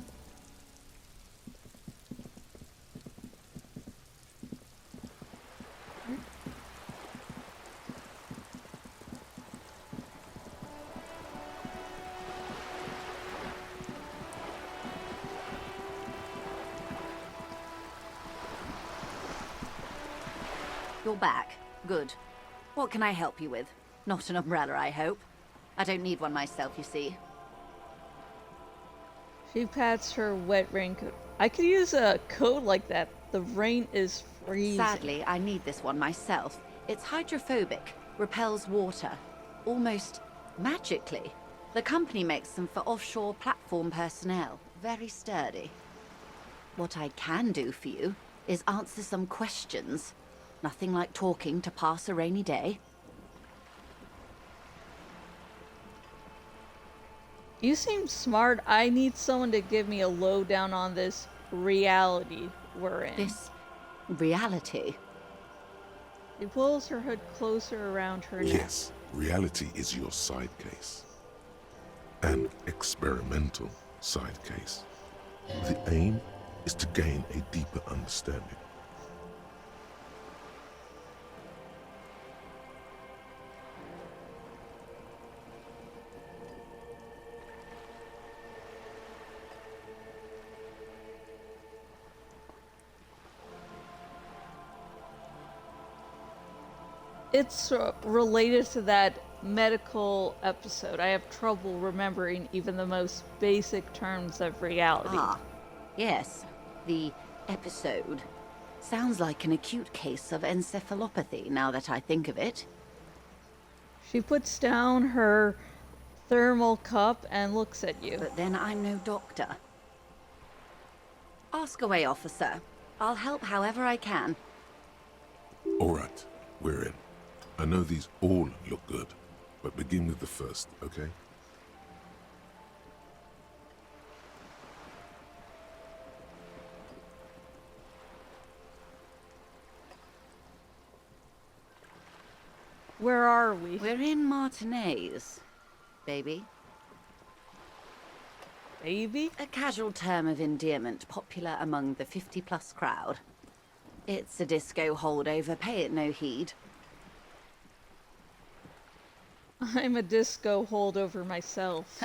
Speaker 2: You're back. Good. What can I help you with? Not an umbrella, I hope. I don't need one myself, you see.
Speaker 1: She pats her wet raincoat. I could use a coat like that. The rain is freezing.
Speaker 2: Sadly, I need this one myself. It's hydrophobic, repels water, almost magically. The company makes them for offshore platform personnel. Very sturdy. What I can do for you is answer some questions. Nothing like talking to pass a rainy day.
Speaker 1: You seem smart. I need someone to give me a lowdown on this reality we're in.
Speaker 2: This reality?
Speaker 1: She pulls her hood closer around her neck.
Speaker 3: Yes, reality is your side case. An experimental side case. The aim is to gain a deeper understanding.
Speaker 1: It's related to that medical episode. I have trouble remembering even the most basic terms of reality.
Speaker 2: Ah, yes. The episode. Sounds like an acute case of encephalopathy, now that I think of it.
Speaker 1: She puts down her thermal cup and looks at you.
Speaker 2: But then I'm no doctor. Ask away, officer. I'll help however I can.
Speaker 3: All right, we're in. I know these all look good, but begin with the first, okay?
Speaker 1: Where are we?
Speaker 2: We're in Martinez, baby.
Speaker 1: Baby?
Speaker 2: A casual term of endearment popular among the 50-plus crowd. It's a disco holdover, pay it no heed.
Speaker 1: I'm a disco holdover myself.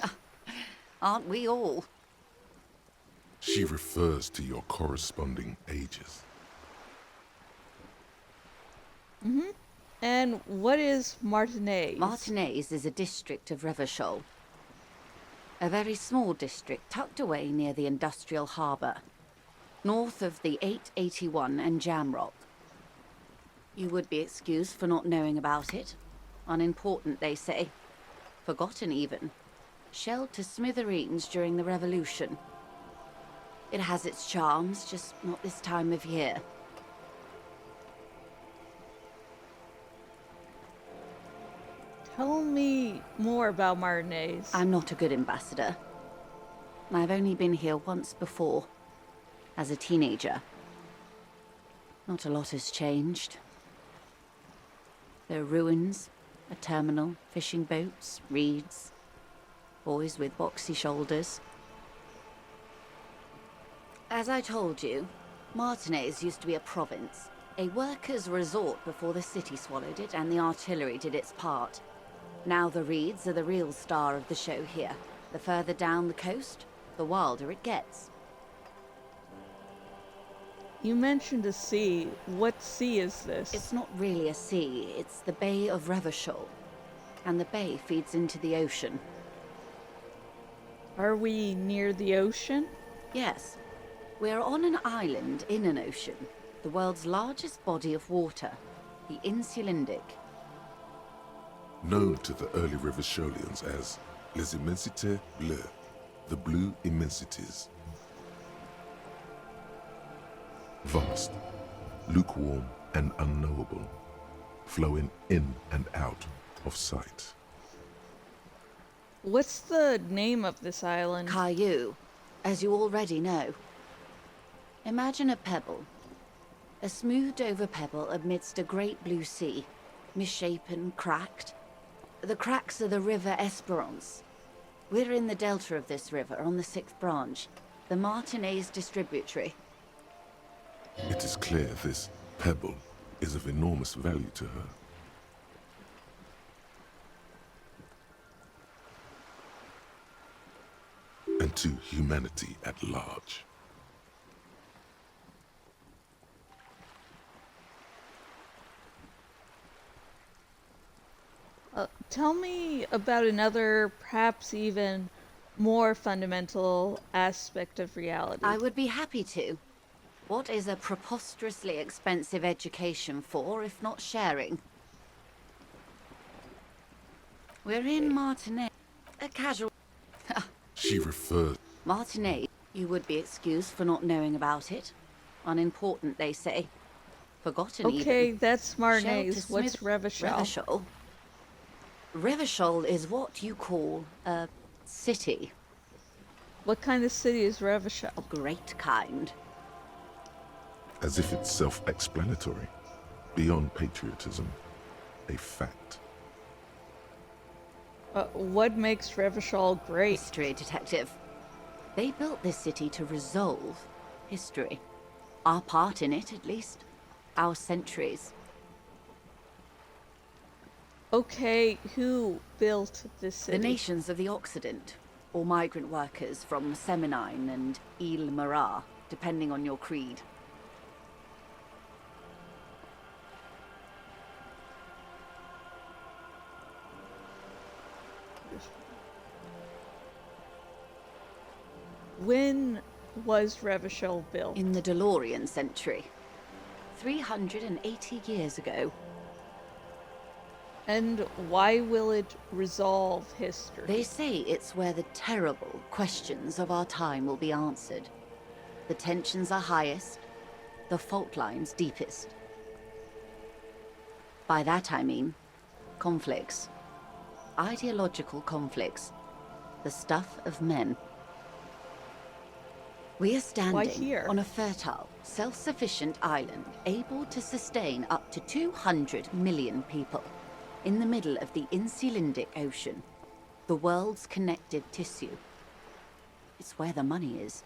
Speaker 2: Aren't we all?
Speaker 3: She refers to your corresponding ages.
Speaker 1: Mm-hmm. And what is Martinez?
Speaker 2: Martinez is a district of Revachol. A very small district tucked away near the industrial harbour, north of the 881 and Jamrock. You would be excused for not knowing about it. Unimportant, they say. Forgotten, even. Shelled to smithereens during the Revolution. It has its charms, just not this time of year.
Speaker 1: Tell me more about Martinez.
Speaker 2: I'm not a good ambassador. I've only been here once before, as a teenager. Not a lot has changed. There are ruins, a terminal, fishing boats, reeds, boys with boxy shoulders. As I told you, Martinez used to be a province, a workers' resort before the city swallowed it and the artillery did its part. Now the reeds are the real star of the show here. The further down the coast, the wilder it gets.
Speaker 1: You mentioned a sea. What sea is this?
Speaker 2: It's not really a sea, it's the Bay of Revachol. And the bay feeds into the ocean.
Speaker 1: Are we near the ocean?
Speaker 2: Yes. We're on an island in an ocean. The world's largest body of water. The Insulindic.
Speaker 3: Known to the early Revacholians as Les Immensités Bleues, the Blue Immensities. Vast, lukewarm and unknowable, flowing in and out of sight.
Speaker 1: What's the name of this island?
Speaker 2: Caillou, as you already know. Imagine a pebble. A smoothed-over pebble amidst a great blue sea, misshapen, cracked. The cracks are the River Esperance. We're in the delta of this river, on the 6th branch, the Martinez distributary.
Speaker 3: It is clear this pebble is of enormous value to her. And to humanity at large.
Speaker 1: Tell me about another, perhaps even more fundamental aspect of reality.
Speaker 2: I would be happy to. What is a preposterously expensive education for, if not sharing? We're in Martinez. A casual...
Speaker 3: She refers...
Speaker 2: Martinez. You would be excused for not knowing about it. Unimportant, they say. Forgotten, even.
Speaker 1: Okay, that's Martinez. What's Revachol?
Speaker 2: Revachol? Revachol is what you call a city.
Speaker 1: What kind of city is Revachol?
Speaker 2: A great kind.
Speaker 3: As if it's self-explanatory. Beyond patriotism. A fact.
Speaker 1: What makes Revachol great?
Speaker 2: History, detective. They built this city to resolve history. Our part in it, at least. Our centuries.
Speaker 1: Okay, who built this city?
Speaker 2: The nations of the Occident, or migrant workers from Seminine and Ile Marat, depending on your creed.
Speaker 1: When was Revachol built?
Speaker 2: In the DeLorean century. 380 years ago.
Speaker 1: And why will it resolve history?
Speaker 2: They say it's where the terrible questions of our time will be answered. The tensions are highest, the fault lines deepest. By that I mean conflicts. Ideological conflicts. The stuff of men. We are standing on a fertile, self-sufficient island, able to sustain up to 200 million people, in the middle of the Insulindic Ocean, the world's connective tissue. It's where the money is.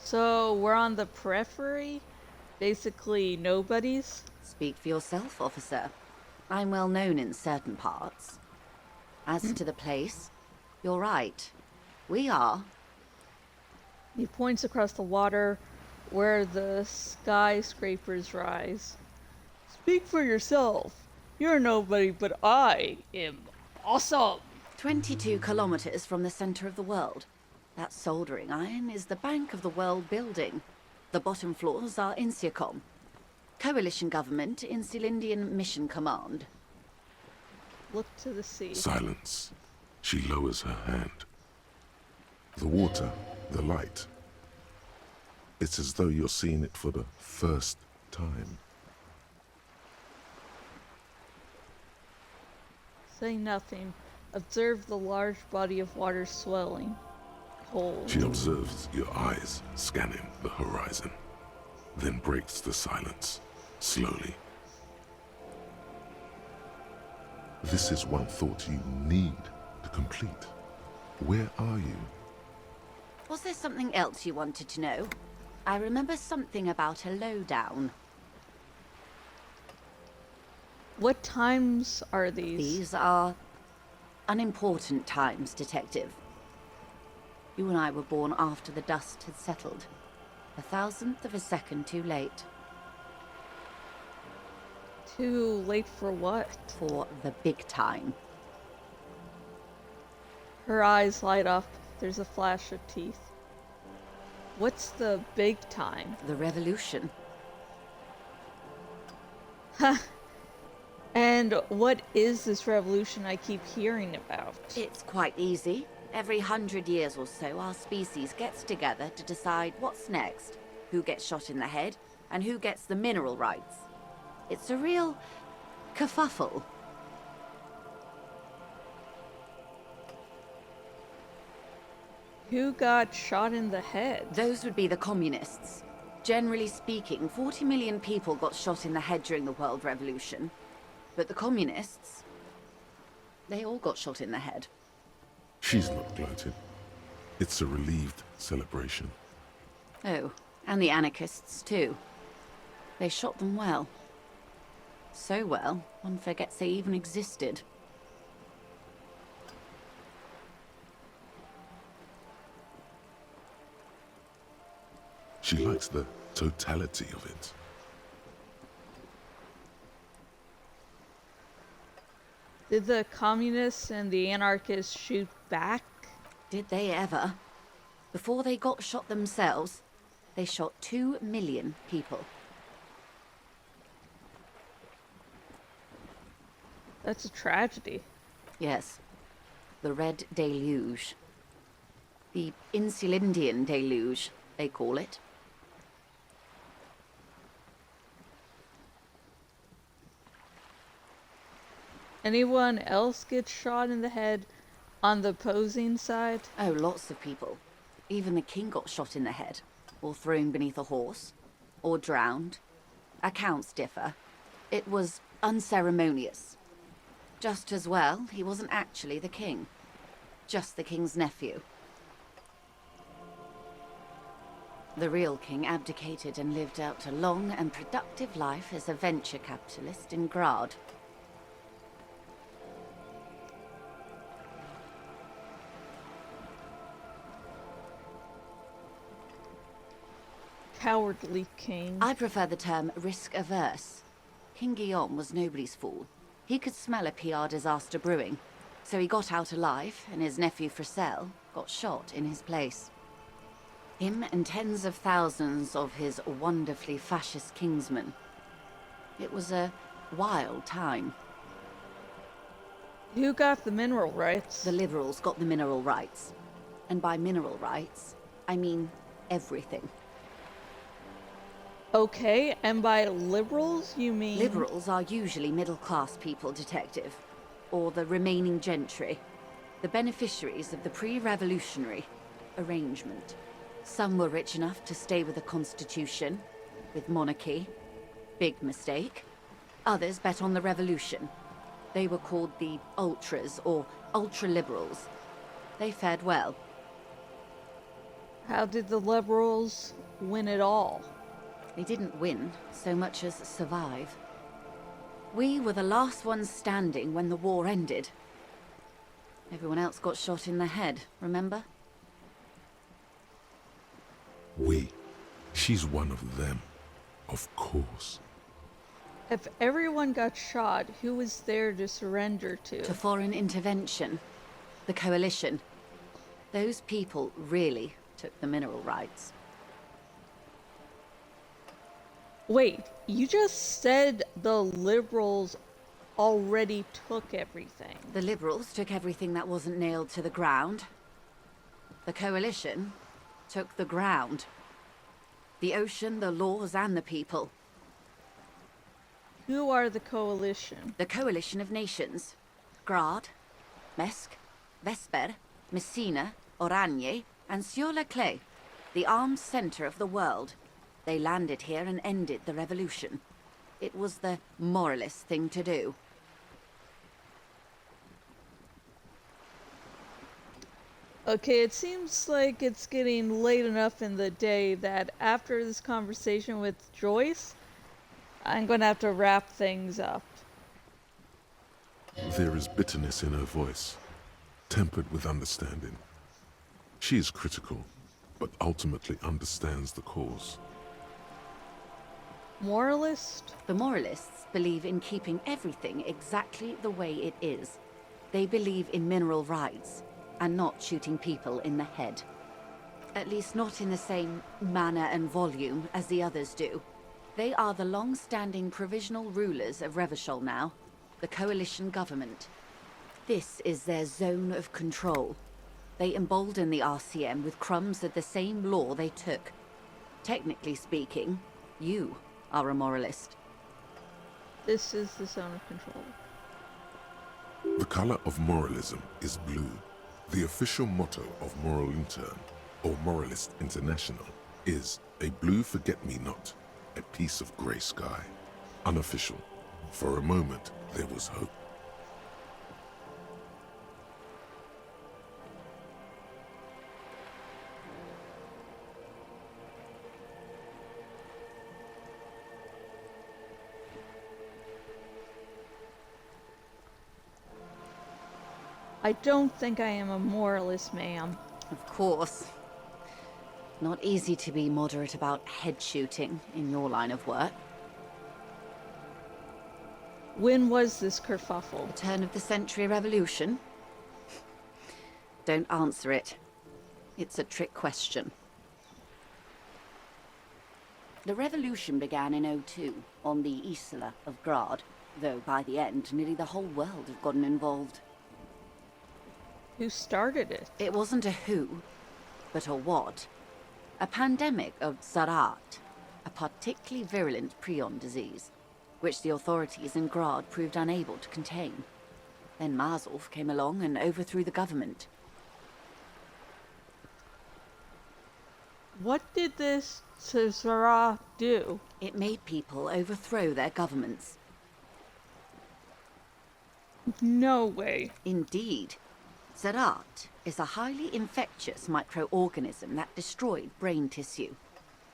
Speaker 1: So we're on the periphery? Basically nobodies?
Speaker 2: Speak for yourself, officer. I'm well known in certain parts. As to the place, you're right. We are.
Speaker 1: He points across the water where the skyscrapers rise. Speak for yourself. You're nobody, but I am awesome.
Speaker 2: 22 kilometers from the center of the world. That soldering iron is the bank of the world building. The bottom floors are Insiacom. Coalition government, Insulindian Mission Command.
Speaker 1: Look to the sea.
Speaker 3: Silence. She lowers her hand. The water, the light. It's as though you're seeing it for the first time.
Speaker 1: Say nothing. Observe the large body of water swelling. Cold.
Speaker 3: She observes your eyes scanning the horizon, then breaks the silence, slowly. This is one thought you need to complete. Where are you?
Speaker 2: Was there something else you wanted to know? I remember something about a lowdown.
Speaker 1: What times are these?
Speaker 2: These are unimportant times, Detective. You and I were born after the dust had settled. 1,000th of a second too late.
Speaker 1: Too late for what?
Speaker 2: For the big time.
Speaker 1: Her eyes light up. There's a flash of teeth. What's the big time?
Speaker 2: The revolution.
Speaker 1: Ha! And what is this revolution I keep hearing about?
Speaker 2: It's quite easy. Every 100 years or so, our species gets together to decide what's next, who gets shot in the head, and who gets the mineral rights. It's a real kerfuffle.
Speaker 1: Who got shot in the head?
Speaker 2: Those would be the communists. Generally speaking, 40 million people got shot in the head during the World Revolution. But the communists, they all got shot in the head.
Speaker 3: She's not gloating. It's a relieved celebration.
Speaker 2: Oh, and the anarchists too. They shot them well. So well, one forgets they even existed.
Speaker 3: She likes the totality of it.
Speaker 1: Did the communists and the anarchists shoot back?
Speaker 2: Did they ever? Before they got shot themselves, they shot 2 million people.
Speaker 1: That's a tragedy.
Speaker 2: Yes. The Red Deluge. The Insulindian Deluge, they call it.
Speaker 1: Anyone else get shot in the head on the opposing side?
Speaker 2: Oh, lots of people. Even the king got shot in the head, or thrown beneath a horse, or drowned. Accounts differ. It was unceremonious. Just as well, he wasn't actually the king. Just the king's nephew. The real king abdicated and lived out a long and productive life as a venture capitalist in Grad.
Speaker 1: cowardly king.
Speaker 2: I prefer the term risk-averse. King Guillaume was nobody's fool. He could smell a PR disaster brewing, so he got out alive, and his nephew Fricelle got shot in his place. Him and tens of thousands of his wonderfully fascist kingsmen. It was a wild time.
Speaker 1: Who got the mineral rights?
Speaker 2: The liberals got the mineral rights. And by mineral rights, I mean everything.
Speaker 1: Okay, and by liberals, you mean...
Speaker 2: Liberals are usually middle-class people, Detective. Or the remaining gentry. The beneficiaries of the pre-revolutionary arrangement. Some were rich enough to stay with the Constitution, with monarchy. Big mistake. Others bet on the revolution. They were called the ultras, or ultra-liberals. They fared well.
Speaker 1: How did the liberals win it all?
Speaker 2: They didn't win so much as survive. We were the last ones standing when the war ended. Everyone else got shot in the head, remember?
Speaker 3: We. She's one of them. Of course.
Speaker 1: If everyone got shot, who was there to surrender to?
Speaker 2: To foreign intervention. The coalition. Those people really took the mineral rights.
Speaker 1: Wait, you just said the liberals already took everything.
Speaker 2: The liberals took everything that wasn't nailed to the ground. The coalition took the ground. The ocean, the laws, and the people.
Speaker 1: Who are the coalition?
Speaker 2: The coalition of nations. Grad, Mesk, Vesper, Messina, Oranje, and Sur-la-Clay. The armed center of the world. They landed here and ended the revolution. It was the moralist thing to do.
Speaker 1: Okay, it seems like it's getting late enough in the day that after this conversation with Joyce, I'm going to have to wrap things up.
Speaker 3: There is bitterness in her voice, tempered with understanding. She is critical, but ultimately understands the cause.
Speaker 1: Moralist?
Speaker 2: The moralists believe in keeping everything exactly the way it is. They believe in mineral rights, and not shooting people in the head. At least not in the same manner and volume as the others do. They are the long-standing provisional rulers of Revachol now, the coalition government. This is their zone of control. They embolden the RCM with crumbs of the same law they took. Technically speaking, you are a moralist.
Speaker 1: This is the zone of control.
Speaker 3: The color of moralism is blue. The official motto of Moral Intern, or Moralist International, is a blue forget-me-not, a piece of grey sky. Unofficial. For a moment, there was hope.
Speaker 1: I don't think I am a moralist, ma'am.
Speaker 2: Of course. Not easy to be moderate about head shooting in your line of work.
Speaker 1: When was this kerfuffle?
Speaker 2: The turn of the century revolution? Don't answer it. It's a trick question. The revolution began in '02 on the Isla of Grad, though by the end nearly the whole world had gotten involved.
Speaker 1: Who started it?
Speaker 2: It wasn't a who, but a what. A pandemic of Zarat, a particularly virulent prion disease, which the authorities in Grad proved unable to contain. Then Marzolf came along and overthrew the government.
Speaker 1: What did this Zarat do?
Speaker 2: It made people overthrow their governments.
Speaker 1: No way.
Speaker 2: Indeed. Zarat is a highly infectious microorganism that destroyed brain tissue.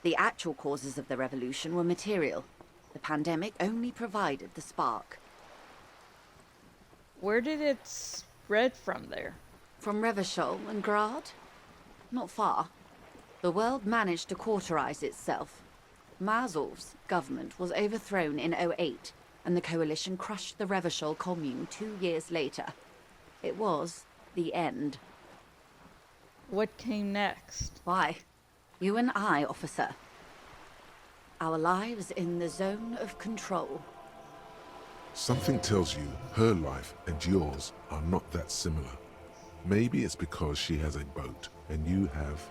Speaker 2: The actual causes of the revolution were material. The pandemic only provided the spark.
Speaker 1: Where did it spread from there?
Speaker 2: From Revachol and Grad? Not far. The world managed to cauterize itself. Mazov's government was overthrown in '08, and the Coalition crushed the Revachol commune 2 years later. It was the end.
Speaker 1: What came next?
Speaker 2: Why? You and I, officer. Our lives in the zone of control.
Speaker 3: Something tells you her life and yours are not that similar. Maybe it's because she has a boat and you have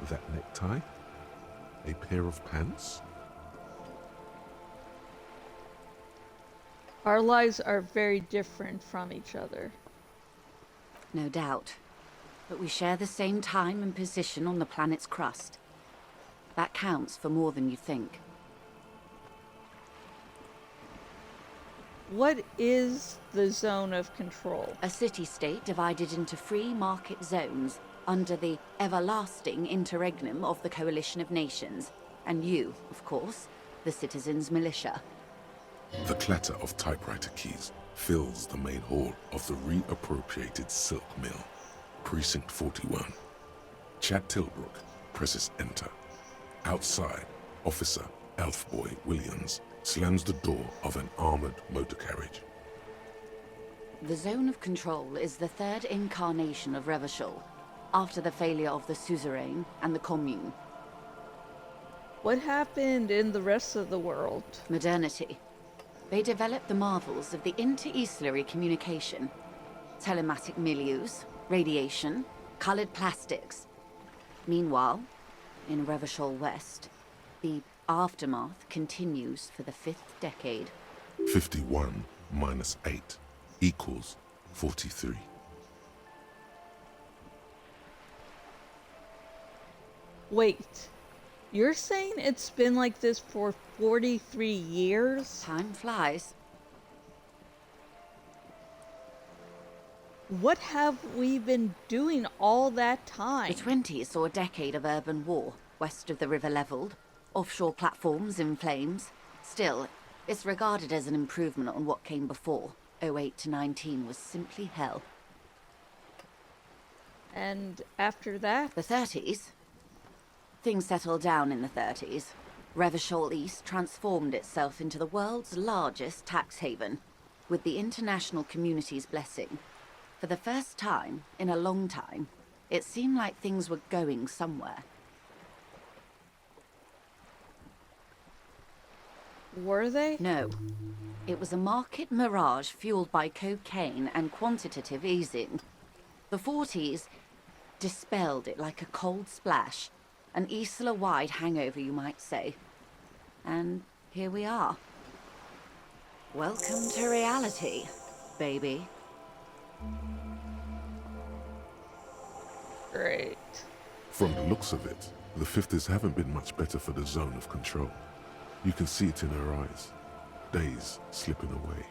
Speaker 3: that necktie? A pair of pants?
Speaker 1: Our lives are very different from each other.
Speaker 2: No doubt. But we share the same time and position on the planet's crust. That counts for more than you think.
Speaker 1: What is the zone of control?
Speaker 2: A city-state divided into free market zones under the everlasting interregnum of the Coalition of Nations. And you, of course, the citizens' militia.
Speaker 3: The clatter of typewriter keys fills the main hall of the reappropriated silk mill. Precinct 41. Chad Tilbrook presses enter. Outside, Officer Elfboy Williams slams the door of an armored motor carriage.
Speaker 2: The zone of control is the third incarnation of Revachol, after the failure of the suzerain and the commune.
Speaker 1: What happened in the rest of the world?
Speaker 2: Modernity. They developed the marvels of the inter-eastlery communication. Telematic milieus, radiation, colored plastics. Meanwhile, in Revachol West, the aftermath continues for the 5th decade.
Speaker 3: 51 minus 8 equals 43.
Speaker 1: Wait, you're saying it's been like this for 43 years?
Speaker 2: Time flies.
Speaker 1: What have we been doing all that time?
Speaker 2: The 20s saw a decade of urban war, west of the river leveled, offshore platforms in flames. Still, it's regarded as an improvement on what came before. '08 to '19 was simply hell.
Speaker 1: And after that?
Speaker 2: The 30s? Things settled down in the 30s. Revachol East transformed itself into the world's largest tax haven, with the international community's blessing. For the first time in a long time, it seemed like things were going somewhere.
Speaker 1: Were they?
Speaker 2: No. It was a market mirage fueled by cocaine and quantitative easing. The 40s dispelled it like a cold splash. An Isla-wide hangover, you might say. And here we are. Welcome to reality, baby.
Speaker 1: Great.
Speaker 3: From the looks of it, the 50s haven't been much better for the zone of control. You can see it in her eyes. Days slipping away.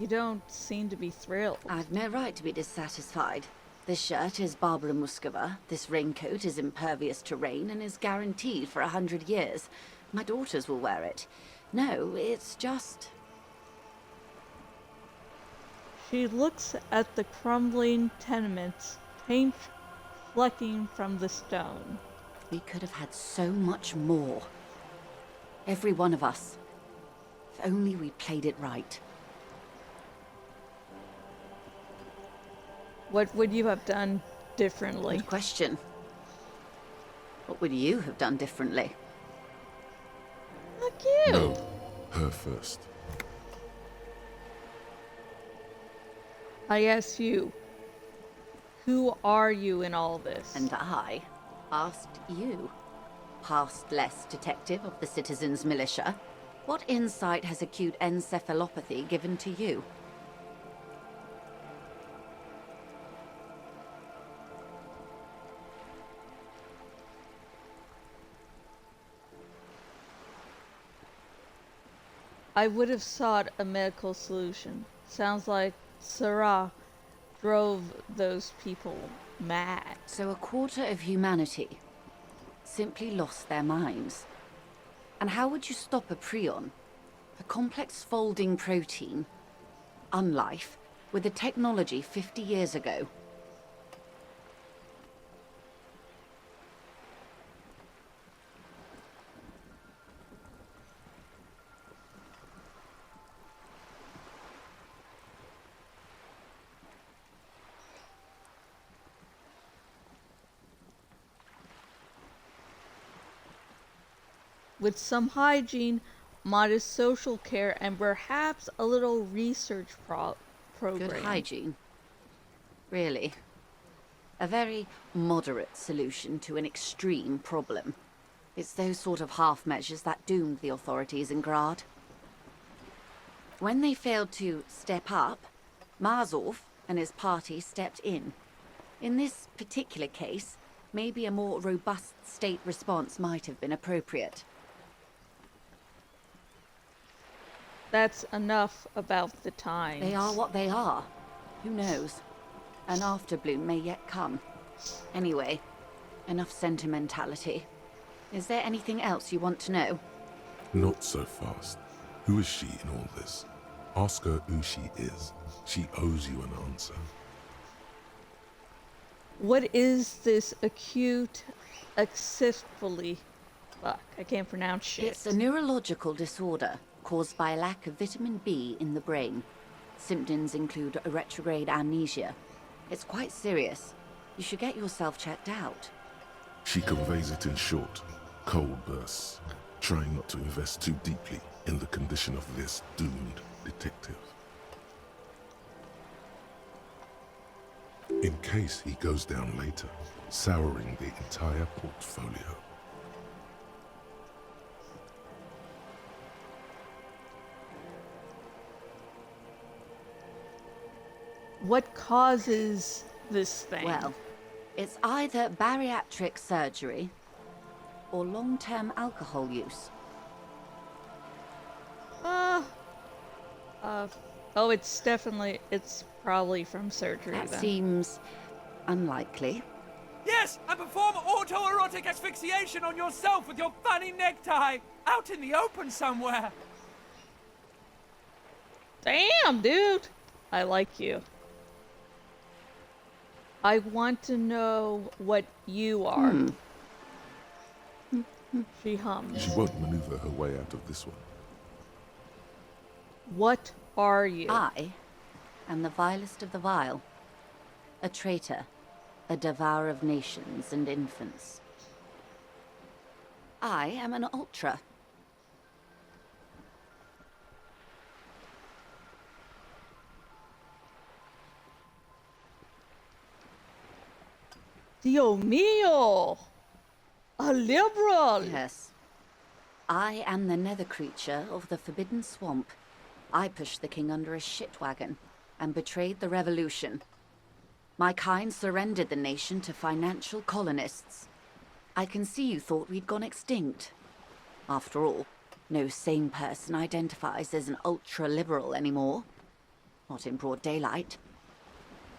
Speaker 1: You don't seem to be thrilled.
Speaker 2: I've no right to be dissatisfied. This shirt is Barbara Muscova, this raincoat is impervious to rain and is guaranteed for 100 years. My daughters will wear it. No, it's just...
Speaker 1: She looks at the crumbling tenements, paint flecking from the stone.
Speaker 2: We could have had so much more. Every one of us. If only we played it right.
Speaker 1: What would you have done differently?
Speaker 2: Good question. What would you have done differently?
Speaker 1: Look you!
Speaker 3: No, her first.
Speaker 1: I ask you, who are you in all this?
Speaker 2: And I asked you, past-less detective of the citizens' militia, what insight has acute encephalopathy given to you?
Speaker 1: I would have sought a medical solution. Sounds like Sarah drove those people mad.
Speaker 2: So a quarter of humanity simply lost their minds. And how would you stop a prion, a complex folding protein, unlife, with a technology 50 years ago?
Speaker 1: with some hygiene, modest social care, and perhaps a little research program.
Speaker 2: Good hygiene. Really. A very moderate solution to an extreme problem. It's those sort of half measures that doomed the authorities in Grad. When they failed to step up, Marzov and his party stepped in. In this particular case, maybe a more robust state response might have been appropriate.
Speaker 1: That's enough about the times.
Speaker 2: They are what they are. Who knows? An afterbloom may yet come. Anyway, enough sentimentality. Is there anything else you want to know?
Speaker 3: Not so fast. Who is she in all this? Ask her who she is. She owes you an answer.
Speaker 1: What is this acute acceptally? Fuck, I can't pronounce shit.
Speaker 2: It's a neurological disorder caused by a lack of vitamin B in the brain. Symptoms include a retrograde amnesia. It's quite serious. You should get yourself checked out.
Speaker 3: She conveys it in short, cold bursts, trying not to invest too deeply in the condition of this doomed detective. In case he goes down later, souring the entire portfolio.
Speaker 1: What causes this thing?
Speaker 2: Well, it's either bariatric surgery or long-term alcohol use.
Speaker 1: Oh, it's probably from surgery
Speaker 2: That
Speaker 1: then.
Speaker 2: seems unlikely.
Speaker 4: Yes, and perform autoerotic asphyxiation on yourself with your funny necktie, out in the open somewhere.
Speaker 1: Damn, dude! I like you. I want to know what you are. She hums.
Speaker 3: She won't maneuver her way out of this one.
Speaker 1: What are you?
Speaker 2: I am the vilest of the vile. A traitor. A devourer of nations and infants. I am an ultra.
Speaker 1: Dio mio! A liberal!
Speaker 2: Yes. I am the nether creature of the Forbidden Swamp. I pushed the king under a shit wagon and betrayed the revolution. My kind surrendered the nation to financial colonists. I can see you thought we'd gone extinct. After all, no sane person identifies as an ultra-liberal anymore. Not in broad daylight.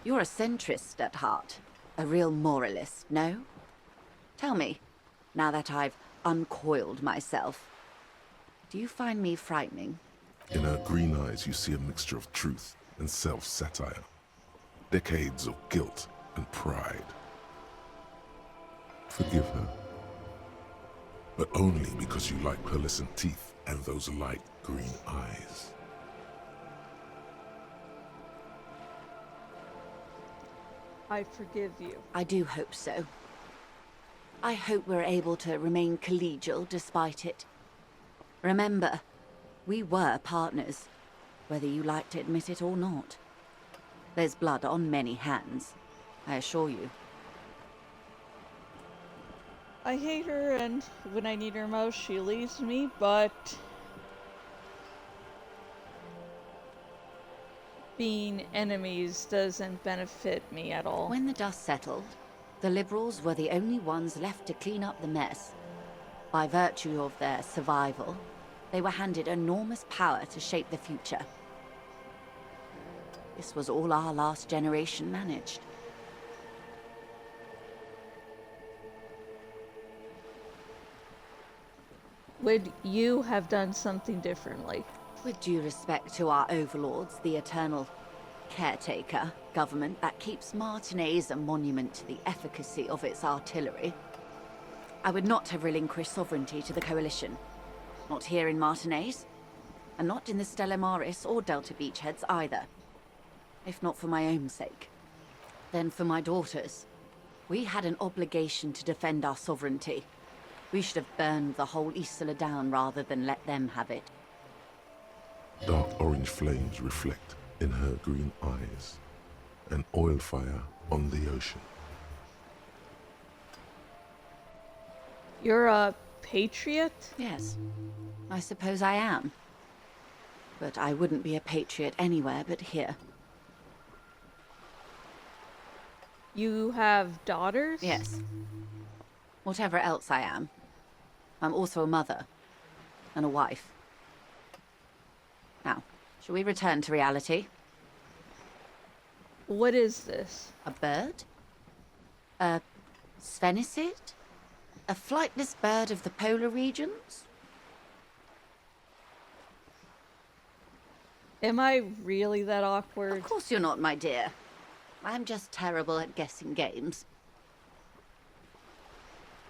Speaker 2: You're a centrist at heart. A real moralist, no? Tell me, now that I've uncoiled myself, do you find me frightening?
Speaker 3: In her green eyes, you see a mixture of truth and self-satire. Decades of guilt and pride. Forgive her. But only because you like pearlescent teeth and those light green eyes.
Speaker 1: I forgive you.
Speaker 2: I do hope so. I hope we're able to remain collegial despite it. Remember, we were partners, whether you like to admit it or not. There's blood on many hands, I assure you.
Speaker 1: I hate her, and when I need her most, she leaves me, but being enemies doesn't benefit me at all.
Speaker 2: When the dust settled, the liberals were the only ones left to clean up the mess. By virtue of their survival, they were handed enormous power to shape the future. This was all our last generation managed.
Speaker 1: Would you have done something differently?
Speaker 2: With due respect to our overlords, the eternal caretaker government that keeps Martinaise a monument to the efficacy of its artillery, I would not have relinquished sovereignty to the Coalition. Not here in Martinaise, and not in the Stella Maris or Delta Beachheads either. If not for my own sake, then for my daughters. We had an obligation to defend our sovereignty. We should have burned the whole Isola down rather than let them have it.
Speaker 3: Dark orange flames reflect in her green eyes. An oil fire on the ocean.
Speaker 1: You're a patriot?
Speaker 2: Yes, I suppose I am. But I wouldn't be a patriot anywhere but here.
Speaker 1: You have daughters?
Speaker 2: Yes. Whatever else I am, I'm also a mother and a wife. Now, shall we return to reality?
Speaker 1: What is this?
Speaker 2: A bird? A sphenicid? A flightless bird of the polar regions?
Speaker 1: Am I really that awkward?
Speaker 2: Of course you're not, my dear. I'm just terrible at guessing games.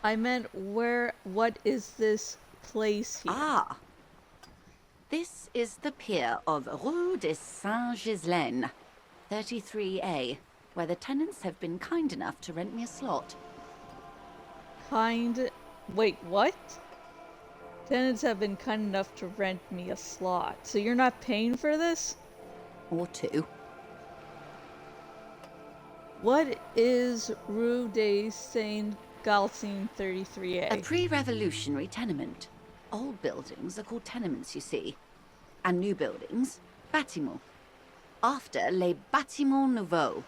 Speaker 1: I meant what is this place here?
Speaker 2: Ah! This is the pier of Rue de Saint-Ghislaine, 33A, where the tenants have been kind enough to rent me a slot.
Speaker 1: Wait, what? Tenants have been kind enough to rent me a slot. So you're not paying for this?
Speaker 2: Or two.
Speaker 1: What is Rue de Saint-Ghislaine 33A?
Speaker 2: A pre-revolutionary tenement. Old buildings are called tenements, you see. And new buildings, bâtiments. After les bâtiments nouveaux.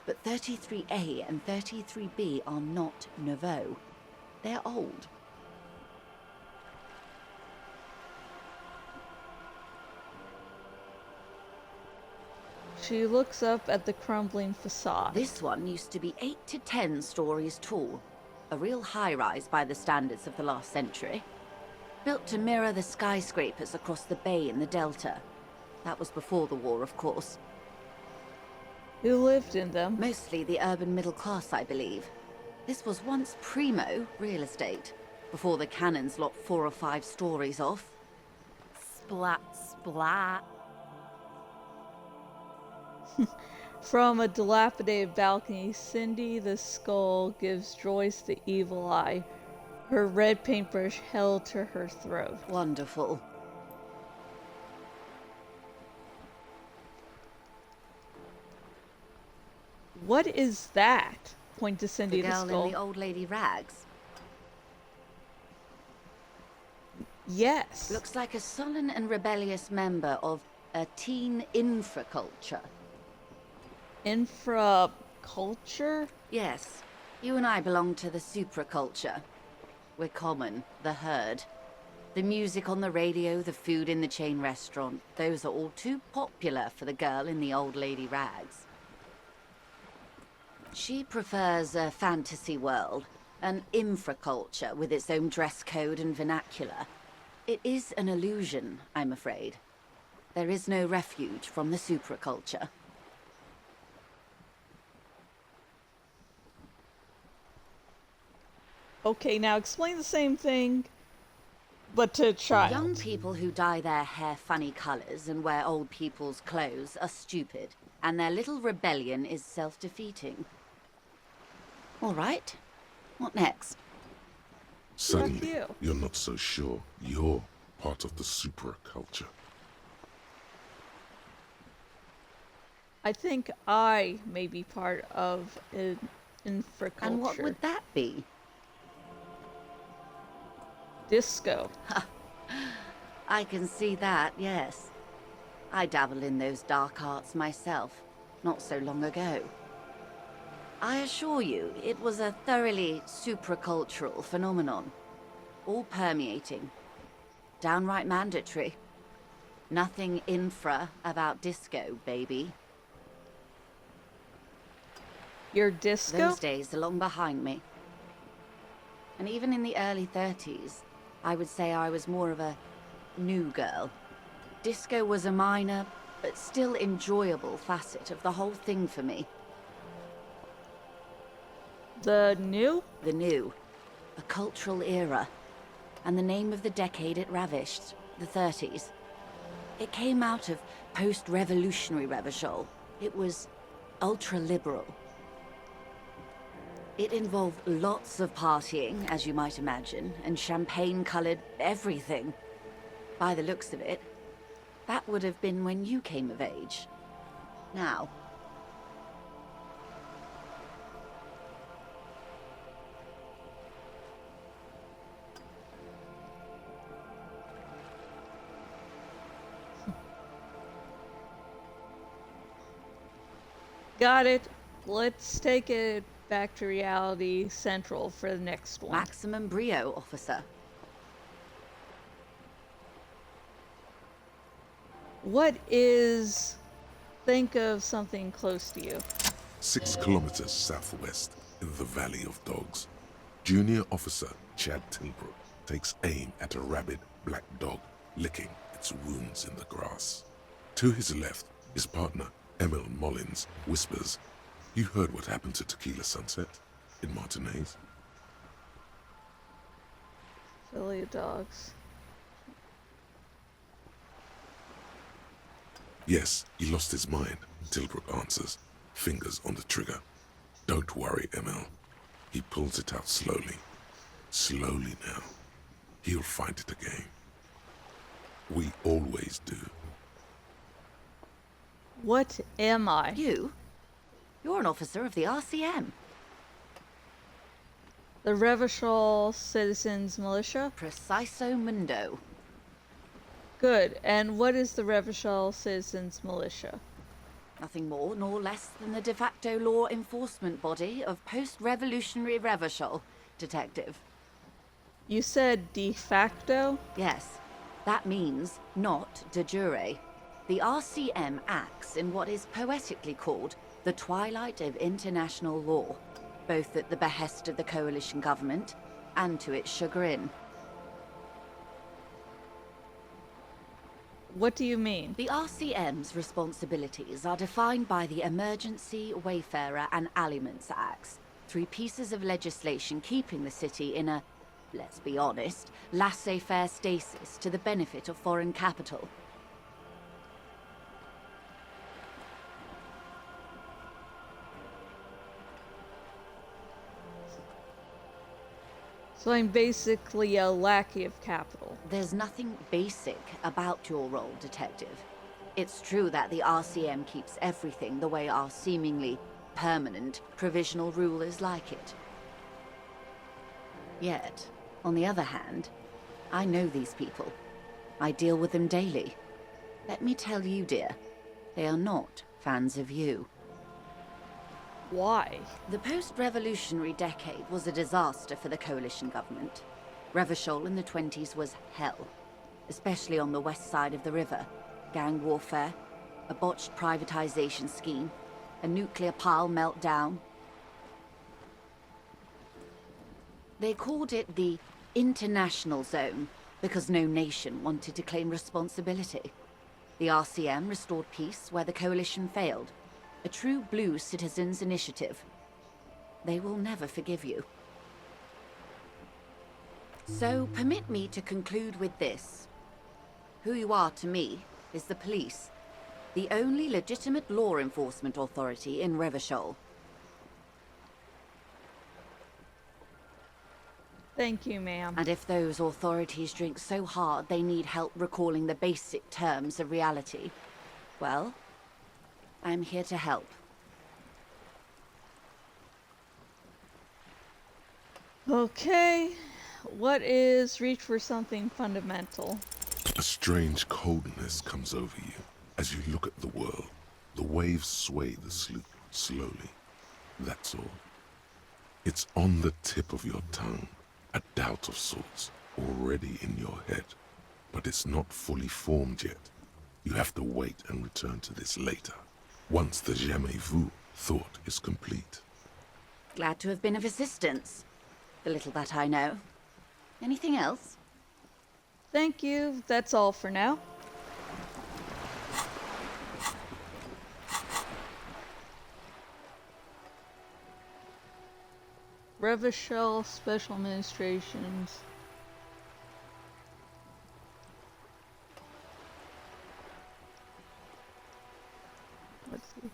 Speaker 2: But 33A and 33B are not nouveaux. They're old.
Speaker 1: She looks up at the crumbling facade.
Speaker 2: This one used to be 8 to 10 stories tall. A real high-rise by the standards of the last century. Built to mirror the skyscrapers across the bay in the Delta. That was before the war, of course.
Speaker 1: Who lived in them?
Speaker 2: Mostly the urban middle class, I believe. This was once primo real estate, before the cannons lopped 4 or 5 stories off.
Speaker 6: Splat, splat.
Speaker 1: From a dilapidated balcony, Cindy the Skull gives Joyce the evil eye, her red paintbrush held to her throat.
Speaker 2: Wonderful.
Speaker 1: What is that? Point to Cindy
Speaker 2: The
Speaker 1: the
Speaker 2: girl
Speaker 1: Skull.
Speaker 2: in the old lady rags.
Speaker 1: Yes.
Speaker 2: Looks like a sullen and rebellious member of a teen infraculture.
Speaker 1: Infraculture?
Speaker 2: Yes. You and I belong to the supraculture. We're common, the herd. The music on the radio, the food in the chain restaurant, those are all too popular for the girl in the old lady rags. She prefers a fantasy world, an infraculture with its own dress code and vernacular. It is an illusion, I'm afraid. There is no refuge from the supraculture.
Speaker 1: Okay, now explain the same thing, but to a child.
Speaker 2: Young people who dye their hair funny colors and wear old people's clothes are stupid, and their little rebellion is self-defeating. All right. What next?
Speaker 3: Suddenly, you're not so sure you're part of the supraculture.
Speaker 1: I think I may be part of an infraculture.
Speaker 2: And what would that be?
Speaker 1: Disco.
Speaker 2: I can see that, yes. I dabbled in those dark arts myself, not so long ago. I assure you, it was a thoroughly supracultural phenomenon. All permeating. Downright mandatory. Nothing infra about disco, baby.
Speaker 1: Your disco?
Speaker 2: Those days are long behind me. And even in the early 30s, I would say I was more of a new girl. Disco was a minor, but still enjoyable facet of the whole thing for me.
Speaker 1: The new?
Speaker 2: The new. A cultural era. And the name of the decade it ravished, the 30s. It came out of post-revolutionary revachol. It was ultra-liberal. It involved lots of partying, as you might imagine, and champagne-colored everything. By the looks of it, that would have been when you came of age. Now,
Speaker 1: got it. Let's take it back to reality central for the next one.
Speaker 2: maximum brio, officer.
Speaker 1: What is... Think of something close to you.
Speaker 3: 6 kilometers southwest, in the Valley of Dogs, Junior Officer Chad Tilbrook takes aim at a rabid black dog licking its wounds in the grass. To his left, his partner, Emil Mullins, whispers, "You heard what happened to Tequila Sunset in Martinez?"
Speaker 1: Valley of Dogs.
Speaker 3: "Yes, he lost his mind," Tilbrook answers, fingers on the trigger. "Don't worry, Emil." He pulls it out slowly. Slowly now. He'll find it again. We always do.
Speaker 1: What am I?
Speaker 2: You? You're an officer of the RCM.
Speaker 1: The Revachol Citizens Militia?
Speaker 2: Preciso mundo.
Speaker 1: Good. And what is the Revachol Citizens Militia?
Speaker 2: Nothing more nor less than the de facto law enforcement body of post-revolutionary Revachol, Detective.
Speaker 1: You said de facto?
Speaker 2: Yes. That means not de jure. The RCM acts in what is poetically called the twilight of international law, both at the behest of the coalition government and to its chagrin.
Speaker 1: What do you mean?
Speaker 2: The RCM's responsibilities are defined by the Emergency, Wayfarer and Aliments Acts, 3 pieces of legislation keeping the city in a, let's be honest, laissez-faire stasis to the benefit of foreign capital.
Speaker 1: So I'm basically a lackey of capital.
Speaker 2: There's nothing basic about your role, Detective. It's true that the RCM keeps everything the way our seemingly permanent provisional rulers like it. Yet, on the other hand, I know these people. I deal with them daily. Let me tell you, dear, they are not fans of you.
Speaker 1: Why?
Speaker 2: The post-revolutionary decade was a disaster for the coalition government. Revachol in the 20s was hell, especially on the west side of the river. Gang warfare, a botched privatization scheme, a nuclear pile meltdown. They called it the international zone because no nation wanted to claim responsibility. The RCM restored peace where the coalition failed. A true blue citizens' initiative. They will never forgive you. So, permit me to conclude with this. Who you are to me is the police, the only legitimate law enforcement authority in Revachol.
Speaker 1: Thank you, ma'am.
Speaker 2: And if those authorities drink so hard they need help recalling the basic terms of reality, well, I'm here to help.
Speaker 1: Okay. What is reach for something fundamental?
Speaker 3: A strange coldness comes over you as you look at the world. The waves sway the sloop slowly. That's all. It's on the tip of your tongue, a doubt of sorts, already in your head. But it's not fully formed yet. You have to wait and return to this later, once the jamais vu thought is complete.
Speaker 2: Glad to have been of assistance. The little that I know. Anything else?
Speaker 1: Thank you. That's all for now. Revachol Special Administrations. Let's see.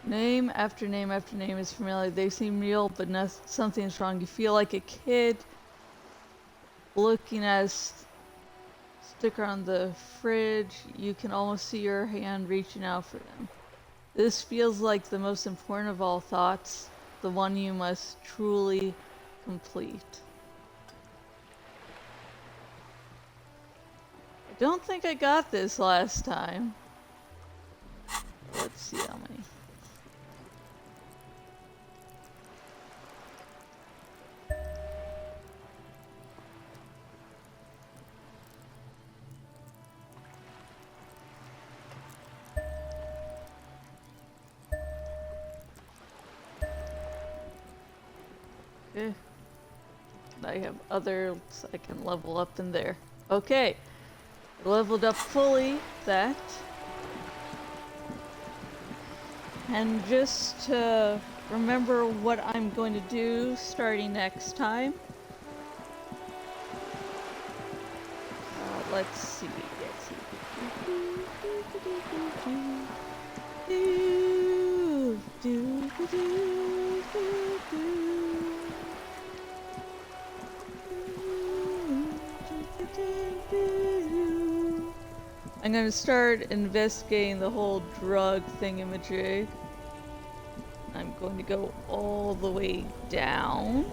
Speaker 1: Name after name after name is familiar. They seem real, but something's wrong. You feel like a kid looking at a sticker on the fridge. You can almost see your hand reaching out for them. This feels like the most important of all thoughts, the one you must truly complete. I don't think I got this last time. Let's see how many. Okay. I have others I can level up in there. Okay. Leveled up fully that. And just to remember what I'm going to do starting next time. Let's see. I'm gonna start investigating the whole drug thingamajig. I'm going to go all the way down.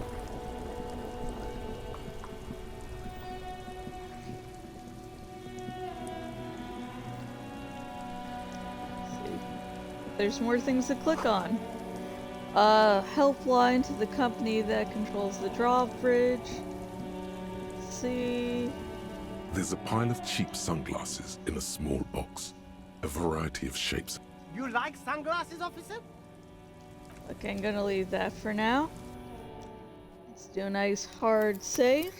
Speaker 1: There's more things to click on. Helpline to the company that controls the drawbridge. Let's see.
Speaker 3: There's a pile of cheap sunglasses in a small box. A variety of shapes.
Speaker 8: You like sunglasses, officer?
Speaker 1: Okay, I'm gonna leave that for now. Let's do a nice hard save.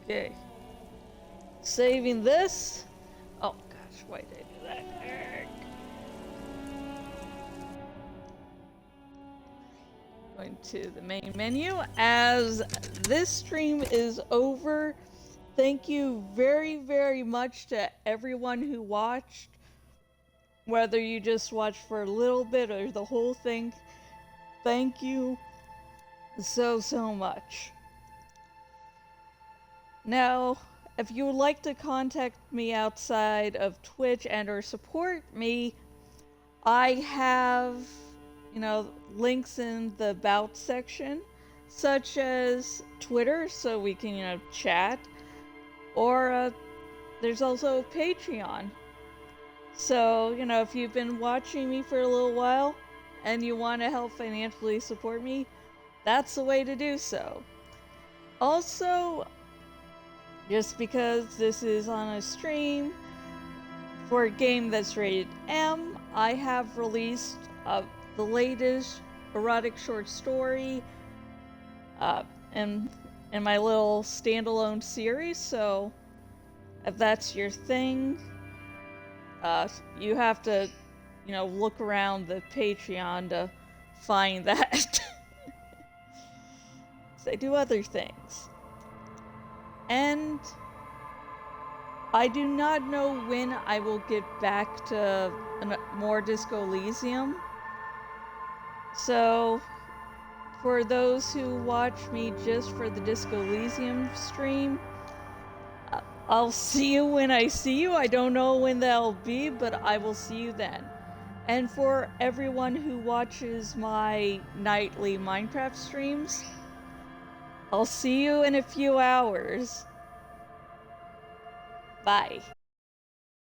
Speaker 1: Okay. Saving this. Oh gosh, why did I do that? Going to the main menu. As this stream is over, thank you very, very much to everyone who watched. Whether you just watched for a little bit or the whole thing, thank you so much. Now, if you would like to contact me outside of Twitch and or support me, I have, links in the About section, such as Twitter, so we can, chat, or there's also Patreon. So, if you've been watching me for a little while and you want to help financially support me, that's the way to do so. Also, just because this is on a stream for a game that's rated M, I have released the latest erotic short story in my little standalone series, so if that's your thing, you have to, look around the Patreon to find that. So I do other things. And I do not know when I will get back to more Disco Elysium. So, for those who watch me just for the Disco Elysium stream, I'll see you when I see you. I don't know when that'll be, but I will see you then. And for everyone who watches my nightly Minecraft streams, I'll see you in a few hours. Bye.